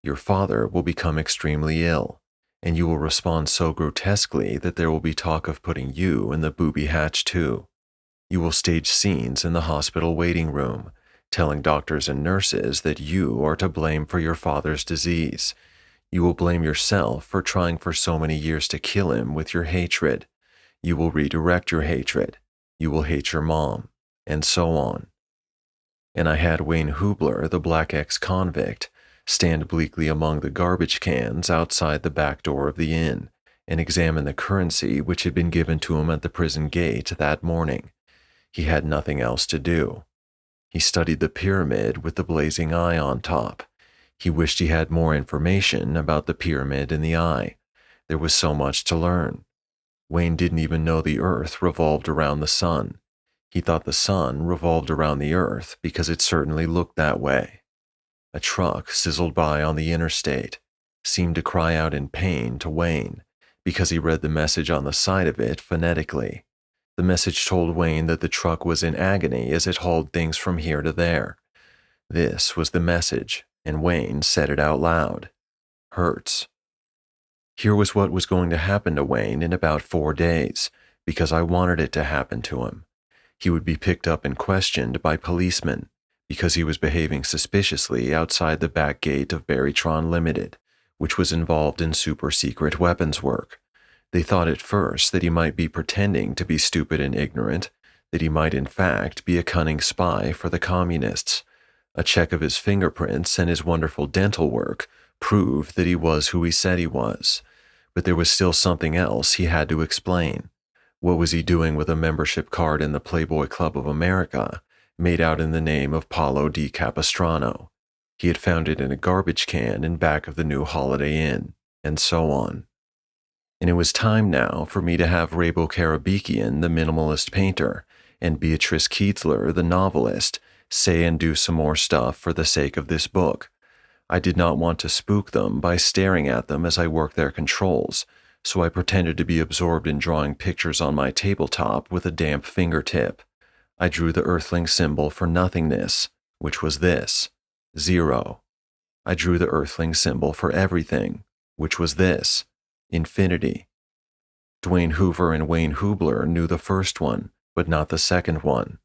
Your father will become extremely ill, and you will respond so grotesquely that there will be talk of putting you in the booby hatch, too. You will stage scenes in the hospital waiting room, telling doctors and nurses that you are to blame for your father's disease. You will blame yourself for trying for so many years to kill him with your hatred. You will redirect your hatred. You will hate your mom, and so on. And I had Wayne Hubler, the black ex-convict, stand bleakly among the garbage cans outside the back door of the inn and examine the currency which had been given to him at the prison gate that morning. He had nothing else to do. He studied the pyramid with the blazing eye on top. He wished he had more information about the pyramid in the eye. There was so much to learn. Wayne didn't even know the Earth revolved around the sun. He thought the sun revolved around the Earth because it certainly looked that way. A truck sizzled by on the interstate, seemed to cry out in pain to Wayne because he read the message on the side of it phonetically. The message told Wayne that the truck was in agony as it hauled things from here to there. This was the message, and Wayne said it out loud. Hurts. Here was what was going to happen to Wayne in about 4 days, because I wanted it to happen to him. He would be picked up and questioned by policemen, because he was behaving suspiciously outside the back gate of Barrytron Limited, which was involved in super-secret weapons work. They thought at first that he might be pretending to be stupid and ignorant, that he might in fact be a cunning spy for the communists. A check of his fingerprints and his wonderful dental work proved that he was who he said he was. But there was still something else he had to explain. What was he doing with a membership card in the Playboy Club of America, made out in the name of Paolo di Capistrano? He had found it in a garbage can in back of the new Holiday Inn, and so on. And it was time now for me to have Rabo Karabekian, the minimalist painter, and Beatrice Keetzler, the novelist, say and do some more stuff for the sake of this book. I did not want to spook them by staring at them as I worked their controls, so I pretended to be absorbed in drawing pictures on my tabletop with a damp fingertip. I drew the earthling symbol for nothingness, which was this, 0. I drew the earthling symbol for everything, which was this, infinity. Dwayne Hoover and Wayne Hubler knew the first one, but not the second one.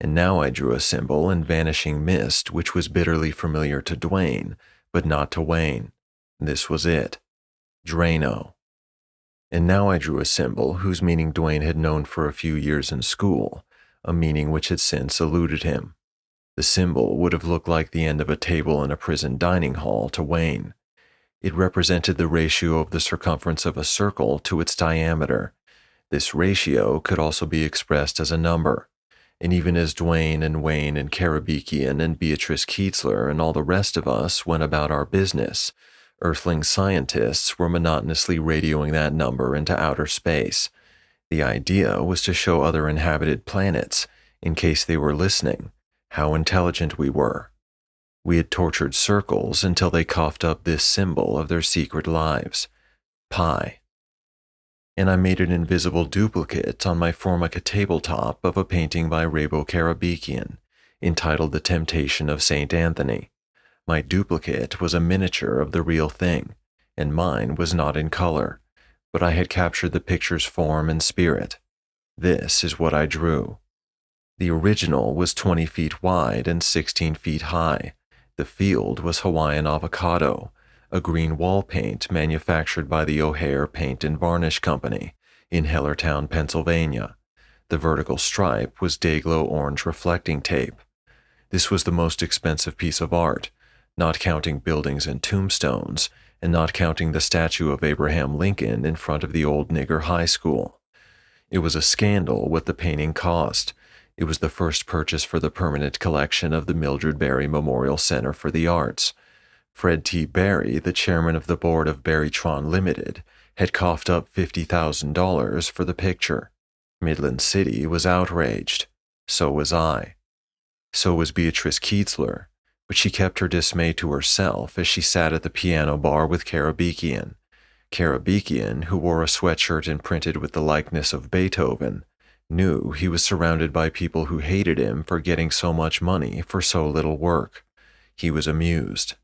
And now I drew a symbol in vanishing mist which was bitterly familiar to Dwayne, but not to Wayne. This was it. Drano. And now I drew a symbol whose meaning Dwayne had known for a few years in school, a meaning which had since eluded him. The symbol would have looked like the end of a table in a prison dining hall to Wayne. It represented the ratio of the circumference of a circle to its diameter. This ratio could also be expressed as a number. And even as Dwayne and Wayne and Karabekian and Beatrice Keetzler and all the rest of us went about our business, Earthling scientists were monotonously radioing that number into outer space. The idea was to show other inhabited planets, in case they were listening, how intelligent we were. We had tortured circles until they coughed up this symbol of their secret lives, pi. And I made an invisible duplicate on my Formica tabletop of a painting by Rabo Karabekian, entitled The Temptation of St. Anthony. My duplicate was a miniature of the real thing, and mine was not in color, but I had captured the picture's form and spirit. This is what I drew. The original was 20 feet wide and 16 feet high. The field was Hawaiian avocado, a green wall paint manufactured by the O'Hare Paint and Varnish Company in Hellertown, Pennsylvania. The vertical stripe was Dayglow orange reflecting tape. This was the most expensive piece of art, not counting buildings and tombstones, and not counting the statue of Abraham Lincoln in front of the old nigger high school. It was a scandal what the painting cost. It was the first purchase for the permanent collection of the Mildred Barry Memorial Center for the Arts. Fred T. Barry, the chairman of the board of Barrytron Limited, had coughed up $50,000 for the picture. Midland City was outraged. So was I. So was Beatrice Keetzler, but she kept her dismay to herself as she sat at the piano bar with Karabekian. Karabekian, who wore a sweatshirt imprinted with the likeness of Beethoven, knew he was surrounded by people who hated him for getting so much money for so little work. He was amused.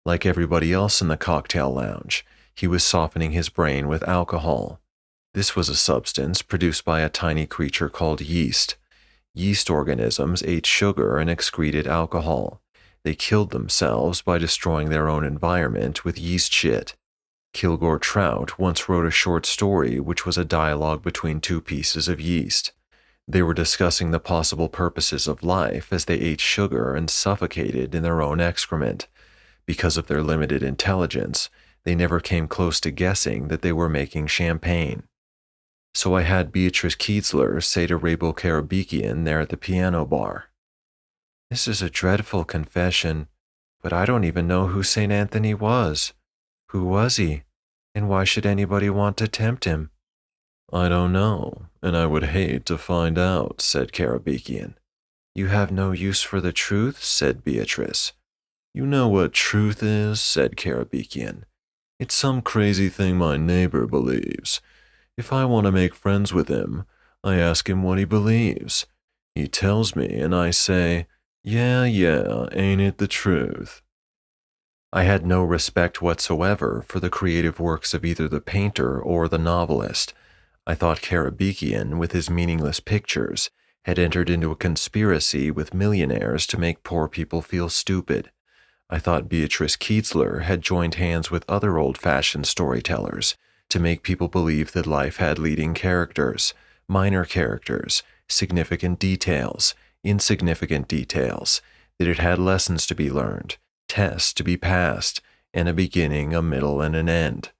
Like everybody else in the cocktail lounge, he was softening his brain with alcohol. This was a substance produced by a tiny creature called yeast. Yeast organisms ate sugar and excreted alcohol. They killed themselves by destroying their own environment with yeast shit. Kilgore Trout once wrote a short story which was a dialogue between two pieces of yeast. They were discussing the possible purposes of life as they ate sugar and suffocated in their own excrement. Because of their limited intelligence, they never came close to guessing that they were making champagne. So I had Beatrice Keetzler say to Rabo Karabekian there at the piano bar, "This is a dreadful confession, But I don't even know who St. Anthony was. Who was he? And why should anybody want to tempt him? I don't know, and I would hate to find out, said Karabekian. You have no use for the truth, said Beatrice. You know what truth is, said Karabekian. It's some crazy thing my neighbor believes. If I want to make friends with him, I ask him what he believes. He tells me, and I say, yeah, ain't it the truth? I had no respect whatsoever for the creative works of either the painter or the novelist. I thought Karabekian, with his meaningless pictures, had entered into a conspiracy with millionaires to make poor people feel stupid. I thought Beatrice Keatsler had joined hands with other old-fashioned storytellers to make people believe that life had leading characters, minor characters, significant details, insignificant details, that it had lessons to be learned, tests to be passed, and a beginning, a middle, and an end.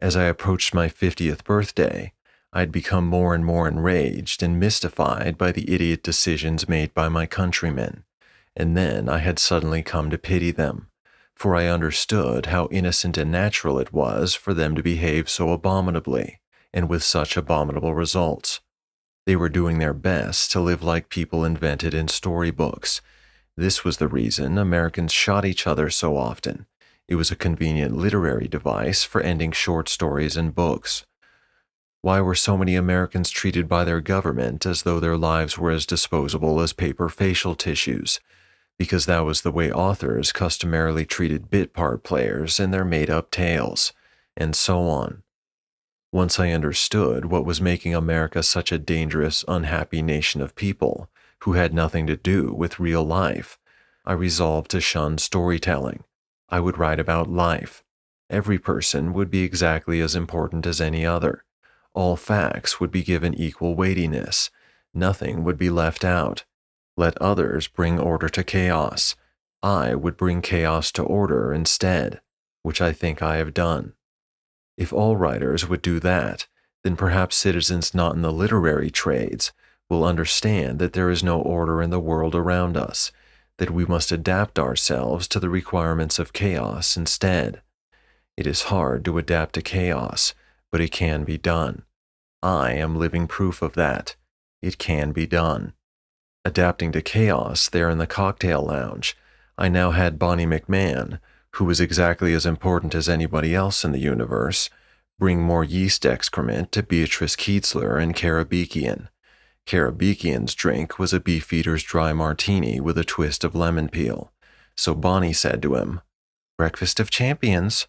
As I approached my 50th birthday, I'd become more and more enraged and mystified by the idiot decisions made by my countrymen, and then I had suddenly come to pity them, for I understood how innocent and natural it was for them to behave so abominably, and with such abominable results. They were doing their best to live like people invented in storybooks. This was the reason Americans shot each other so often. It was a convenient literary device for ending short stories and books. Why were so many Americans treated by their government as though their lives were as disposable as paper facial tissues? Because that was the way authors customarily treated bit part players in their made-up tales, and so on. Once I understood what was making America such a dangerous, unhappy nation of people who had nothing to do with real life, I resolved to shun storytelling. I would write about life. Every person would be exactly as important as any other. All facts would be given equal weightiness. Nothing would be left out. Let others bring order to chaos. I would bring chaos to order instead, which I think I have done. If all writers would do that, then perhaps citizens not in the literary trades will understand that there is no order in the world around us, that we must adapt ourselves to the requirements of chaos instead. It is hard to adapt to chaos, but it can be done. I am living proof of that. It can be done. Adapting to chaos there in the cocktail lounge, I now had Bonnie McMahon, who was exactly as important as anybody else in the universe, bring more yeast excrement to Beatrice Keatsler and Karabekian. Karabekian's drink was a Beefeater's dry martini with a twist of lemon peel. So Bonnie said to him, "Breakfast of champions."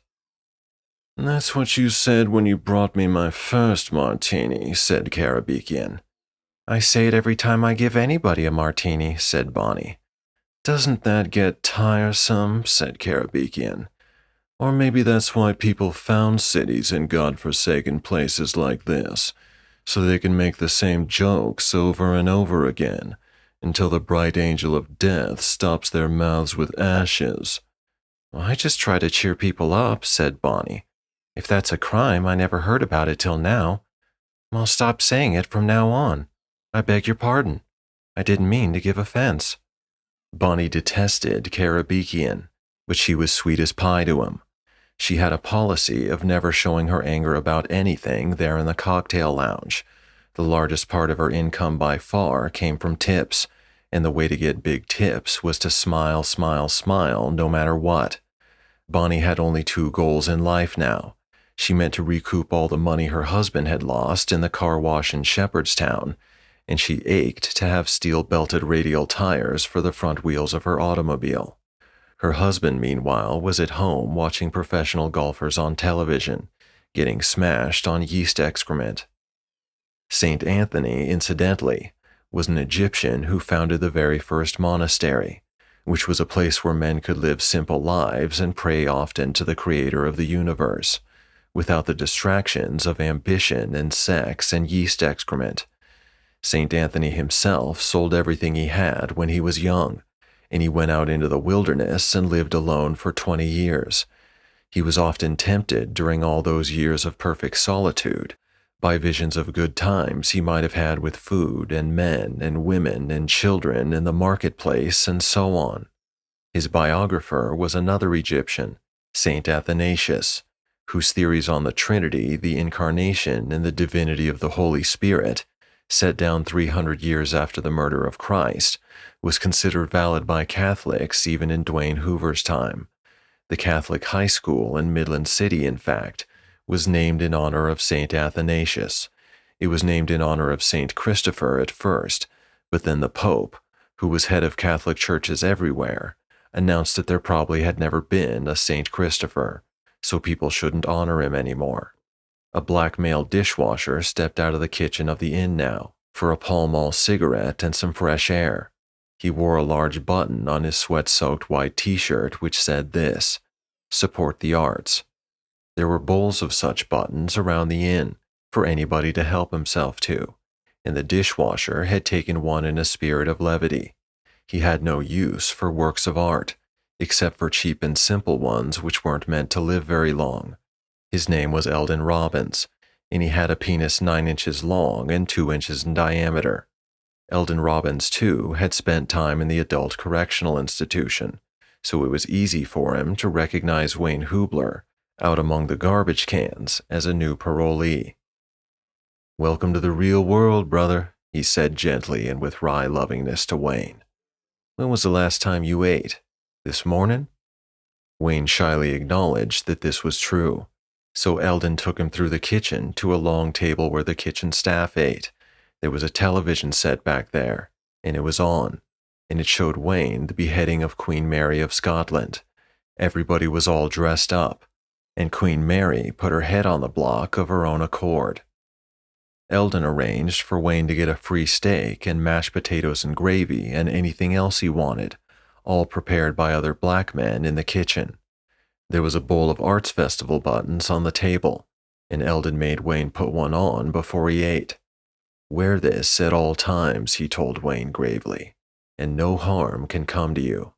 "That's what you said when you brought me my first martini," said Karabekian. "I say it every time I give anybody a martini," said Bonnie. "Doesn't that get tiresome?" said Karabekian. "Or maybe that's why people found cities in godforsaken places like this, so they can make the same jokes over and over again, until the bright angel of death stops their mouths with ashes." "I just try to cheer people up," said Bonnie. "If that's a crime, I never heard about it till now. I'll stop saying it from now on. I beg your pardon. I didn't mean to give offense." Bonnie detested Karabekian, but she was sweet as pie to him. She had a policy of never showing her anger about anything there in the cocktail lounge. The largest part of her income by far came from tips, and the way to get big tips was to smile, smile, smile, no matter what. Bonnie had only two goals in life now. She meant to recoup all the money her husband had lost in the car wash in Shepherdstown, and she ached to have steel-belted radial tires for the front wheels of her automobile. Her husband, meanwhile, was at home watching professional golfers on television, getting smashed on yeast excrement. St. Anthony, incidentally, was an Egyptian who founded the very first monastery, which was a place where men could live simple lives and pray often to the creator of the universe, without the distractions of ambition and sex and yeast excrement. St. Anthony himself sold everything he had when he was young, and he went out into the wilderness and lived alone for 20 years. He was often tempted during all those years of perfect solitude by visions of good times he might have had with food and men and women and children in the marketplace and so on. His biographer was another Egyptian, Saint Athanasius, whose theories on the Trinity, the Incarnation, and the divinity of the Holy Spirit, set down 300 years after the murder of Christ, was considered valid by Catholics even in Dwayne Hoover's time. The Catholic high school in Midland City, in fact, was named in honor of Saint Athanasius. It was named in honor of Saint Christopher at first, but then the Pope, who was head of Catholic churches everywhere, announced that there probably had never been a Saint Christopher, so people shouldn't honor him anymore. A black male dishwasher stepped out of the kitchen of the inn now for a Pall Mall cigarette and some fresh air. He wore a large button on his sweat-soaked white t-shirt which said this, "Support the arts." There were bowls of such buttons around the inn for anybody to help himself to, and the dishwasher had taken one in a spirit of levity. He had no use for works of art, except for cheap and simple ones which weren't meant to live very long. His name was Eldon Robbins, and he had a penis 9 inches long and 2 inches in diameter. Eldon Robbins, too, had spent time in the adult correctional institution, so it was easy for him to recognize Wayne Hubler out among the garbage cans as a new parolee. "Welcome to the real world, brother," he said gently and with wry lovingness to Wayne. "When was the last time you ate? This morning?" Wayne shyly acknowledged that this was true, so Eldon took him through the kitchen to a long table where the kitchen staff ate. There was a television set back there, and it was on, and it showed Wayne the beheading of Queen Mary of Scotland. Everybody was all dressed up, and Queen Mary put her head on the block of her own accord. Eldon arranged for Wayne to get a free steak and mashed potatoes and gravy and anything else he wanted, all prepared by other black men in the kitchen. There was a bowl of Arts Festival buttons on the table, and Eldon made Wayne put one on before he ate. "Wear this at all times," he told Wayne gravely, "and no harm can come to you."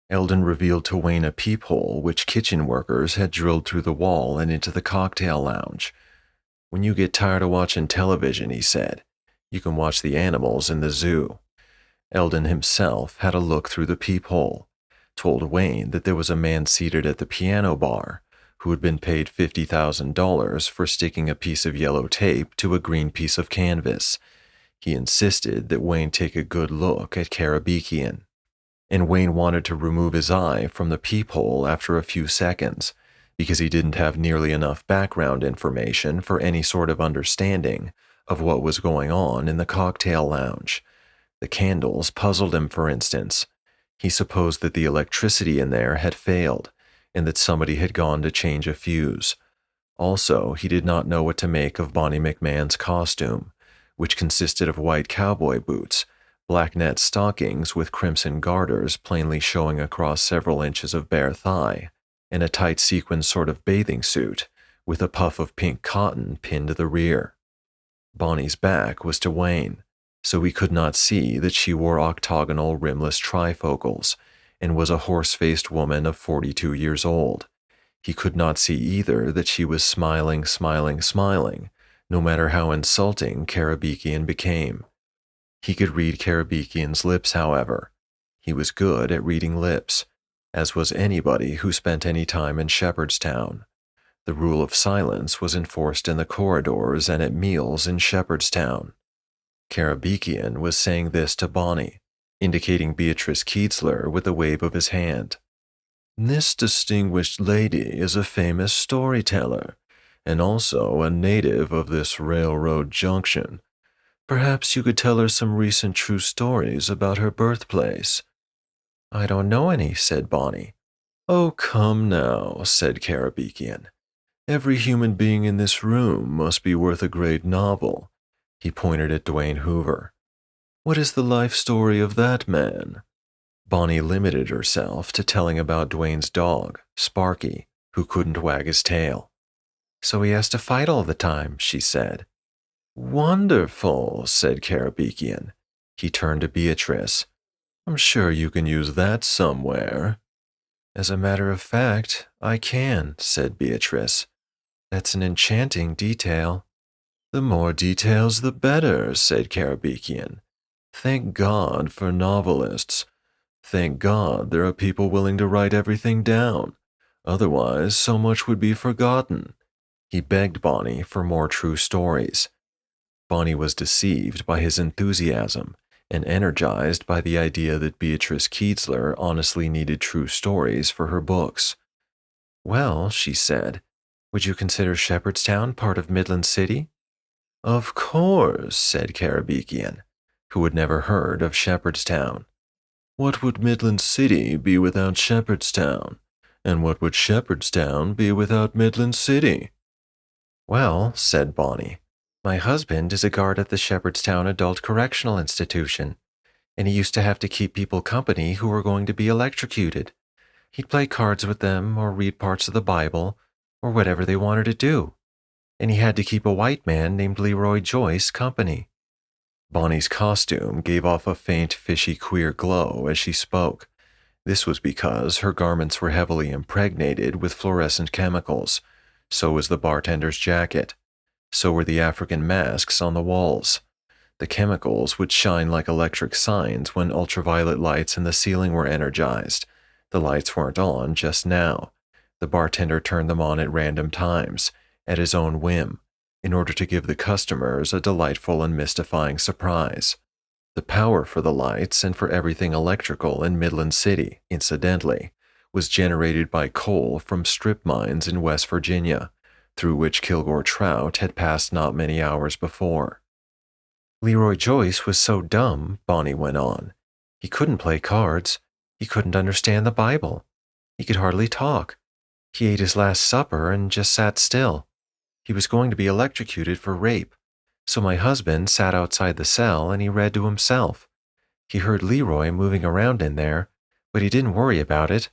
Eldon revealed to Wayne a peephole which kitchen workers had drilled through the wall and into the cocktail lounge. "When you get tired of watching television," he said, "you can watch the animals in the zoo." Eldon himself had a look through the peephole, told Wayne that there was a man seated at the piano bar who had been paid $50,000 for sticking a piece of yellow tape to a green piece of canvas. He insisted that Wayne take a good look at Karabekian, and Wayne wanted to remove his eye from the peephole after a few seconds, because he didn't have nearly enough background information for any sort of understanding of what was going on in the cocktail lounge. The candles puzzled him, for instance. He supposed that the electricity in there had failed, and that somebody had gone to change a fuse. Also, he did not know what to make of Bonnie McMahon's costume, which consisted of white cowboy boots, black net stockings with crimson garters plainly showing across several inches of bare thigh, and a tight sequin sort of bathing suit with a puff of pink cotton pinned to the rear. Bonnie's back was to Wayne, so he could not see that she wore octagonal rimless trifocals and was a horse-faced woman of 42 years old. He could not see either that she was smiling, no matter how insulting Karabekian became. He could read Karabekian's lips, however. He was good at reading lips, as was anybody who spent any time in Shepherdstown. The rule of silence was enforced in the corridors and at meals in Shepherdstown. Karabekian was saying this to Bonnie, indicating Beatrice Keetzler with a wave of his hand. "This distinguished lady is a famous storyteller, and also a native of this railroad junction. Perhaps you could tell her some recent true stories about her birthplace." "I don't know any," said Bonnie. "Oh, come now," said Karabekian. "Every human being in this room must be worth a great novel." He pointed at Dwayne Hoover. "What is the life story of that man?" Bonnie limited herself to telling about Dwayne's dog, Sparky, who couldn't wag his tail. "So he has to fight all the time," she said. "Wonderful," said Karabekian. He turned to Beatrice. "I'm sure you can use that somewhere." "As a matter of fact, I can," said Beatrice. "That's an enchanting detail." "The more details, the better," said Karabekian. "Thank God for novelists. Thank God there are people willing to write everything down. Otherwise, so much would be forgotten. He begged Bonnie for more true stories. Bonnie was deceived by his enthusiasm and energized by the idea that Beatrice Kienzler honestly needed true stories for her books. Well, she said, would you consider Shepherdstown part of Midland City? Of course, said Karabekian, who had never heard of Shepherdstown. What would Midland City be without Shepherdstown? And what would Shepherdstown be without Midland City? Well, said Bonnie, my husband is a guard at the Shepherdstown Adult Correctional Institution, and he used to have to keep people company who were going to be electrocuted. He'd play cards with them or read parts of the Bible or whatever they wanted to do, and he had to keep a white man named Leroy Joyce company. Bonnie's costume gave off a faint, fishy, queer glow as she spoke. This was because her garments were heavily impregnated with fluorescent chemicals. So was the bartender's jacket. So were the African masks on the walls. The chemicals would shine like electric signs when ultraviolet lights in the ceiling were energized. The lights weren't on just now. The bartender turned them on at random times, at his own whim, in order to give the customers a delightful and mystifying surprise. The power for the lights and for everything electrical in Midland City, incidentally, was generated by coal from strip mines in West Virginia, through which Kilgore Trout had passed not many hours before. Leroy Joyce was so dumb, Bonnie went on. He couldn't play cards. He couldn't understand the Bible. He could hardly talk. He ate his last supper and just sat still. He was going to be electrocuted for rape. So my husband sat outside the cell and he read to himself. He heard Leroy moving around in there, but he didn't worry about it.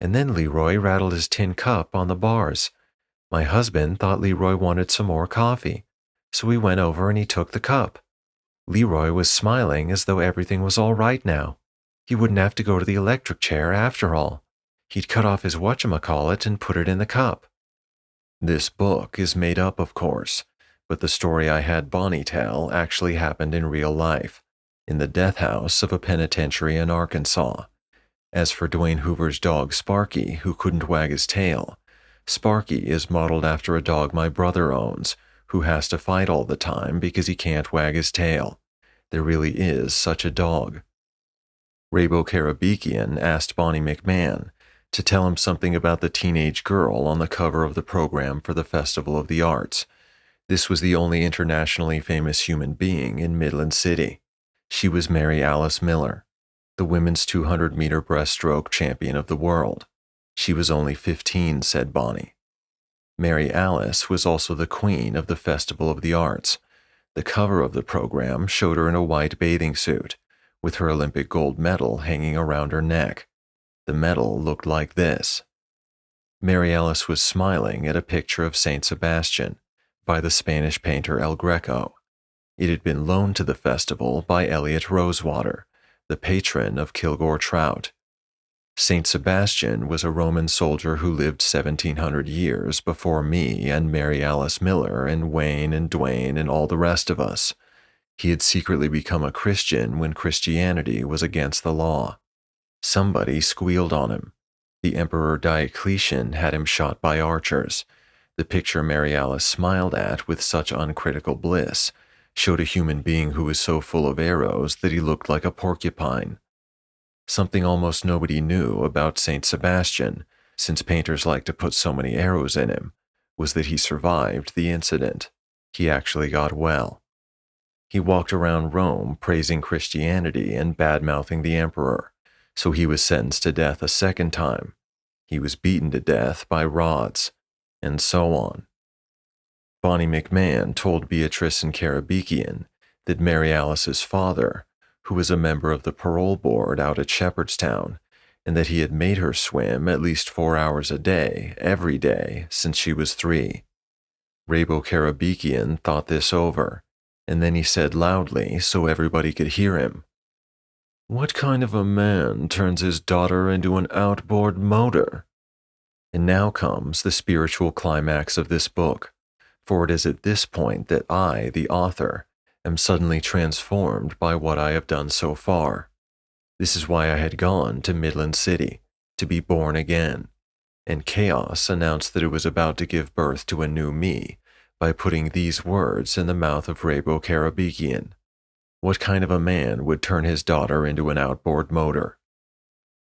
And then Leroy rattled his tin cup on the bars. My husband thought Leroy wanted some more coffee, so he went over and he took the cup. Leroy was smiling as though everything was all right now. He wouldn't have to go to the electric chair after all. He'd cut off his whatchamacallit and put it in the cup. This book is made up, of course, but the story I had Bonnie tell actually happened in real life, in the death house of a penitentiary in Arkansas. As for Dwayne Hoover's dog Sparky, who couldn't wag his tail, Sparky is modeled after a dog my brother owns, who has to fight all the time because he can't wag his tail. There really is such a dog. Rabo Karabekian asked Bonnie McMahon to tell him something about the teenage girl on the cover of the program for the Festival of the Arts. This was the only internationally famous human being in Midland City. She was Mary Alice Miller, the women's 200-meter breaststroke champion of the world. She was only 15, said Bonnie. Mary Alice was also the queen of the Festival of the Arts. The cover of the program showed her in a white bathing suit, with her Olympic gold medal hanging around her neck. The medal looked like this. Mary Alice was smiling at a picture of Saint Sebastian by the Spanish painter El Greco. It had been loaned to the festival by Elliot Rosewater, the patron of Kilgore Trout. Saint Sebastian was a Roman soldier who lived 1,700 years before me and Mary Alice Miller and Wayne and Dwayne and all the rest of us. He had secretly become a Christian when Christianity was against the law. Somebody squealed on him. The Emperor Diocletian had him shot by archers. The picture Mary Alice smiled at with such uncritical bliss showed a human being who was so full of arrows that he looked like a porcupine. Something almost nobody knew about Saint Sebastian, since painters like to put so many arrows in him, was that he survived the incident. He actually got well. He walked around Rome praising Christianity and bad-mouthing the emperor, so he was sentenced to death a second time. He was beaten to death by rods, and so on. Bonnie McMahon told Beatrice and Karabekian that Mary Alice's father, who was a member of the parole board out at Shepherdstown, and that he had made her swim at least 4 hours a day, every day, since she was 3. Rabo Karabekian thought this over, and then he said loudly so everybody could hear him, "What kind of a man turns his daughter into an outboard motor?" And now comes the spiritual climax of this book, for it is at this point that I, the author, am suddenly transformed by what I have done so far. This is why I had gone to Midland City, to be born again, and chaos announced that it was about to give birth to a new me by putting these words in the mouth of Rabo Karabekian. What kind of a man would turn his daughter into an outboard motor?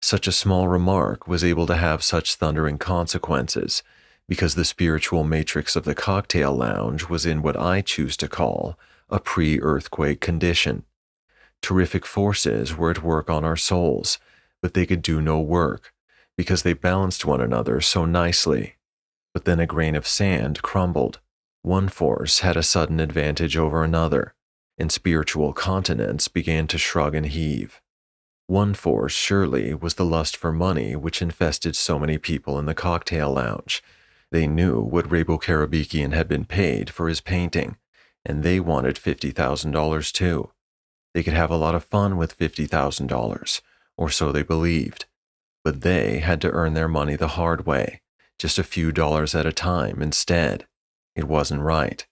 Such a small remark was able to have such thundering consequences because the spiritual matrix of the cocktail lounge was in what I choose to call a pre-earthquake condition. Terrific forces were at work on our souls, but they could do no work because they balanced one another so nicely. But then a grain of sand crumbled. One force had a sudden advantage over another, and spiritual continents began to shrug and heave. One force, surely, was the lust for money which infested so many people in the cocktail lounge. They knew what Rabo Karabekian had been paid for his painting, and they wanted $50,000 too. They could have a lot of fun with $50,000, or so they believed. But they had to earn their money the hard way, just a few dollars at a time instead. It wasn't right.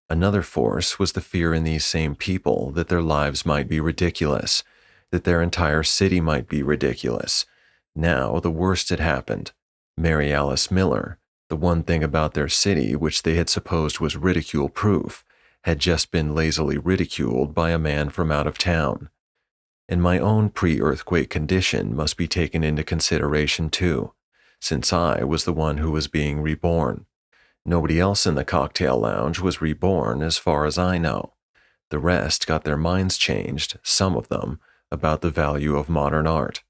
Another force was the fear in these same people that their lives might be ridiculous, that their entire city might be ridiculous. Now the worst had happened. Mary Alice Miller, the one thing about their city which they had supposed was ridicule-proof, had just been lazily ridiculed by a man from out of town. And my own pre-earthquake condition must be taken into consideration too, since I was the one who was being reborn. Nobody else in the cocktail lounge was reborn as far as I know. The rest got their minds changed, some of them, about the value of modern art.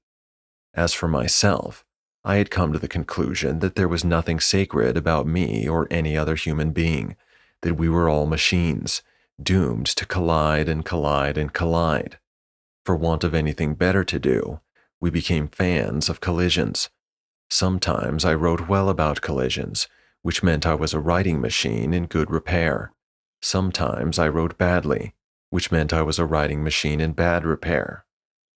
As for myself, I had come to the conclusion that there was nothing sacred about me or any other human being, that we were all machines, doomed to collide and collide and collide. For want of anything better to do, we became fans of collisions. Sometimes I wrote well about collisions, which meant I was a writing machine in good repair. Sometimes I wrote badly, which meant I was a writing machine in bad repair.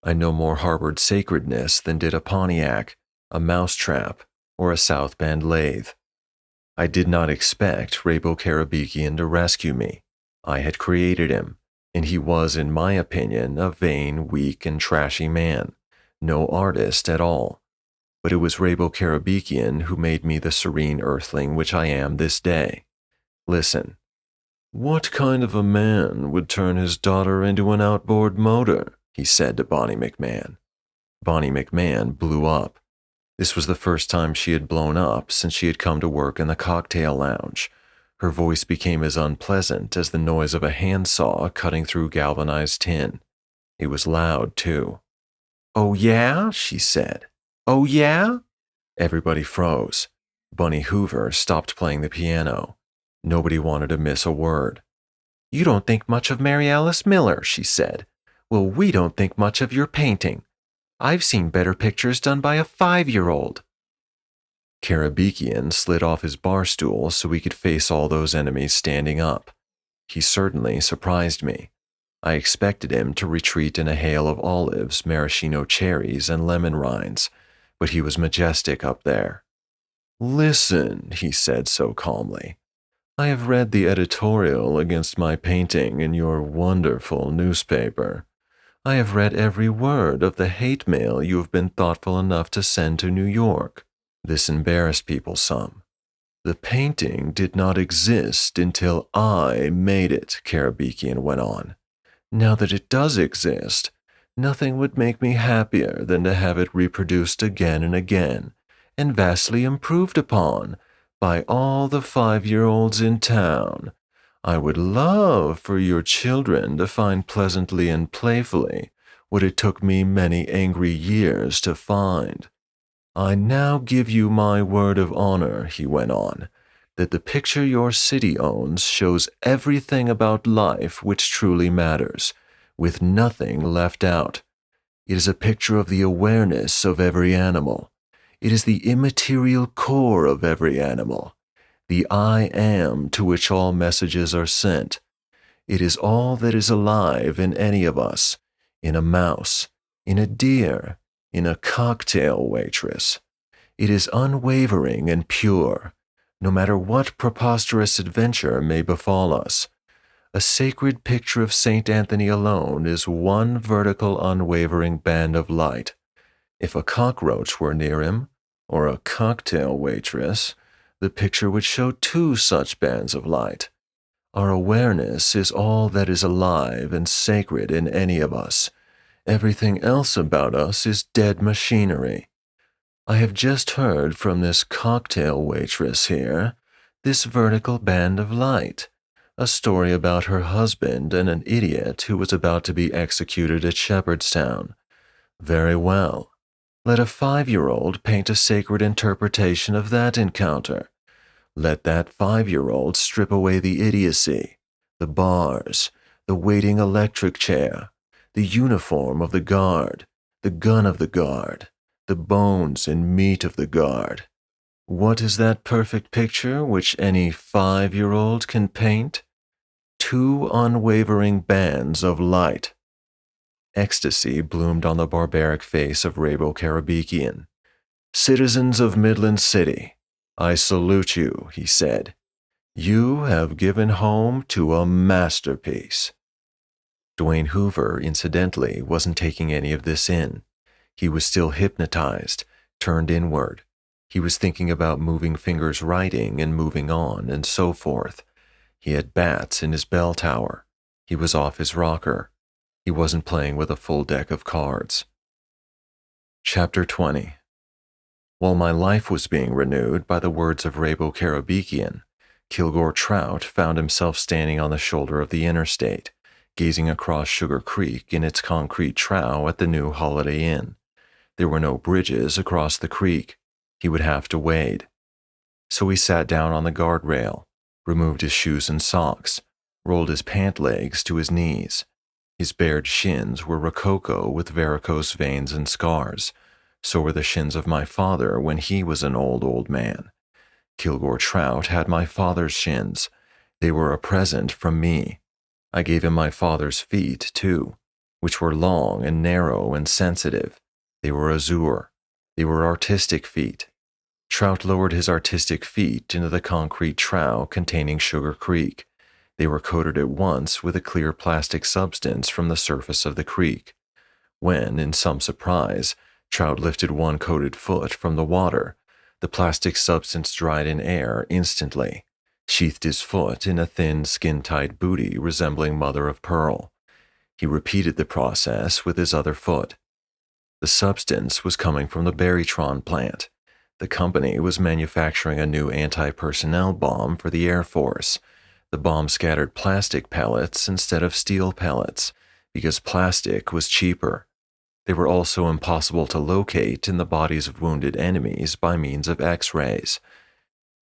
I no more harbored sacredness than did a Pontiac, a mousetrap, or a South Bend lathe. I did not expect Rabo Karabekian to rescue me. I had created him, and he was, in my opinion, a vain, weak, and trashy man, no artist at all. But it was Rabo Karabekian who made me the serene earthling which I am this day. Listen. What kind of a man would turn his daughter into an outboard motor? He said to Bonnie McMahon. Bonnie McMahon blew up. This was the first time she had blown up since she had come to work in the cocktail lounge. Her voice became as unpleasant as the noise of a handsaw cutting through galvanized tin. It was loud, too. "Oh, yeah?" she said. "Oh, yeah?" Everybody froze. Bunny Hoover stopped playing the piano. Nobody wanted to miss a word. "You don't think much of Mary Alice Miller," she said. "Well, we don't think much of your painting. I've seen better pictures done by a 5-year-old. Karabekian slid off his bar stool so he could face all those enemies standing up. He certainly surprised me. I expected him to retreat in a hail of olives, maraschino cherries, and lemon rinds, but he was majestic up there. "Listen," he said so calmly. "I have read the editorial against my painting in your wonderful newspaper. I have read every word of the hate mail you have been thoughtful enough to send to New York." This embarrassed people some. "The painting did not exist until I made it," Karabekian went on. "Now that it does exist, nothing would make me happier than to have it reproduced again and again, and vastly improved upon, by all the 5-year-olds in town. I would love for your children to find pleasantly and playfully what it took me many angry years to find. I now give you my word of honor," he went on, "that the picture your city owns shows everything about life which truly matters, with nothing left out. It is a picture of the awareness of every animal. It is the immaterial core of every animal, the I am to which all messages are sent. It is all that is alive in any of us, in a mouse, in a deer, in a cocktail waitress. It is unwavering and pure, no matter what preposterous adventure may befall us. A sacred picture of St. Anthony alone is one vertical, unwavering band of light. If a cockroach were near him, or a cocktail waitress, the picture would show two such bands of light. Our awareness is all that is alive and sacred in any of us. Everything else about us is dead machinery. I have just heard from this cocktail waitress here, this vertical band of light, a story about her husband and an idiot who was about to be executed at Shepherdstown. Very well. Let a 5-year-old paint a sacred interpretation of that encounter. Let that 5-year-old strip away the idiocy, the bars, the waiting electric chair, the uniform of the guard, the gun of the guard, the bones and meat of the guard. What is that perfect picture which any 5-year-old can paint? Two unwavering bands of light. Ecstasy bloomed on the barbaric face of Rabo Karabekian. Citizens of Midland City, I salute you, he said. You have given home to a masterpiece. Dwayne Hoover, incidentally, wasn't taking any of this in. He was still hypnotized, turned inward. He was thinking about moving fingers writing and moving on and so forth. He had bats in his bell tower. He was off his rocker. He wasn't playing with a full deck of cards. Chapter 20. While my life was being renewed by the words of Rabo Karabekian, Kilgore Trout found himself standing on the shoulder of the interstate, gazing across Sugar Creek in its concrete trough at the new Holiday Inn. There were no bridges across the creek. He would have to wade. So he sat down on the guardrail, removed his shoes and socks, rolled his pant legs to his knees. His bared shins were rococo with varicose veins and scars. So were the shins of my father when he was an old man. Kilgore Trout had my father's shins. They were a present from me. I gave him my father's feet, too, which were long and narrow and sensitive. They were azure. They were artistic feet. Trout lowered his artistic feet into the concrete trough containing Sugar Creek. They were coated at once with a clear plastic substance from the surface of the creek. When, in some surprise, Trout lifted one coated foot from the water, the plastic substance dried in air instantly, sheathed his foot in a thin, skin-tight booty resembling mother of pearl. He repeated the process with his other foot. The substance was coming from the Barytron plant. The company was manufacturing a new anti-personnel bomb for the Air Force. The bomb scattered plastic pellets instead of steel pellets, because plastic was cheaper. They were also impossible to locate in the bodies of wounded enemies by means of X-rays.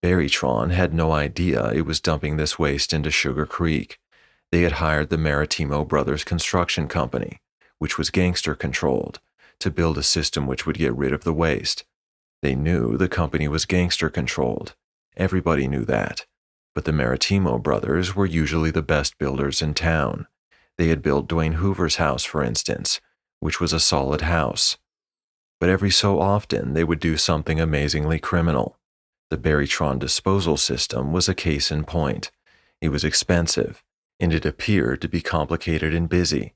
Barytron had no idea it was dumping this waste into Sugar Creek. They had hired the Maritimo Brothers Construction Company, which was gangster-controlled, to build a system which would get rid of the waste. They knew the company was gangster-controlled. Everybody knew that. But the Maritimo brothers were usually the best builders in town. They had built Dwayne Hoover's house, for instance, which was a solid house. But every so often they would do something amazingly criminal. The Barytron disposal system was a case in point. It was expensive, and it appeared to be complicated and busy.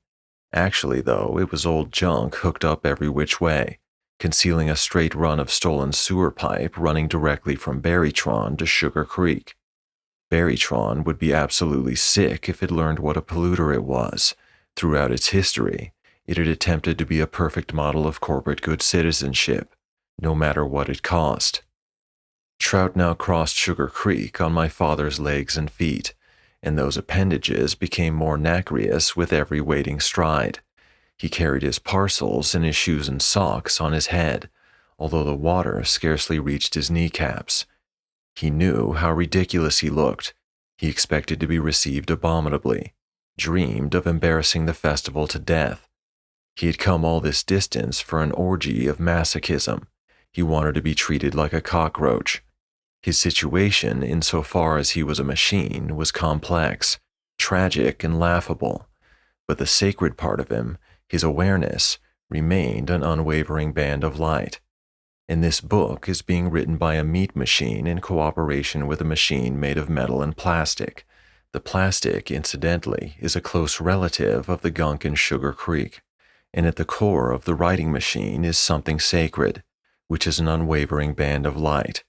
Actually, though, it was old junk hooked up every which way, concealing a straight run of stolen sewer pipe running directly from Barytron to Sugar Creek. Barytron would be absolutely sick if it learned what a polluter it was. Throughout its history, it had attempted to be a perfect model of corporate good citizenship, no matter what it cost. Trout now crossed Sugar Creek on my father's legs and feet, and those appendages became more nacreous with every wading stride. He carried his parcels and his shoes and socks on his head, although the water scarcely reached his kneecaps. He knew how ridiculous he looked. He expected to be received abominably, dreamed of embarrassing the festival to death. He had come all this distance for an orgy of masochism. He wanted to be treated like a cockroach. His situation, insofar as he was a machine, was complex, tragic, and laughable. But the sacred part of him, his awareness, remained an unwavering band of light. And this book is being written by a meat machine in cooperation with a machine made of metal and plastic, The plastic, incidentally, is a close relative of the gunk in Sugar Creek, and at the core of the writing machine is something sacred, which is an unwavering band of light.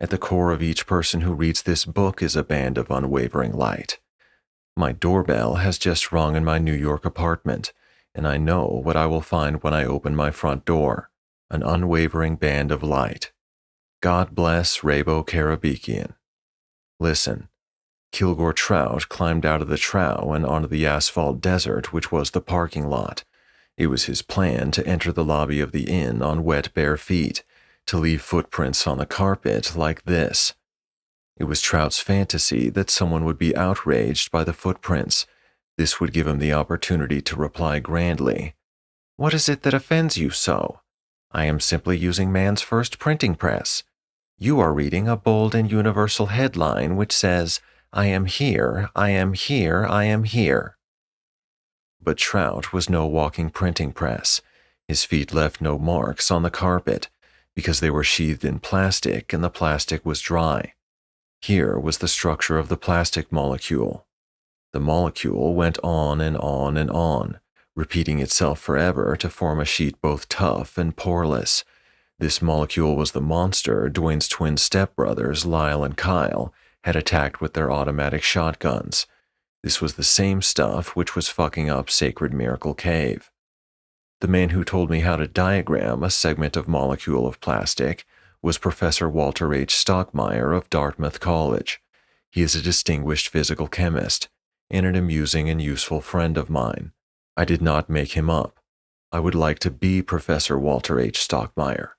At the core of each person who reads this book is a band of unwavering light. My doorbell has just rung in my New York apartment, and I know what I will find when I open my front door, an unwavering band of light. God bless Rabo Karabekian. Listen, Kilgore Trout climbed out of the trough and onto the asphalt desert which was the parking lot. It was his plan to enter the lobby of the inn on wet bare feet, to leave footprints on the carpet like this. It was Trout's fantasy that someone would be outraged by the footprints. This would give him the opportunity to reply grandly, "What is it that offends you so? I am simply using man's first printing press. You are reading a bold and universal headline which says, 'I am here, I am here, I am here.'" But Trout was no walking printing press. His feet left no marks on the carpet, because they were sheathed in plastic and the plastic was dry. Here was the structure of the plastic molecule. The molecule went on and on and on, repeating itself forever to form a sheet both tough and poreless. This molecule was the monster Dwayne's twin stepbrothers, Lyle and Kyle, had attacked with their automatic shotguns. This was the same stuff which was fucking up Sacred Miracle Cave. The man who told me how to diagram a segment of molecule of plastic was Professor Walter H. Stockmeyer of Dartmouth College. He is a distinguished physical chemist and an amusing and useful friend of mine. I did not make him up. I would like to be Professor Walter H. Stockmeyer.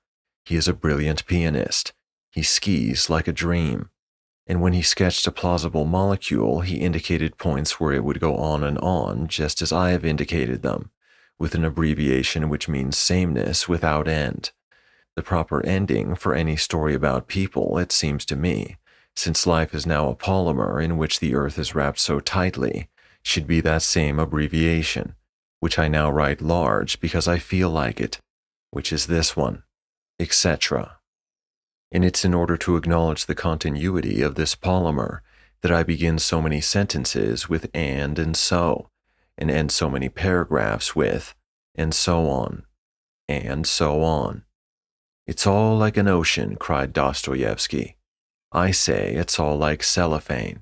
He is a brilliant pianist. He skis like a dream. And when he sketched a plausible molecule, he indicated points where it would go on, just as I have indicated them, with an abbreviation which means sameness without end. The proper ending for any story about people, it seems to me, since life is now a polymer in which the earth is wrapped so tightly, should be that same abbreviation, which I now write large because I feel like it, which is this one, etc. And it's in order to acknowledge the continuity of this polymer that I begin so many sentences with and so, and end so many paragraphs with and so on, and so on. It's all like an ocean, cried Dostoevsky. I say it's all like cellophane.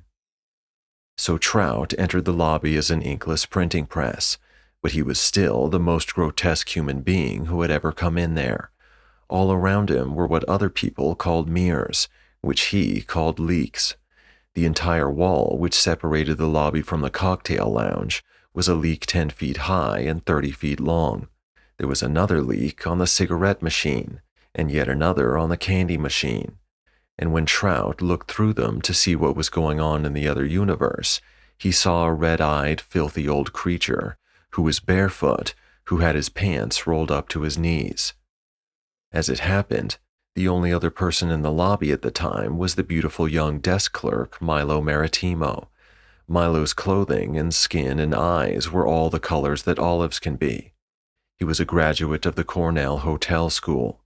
So Trout entered the lobby as an inkless printing press, but he was still the most grotesque human being who had ever come in there. All around him were what other people called mirrors, which he called leaks. The entire wall which separated the lobby from the cocktail lounge was a leak 10 feet high and 30 feet long. There was another leak on the cigarette machine, and yet another on the candy machine. And when Trout looked through them to see what was going on in the other universe, he saw a red-eyed, filthy old creature who was barefoot, who had his pants rolled up to his knees. As it happened, the only other person in the lobby at the time was the beautiful young desk clerk, Milo Maritimo. Milo's clothing and skin and eyes were all the colors that olives can be. He was a graduate of the Cornell Hotel School.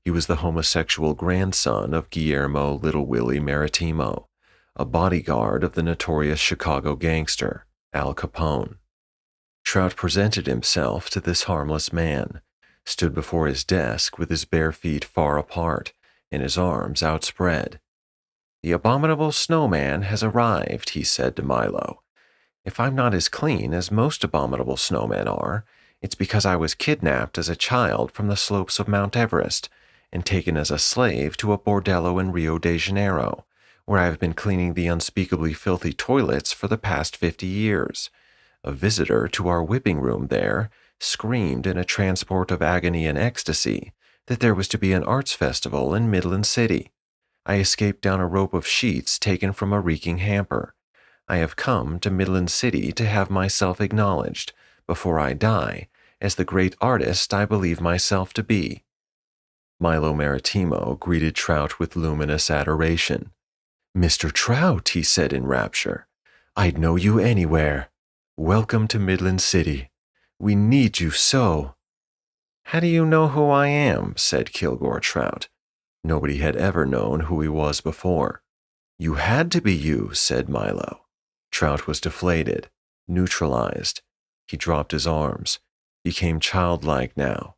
He was the homosexual grandson of Guillermo Little Willie Maritimo, a bodyguard of the notorious Chicago gangster, Al Capone. Trout presented himself to this harmless man, stood before his desk with his bare feet far apart and his arms outspread. "The abominable snowman has arrived," he said to Milo. "If I'm not as clean as most abominable snowmen are, it's because I was kidnapped as a child from the slopes of Mount Everest and taken as a slave to a bordello in Rio de Janeiro, where I have been cleaning the unspeakably filthy toilets for the past 50 years. A visitor to our whipping room there screamed in a transport of agony and ecstasy that there was to be an arts festival in Midland City. I escaped down a rope of sheets taken from a reeking hamper. I have come to Midland City to have myself acknowledged, before I die, as the great artist I believe myself to be." Milo Maritimo greeted Trout with luminous adoration. "Mr. Trout," he said in rapture, "I'd know you anywhere. Welcome to Midland City. We need you so." "How do you know who I am?" said Kilgore Trout. Nobody had ever known who he was before. "You had to be you," said Milo. Trout was deflated, neutralized. He dropped his arms, became childlike now.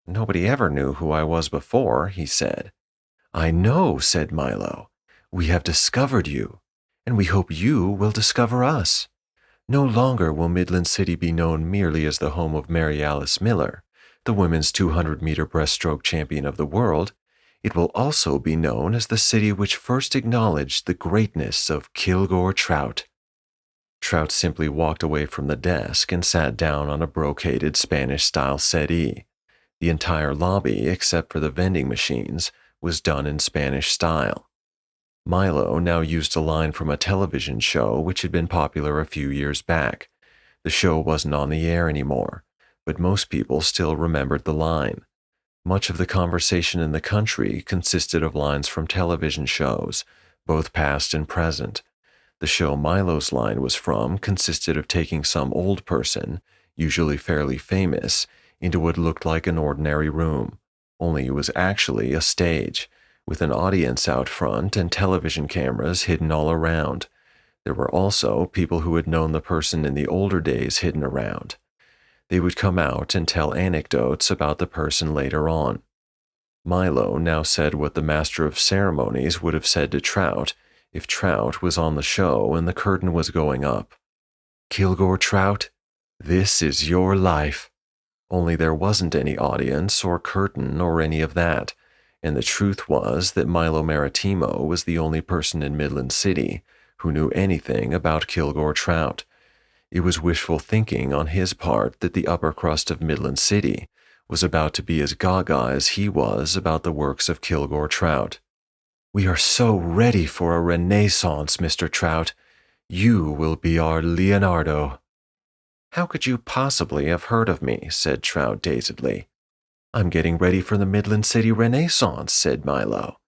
"Nobody ever knew who I was before," he said. "I know," said Milo. "We have discovered you, and we hope you will discover us. No longer will Midland City be known merely as the home of Mary Alice Miller, the women's 200-meter breaststroke champion of the world. It will also be known as the city which first acknowledged the greatness of Kilgore Trout." Trout simply walked away from the desk and sat down on a brocaded Spanish-style settee. The entire lobby, except for the vending machines, was done in Spanish style. Milo now used a line from a television show which had been popular a few years back. The show wasn't on the air anymore, but most people still remembered the line. Much of the conversation in the country consisted of lines from television shows, both past and present. The show Milo's line was from consisted of taking some old person, usually fairly famous, into what looked like an ordinary room, only it was actually a stage, with an audience out front and television cameras hidden all around. There were also people who had known the person in the older days hidden around. They would come out and tell anecdotes about the person later on. Milo now said what the master of ceremonies would have said to Trout if Trout was on the show and the curtain was going up. "Kilgore Trout, this is your life." Only there wasn't any audience or curtain or any of that, and the truth was that Milo Maritimo was the only person in Midland City who knew anything about Kilgore Trout. It was wishful thinking on his part that the upper crust of Midland City was about to be as gaga as he was about the works of Kilgore Trout. "We are so ready for a renaissance, Mr. Trout. You will be our Leonardo." "How could you possibly have heard of me?" said Trout dazedly. "I'm getting ready for the Midland City Renaissance," said Milo.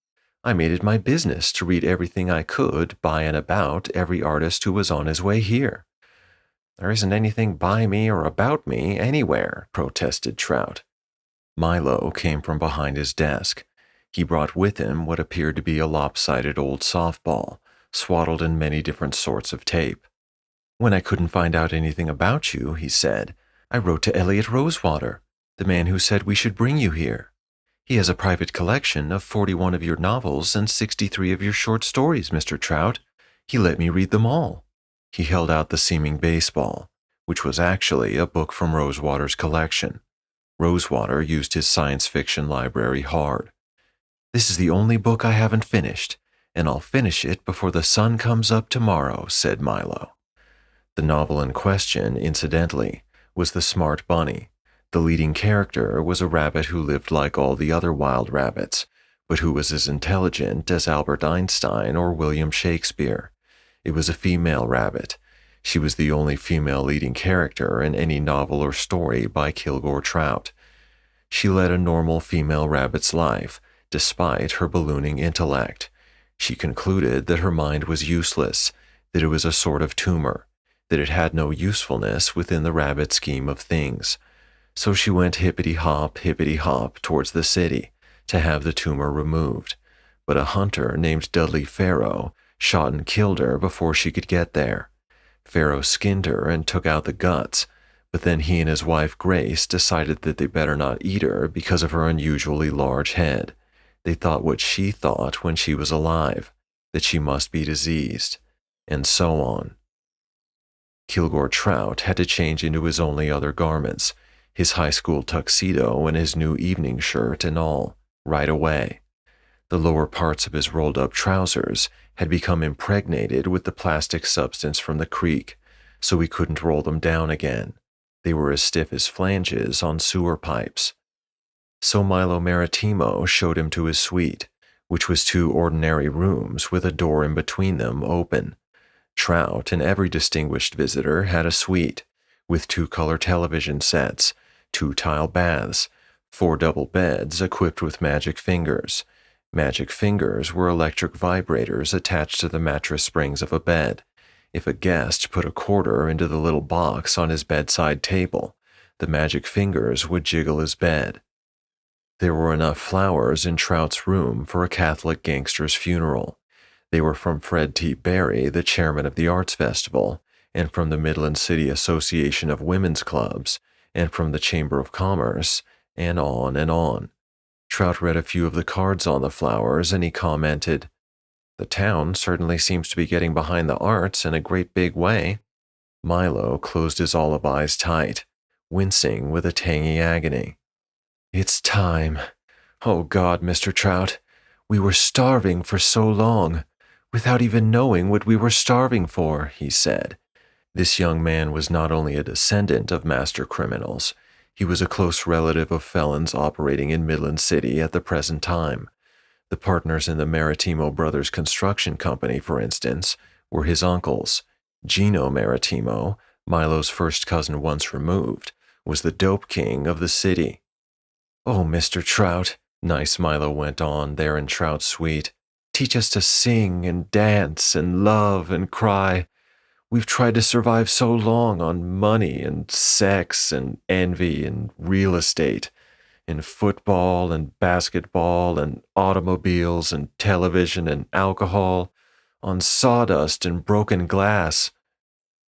"I made it my business to read everything I could by and about every artist who was on his way here." "There isn't anything by me or about me anywhere," protested Trout. Milo came from behind his desk. He brought with him what appeared to be a lopsided old softball, swaddled in many different sorts of tape. "When I couldn't find out anything about you," he said, "I wrote to Elliot Rosewater, the man who said we should bring you here. He has a private collection of 41 of your novels and 63 of your short stories, Mr. Trout. He let me read them all." He held out the seeming baseball, which was actually a book from Rosewater's collection. Rosewater used his science fiction library hard. "This is the only book I haven't finished, and I'll finish it before the sun comes up tomorrow," said Milo. The novel in question, incidentally, was The Smart Bunny. The leading character was a rabbit who lived like all the other wild rabbits, but who was as intelligent as Albert Einstein or William Shakespeare. It was a female rabbit. She was the only female leading character in any novel or story by Kilgore Trout. She led a normal female rabbit's life, despite her ballooning intellect. She concluded that her mind was useless, that it was a sort of tumor, that it had no usefulness within the rabbit scheme of things. So she went hippity-hop towards the city to have the tumor removed. But a hunter named Dudley Farrow shot and killed her before she could get there. Farrow skinned her and took out the guts, but then he and his wife Grace decided that they better not eat her because of her unusually large head. They thought what she thought when she was alive, that she must be diseased, and so on. Kilgore Trout had to change into his only other garments, his high school tuxedo and his new evening shirt and all, right away. The lower parts of his rolled-up trousers had become impregnated with the plastic substance from the creek, so he couldn't roll them down again. They were as stiff as flanges on sewer pipes. So Milo Maritimo showed him to his suite, which was 2 ordinary rooms with a door in between them open. Trout and every distinguished visitor had a suite, with 2 color television sets, 2 tile baths, 4 double beds equipped with magic fingers. Magic fingers were electric vibrators attached to the mattress springs of a bed. If a guest put a quarter into the little box on his bedside table, the magic fingers would jiggle his bed. There were enough flowers in Trout's room for a Catholic gangster's funeral. They were from Fred T. Barry, the chairman of the Arts Festival, and from the Midland City Association of Women's Clubs, and from the Chamber of Commerce, and on and on. Trout read a few of the cards on the flowers, and he commented, "The town certainly seems to be getting behind the arts in a great big way." Milo closed his olive eyes tight, wincing with a tangy agony. "It's time. Oh God, Mr. Trout, we were starving for so long, without even knowing what we were starving for," he said. This young man was not only a descendant of master criminals, he was a close relative of felons operating in Midland City at the present time. The partners in the Maritimo Brothers Construction Company, for instance, were his uncles. Gino Maritimo, Milo's first cousin once removed, was the dope king of the city. "Oh, Mr. Trout," nice Milo went on there in Trout's suite, "teach us to sing and dance and love and cry. We've tried to survive so long on money and sex and envy and real estate, and football and basketball and automobiles and television and alcohol, on sawdust and broken glass."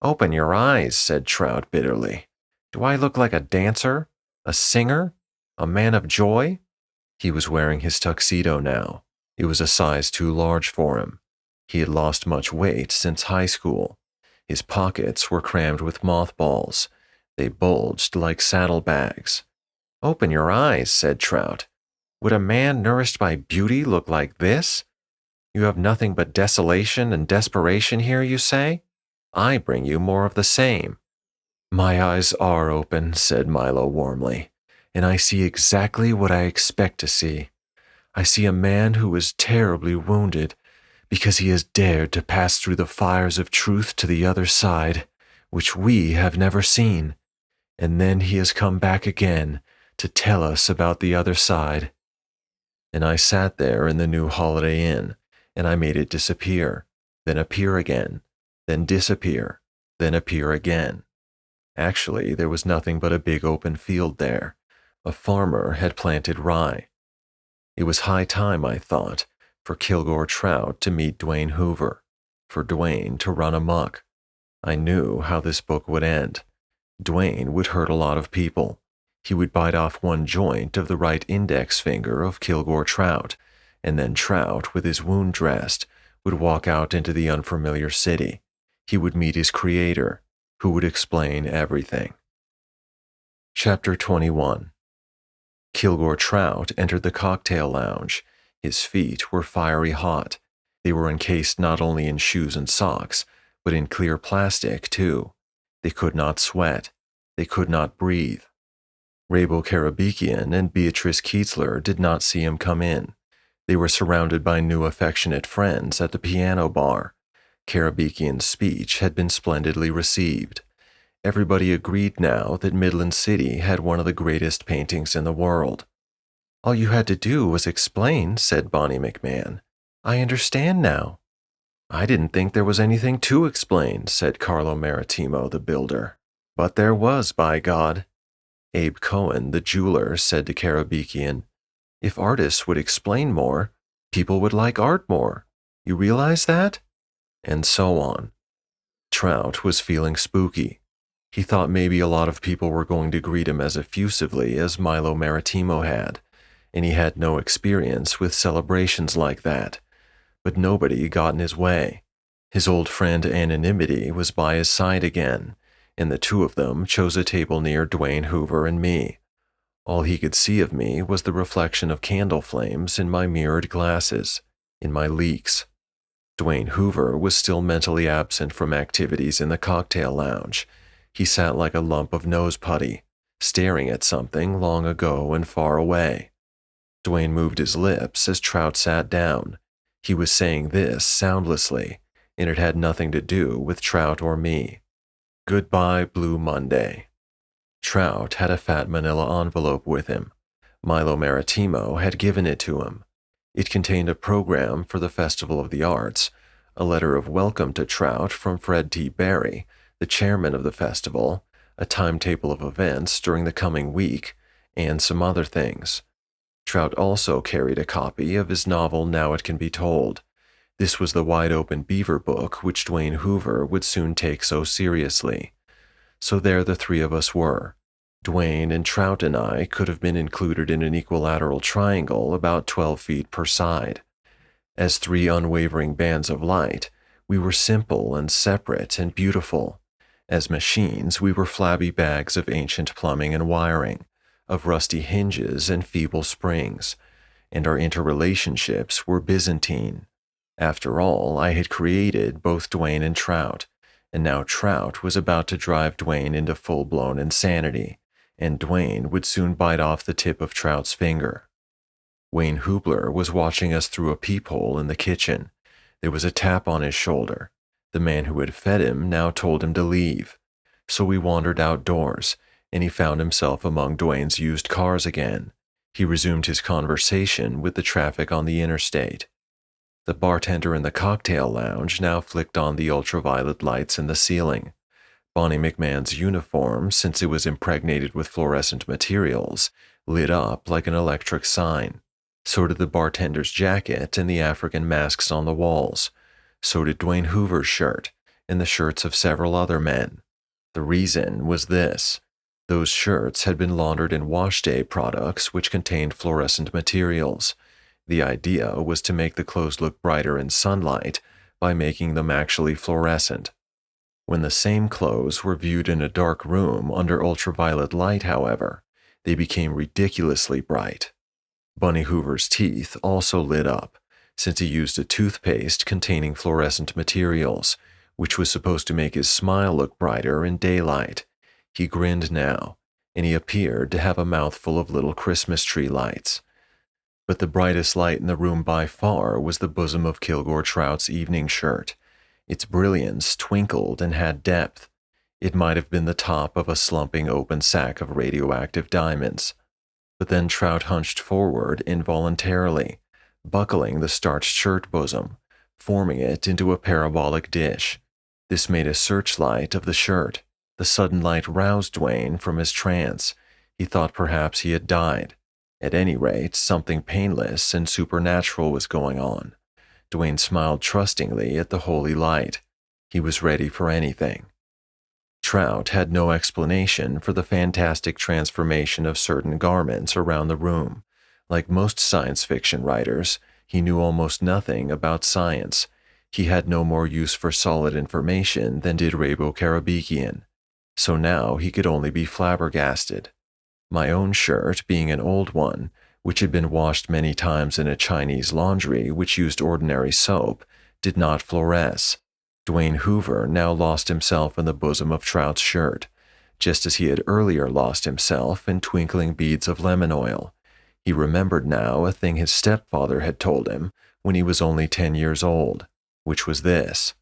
"Open your eyes," said Trout bitterly. "Do I look like a dancer? A singer? A man of joy?" He was wearing his tuxedo now. It was a size too large for him. He had lost much weight since high school. His pockets were crammed with mothballs. They bulged like saddlebags. "Open your eyes," said Trout. "Would a man nourished by beauty look like this? You have nothing but desolation and desperation here, you say? I bring you more of the same." "My eyes are open," said Milo warmly, "and I see exactly what I expect to see. I see a man who is terribly wounded because he has dared to pass through the fires of truth to the other side, which we have never seen, and then he has come back again to tell us about the other side." And I sat there in the new Holiday Inn, and I made it disappear, then appear again, then disappear, then appear again. Actually, there was nothing but a big open field there. A farmer had planted rye. It was high time, I thought, for Kilgore Trout to meet Dwayne Hoover, for Dwayne to run amok. I knew how this book would end. Dwayne would hurt a lot of people. He would bite off one joint of the right index finger of Kilgore Trout, and then Trout, with his wound dressed, would walk out into the unfamiliar city. He would meet his creator, who would explain everything. Chapter 21. Kilgore Trout entered the cocktail lounge. His feet were fiery hot. They were encased not only in shoes and socks, but in clear plastic, too. They could not sweat. They could not breathe. Rabo Karabekian and Beatrice Kietzler did not see him come in. They were surrounded by new affectionate friends at the piano bar. Karabekian's speech had been splendidly received. Everybody agreed now that Midland City had one of the greatest paintings in the world. "All you had to do was explain," said Bonnie McMahon. "I understand now." "I didn't think there was anything to explain," said Carlo Maritimo, the builder. "But there was, by God." Abe Cohen, the jeweler, said to Karabekian, "If artists would explain more, people would like art more. You realize that?" And so on. Trout was feeling spooky. He thought maybe a lot of people were going to greet him as effusively as Milo Maritimo had, and he had no experience with celebrations like that. But nobody got in his way. His old friend Anonymity was by his side again, and the two of them chose a table near Dwayne Hoover and me. All he could see of me was the reflection of candle flames in my mirrored glasses, in my leaks. Dwayne Hoover was still mentally absent from activities in the cocktail lounge. He sat like a lump of nose putty, staring at something long ago and far away. Dwayne moved his lips as Trout sat down. He was saying this soundlessly, and it had nothing to do with Trout or me. Goodbye, Blue Monday. Trout had a fat manila envelope with him. Milo Maritimo had given it to him. It contained a program for the Festival of the Arts, a letter of welcome to Trout from Fred T. Barry, the chairman of the festival, a timetable of events during the coming week, and some other things. Trout also carried a copy of his novel Now It Can Be Told. This was the wide-open beaver book which Dwayne Hoover would soon take so seriously. So there the three of us were. Dwayne and Trout and I could have been included in an equilateral triangle about 12 feet per side. As three unwavering bands of light, we were simple and separate and beautiful. As machines, we were flabby bags of ancient plumbing and wiring, of rusty hinges and feeble springs, and our interrelationships were Byzantine. After all, I had created both Dwayne and Trout, and now Trout was about to drive Dwayne into full-blown insanity, and Dwayne would soon bite off the tip of Trout's finger. Wayne Hubler was watching us through a peephole in the kitchen. There was a tap on his shoulder. The man who had fed him now told him to leave. So we wandered outdoors, and he found himself among Dwayne's used cars again. He resumed his conversation with the traffic on the interstate. The bartender in the cocktail lounge now flicked on the ultraviolet lights in the ceiling. Bonnie McMahon's uniform, since it was impregnated with fluorescent materials, lit up like an electric sign. So did the bartender's jacket and the African masks on the walls. So did Dwayne Hoover's shirt and the shirts of several other men. The reason was this. Those shirts had been laundered in wash day products which contained fluorescent materials. The idea was to make the clothes look brighter in sunlight by making them actually fluorescent. When the same clothes were viewed in a dark room under ultraviolet light, however, they became ridiculously bright. Bunny Hoover's teeth also lit up, since he used a toothpaste containing fluorescent materials, which was supposed to make his smile look brighter in daylight. He grinned now, and he appeared to have a mouthful of little Christmas tree lights. But the brightest light in the room by far was the bosom of Kilgore Trout's evening shirt. Its brilliance twinkled and had depth. It might have been the top of a slumping open sack of radioactive diamonds. But then Trout hunched forward involuntarily, buckling the starched shirt bosom, forming it into a parabolic dish. This made a searchlight of the shirt. The sudden light roused Dwayne from his trance. He thought perhaps he had died. At any rate, something painless and supernatural was going on. Dwayne smiled trustingly at the holy light. He was ready for anything. Trout had no explanation for the fantastic transformation of certain garments around the room. Like most science fiction writers, he knew almost nothing about science. He had no more use for solid information than did Rabo Karabekian. So now he could only be flabbergasted. My own shirt, being an old one, which had been washed many times in a Chinese laundry which used ordinary soap, did not fluoresce. Dwayne Hoover now lost himself in the bosom of Trout's shirt, just as he had earlier lost himself in twinkling beads of lemon oil. He remembered now a thing his stepfather had told him when he was only 10 years old, which was this: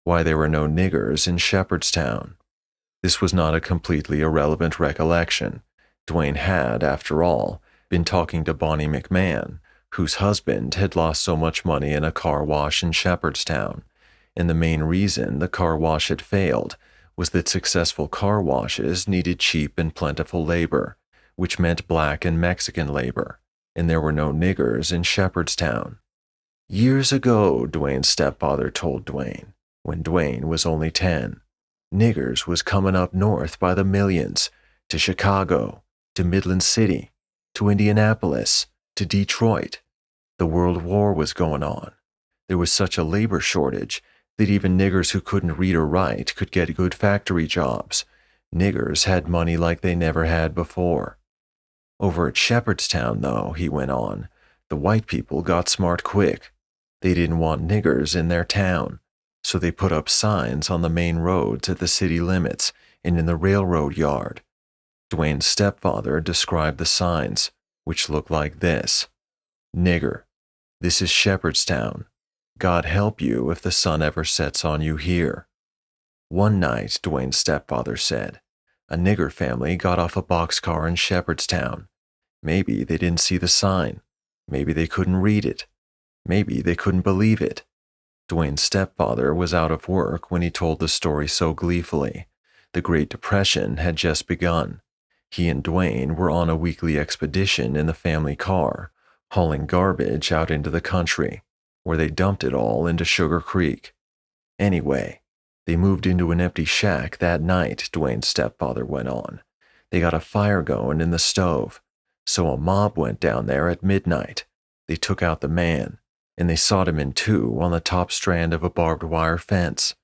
why there were no niggers in Shepherdstown. This was not a completely irrelevant recollection. Dwayne had, after all, been talking to Bonnie McMahon, whose husband had lost so much money in a car wash in Shepherdstown, and the main reason the car wash had failed was that successful car washes needed cheap and plentiful labor, which meant black and Mexican labor, and there were no niggers in Shepherdstown. Years ago, Dwayne's stepfather told Dwayne, when Dwayne was only 10, niggers was coming up north by the millions, to Chicago, to Midland City, to Indianapolis, to Detroit. The World War was going on. There was such a labor shortage that even niggers who couldn't read or write could get good factory jobs. Niggers had money like they never had before. Over at Shepherdstown, though, he went on, the white people got smart quick. They didn't want niggers in their town, so they put up signs on the main roads at the city limits and in the railroad yard. Dwayne's stepfather described the signs, which looked like this: Nigger, this is Shepherdstown. God help you if the sun ever sets on you here. One night, Dwayne's stepfather said, a nigger family got off a boxcar in Shepherdstown. Maybe they didn't see the sign. Maybe they couldn't read it. Maybe they couldn't believe it. Dwayne's stepfather was out of work when he told the story so gleefully. The Great Depression had just begun. He and Dwayne were on a weekly expedition in the family car, hauling garbage out into the country. where they dumped it all into Sugar Creek. Anyway, they moved into an empty shack that night, Dwayne's stepfather went on. They got a fire going in the stove, so a mob went down there at midnight. They took out the man, and they sawed him in two on the top strand of a barbed wire fence.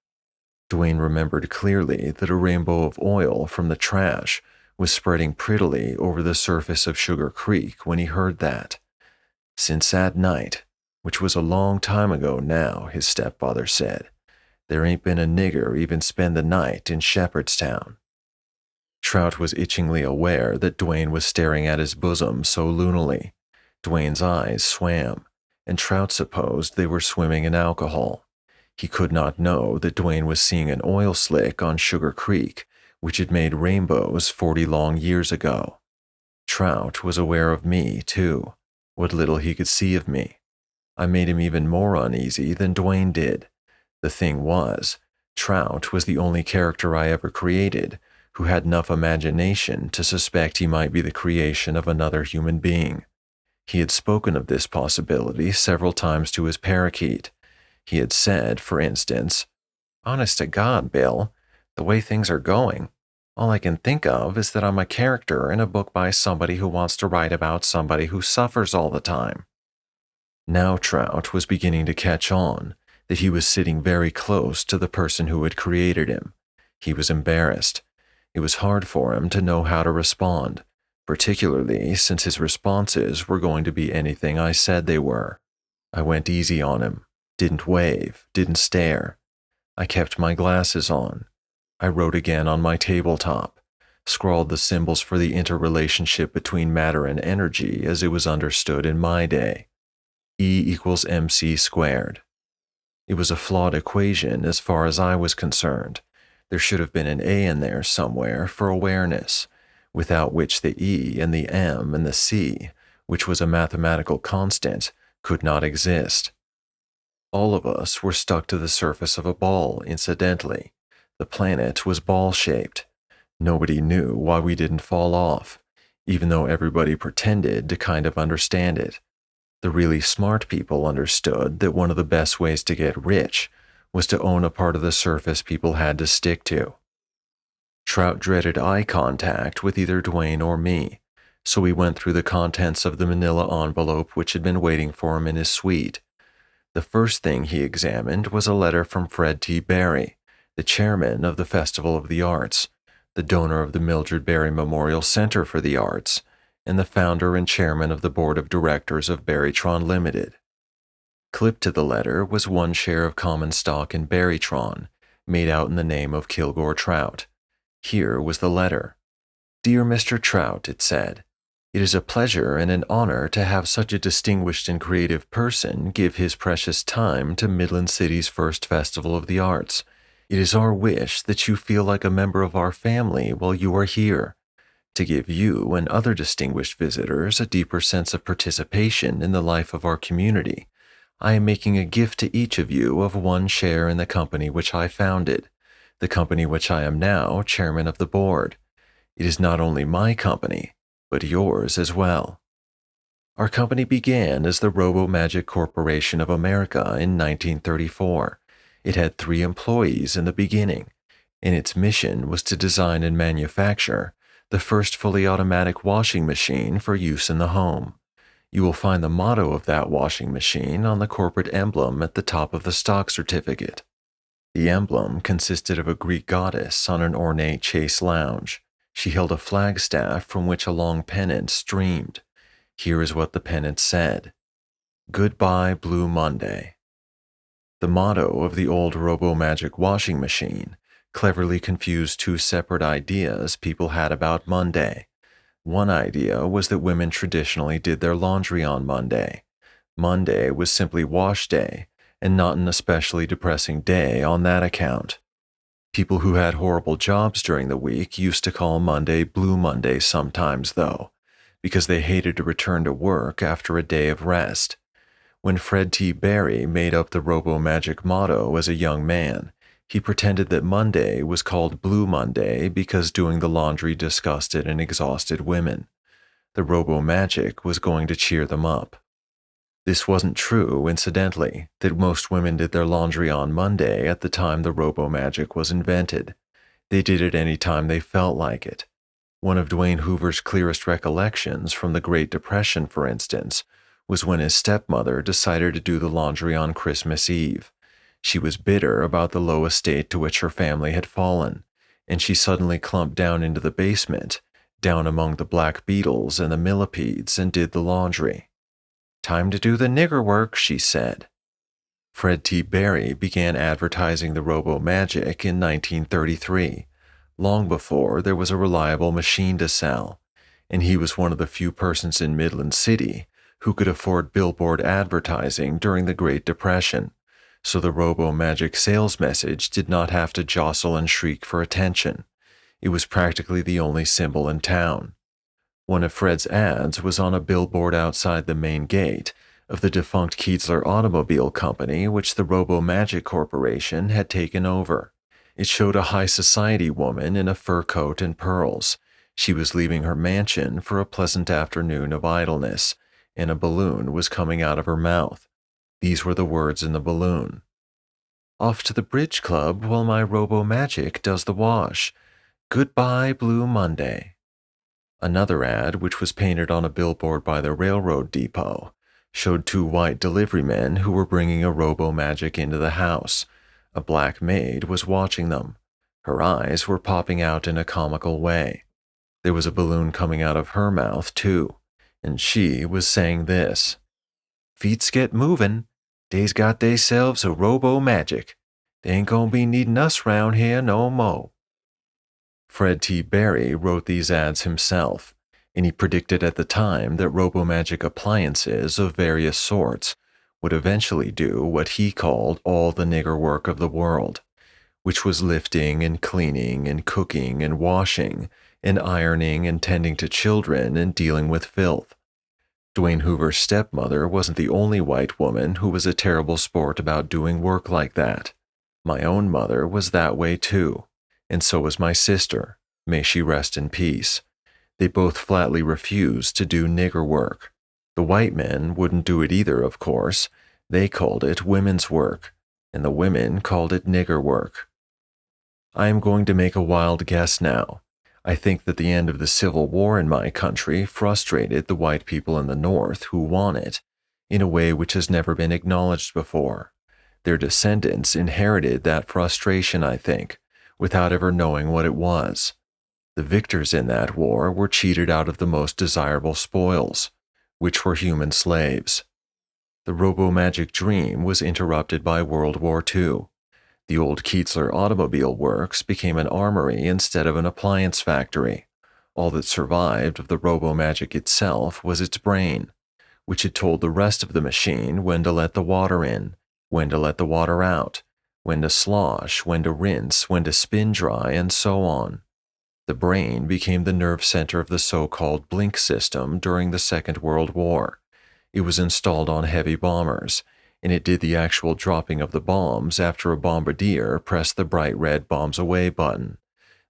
Dwayne remembered clearly that a rainbow of oil from the trash was spreading prettily over the surface of Sugar Creek when he heard that. Since that night, which was a long time ago now, his stepfather said, there ain't been a nigger even spend the night in Shepherdstown. Trout was itchingly aware that Dwayne was staring at his bosom so lunily. Dwayne's eyes swam, and Trout supposed they were swimming in alcohol. He could not know that Dwayne was seeing an oil slick on Sugar Creek, which had made rainbows 40 long years ago. Trout was aware of me, too, what little he could see of me. I made him even more uneasy than Dwayne did. The thing was, Trout was the only character I ever created who had enough imagination to suspect he might be the creation of another human being. He had spoken of this possibility several times to his parakeet. He had said, for instance, "Honest to God, Bill, the way things are going, all I can think of is that I'm a character in a book by somebody who wants to write about somebody who suffers all the time." Now Trout was beginning to catch on that he was sitting very close to the person who had created him. He was embarrassed. It was hard for him to know how to respond, particularly since his responses were going to be anything I said they were. I went easy on him, didn't wave, didn't stare. I kept my glasses on. I wrote again on my tabletop, scrawled the symbols for the interrelationship between matter and energy as it was understood in my day. E equals mc squared. It was a flawed equation as far as I was concerned. There should have been an A in there somewhere for awareness, without which the E and the M and the C, which was a mathematical constant, could not exist. All of us were stuck to the surface of a ball, incidentally. The planet was ball-shaped. Nobody knew why we didn't fall off, even though everybody pretended to kind of understand it. The really smart people understood that one of the best ways to get rich was to own a part of the surface people had to stick to. Trout dreaded eye contact with either Dwayne or me, so he went through the contents of the manila envelope which had been waiting for him in his suite. The first thing he examined was a letter from Fred T. Barry, the chairman of the Festival of the Arts, the donor of the Mildred Barry Memorial Center for the Arts, and the founder and chairman of the board of directors of Barrytron Limited. Clipped to the letter was 1 share of common stock in Barrytron, made out in the name of Kilgore Trout. Here was the letter. "Dear Mr. Trout," it said, "it is a pleasure and an honor to have such a distinguished and creative person give his precious time to Midland City's first Festival of the Arts. It is our wish that you feel like a member of our family while you are here. To give you and other distinguished visitors a deeper sense of participation in the life of our community, I am making a gift to each of you of 1 share in the company which I founded, the company which I am now chairman of the board. It is not only my company, but yours as well. Our company began as the Robo-Magic Corporation of America in 1934. It had 3 employees in the beginning, and its mission was to design and manufacture the first fully automatic washing machine for use in the home. You will find the motto of that washing machine on the corporate emblem at the top of the stock certificate. The emblem consisted of a Greek goddess on an ornate chase lounge. She held a flagstaff from which a long pennant streamed. Here is what the pennant said: "Goodbye, Blue Monday." The motto of the old Robo-Magic washing machine cleverly confused 2 separate ideas people had about Monday. One idea was that women traditionally did their laundry on Monday. Monday was simply wash day, and not an especially depressing day on that account. People who had horrible jobs during the week used to call Monday Blue Monday sometimes, though, because they hated to return to work after a day of rest. When Fred T. Barry made up the Robo-Magic motto as a young man, he pretended that Monday was called Blue Monday because doing the laundry disgusted and exhausted women. The Robo-Magic was going to cheer them up. This wasn't true, incidentally, that most women did their laundry on Monday at the time the robo-magic was invented. They did it any time they felt like it. One of Dwayne Hoover's clearest recollections from the Great Depression, for instance, was when his stepmother decided to do the laundry on Christmas Eve. She was bitter about the low estate to which her family had fallen, and she suddenly clumped down into the basement, down among the black beetles and the millipedes, and did the laundry. "Time to do the nigger work," she said. Fred T. Barry began advertising the robo-magic in 1933, long before there was a reliable machine to sell, and he was one of the few persons in Midland City who could afford billboard advertising during the Great Depression, so the robo-magic sales message did not have to jostle and shriek for attention. It was practically the only symbol in town. One of Fred's ads was on a billboard outside the main gate of the defunct Keetzler Automobile Company, which the Robo-Magic Corporation had taken over. It showed a high society woman in a fur coat and pearls. She was leaving her mansion for a pleasant afternoon of idleness, and a balloon was coming out of her mouth. These were the words in the balloon: "Off to the bridge club while my Robo-Magic does the wash. Goodbye, Blue Monday." Another ad, which was painted on a billboard by the railroad depot, showed two white delivery men who were bringing a robo-magic into the house. A black maid was watching them. Her eyes were popping out in a comical way. There was a balloon coming out of her mouth, too, and she was saying this: "Feets get movin'. Dey's got deyselves a robo-magic. They ain't gonna be needin' us round here no mo'." Fred T. Barry wrote these ads himself, and he predicted at the time that robo-magic appliances of various sorts would eventually do what he called all the nigger work of the world, which was lifting and cleaning and cooking and washing and ironing and tending to children and dealing with filth. Dwayne Hoover's stepmother wasn't the only white woman who was a terrible sport about doing work like that. My own mother was that way too, and so was my sister, may she rest in peace. They both flatly refused to do nigger work. The white men wouldn't do it either, of course. They called it women's work, and the women called it nigger work. I am going to make a wild guess now. I think that the end of the Civil War in my country frustrated the white people in the North who won it, in a way which has never been acknowledged before. Their descendants inherited that frustration, I think, without ever knowing what it was. The victors in that war were cheated out of the most desirable spoils, which were human slaves. The robo-magic dream was interrupted by World War II. The old Keetzler Automobile Works became an armory instead of an appliance factory. All that survived of the robo-magic itself was its brain, which had told the rest of the machine when to let the water in, when to let the water out, when to slosh, when to rinse, when to spin dry, and so on. The brain became the nerve center of the so-called blink system during the Second World War. It was installed on heavy bombers, and it did the actual dropping of the bombs after a bombardier pressed the bright red bombs away button.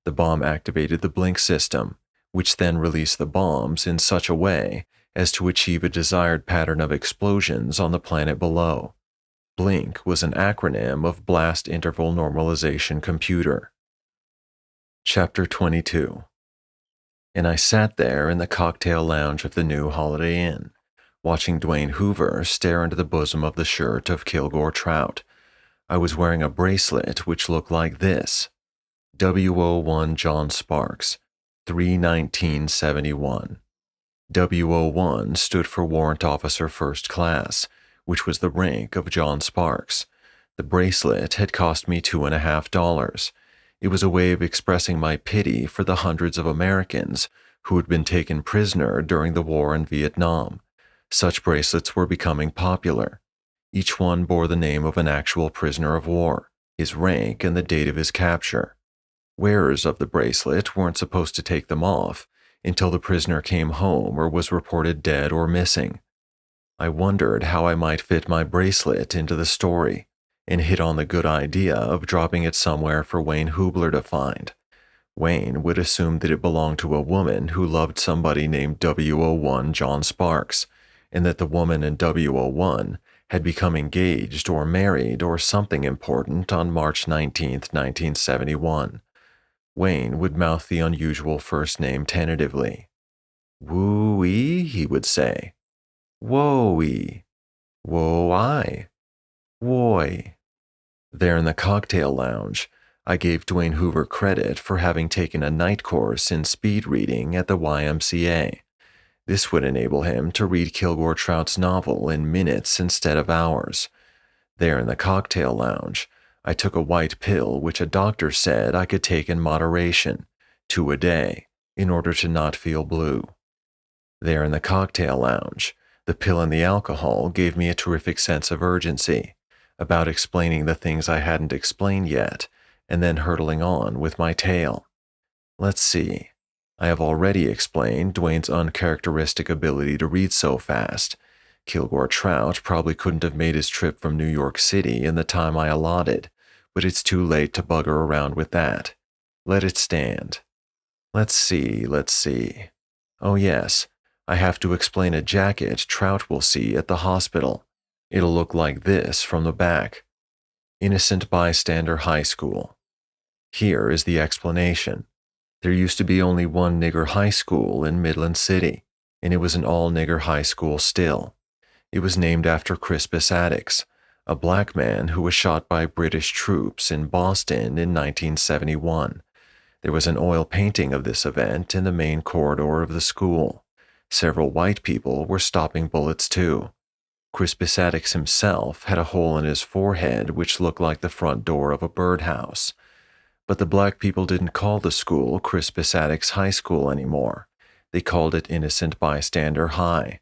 The bomb activated the blink system, which then released the bombs in such a way as to achieve a desired pattern of explosions on the planet below. BLINK was an acronym of Blast Interval Normalization Computer. Chapter 22. And I sat there in the cocktail lounge of the new Holiday Inn, watching Dwayne Hoover stare into the bosom of the shirt of Kilgore Trout. I was wearing a bracelet which looked like this: W01 John Sparks, 3/1971. W01 stood for Warrant Officer First Class, which was the rank of John Sparks. The bracelet had cost me $2.50. It was a way of expressing my pity for the hundreds of Americans who had been taken prisoner during the war in Vietnam. Such bracelets were becoming popular. Each one bore the name of an actual prisoner of war, his rank, and the date of his capture. Wearers of the bracelet weren't supposed to take them off until the prisoner came home or was reported dead or missing. I wondered how I might fit my bracelet into the story, and hit on the good idea of dropping it somewhere for Wayne Hubler to find. Wayne would assume that it belonged to a woman who loved somebody named W01 John Sparks, and that the woman in W01 had become engaged or married or something important on March 19th, 1971. Wayne would mouth the unusual first name tentatively. Woo-ee, he would say. Whoa-ee. Whoa-I. Woy. There in the cocktail lounge, I gave Dwayne Hoover credit for having taken a night course in speed reading at the YMCA. This would enable him to read Kilgore Trout's novel in minutes instead of hours. There in the cocktail lounge, I took a white pill which a doctor said I could take in moderation, 2 a day, in order to not feel blue. There in the cocktail lounge, the pill and the alcohol gave me a terrific sense of urgency about explaining the things I hadn't explained yet, and then hurtling on with my tale. Let's see. I have already explained Dwayne's uncharacteristic ability to read so fast. Kilgore Trout probably couldn't have made his trip from New York City in the time I allotted, but it's too late to bugger around with that. Let it stand. Let's see. Oh yes, I have to explain a jacket Trout will see at the hospital. It'll look like this from the back. Innocent Bystander High School. Here is the explanation. There used to be only one nigger high school in Midland City, and it was an all-nigger high school still. It was named after Crispus Attucks, a black man who was shot by British troops in Boston in 1971. There was an oil painting of this event in the main corridor of the school. Several white people were stopping bullets too. Crispus Attucks himself had a hole in his forehead which looked like the front door of a birdhouse. But the black people didn't call the school Crispus Attucks High School anymore. They called it Innocent Bystander High.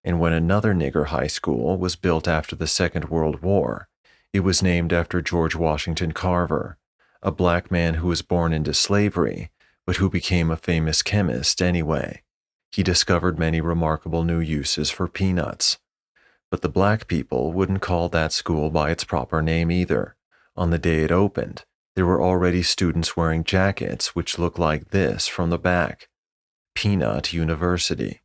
And when another nigger high school was built after the Second World War, it was named after George Washington Carver, a black man who was born into slavery, but who became a famous chemist anyway. He discovered many remarkable new uses for peanuts. But the black people wouldn't call that school by its proper name either. On the day it opened, there were already students wearing jackets which looked like this from the back. Peanut University.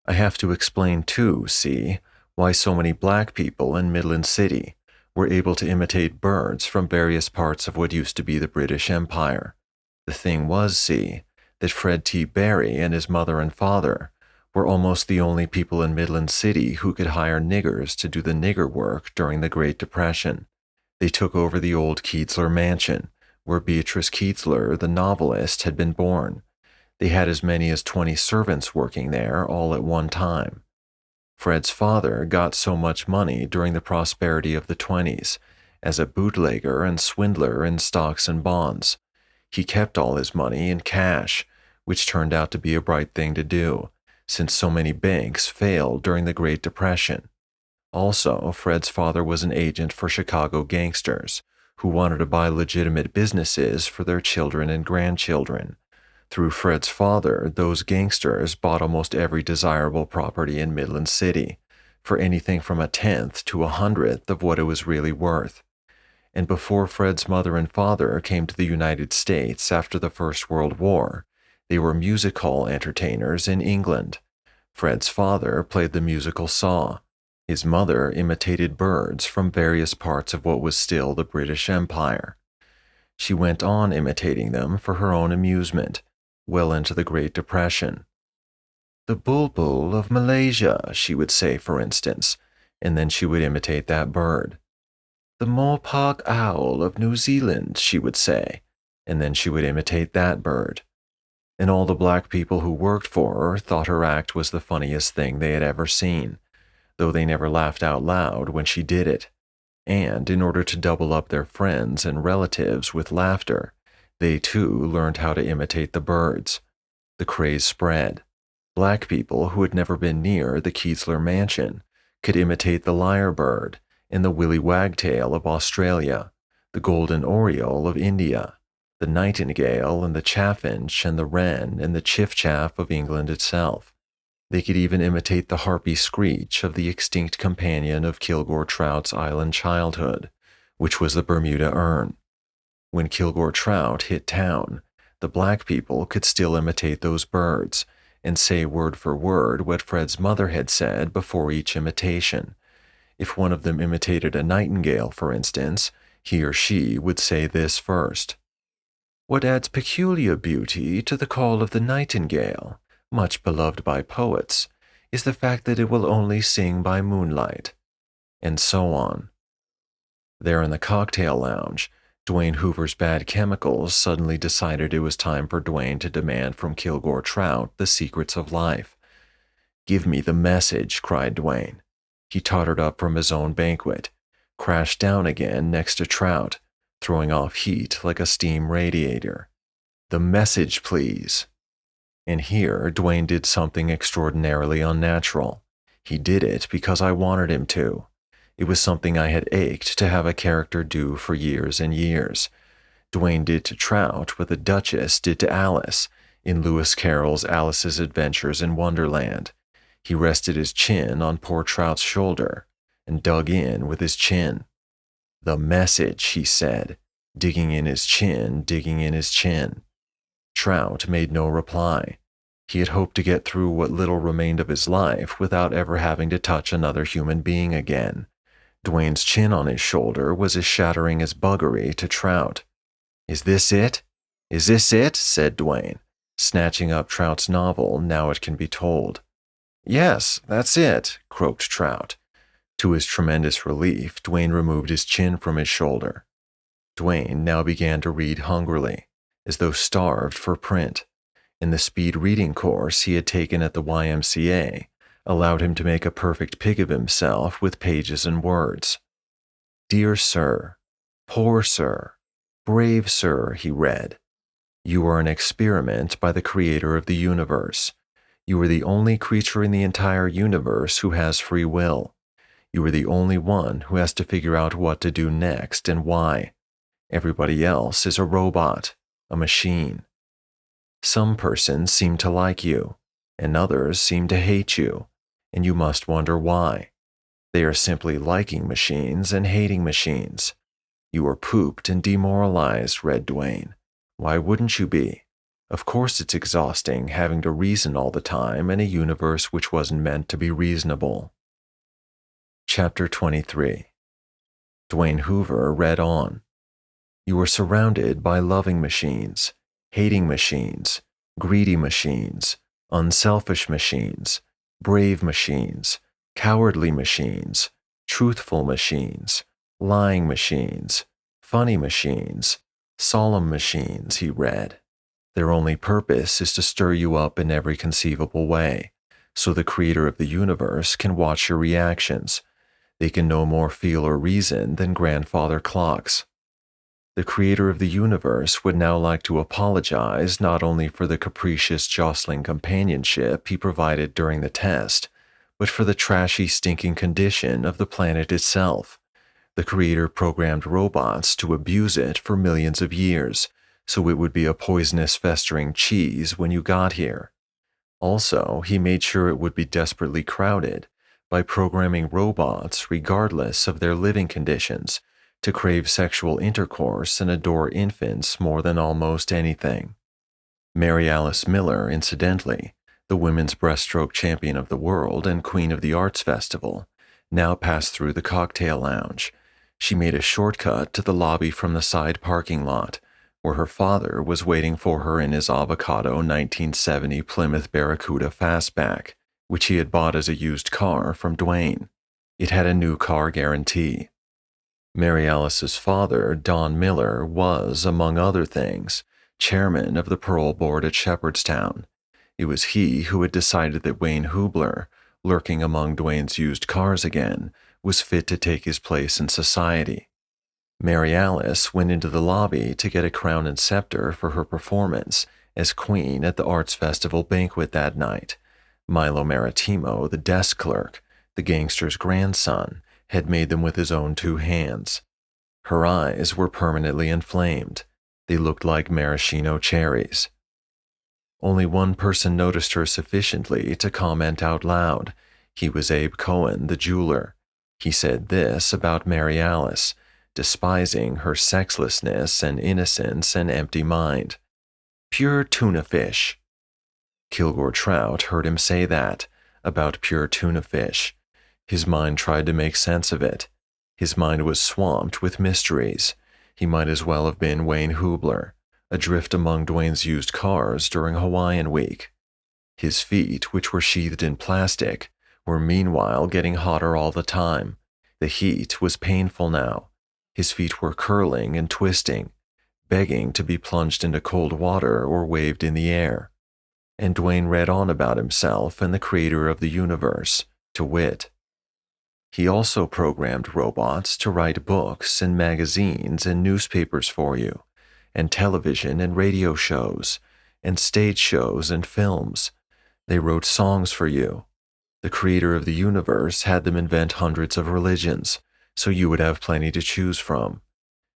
I have to explain too, see, why so many black people in Midland City were able to imitate birds from various parts of what used to be the British Empire. The thing was, see, that Fred T. Barry and his mother and father were almost the only people in Midland City who could hire niggers to do the nigger work during the Great Depression. They took over the old Keetzler mansion, where Beatrice Keetzler, the novelist, had been born. They had as many as 20 servants working there all at one time. Fred's father got so much money during the prosperity of the 20s, as a bootlegger and swindler in stocks and bonds. He kept all his money in cash, which turned out to be a bright thing to do, since so many banks failed during the Great Depression. Also, Fred's father was an agent for Chicago gangsters, who wanted to buy legitimate businesses for their children and grandchildren. Through Fred's father, those gangsters bought almost every desirable property in Midland City, for anything from 1/10 to 100th of what it was really worth. And before Fred's mother and father came to the United States after the First World War, they were music hall entertainers in England. Fred's father played the musical saw. His mother imitated birds from various parts of what was still the British Empire. She went on imitating them for her own amusement, well into the Great Depression. The bulbul of Malaysia, she would say, for instance, and then she would imitate that bird. The moorpark owl of New Zealand, she would say, and then she would imitate that bird. And all the black people who worked for her thought her act was the funniest thing they had ever seen, though they never laughed out loud when she did it. And in order to double up their friends and relatives with laughter, they too learned how to imitate the birds. The craze spread. Black people who had never been near the Keetzler mansion could imitate the lyrebird and the willy wagtail of Australia, the golden oriole of India, the nightingale and the chaffinch and the wren and the chiffchaff of England itself. They could even imitate the harpy screech of the extinct companion of Kilgore Trout's island childhood, which was the Bermuda ern. When Kilgore Trout hit town, the black people could still imitate those birds, and say word for word what Fred's mother had said before each imitation. If one of them imitated a nightingale, for instance, he or she would say this first. What adds peculiar beauty to the call of the nightingale, much beloved by poets, is the fact that it will only sing by moonlight, and so on. There in the cocktail lounge, Dwayne Hoover's bad chemicals suddenly decided it was time for Dwayne to demand from Kilgore Trout the secrets of life. "Give me the message," cried Dwayne. He tottered up from his own banquet, crashed down again next to Trout, throwing off heat like a steam radiator. "The message, please." And here Dwayne did something extraordinarily unnatural. He did it because I wanted him to. It was something I had ached to have a character do for years and years. Dwayne did to Trout what the Duchess did to Alice in Lewis Carroll's Alice's Adventures in Wonderland. He rested his chin on poor Trout's shoulder and dug in with his chin. "The message," he said, digging in his chin, digging in his chin. Trout made no reply. He had hoped to get through what little remained of his life without ever having to touch another human being again. Dwayne's chin on his shoulder was as shattering as buggery to Trout. "Is this it? Is this it?" said Dwayne, snatching up Trout's novel now it can be told. "Yes, that's it," croaked Trout. To his tremendous relief, Dwayne removed his chin from his shoulder. Dwayne now began to read hungrily, as though starved for print, and the speed reading course he had taken at the YMCA allowed him to make a perfect pig of himself with pages and words. "Dear Sir, poor Sir, brave Sir," he read. "You are an experiment by the creator of the universe. You are the only creature in the entire universe who has free will. You are the only one who has to figure out what to do next and why. Everybody else is a robot, a machine. Some persons seem to like you, and others seem to hate you, and you must wonder why. They are simply liking machines and hating machines. You are pooped and demoralized," read Dwayne. "Why wouldn't you be? Of course it's exhausting having to reason all the time in a universe which wasn't meant to be reasonable." Chapter 23. Dwayne Hoover read on. "You are surrounded by loving machines, hating machines, greedy machines, unselfish machines, brave machines, cowardly machines, truthful machines, lying machines, funny machines, solemn machines," he read. "Their only purpose is to stir you up in every conceivable way, so the creator of the universe can watch your reactions. They can no more feel or reason than grandfather clocks. The creator of the universe would now like to apologize not only for the capricious jostling companionship he provided during the test, but for the trashy, stinking condition of the planet itself. The creator programmed robots to abuse it for millions of years, so it would be a poisonous, festering cheese when you got here. Also, he made sure it would be desperately crowded by programming robots, regardless of their living conditions, to crave sexual intercourse and adore infants more than almost anything. Mary Alice Miller, incidentally, the women's breaststroke champion of the world and queen of the arts festival, now passed through the cocktail lounge. She made a shortcut to the lobby from the side parking lot, where her father was waiting for her in his avocado 1970 Plymouth Barracuda Fastback, which he had bought as a used car from Dwayne. It had a new car guarantee. Mary Alice's father, Don Miller, was, among other things, chairman of the parole board at Shepherdstown. It was he who had decided that Wayne Hubler, lurking among Dwayne's used cars again, was fit to take his place in society. Mary Alice went into the lobby to get a crown and scepter for her performance as queen at the Arts Festival banquet that night. Milo Maritimo, the desk clerk, the gangster's grandson, had made them with his own 2 hands. Her eyes were permanently inflamed. They looked like maraschino cherries. Only one person noticed her sufficiently to comment out loud. He was Abe Cohen, the jeweler. He said this about Mary Alice, despising her sexlessness and innocence and empty mind. "Pure tuna fish." Kilgore Trout heard him say that, about pure tuna fish. His mind tried to make sense of it. His mind was swamped with mysteries. He might as well have been Wayne Hubler, adrift among Dwayne's used cars during Hawaiian Week. His feet, which were sheathed in plastic, were meanwhile getting hotter all the time. The heat was painful now. His feet were curling and twisting, begging to be plunged into cold water or waved in the air. And Dwayne read on about himself and the creator of the universe, to wit. He also programmed robots to write books and magazines and newspapers for you, and television and radio shows, and stage shows and films. They wrote songs for you. The creator of the universe had them invent hundreds of religions, so you would have plenty to choose from.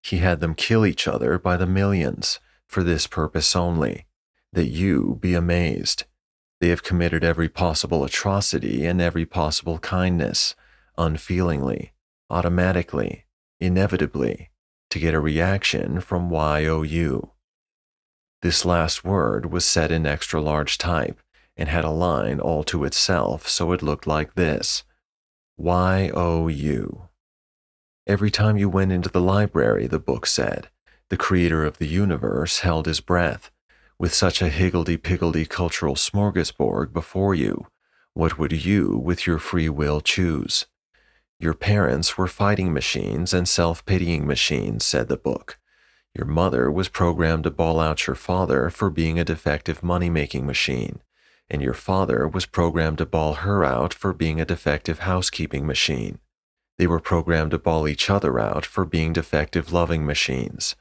He had them kill each other by the millions, for this purpose only, that you be amazed. They have committed every possible atrocity and every possible kindness, unfeelingly, automatically, inevitably, to get a reaction from YOU. This last word was set in extra large type and had a line all to itself, so it looked like this: YOU. Every time you went into the library, the book said, the creator of the universe held his breath. With such a higgledy-piggledy cultural smorgasbord before you, what would you, with your free will, choose? Your parents were fighting machines and self-pitying machines, said the book. Your mother was programmed to bawl out your father for being a defective money-making machine, and your father was programmed to bawl her out for being a defective housekeeping machine. They were programmed to bawl each other out for being defective loving machines.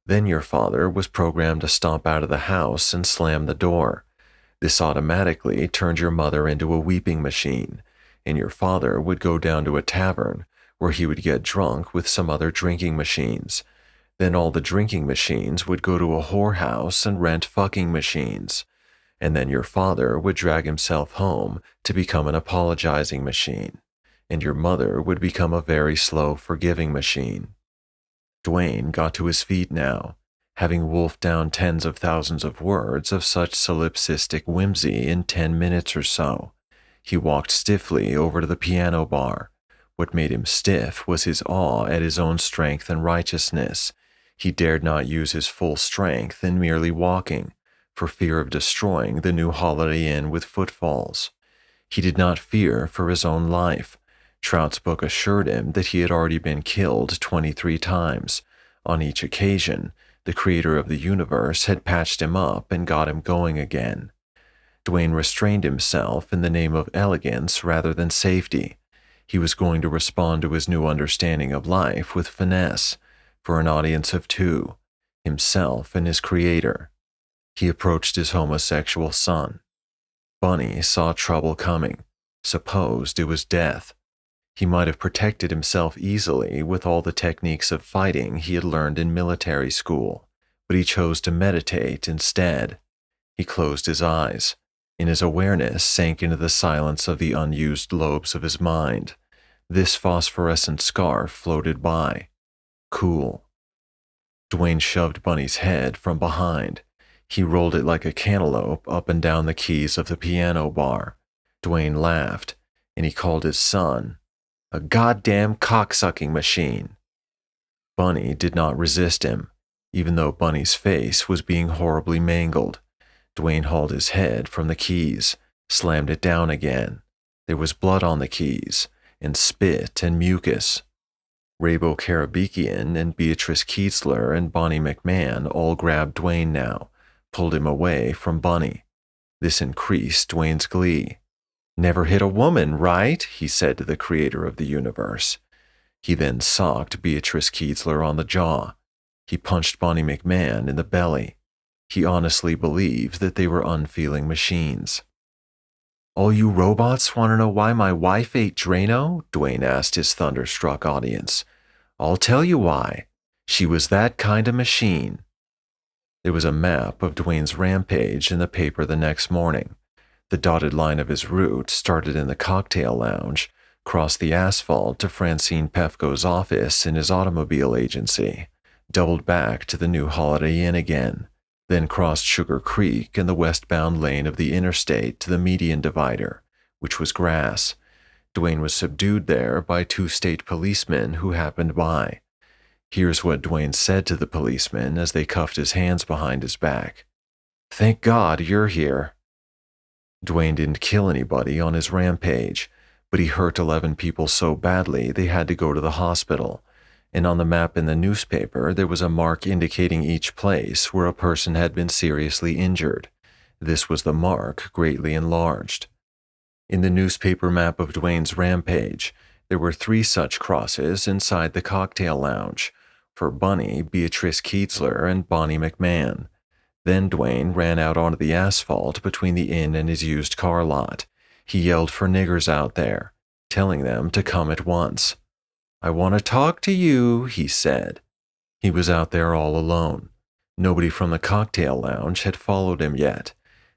Then your father was programmed to stomp out of the house and slam the door. This automatically turned your mother into a weeping machine, and your father would go down to a tavern where he would get drunk with some other drinking machines. Then all the drinking machines would go to a whorehouse and rent fucking machines. And then your father would drag himself home to become an apologizing machine, and your mother would become a very slow forgiving machine. Dwayne got to his feet now, having wolfed down tens of thousands of words of such solipsistic whimsy in 10 minutes or so. He walked stiffly over to the piano bar. What made him stiff was his awe at his own strength and righteousness. He dared not use his full strength in merely walking, for fear of destroying the new Holiday Inn with footfalls. He did not fear for his own life. Trout's book assured him that he had already been killed 23 times. On each occasion, the creator of the universe had patched him up and got him going again. Dwayne restrained himself in the name of elegance rather than safety. He was going to respond to his new understanding of life with finesse, for an audience of two, himself and his creator. He approached his homosexual son. Bunny saw trouble coming, supposed it was death. He might have protected himself easily with all the techniques of fighting he had learned in military school, but he chose to meditate instead. He closed his eyes, and his awareness sank into the silence of the unused lobes of his mind. This phosphorescent scarf floated by. Cool. Dwayne shoved Bunny's head from behind. He rolled it like a cantaloupe up and down the keys of the piano bar. Dwayne laughed, and he called his son a goddamn cocksucking machine. Bunny did not resist him, even though Bunny's face was being horribly mangled. Dwayne hauled his head from the keys, slammed it down again. There was blood on the keys, and spit and mucus. Rabo Karabekian and Beatrice Keetzler and Bonnie McMahon all grabbed Dwayne now, pulled him away from Bunny. This increased Dwayne's glee. Never hit a woman, right? He said to the creator of the universe. He then socked Beatrice Keetzler on the jaw. He punched Bonnie McMahon in the belly. He honestly believed that they were unfeeling machines. All you robots want to know why my wife ate Drano? Dwayne asked his thunderstruck audience. I'll tell you why. She was that kind of machine. There was a map of Dwayne's rampage in the paper the next morning. The dotted line of his route started in the cocktail lounge, crossed the asphalt to Francine Pefko's office in his automobile agency, doubled back to the new Holiday Inn again. then crossed Sugar Creek and the westbound lane of the interstate to the median divider, which was grass. Dwayne was subdued there by 2 state policemen who happened by. Here's what Dwayne said to the policemen as they cuffed his hands behind his back. "Thank God you're here." Dwayne didn't kill anybody on his rampage, but he hurt 11 people so badly they had to go to the hospital, and on the map in the newspaper there was a mark indicating each place where a person had been seriously injured. This was the mark greatly enlarged. In the newspaper map of Dwayne's rampage, there were 3 such crosses inside the cocktail lounge, for Bunny, Beatrice Keetzler, and Bonnie McMahon. Then Dwayne ran out onto the asphalt between the inn and his used car lot. He yelled for niggers out there, telling them to come at once. "I want to talk to you," he said. He was out there all alone. Nobody from the cocktail lounge had followed him yet.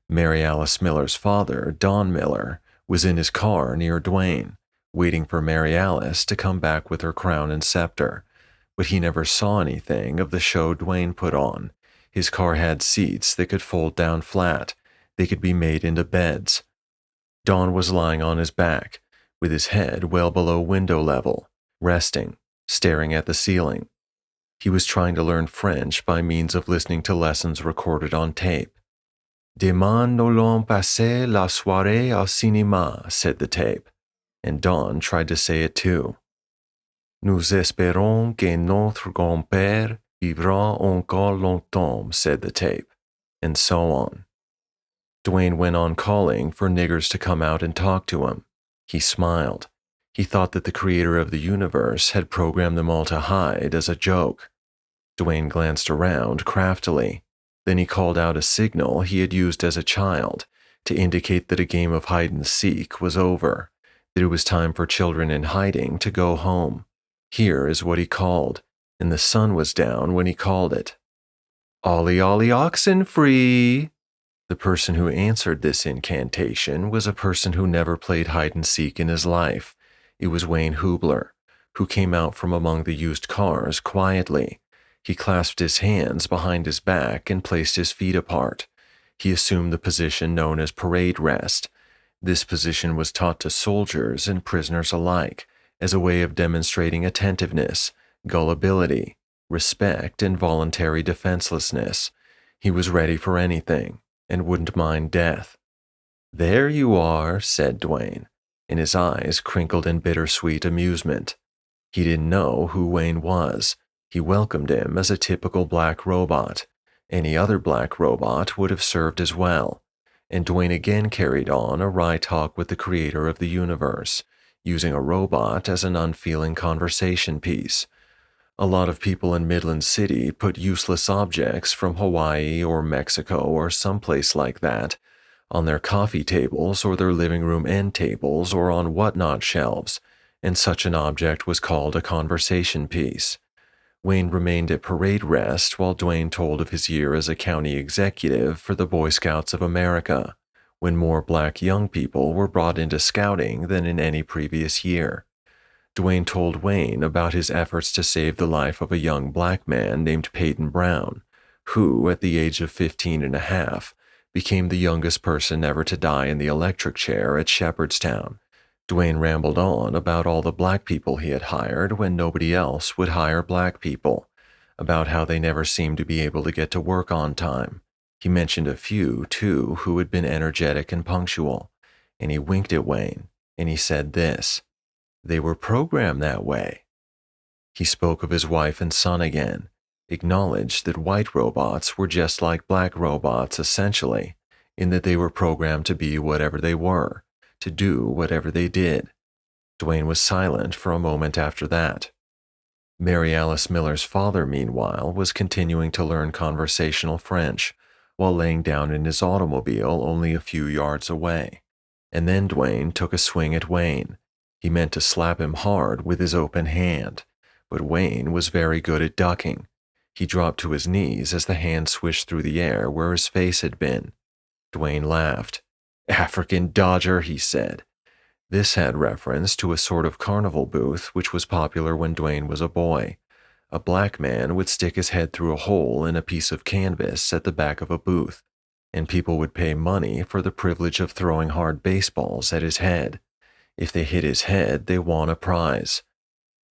Mary Alice Miller's father, Don Miller, was in his car near Dwayne, waiting for Mary Alice to come back with her crown and scepter. But he never saw anything of the show Dwayne put on. His car had seats that could fold down flat. They could be made into beds. Don was lying on his back, with his head well below window level, resting, staring at the ceiling. He was trying to learn French by means of listening to lessons recorded on tape. "Demain nous allons passer la soirée au cinéma," said the tape, and Don tried to say it too. "Nous espérons que notre grand-père vivra encore longtemps," said the tape, and so on. Dwayne went on calling for niggers to come out and talk to him. He smiled. He thought that the creator of the universe had programmed them all to hide as a joke. Dwayne glanced around craftily. Then he called out a signal he had used as a child to indicate that a game of hide-and-seek was over, that it was time for children in hiding to go home. Here is what he called, and the sun was down when he called it. "Ollie, ollie, oxen free!" The person who answered this incantation was a person who never played hide-and-seek in his life. It was Wayne Hubler, who came out from among the used cars quietly. He clasped his hands behind his back and placed his feet apart. He assumed the position known as parade rest. This position was taught to soldiers and prisoners alike as a way of demonstrating attentiveness, gullibility, respect, and voluntary defenselessness. He was ready for anything and wouldn't mind death. "There you are," said Dwayne, and his eyes crinkled in bittersweet amusement. He didn't know who Wayne was. He welcomed him as a typical black robot. Any other black robot would have served as well. And Dwayne again carried on a wry talk with the creator of the universe, using a robot as an unfeeling conversation piece. A lot of people in Midland City put useless objects from Hawaii or Mexico or someplace like that on their coffee tables or their living room end tables or on whatnot shelves, and such an object was called a conversation piece. Wayne remained at parade rest while Dwayne told of his year as a county executive for the Boy Scouts of America, when more black young people were brought into scouting than in any previous year. Dwayne told Wayne about his efforts to save the life of a young black man named Peyton Brown, who, at the age of 15 and a half, became the youngest person ever to die in the electric chair at Shepherdstown. Dwayne rambled on about all the black people he had hired when nobody else would hire black people, about how they never seemed to be able to get to work on time. He mentioned a few, too, who had been energetic and punctual, and he winked at Wayne, and he said this: "They were programmed that way." He spoke of his wife and son again, acknowledged that white robots were just like black robots essentially, in that they were programmed to be whatever they were, to do whatever they did. Dwayne was silent for a moment after that. Mary Alice Miller's father, meanwhile, was continuing to learn conversational French while laying down in his automobile only a few yards away. And then Dwayne took a swing at Wayne. He meant to slap him hard with his open hand, but Wayne was very good at ducking. He dropped to his knees as the hand swished through the air where his face had been. Dwayne laughed. "African Dodger," he said. This had reference to a sort of carnival booth which was popular when Dwayne was a boy, A black man would stick his head through a hole in a piece of canvas at the back of a booth, and people would pay money for the privilege of throwing hard baseballs at his head. If they hit his head, they won a prize.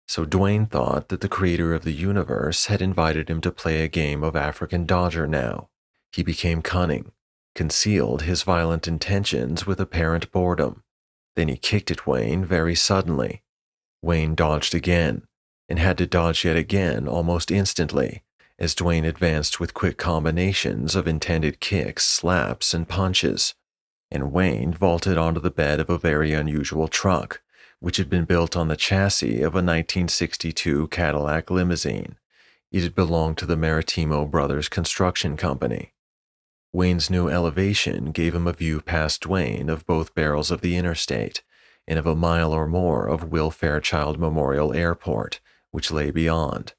So Dwayne thought that the creator of the universe had invited him to play a game of African Dodger now. He became cunning, concealed his violent intentions with apparent boredom. Then he kicked at Wayne very suddenly. Wayne dodged again, and had to dodge yet again almost instantly, as Dwayne advanced with quick combinations of intended kicks, slaps, and punches. And Wayne vaulted onto the bed of a very unusual truck, which had been built on the chassis of a 1962 Cadillac limousine. It had belonged to the Maritimo Brothers Construction Company. Wayne's new elevation gave him a view past Dwayne of both barrels of the interstate, and of a mile or more of Will Fairchild Memorial Airport, which lay beyond.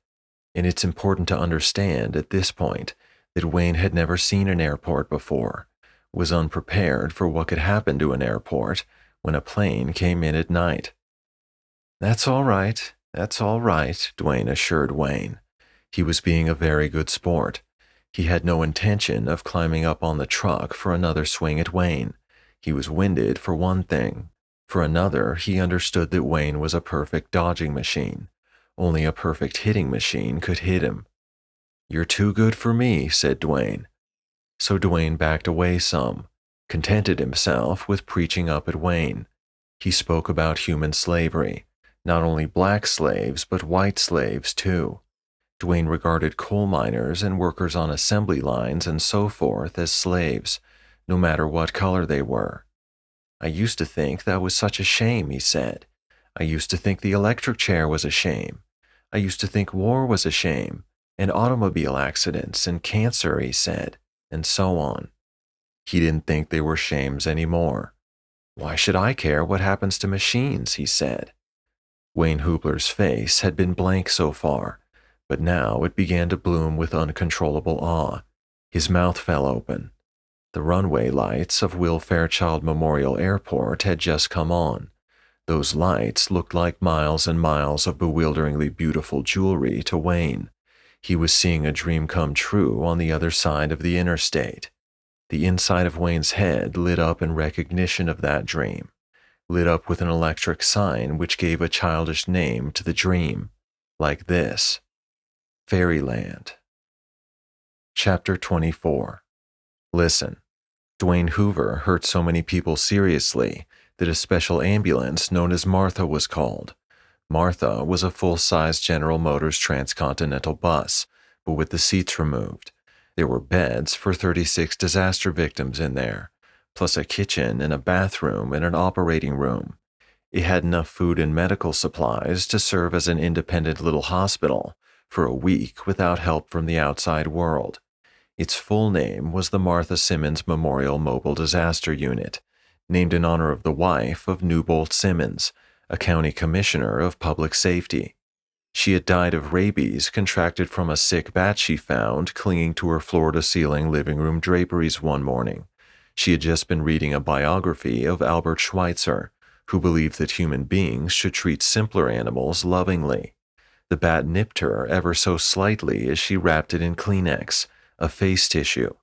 And it's important to understand at this point that Wayne had never seen an airport before, was unprepared for what could happen to an airport when a plane came in at night. That's all right, Dwayne assured Wayne. He was being a very good sport. He had no intention of climbing up on the truck for another swing at Wayne. He was winded for one thing. For another, he understood that Wayne was a perfect dodging machine. Only a perfect hitting machine could hit him. "You're too good for me," said Dwayne. So Dwayne backed away some, contented himself with preaching up at Wayne. He spoke about human slavery, not only black slaves but white slaves too. Dwayne regarded coal miners and workers on assembly lines and so forth as slaves, no matter what color they were. "I used to think that was such a shame," he said. "I used to think the electric chair was a shame. I used to think war was a shame, and automobile accidents and cancer," he said, and so on. He didn't think they were shames anymore. "Why should I care what happens to machines?" he said. Wayne Hoopler's face had been blank so far, but now it began to bloom with uncontrollable awe. His mouth fell open. The runway lights of Will Fairchild Memorial Airport had just come on. Those lights looked like miles and miles of bewilderingly beautiful jewelry to Wayne. He was seeing a dream come true on the other side of the interstate. The inside of Wayne's head lit up in recognition of that dream, lit up with an electric sign which gave a childish name to the dream, like this: Fairyland. Chapter 24. Listen. Dwayne Hoover hurt so many people seriously that a special ambulance known as Martha was called. Martha was a full-size General Motors transcontinental bus, but with the seats removed. There were beds for 36 disaster victims in there, plus a kitchen and a bathroom and an operating room. It had enough food and medical supplies to serve as an independent little hospital for a week without help from the outside world. Its full name was the Martha Simmons Memorial Mobile Disaster Unit, named in honor of the wife of Newbolt Simmons, a county commissioner of public safety. She had died of rabies contracted from a sick bat she found clinging to her floor-to-ceiling living room draperies one morning. She had just been reading a biography of Albert Schweitzer, who believed that human beings should treat simpler animals lovingly. The bat nipped her ever so slightly as she wrapped it in Kleenex, a face tissue.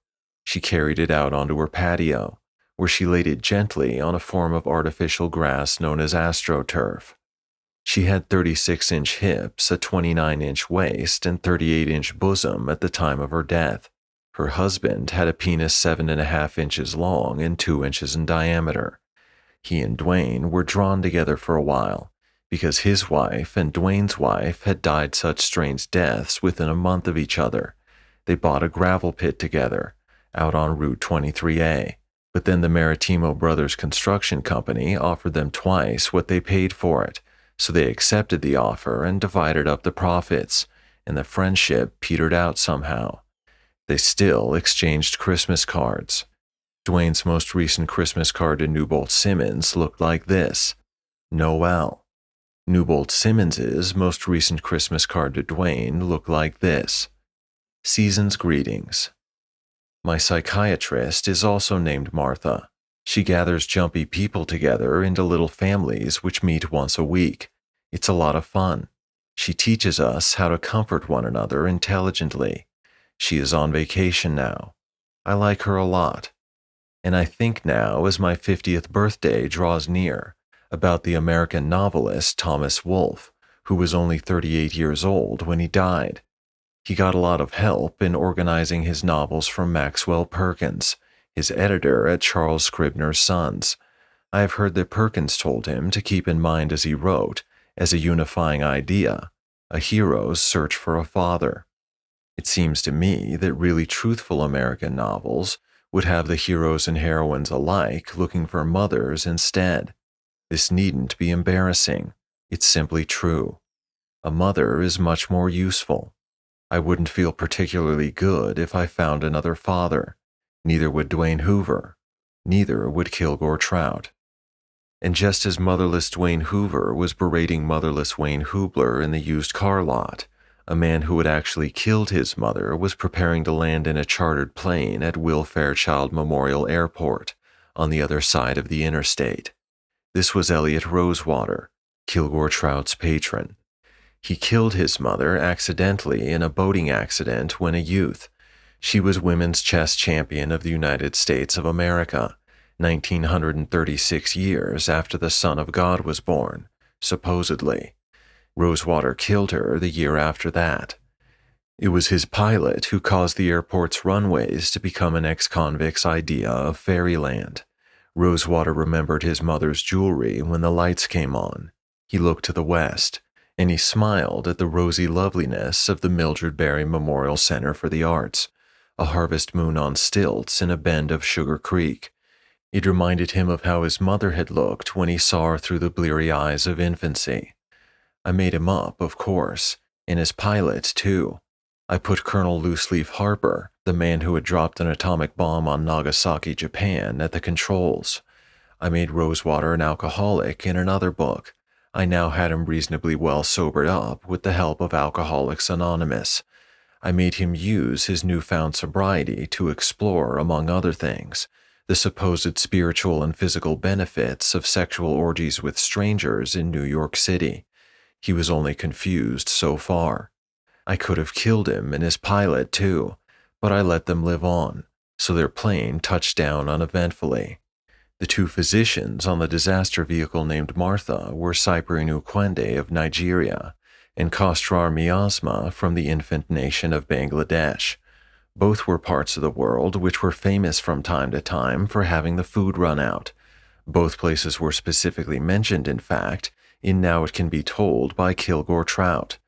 She carried it out onto her patio, where she laid it gently on a form of artificial grass known as astroturf. She had 36-inch hips, a 29-inch waist, and 38-inch bosom at the time of her death. Her husband had a penis 7.5 inches long and 2 inches in diameter. He and Dwayne were drawn together for a while, because his wife and Dwayne's wife had died such strange deaths within a month of each other. They bought a gravel pit together, out on Route 23A, but then the Maritimo Brothers Construction Company offered them twice what they paid for it, so they accepted the offer and divided up the profits, and the friendship petered out somehow. They still exchanged Christmas cards. Dwayne's most recent Christmas card to Newbolt Simmons looked like this: Noel. Newbolt Simmons's most recent Christmas card to Dwayne looked like this: Season's greetings. My psychiatrist is also named Martha. She gathers jumpy people together into little families which meet once a week. It's a lot of fun. She teaches us how to comfort one another intelligently. She is on vacation now. I like her a lot. And I think now, as my 50th birthday draws near, about the American novelist Thomas Wolfe, who was only 38 years old when he died. He got a lot of help in organizing his novels from Maxwell Perkins, his editor at Charles Scribner's Sons. I have heard that Perkins told him to keep in mind as he wrote, as a unifying idea, a hero's search for a father. It seems to me that really truthful American novels would have the heroes and heroines alike looking for mothers instead. This needn't be embarrassing. It's simply true. A mother is much more useful. I wouldn't feel particularly good if I found another father. Neither would Dwayne Hoover. Neither would Kilgore Trout. And just as motherless Dwayne Hoover was berating motherless Wayne Hubler in the used car lot, a man who had actually killed his mother was preparing to land in a chartered plane at Will Fairchild Memorial Airport on the other side of the interstate. This was Elliot Rosewater, Kilgore Trout's patron. He killed his mother accidentally in a boating accident when a youth. She was women's chess champion of the United States of America, 1936 years after the Son of God was born, supposedly. Rosewater killed her the year after that. It was his pilot who caused the airport's runways to become an ex-convict's idea of fairyland. Rosewater remembered his mother's jewelry when the lights came on. He looked to the west, and he smiled at the rosy loveliness of the Mildred Berry Memorial Center for the Arts, a harvest moon on stilts in a bend of Sugar Creek. It reminded him of how his mother had looked when he saw her through the bleary eyes of infancy. I made him up, of course, and his pilot, too. I put Colonel Looseleaf Harper, the man who had dropped an atomic bomb on Nagasaki, Japan, at the controls. I made Rosewater an alcoholic in another book. I now had him reasonably well sobered up with the help of Alcoholics Anonymous. I made him use his newfound sobriety to explore, among other things, the supposed spiritual and physical benefits of sexual orgies with strangers in New York City. He was only confused so far. I could have killed him and his pilot too, but I let them live on, so their plane touched down uneventfully. The two physicians on the disaster vehicle named Martha were Cyprian Ukwende of Nigeria and Kostrar Miasma from the infant nation of Bangladesh. Both were parts of the world which were famous from time to time for having the food run out. Both places were specifically mentioned, in fact, in Now It Can Be Told by Kilgore Trout.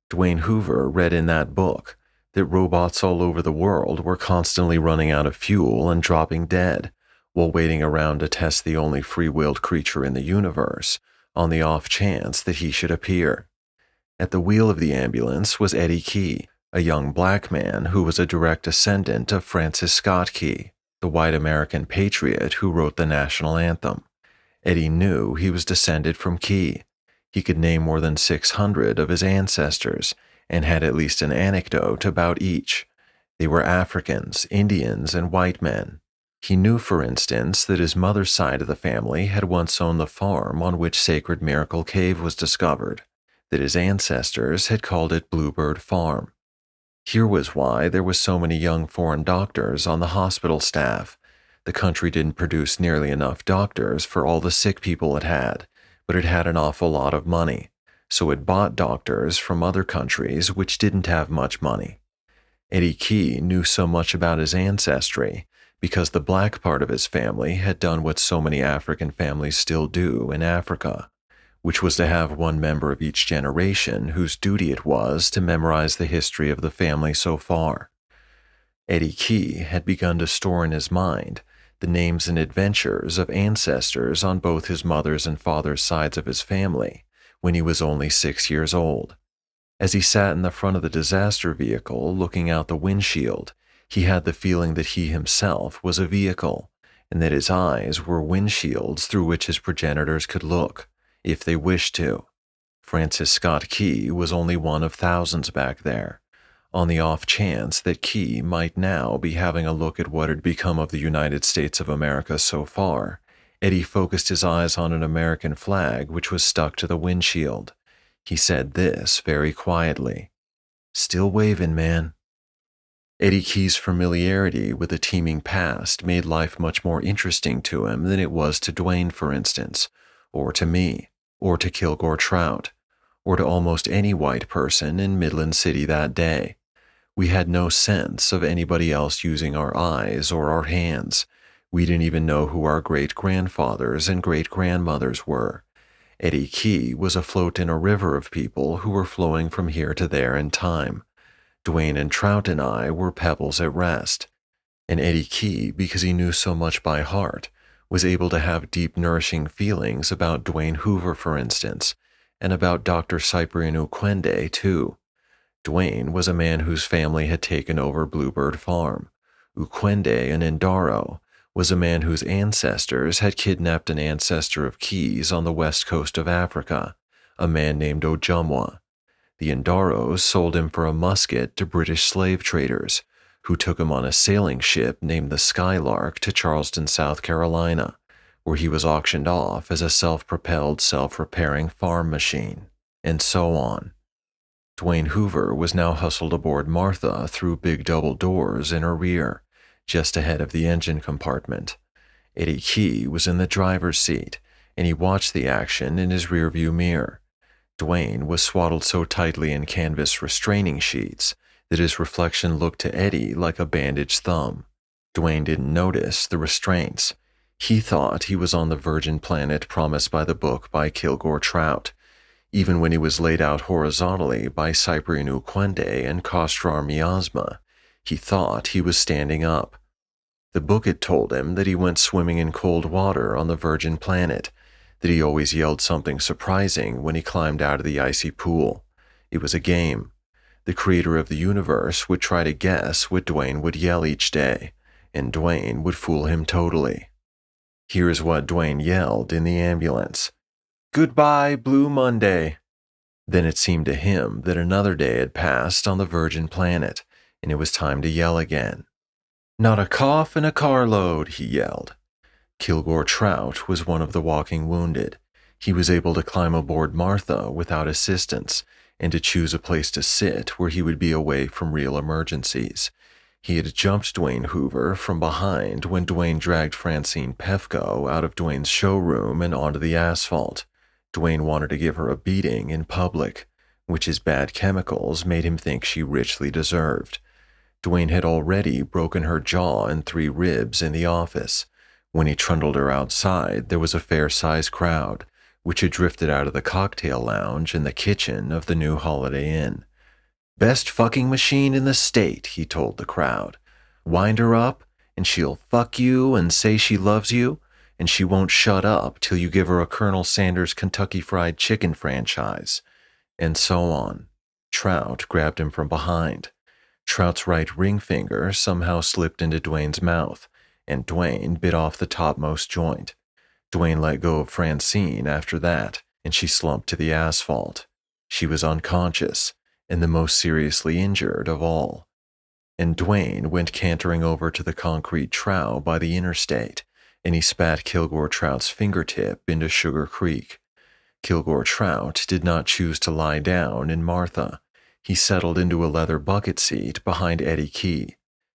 Dwayne Hoover read in that book that robots all over the world were constantly running out of fuel and dropping dead, while waiting around to test the only free-willed creature in the universe, on the off chance that he should appear. At the wheel of the ambulance was Eddie Key, a young black man who was a direct descendant of Francis Scott Key, the white American patriot who wrote the national anthem. Eddie knew he was descended from Key. He could name more than 600 of his ancestors and had at least an anecdote about each. They were Africans, Indians, and white men. He knew, for instance, that his mother's side of the family had once owned the farm on which Sacred Miracle Cave was discovered, that his ancestors had called it Bluebird Farm. Here was why there were so many young foreign doctors on the hospital staff. The country didn't produce nearly enough doctors for all the sick people it had, but it had an awful lot of money, so it bought doctors from other countries which didn't have much money. Eddie Key knew so much about his ancestry because the black part of his family had done what so many African families still do in Africa, which was to have one member of each generation whose duty it was to memorize the history of the family so far. Eddie Key had begun to store in his mind the names and adventures of ancestors on both his mother's and father's sides of his family when he was only 6 years old. As he sat in the front of the disaster vehicle looking out the windshield, he had the feeling that he himself was a vehicle, and that his eyes were windshields through which his progenitors could look, if they wished to. Francis Scott Key was only one of thousands back there. On the off chance that Key might now be having a look at what had become of the United States of America so far, Eddie focused his eyes on an American flag which was stuck to the windshield. He said this very quietly. "Still waving, man." Eddie Key's familiarity with the teeming past made life much more interesting to him than it was to Dwayne, for instance, or to me, or to Kilgore Trout, or to almost any white person in Midland City that day. We had no sense of anybody else using our eyes or our hands. We didn't even know who our great-grandfathers and great-grandmothers were. Eddie Key was afloat in a river of people who were flowing from here to there in time. Dwayne and Trout and I were pebbles at rest. And Eddie Key, because he knew so much by heart, was able to have deep, nourishing feelings about Dwayne Hoover, for instance, and about Dr. Cyprian Ukwende, too. Dwayne was a man whose family had taken over Bluebird Farm. Ukwende, an Ndaro, was a man whose ancestors had kidnapped an ancestor of Key's on the west coast of Africa, a man named Ojumwa. The Ndaros sold him for a musket to British slave traders, who took him on a sailing ship named the Skylark to Charleston, South Carolina, where he was auctioned off as a self-propelled, self-repairing farm machine, and so on. Dwayne Hoover was now hustled aboard Martha through big double doors in her rear, just ahead of the engine compartment. Eddie Key was in the driver's seat, and he watched the action in his rearview mirror. Dwayne was swaddled so tightly in canvas restraining sheets that his reflection looked to Eddie like a bandaged thumb. Dwayne didn't notice the restraints. He thought he was on the virgin planet promised by the book by Kilgore Trout. Even when he was laid out horizontally by Cyprian Ukwende and Kostrar Miasma, he thought he was standing up. The book had told him that he went swimming in cold water on the virgin planet, that he always yelled something surprising when he climbed out of the icy pool. It was a game. The creator of the universe would try to guess what Dwayne would yell each day, and Dwayne would fool him totally. Here is what Dwayne yelled in the ambulance. "Goodbye, Blue Monday." Then it seemed to him that another day had passed on the virgin planet, and it was time to yell again. "Not a cough in a carload," he yelled. Kilgore Trout was one of the walking wounded. He was able to climb aboard Martha without assistance, and to choose a place to sit where he would be away from real emergencies. He had jumped Dwayne Hoover from behind when Dwayne dragged Francine Pefko out of Dwayne's showroom and onto the asphalt. Dwayne wanted to give her a beating in public, which his bad chemicals made him think she richly deserved. Dwayne had already broken her jaw and 3 ribs in the office. When he trundled her outside, there was a fair-sized crowd, which had drifted out of the cocktail lounge and the kitchen of the new Holiday Inn. "Best fucking machine in the state," he told the crowd. "Wind her up, and she'll fuck you and say she loves you, and she won't shut up till you give her a Colonel Sanders Kentucky Fried Chicken franchise," and so on. Trout grabbed him from behind. Trout's right ring finger somehow slipped into Dwayne's mouth, and Dwayne bit off the topmost joint. Dwayne let go of Francine after that, and she slumped to the asphalt. She was unconscious, and the most seriously injured of all. And Dwayne went cantering over to the concrete trough by the interstate, and he spat Kilgore Trout's fingertip into Sugar Creek. Kilgore Trout did not choose to lie down in Martha. He settled into a leather bucket seat behind Eddie Key.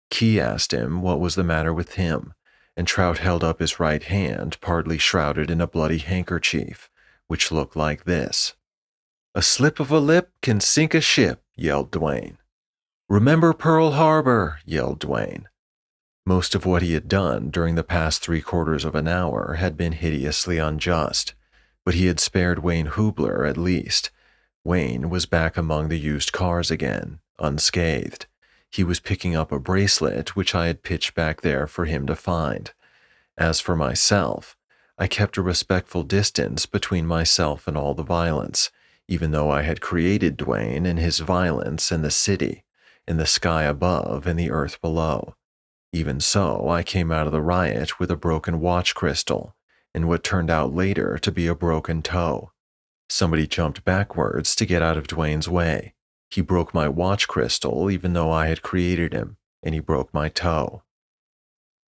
Key asked him what was the matter with him, and Trout held up his right hand, partly shrouded in a bloody handkerchief, which looked like this. "A slip of a lip can sink a ship," yelled Dwayne. "Remember Pearl Harbor," yelled Dwayne. Most of what he had done during the past 3/4 of an hour had been hideously unjust, but he had spared Wayne Hubler at least. Wayne was back among the used cars again, unscathed. He was picking up a bracelet which I had pitched back there for him to find. As for myself, I kept a respectful distance between myself and all the violence, even though I had created Dwayne and his violence in the city, in the sky above and the earth below. Even so, I came out of the riot with a broken watch crystal, and what turned out later to be a broken toe. Somebody jumped backwards to get out of Dwayne's way. He broke my watch crystal even though I had created him, and he broke my toe.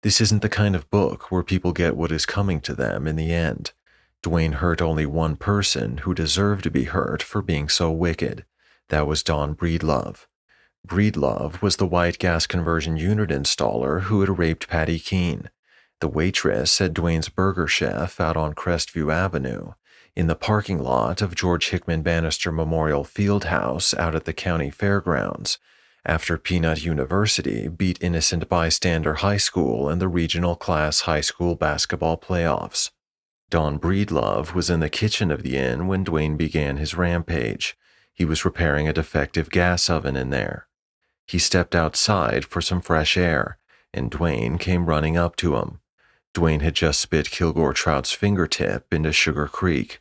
This isn't the kind of book where people get what is coming to them in the end. Dwayne hurt only one person who deserved to be hurt for being so wicked. That was Don Breedlove. Breedlove was the white gas conversion unit installer who had raped Patty Keene, the waitress at Dwayne's Burger Chef out on Crestview Avenue, in the parking lot of George Hickman Bannister Memorial Fieldhouse out at the county fairgrounds, after Peanut University beat Innocent Bystander High School in the regional class high school basketball playoffs. Don Breedlove was in the kitchen of the inn when Dwayne began his rampage. He was repairing a defective gas oven in there. He stepped outside for some fresh air, and Dwayne came running up to him. Dwayne had just spit Kilgore Trout's fingertip into Sugar Creek.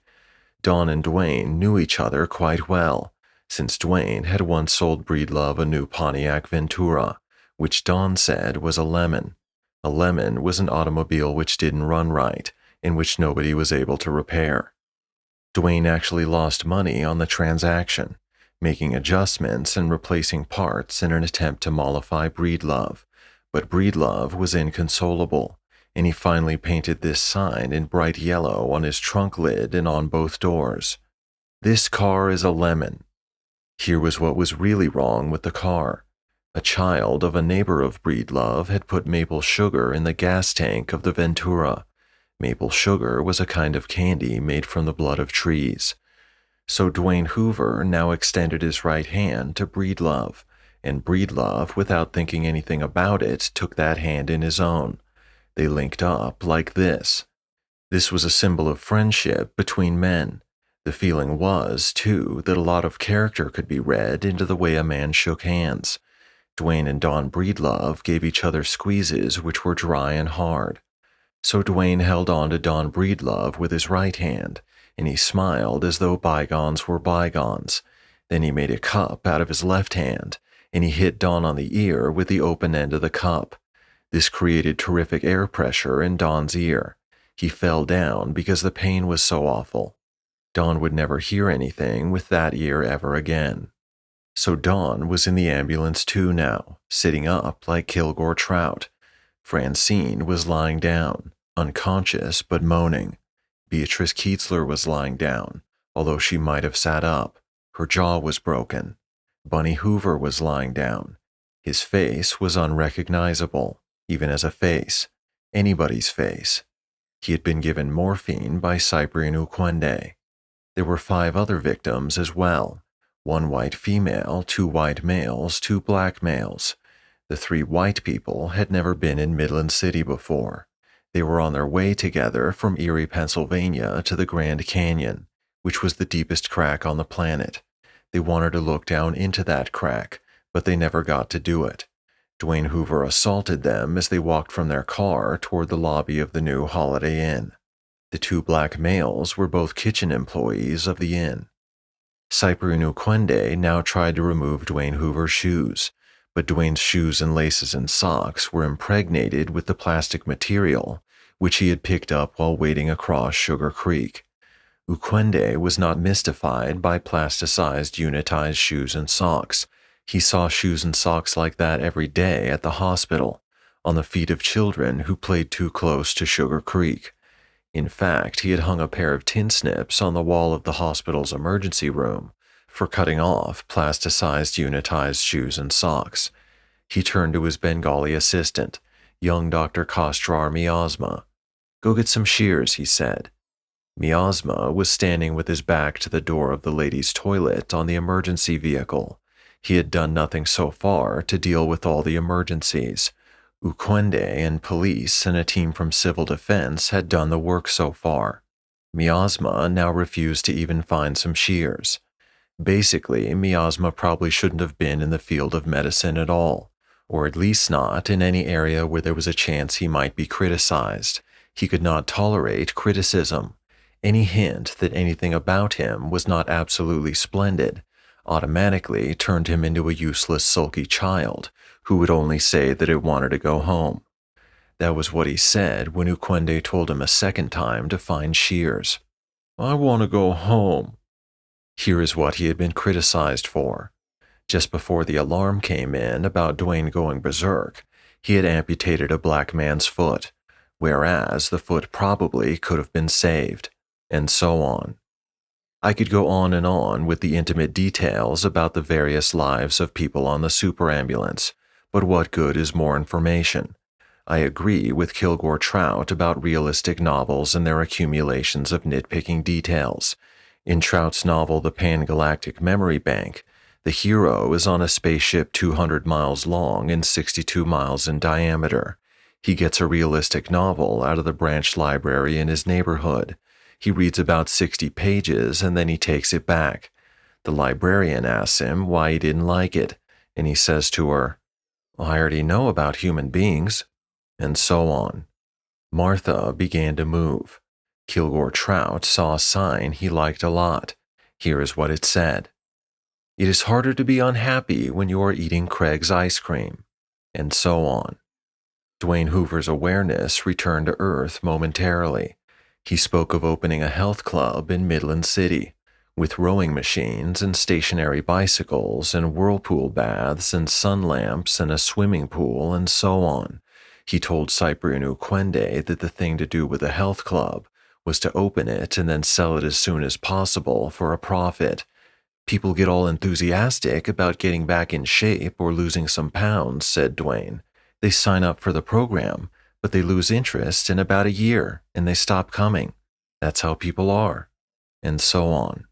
Don and Dwayne knew each other quite well, since Dwayne had once sold Breedlove a new Pontiac Ventura, which Don said was a lemon. A lemon was an automobile which didn't run right, and which nobody was able to repair. Dwayne actually lost money on the transaction, making adjustments and replacing parts in an attempt to mollify Breedlove, but Breedlove was inconsolable, and he finally painted this sign in bright yellow on his trunk lid and on both doors. "This car is a lemon." Here was what was really wrong with the car. A child of a neighbor of Breedlove had put maple sugar in the gas tank of the Ventura. Maple sugar was a kind of candy made from the blood of trees. So Dwayne Hoover now extended his right hand to Breedlove, and Breedlove, without thinking anything about it, took that hand in his own. They linked up like this. This was a symbol of friendship between men. The feeling was, too, that a lot of character could be read into the way a man shook hands. Dwayne and Don Breedlove gave each other squeezes which were dry and hard. So Dwayne held on to Don Breedlove with his right hand, and he smiled as though bygones were bygones. Then he made a cup out of his left hand, and he hit Don on the ear with the open end of the cup. This created terrific air pressure in Don's ear. He fell down because the pain was so awful. Don would never hear anything with that ear ever again. So Don was in the ambulance too now, sitting up like Kilgore Trout. Francine was lying down, unconscious but moaning. Beatrice Keetzler was lying down, although she might have sat up. Her jaw was broken. Bunny Hoover was lying down. His face was unrecognizable, even as a face, anybody's face. He had been given morphine by Cyprian Ukwende. There were 5 other victims as well, 1 white female, 2 white males, 2 black males. The 3 white people had never been in Midland City before. They were on their way together from Erie, Pennsylvania to the Grand Canyon, which was the deepest crack on the planet. They wanted to look down into that crack, but they never got to do it. Dwayne Hoover assaulted them as they walked from their car toward the lobby of the new Holiday Inn. The 2 black males were both kitchen employees of the inn. Cyprian Ukwende now tried to remove Dwayne Hoover's shoes, but Dwayne's shoes and laces and socks were impregnated with the plastic material which he had picked up while wading across Sugar Creek. Ukwende was not mystified by plasticized unitized shoes and socks. He saw shoes and socks like that every day at the hospital, on the feet of children who played too close to Sugar Creek. In fact, he had hung a pair of tin snips on the wall of the hospital's emergency room for cutting off plasticized unitized shoes and socks. He turned to his Bengali assistant, young Dr. Kostrar Miasma. "Go get some shears," he said. Miasma was standing with his back to the door of the ladies' toilet on the emergency vehicle. He had done nothing so far to deal with all the emergencies. Ukwende and police and a team from civil defense had done the work so far. Miasma now refused to even find some shears. Basically, Miasma probably shouldn't have been in the field of medicine at all, or at least not in any area where there was a chance he might be criticized. He could not tolerate criticism. Any hint that anything about him was not absolutely splendid automatically turned him into a useless, sulky child who would only say that it wanted to go home. That was what he said when Ukwende told him a second time to find shears. "I want to go home." Here is what he had been criticized for. Just before the alarm came in about Dwayne going berserk, he had amputated a black man's foot, whereas the foot probably could have been saved. and so on. I could go on and on with the intimate details about the various lives of people on the superambulance, but what good is more information? I agree with Kilgore Trout about realistic novels and their accumulations of nitpicking details. In Trout's novel The Pan-Galactic Memory Bank, the hero is on a spaceship 200 miles long and 62 miles in diameter. He gets a realistic novel out of the branch library in his neighborhood. He reads about 60 pages and then he takes it back. The librarian asks him why he didn't like it, and he says to her, "Well, I already know about human beings," and so on. Martha began to move. Kilgore Trout saw a sign he liked a lot. Here is what it said: "It is harder to be unhappy when you are eating Craig's ice cream," and so on. Dwayne Hoover's awareness returned to Earth momentarily. He spoke of opening a health club in Midland City, with rowing machines and stationary bicycles and whirlpool baths and sun lamps and a swimming pool and so on. He told Cyprian Ukwende that the thing to do with a health club was to open it and then sell it as soon as possible for a profit. "People get all enthusiastic about getting back in shape or losing some pounds," said Dwayne. "They sign up for the program, but they lose interest in about a year and they stop coming. That's how people are," and so on.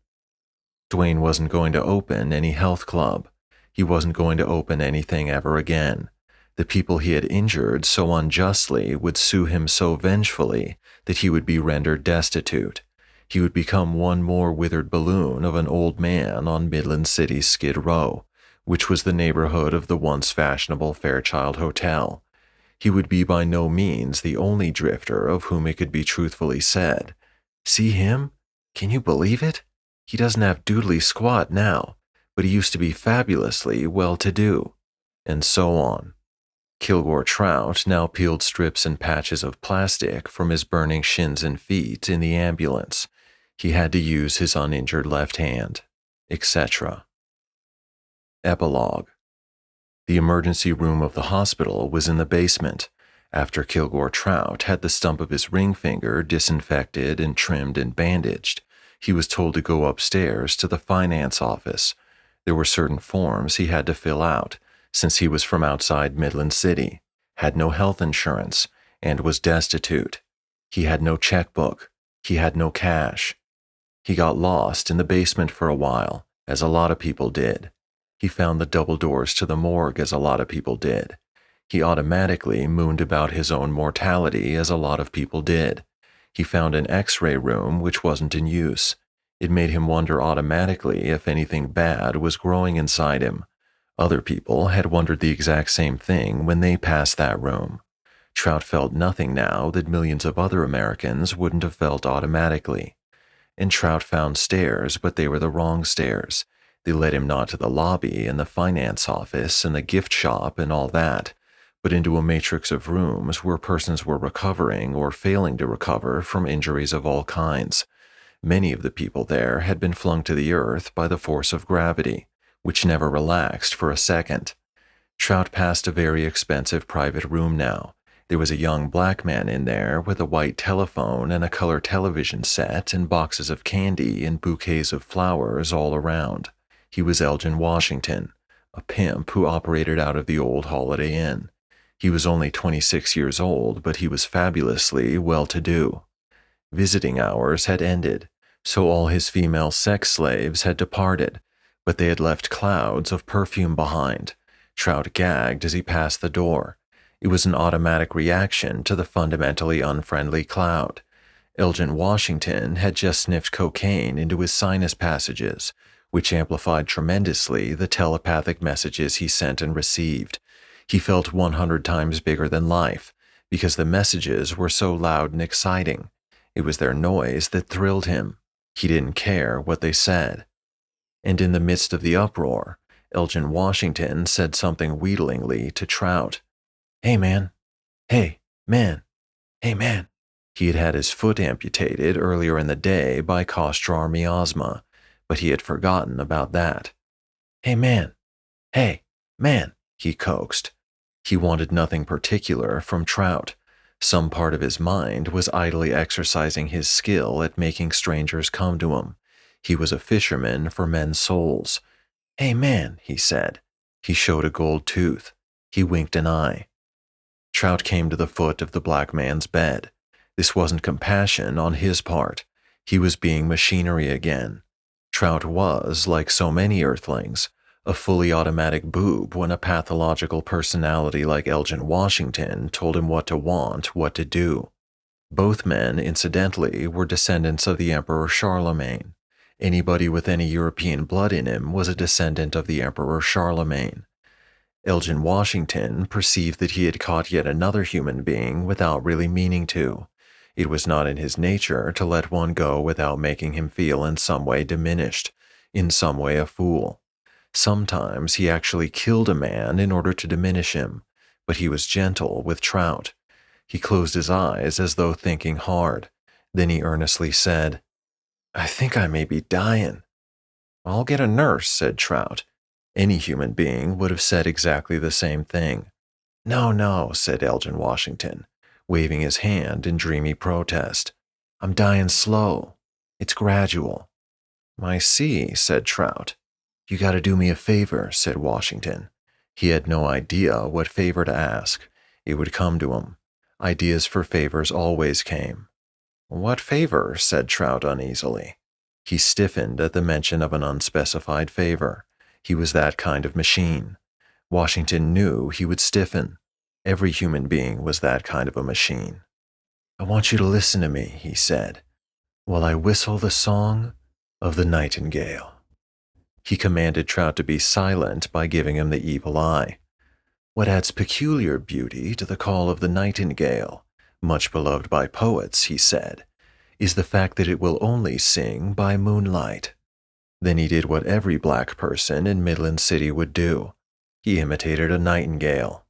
Dwayne wasn't going to open any health club. He wasn't going to open anything ever again. The people he had injured so unjustly would sue him so vengefully that he would be rendered destitute. He would become one more withered balloon of an old man on Midland City's Skid Row, which was the neighborhood of the once fashionable Fairchild Hotel. He would be by no means the only drifter of whom it could be truthfully said, "See him? Can you believe it? He doesn't have doodly squat now, but he used to be fabulously well-to-do," and so on. Kilgore Trout now peeled strips and patches of plastic from his burning shins and feet in the ambulance. He had to use his uninjured left hand, etc. Epilogue. The emergency room of the hospital was in the basement. After Kilgore Trout had the stump of his ring finger disinfected and trimmed and bandaged, he was told to go upstairs to the finance office. There were certain forms he had to fill out, since he was from outside Midland City, had no health insurance, and was destitute. He had no checkbook. He had no cash. He got lost in the basement for a while, as a lot of people did. He found the double doors to the morgue, as a lot of people did. He automatically mooned about his own mortality, as a lot of people did. He found an X-ray room which wasn't in use. It made him wonder automatically if anything bad was growing inside him. Other people had wondered the exact same thing when they passed that room. Trout felt nothing now that millions of other Americans wouldn't have felt automatically. And Trout found stairs, but they were the wrong stairs. They led him not to the lobby and the finance office and the gift shop and all that, but into a matrix of rooms where persons were recovering or failing to recover from injuries of all kinds. Many of the people there had been flung to the earth by the force of gravity, which never relaxed for a second. Trout passed a very expensive private room now. There was a young black man in there with a white telephone and a color television set and boxes of candy and bouquets of flowers all around. He was Elgin Washington, a pimp who operated out of the old Holiday Inn. He was only 26 years old, but he was fabulously well-to-do. Visiting hours had ended, so all his female sex slaves had departed, but they had left clouds of perfume behind. Trout gagged as he passed the door. It was an automatic reaction to the fundamentally unfriendly cloud. Elgin Washington had just sniffed cocaine into his sinus passages, which amplified tremendously the telepathic messages he sent and received. He felt 100 times bigger than life, because the messages were so loud and exciting. It was their noise that thrilled him. He didn't care what they said. And in the midst of the uproar, Elgin Washington said something wheedlingly to Trout. "Hey, man. Hey, man. Hey, man." He had had his foot amputated earlier in the day by Kostrar miasma, but he had forgotten about that. "Hey, man. Hey, man," he coaxed. He wanted nothing particular from Trout. Some part of his mind was idly exercising his skill at making strangers come to him. He was a fisherman for men's souls. "Hey man," he said. He showed a gold tooth. He winked an eye. Trout came to the foot of the black man's bed. This wasn't compassion on his part. He was being machinery again. Trout was, like so many earthlings, a fully automatic boob when a pathological personality like Elgin Washington told him what to want, what to do. Both men, incidentally, were descendants of the Emperor Charlemagne. Anybody with any European blood in him was a descendant of the Emperor Charlemagne. Elgin Washington perceived that he had caught yet another human being without really meaning to. It was not in his nature to let one go without making him feel in some way diminished, in some way a fool. Sometimes he actually killed a man in order to diminish him, but he was gentle with Trout. He closed his eyes as though thinking hard. Then he earnestly said, "I think I may be dying." "I'll get a nurse," said Trout. Any human being would have said exactly the same thing. "No, no," said Elgin Washington, waving his hand in dreamy protest. "I'm dying slow. It's gradual." "I see," said Trout. "You gotta do me a favor," said Washington. He had no idea what favor to ask. It would come to him. Ideas for favors always came. "What favor?" said Trout uneasily. He stiffened at the mention of an unspecified favor. He was that kind of machine. Washington knew he would stiffen. Every human being was that kind of a machine. "I want you to listen to me," he said, "while I whistle the song of the nightingale." He commanded Trout to be silent by giving him the evil eye. "What adds peculiar beauty to the call of the nightingale, much beloved by poets," he said, "is the fact that it will only sing by moonlight." Then he did what every black person in Midland City would do. He imitated a nightingale.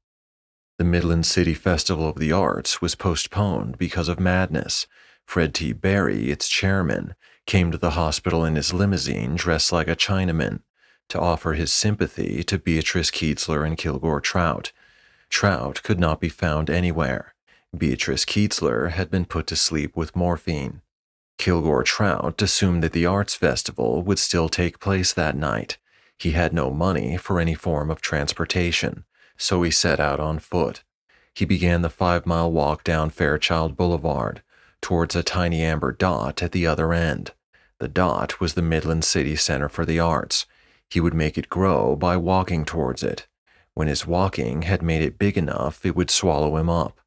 The Midland City Festival of the Arts was postponed because of madness. Fred T. Barry, its chairman, came to the hospital in his limousine dressed like a Chinaman to offer his sympathy to Beatrice Keetzler and Kilgore Trout. Trout could not be found anywhere. Beatrice Keetzler had been put to sleep with morphine. Kilgore Trout assumed that the arts festival would still take place that night. He had no money for any form of transportation, so he set out on foot. He began the 5-mile walk down Fairchild Boulevard, towards a tiny amber dot at the other end. The dot was the Midland City Center for the Arts. He would make it grow by walking towards it. When his walking had made it big enough, it would swallow him up.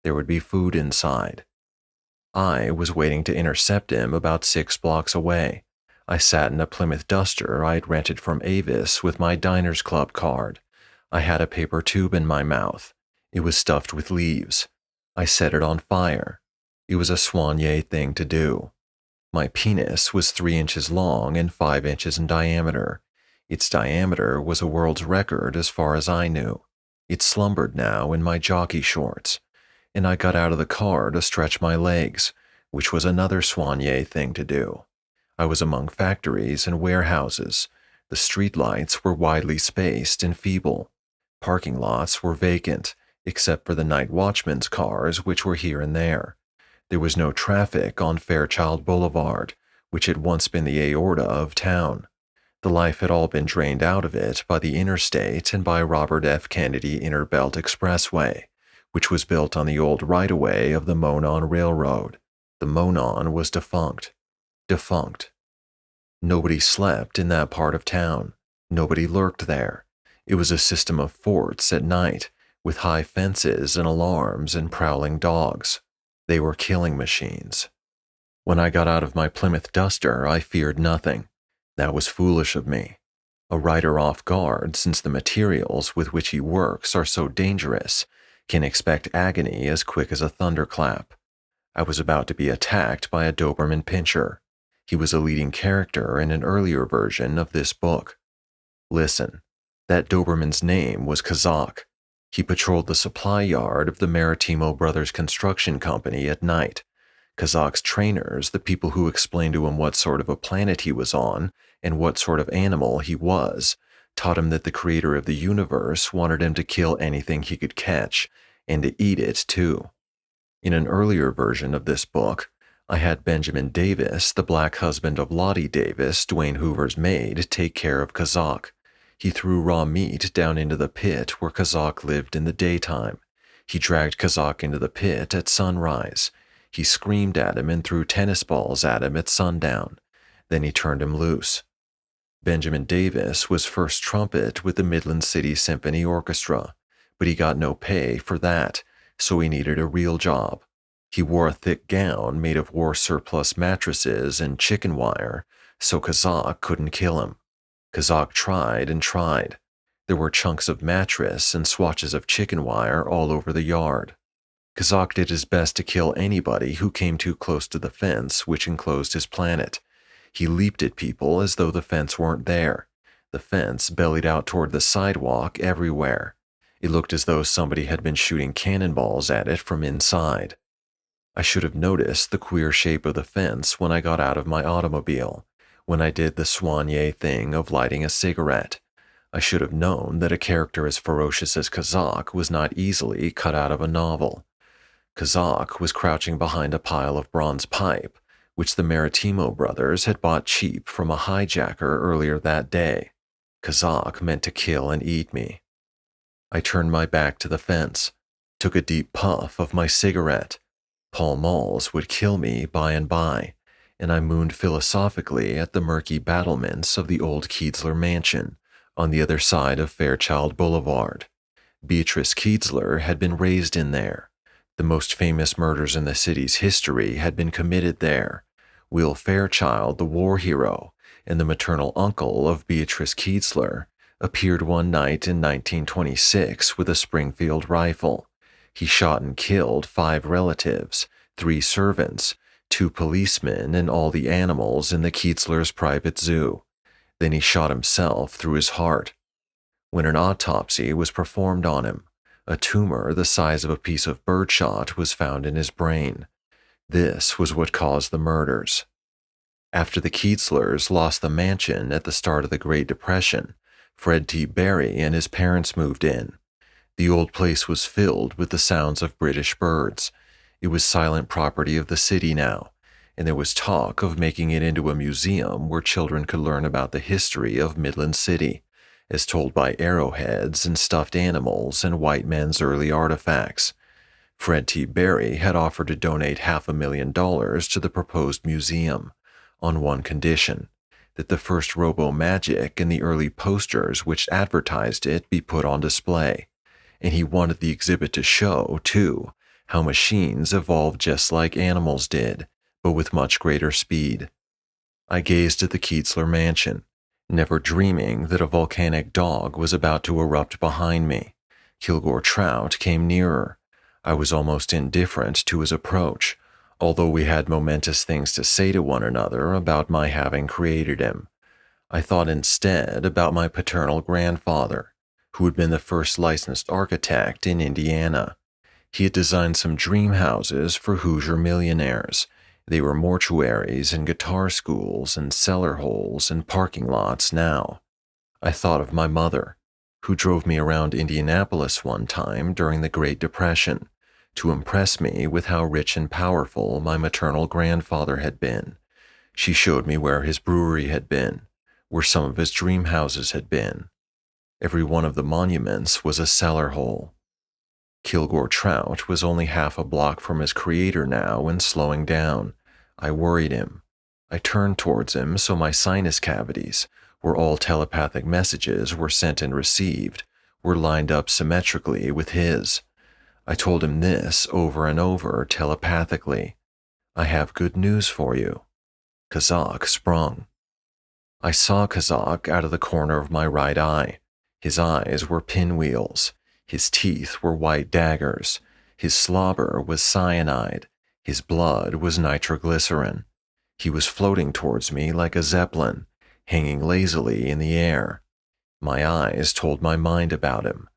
There would be food inside. I was waiting to intercept him about 6 blocks away. I sat in a Plymouth Duster I'd rented from Avis with my Diners Club card. I had a paper tube in my mouth. It was stuffed with leaves. I set it on fire. It was a soigné thing to do. My penis was 3 inches long and 5 inches in diameter. Its diameter was a world's record as far as I knew. It slumbered now in my jockey shorts. And I got out of the car to stretch my legs, which was another soigné thing to do. I was among factories and warehouses. The streetlights were widely spaced and feeble. Parking lots were vacant, except for the night watchmen's cars, which were here and there. There was no traffic on Fairchild Boulevard, which had once been the aorta of town. The life had all been drained out of it by the interstate and by Robert F. Kennedy Interbelt Expressway, which was built on the old right-of-way of the Monon Railroad. The Monon was defunct. Defunct. Nobody slept in that part of town. Nobody lurked there. It was a system of forts at night, with high fences and alarms and prowling dogs. They were killing machines. When I got out of my Plymouth Duster, I feared nothing. That was foolish of me. A rider off guard, since the materials with which he works are so dangerous, can expect agony as quick as a thunderclap. I was about to be attacked by a Doberman pinscher. He was a leading character in an earlier version of this book. Listen, that Doberman's name was Kazak. He patrolled the supply yard of the Maritimo Brothers Construction Company at night. Kazak's trainers, the people who explained to him what sort of a planet he was on and what sort of animal he was, taught him that the creator of the universe wanted him to kill anything he could catch, and to eat it too. In an earlier version of this book, I had Benjamin Davis, the black husband of Lottie Davis, Dwayne Hoover's maid, take care of Kazak. He threw raw meat down into the pit where Kazak lived in the daytime. He dragged Kazak into the pit at sunrise. He screamed at him and threw tennis balls at him at sundown. Then he turned him loose. Benjamin Davis was first trumpet with the Midland City Symphony Orchestra, but he got no pay for that, so he needed a real job. He wore a thick gown made of war surplus mattresses and chicken wire, so Kazak couldn't kill him. Kazak tried and tried. There were chunks of mattress and swatches of chicken wire all over the yard. Kazak did his best to kill anybody who came too close to the fence which enclosed his planet. He leaped at people as though the fence weren't there. The fence bellied out toward the sidewalk everywhere. It looked as though somebody had been shooting cannonballs at it from inside. I should have noticed the queer shape of the fence when I got out of my automobile, when I did the soigné thing of lighting a cigarette. I should have known that a character as ferocious as Kazak was not easily cut out of a novel. Kazak was crouching behind a pile of bronze pipe, which the Maritimo brothers had bought cheap from a hijacker earlier that day. Kazak meant to kill and eat me. I turned my back to the fence, took a deep puff of my cigarette. Pall Malls would kill me by and by, and I mooned philosophically at the murky battlements of the old Kienzler mansion on the other side of Fairchild Boulevard. Beatrice Kienzler had been raised in there. The most famous murders in the city's history had been committed there. Will Fairchild, the war hero, and the maternal uncle of Beatrice Kienzler, appeared one night in 1926 with a Springfield rifle. He shot and killed 5 relatives, 3 servants, 2 policemen, and all the animals in the Kienzler's private zoo. Then he shot himself through his heart. When an autopsy was performed on him, a tumor the size of a piece of birdshot was found in his brain. This was what caused the murders. After the Kienzlers lost the mansion at the start of the Great Depression, Fred T. Barry and his parents moved in. The old place was filled with the sounds of British birds. It was silent property of the city now, and there was talk of making it into a museum where children could learn about the history of Midland City, as told by arrowheads and stuffed animals and white men's early artifacts. Fred T. Barry had offered to donate $500,000 to the proposed museum, on one condition, that the first robo-magic and the early posters which advertised it be put on display, and he wanted the exhibit to show, too, how machines evolved just like animals did, but with much greater speed. I gazed at the Kienzler mansion, never dreaming that a volcanic dog was about to erupt behind me. Kilgore Trout came nearer. I was almost indifferent to his approach, although we had momentous things to say to one another about my having created him. I thought instead about my paternal grandfather, who had been the first licensed architect in Indiana. He had designed some dream houses for Hoosier millionaires. They were mortuaries and guitar schools and cellar holes and parking lots now. I thought of my mother, who drove me around Indianapolis one time during the Great Depression to impress me with how rich and powerful my maternal grandfather had been. She showed me where his brewery had been, where some of his dream houses had been. Every one of the monuments was a cellar hole. Kilgore Trout was only half a block from his creator now and slowing down. I worried him. I turned towards him so my sinus cavities, where all telepathic messages were sent and received, were lined up symmetrically with his. I told him this over and over telepathically. I have good news for you. Kazak sprung. I saw Kazak out of the corner of my right eye. His eyes were pinwheels. His teeth were white daggers. His slobber was cyanide. His blood was nitroglycerin. He was floating towards me like a zeppelin, hanging lazily in the air. My eyes told my mind about him.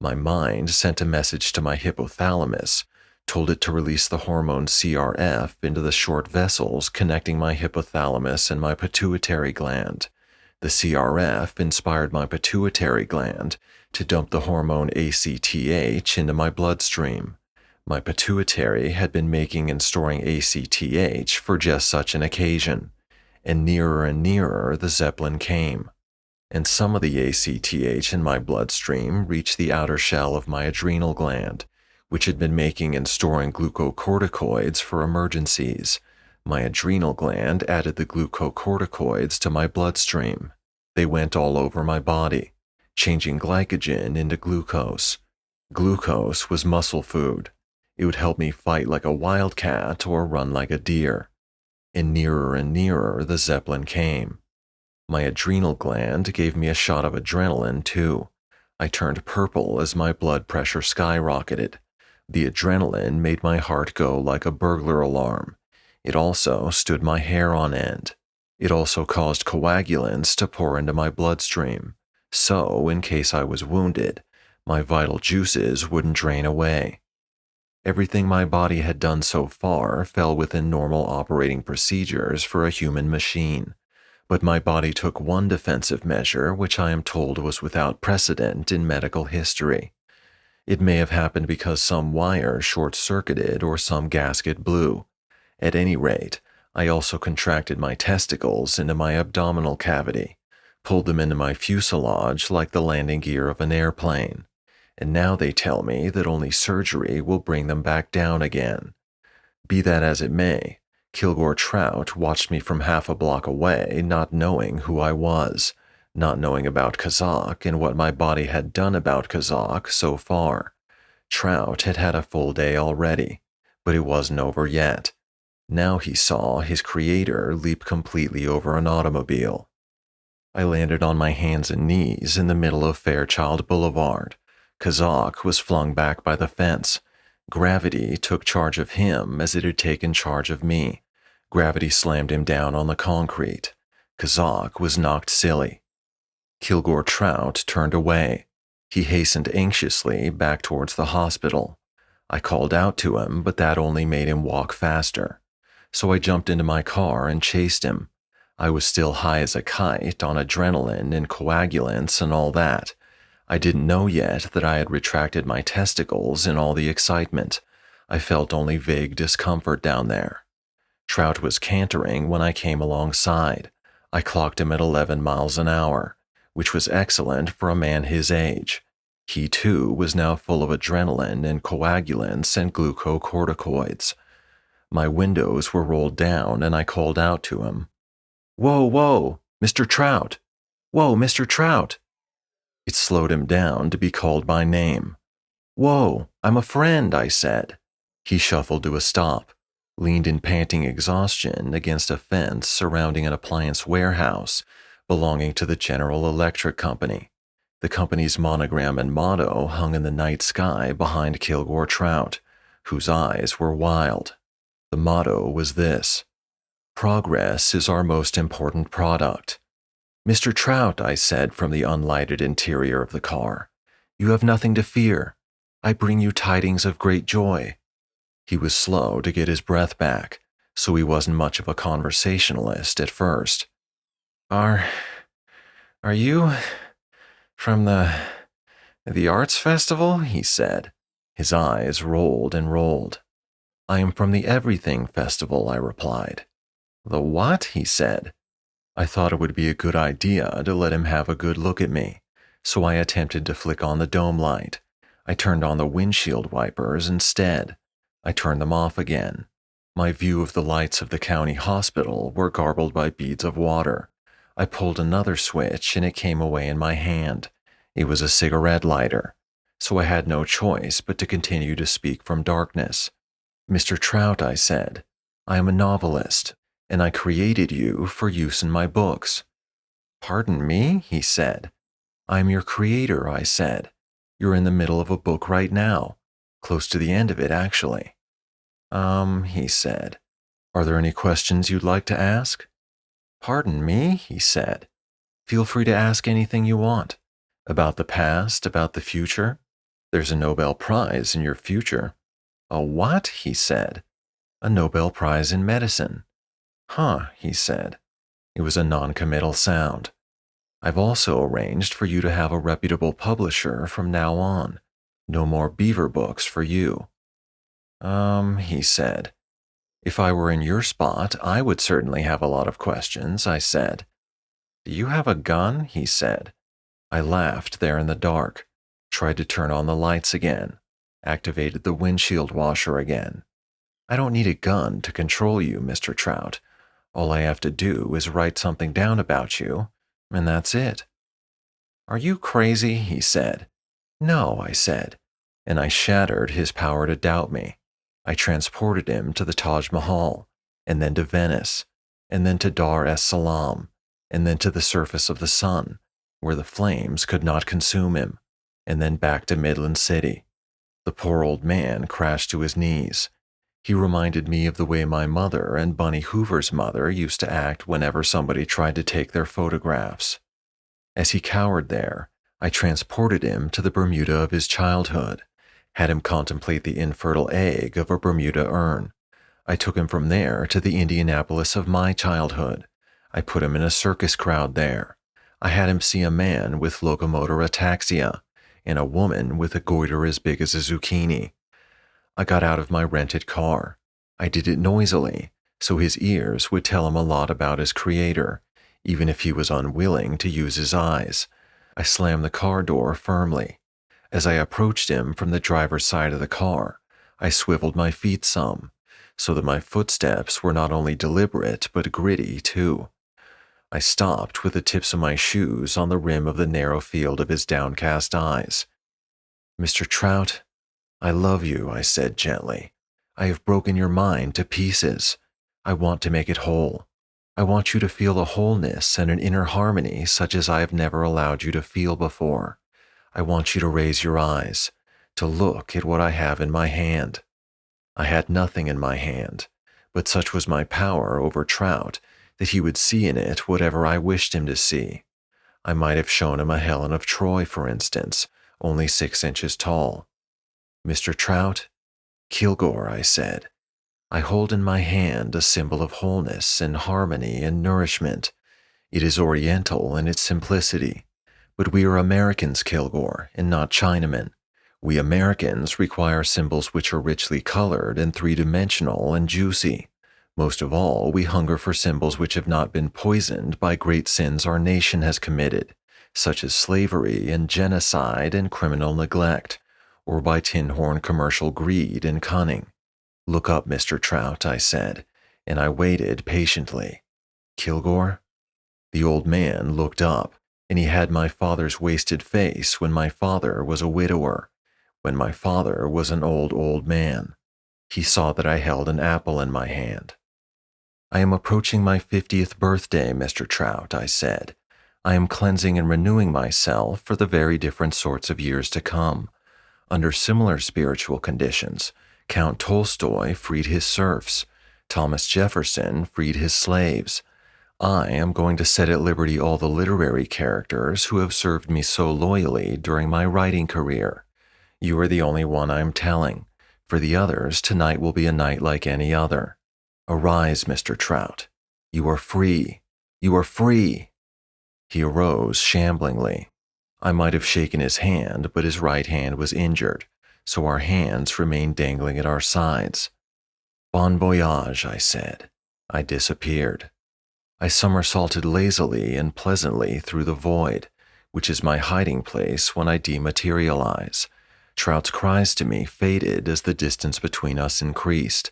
My mind sent a message to my hypothalamus, told it to release the hormone CRF into the short vessels connecting my hypothalamus and my pituitary gland. The CRF inspired my pituitary gland to dump the hormone ACTH into my bloodstream. My pituitary had been making and storing ACTH for just such an occasion, and nearer the Zeppelin came, and some of the ACTH in my bloodstream reached the outer shell of my adrenal gland, which had been making and storing glucocorticoids for emergencies. My adrenal gland added the glucocorticoids to my bloodstream. They went all over my body, changing glycogen into glucose. Glucose was muscle food. It would help me fight like a wildcat or run like a deer. And nearer the Zeppelin came. My adrenal gland gave me a shot of adrenaline, too. I turned purple as my blood pressure skyrocketed. The adrenaline made my heart go like a burglar alarm. It also stood my hair on end. It also caused coagulants to pour into my bloodstream. So, in case I was wounded, my vital juices wouldn't drain away. Everything my body had done so far fell within normal operating procedures for a human machine. But my body took one defensive measure which I am told was without precedent in medical history. It may have happened because some wire short-circuited or some gasket blew. At any rate, I also contracted my testicles into my abdominal cavity, pulled them into my fuselage like the landing gear of an airplane. And now they tell me that only surgery will bring them back down again. Be that as it may, Kilgore Trout watched me from half a block away, not knowing who I was, not knowing about Kazakh and what my body had done about Kazakh so far. Trout had had a full day already, but it wasn't over yet. Now he saw his creator leap completely over an automobile. I landed on my hands and knees in the middle of Fairchild Boulevard. Kazakh was flung back by the fence. Gravity took charge of him as it had taken charge of me. Gravity slammed him down on the concrete. Kazakh was knocked silly. Kilgore Trout turned away. He hastened anxiously back towards the hospital. I called out to him, but that only made him walk faster. So I jumped into my car and chased him. I was still high as a kite on adrenaline and coagulants and all that. I didn't know yet that I had retracted my testicles in all the excitement. I felt only vague discomfort down there. Trout was cantering when I came alongside. I clocked him at 11 miles an hour, which was excellent for a man his age. He, too, was now full of adrenaline and coagulants and glucocorticoids. My windows were rolled down and I called out to him. Whoa, Mr. Trout! Whoa, Mr. Trout! It slowed him down to be called by name. Whoa, I'm a friend, I said. He shuffled to a stop, leaned in panting exhaustion against a fence surrounding an appliance warehouse belonging to the General Electric Company. The company's monogram and motto hung in the night sky behind Kilgore Trout, whose eyes were wild. The motto was this: Progress is our most important product. Mr. Trout, I said from the unlighted interior of the car, you have nothing to fear. I bring you tidings of great joy. He was slow to get his breath back, so he wasn't much of a conversationalist at first. Are you from the arts festival? He said. His eyes rolled and rolled. I am from the Everything Festival, I replied. The what? He said. I thought it would be a good idea to let him have a good look at me, so I attempted to flick on the dome light. I turned on the windshield wipers instead. I turned them off again. My view of the lights of the county hospital were garbled by beads of water. I pulled another switch and it came away in my hand. It was a cigarette lighter, so I had no choice but to continue to speak from darkness. Mr. Trout, I said, I am a novelist, and I created you for use in my books. Pardon me, he said. I'm your creator, I said. You're in the middle of a book right now, close to the end of it, actually. He said. Are there any questions you'd like to ask? Pardon me, he said. Feel free to ask anything you want. About the past, about the future. There's a Nobel Prize in your future. A what? He said. A Nobel Prize in medicine. Huh, he said. It was a non-committal sound. I've also arranged for you to have a reputable publisher from now on. No more beaver books for you. He said. If I were in your spot, I would certainly have a lot of questions, I said. Do you have a gun? He said. I laughed there in the dark, tried to turn on the lights again, activated the windshield washer again. I don't need a gun to control you, Mr. Trout. All I have to do is write something down about you, and that's it. Are you crazy? He said. No, I said, and I shattered his power to doubt me. I transported him to the Taj Mahal, and then to Venice, and then to Dar es Salaam, and then to the surface of the sun, where the flames could not consume him, and then back to Midland City. The poor old man crashed to his knees. He reminded me of the way my mother and Bunny Hoover's mother used to act whenever somebody tried to take their photographs. As he cowered there, I transported him to the Bermuda of his childhood, had him contemplate the infertile egg of a Bermuda urn. I took him from there to the Indianapolis of my childhood. I put him in a circus crowd there. I had him see a man with locomotor ataxia and a woman with a goiter as big as a zucchini. I got out of my rented car. I did it noisily, so his ears would tell him a lot about his creator, even if he was unwilling to use his eyes. I slammed the car door firmly. As I approached him from the driver's side of the car, I swiveled my feet some, so that my footsteps were not only deliberate but gritty too. I stopped with the tips of my shoes on the rim of the narrow field of his downcast eyes. Mr. Trout, I love you, I said gently. I have broken your mind to pieces. I want to make it whole. I want you to feel a wholeness and an inner harmony such as I have never allowed you to feel before. I want you to raise your eyes, to look at what I have in my hand. I had nothing in my hand, but such was my power over Trout that he would see in it whatever I wished him to see. I might have shown him a Helen of Troy, for instance, only 6 inches tall. Mr. Trout, Kilgore, I said, I hold in my hand a symbol of wholeness and harmony and nourishment. It is oriental in its simplicity. But we are Americans, Kilgore, and not Chinamen. We Americans require symbols which are richly colored and three-dimensional and juicy. Most of all, we hunger for symbols which have not been poisoned by great sins our nation has committed, such as slavery and genocide and criminal neglect, or by tin-horn commercial greed and cunning. Look up, Mr. Trout, I said, and I waited patiently. Kilgore? The old man looked up, and he had my father's wasted face when my father was a widower, when my father was an old man. He saw that I held an apple in my hand. I am approaching my 50th birthday, Mr. Trout, I said. I am cleansing and renewing myself for the very different sorts of years to come. Under similar spiritual conditions, Count Tolstoy freed his serfs. Thomas Jefferson freed his slaves. I am going to set at liberty all the literary characters who have served me so loyally during my writing career. You are the only one I am telling. For the others, tonight will be a night like any other. Arise, Mr. Trout. You are free. You are free. He arose shamblingly. I might have shaken his hand, but his right hand was injured, so our hands remained dangling at our sides. Bon voyage, I said. I disappeared. I somersaulted lazily and pleasantly through the void, which is my hiding place when I dematerialize. Trout's cries to me faded as the distance between us increased.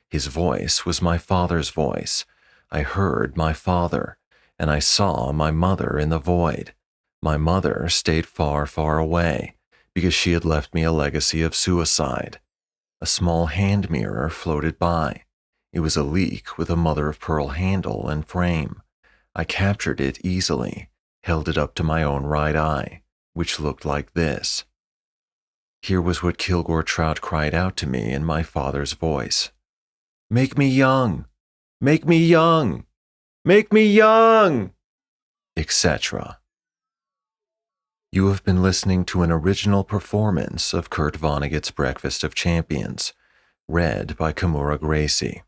His voice was my father's voice. I heard my father, and I saw my mother in the void. My mother stayed far, far away, because she had left me a legacy of suicide. A small hand mirror floated by. It was a leak with a mother-of-pearl handle and frame. I captured it easily, held it up to my own right eye, which looked like this. Here was what Kilgore Trout cried out to me in my father's voice. Make me young! Make me young! Make me young! Etc. You have been listening to an original performance of Kurt Vonnegut's Breakfast of Champions, read by Kimura Gracie.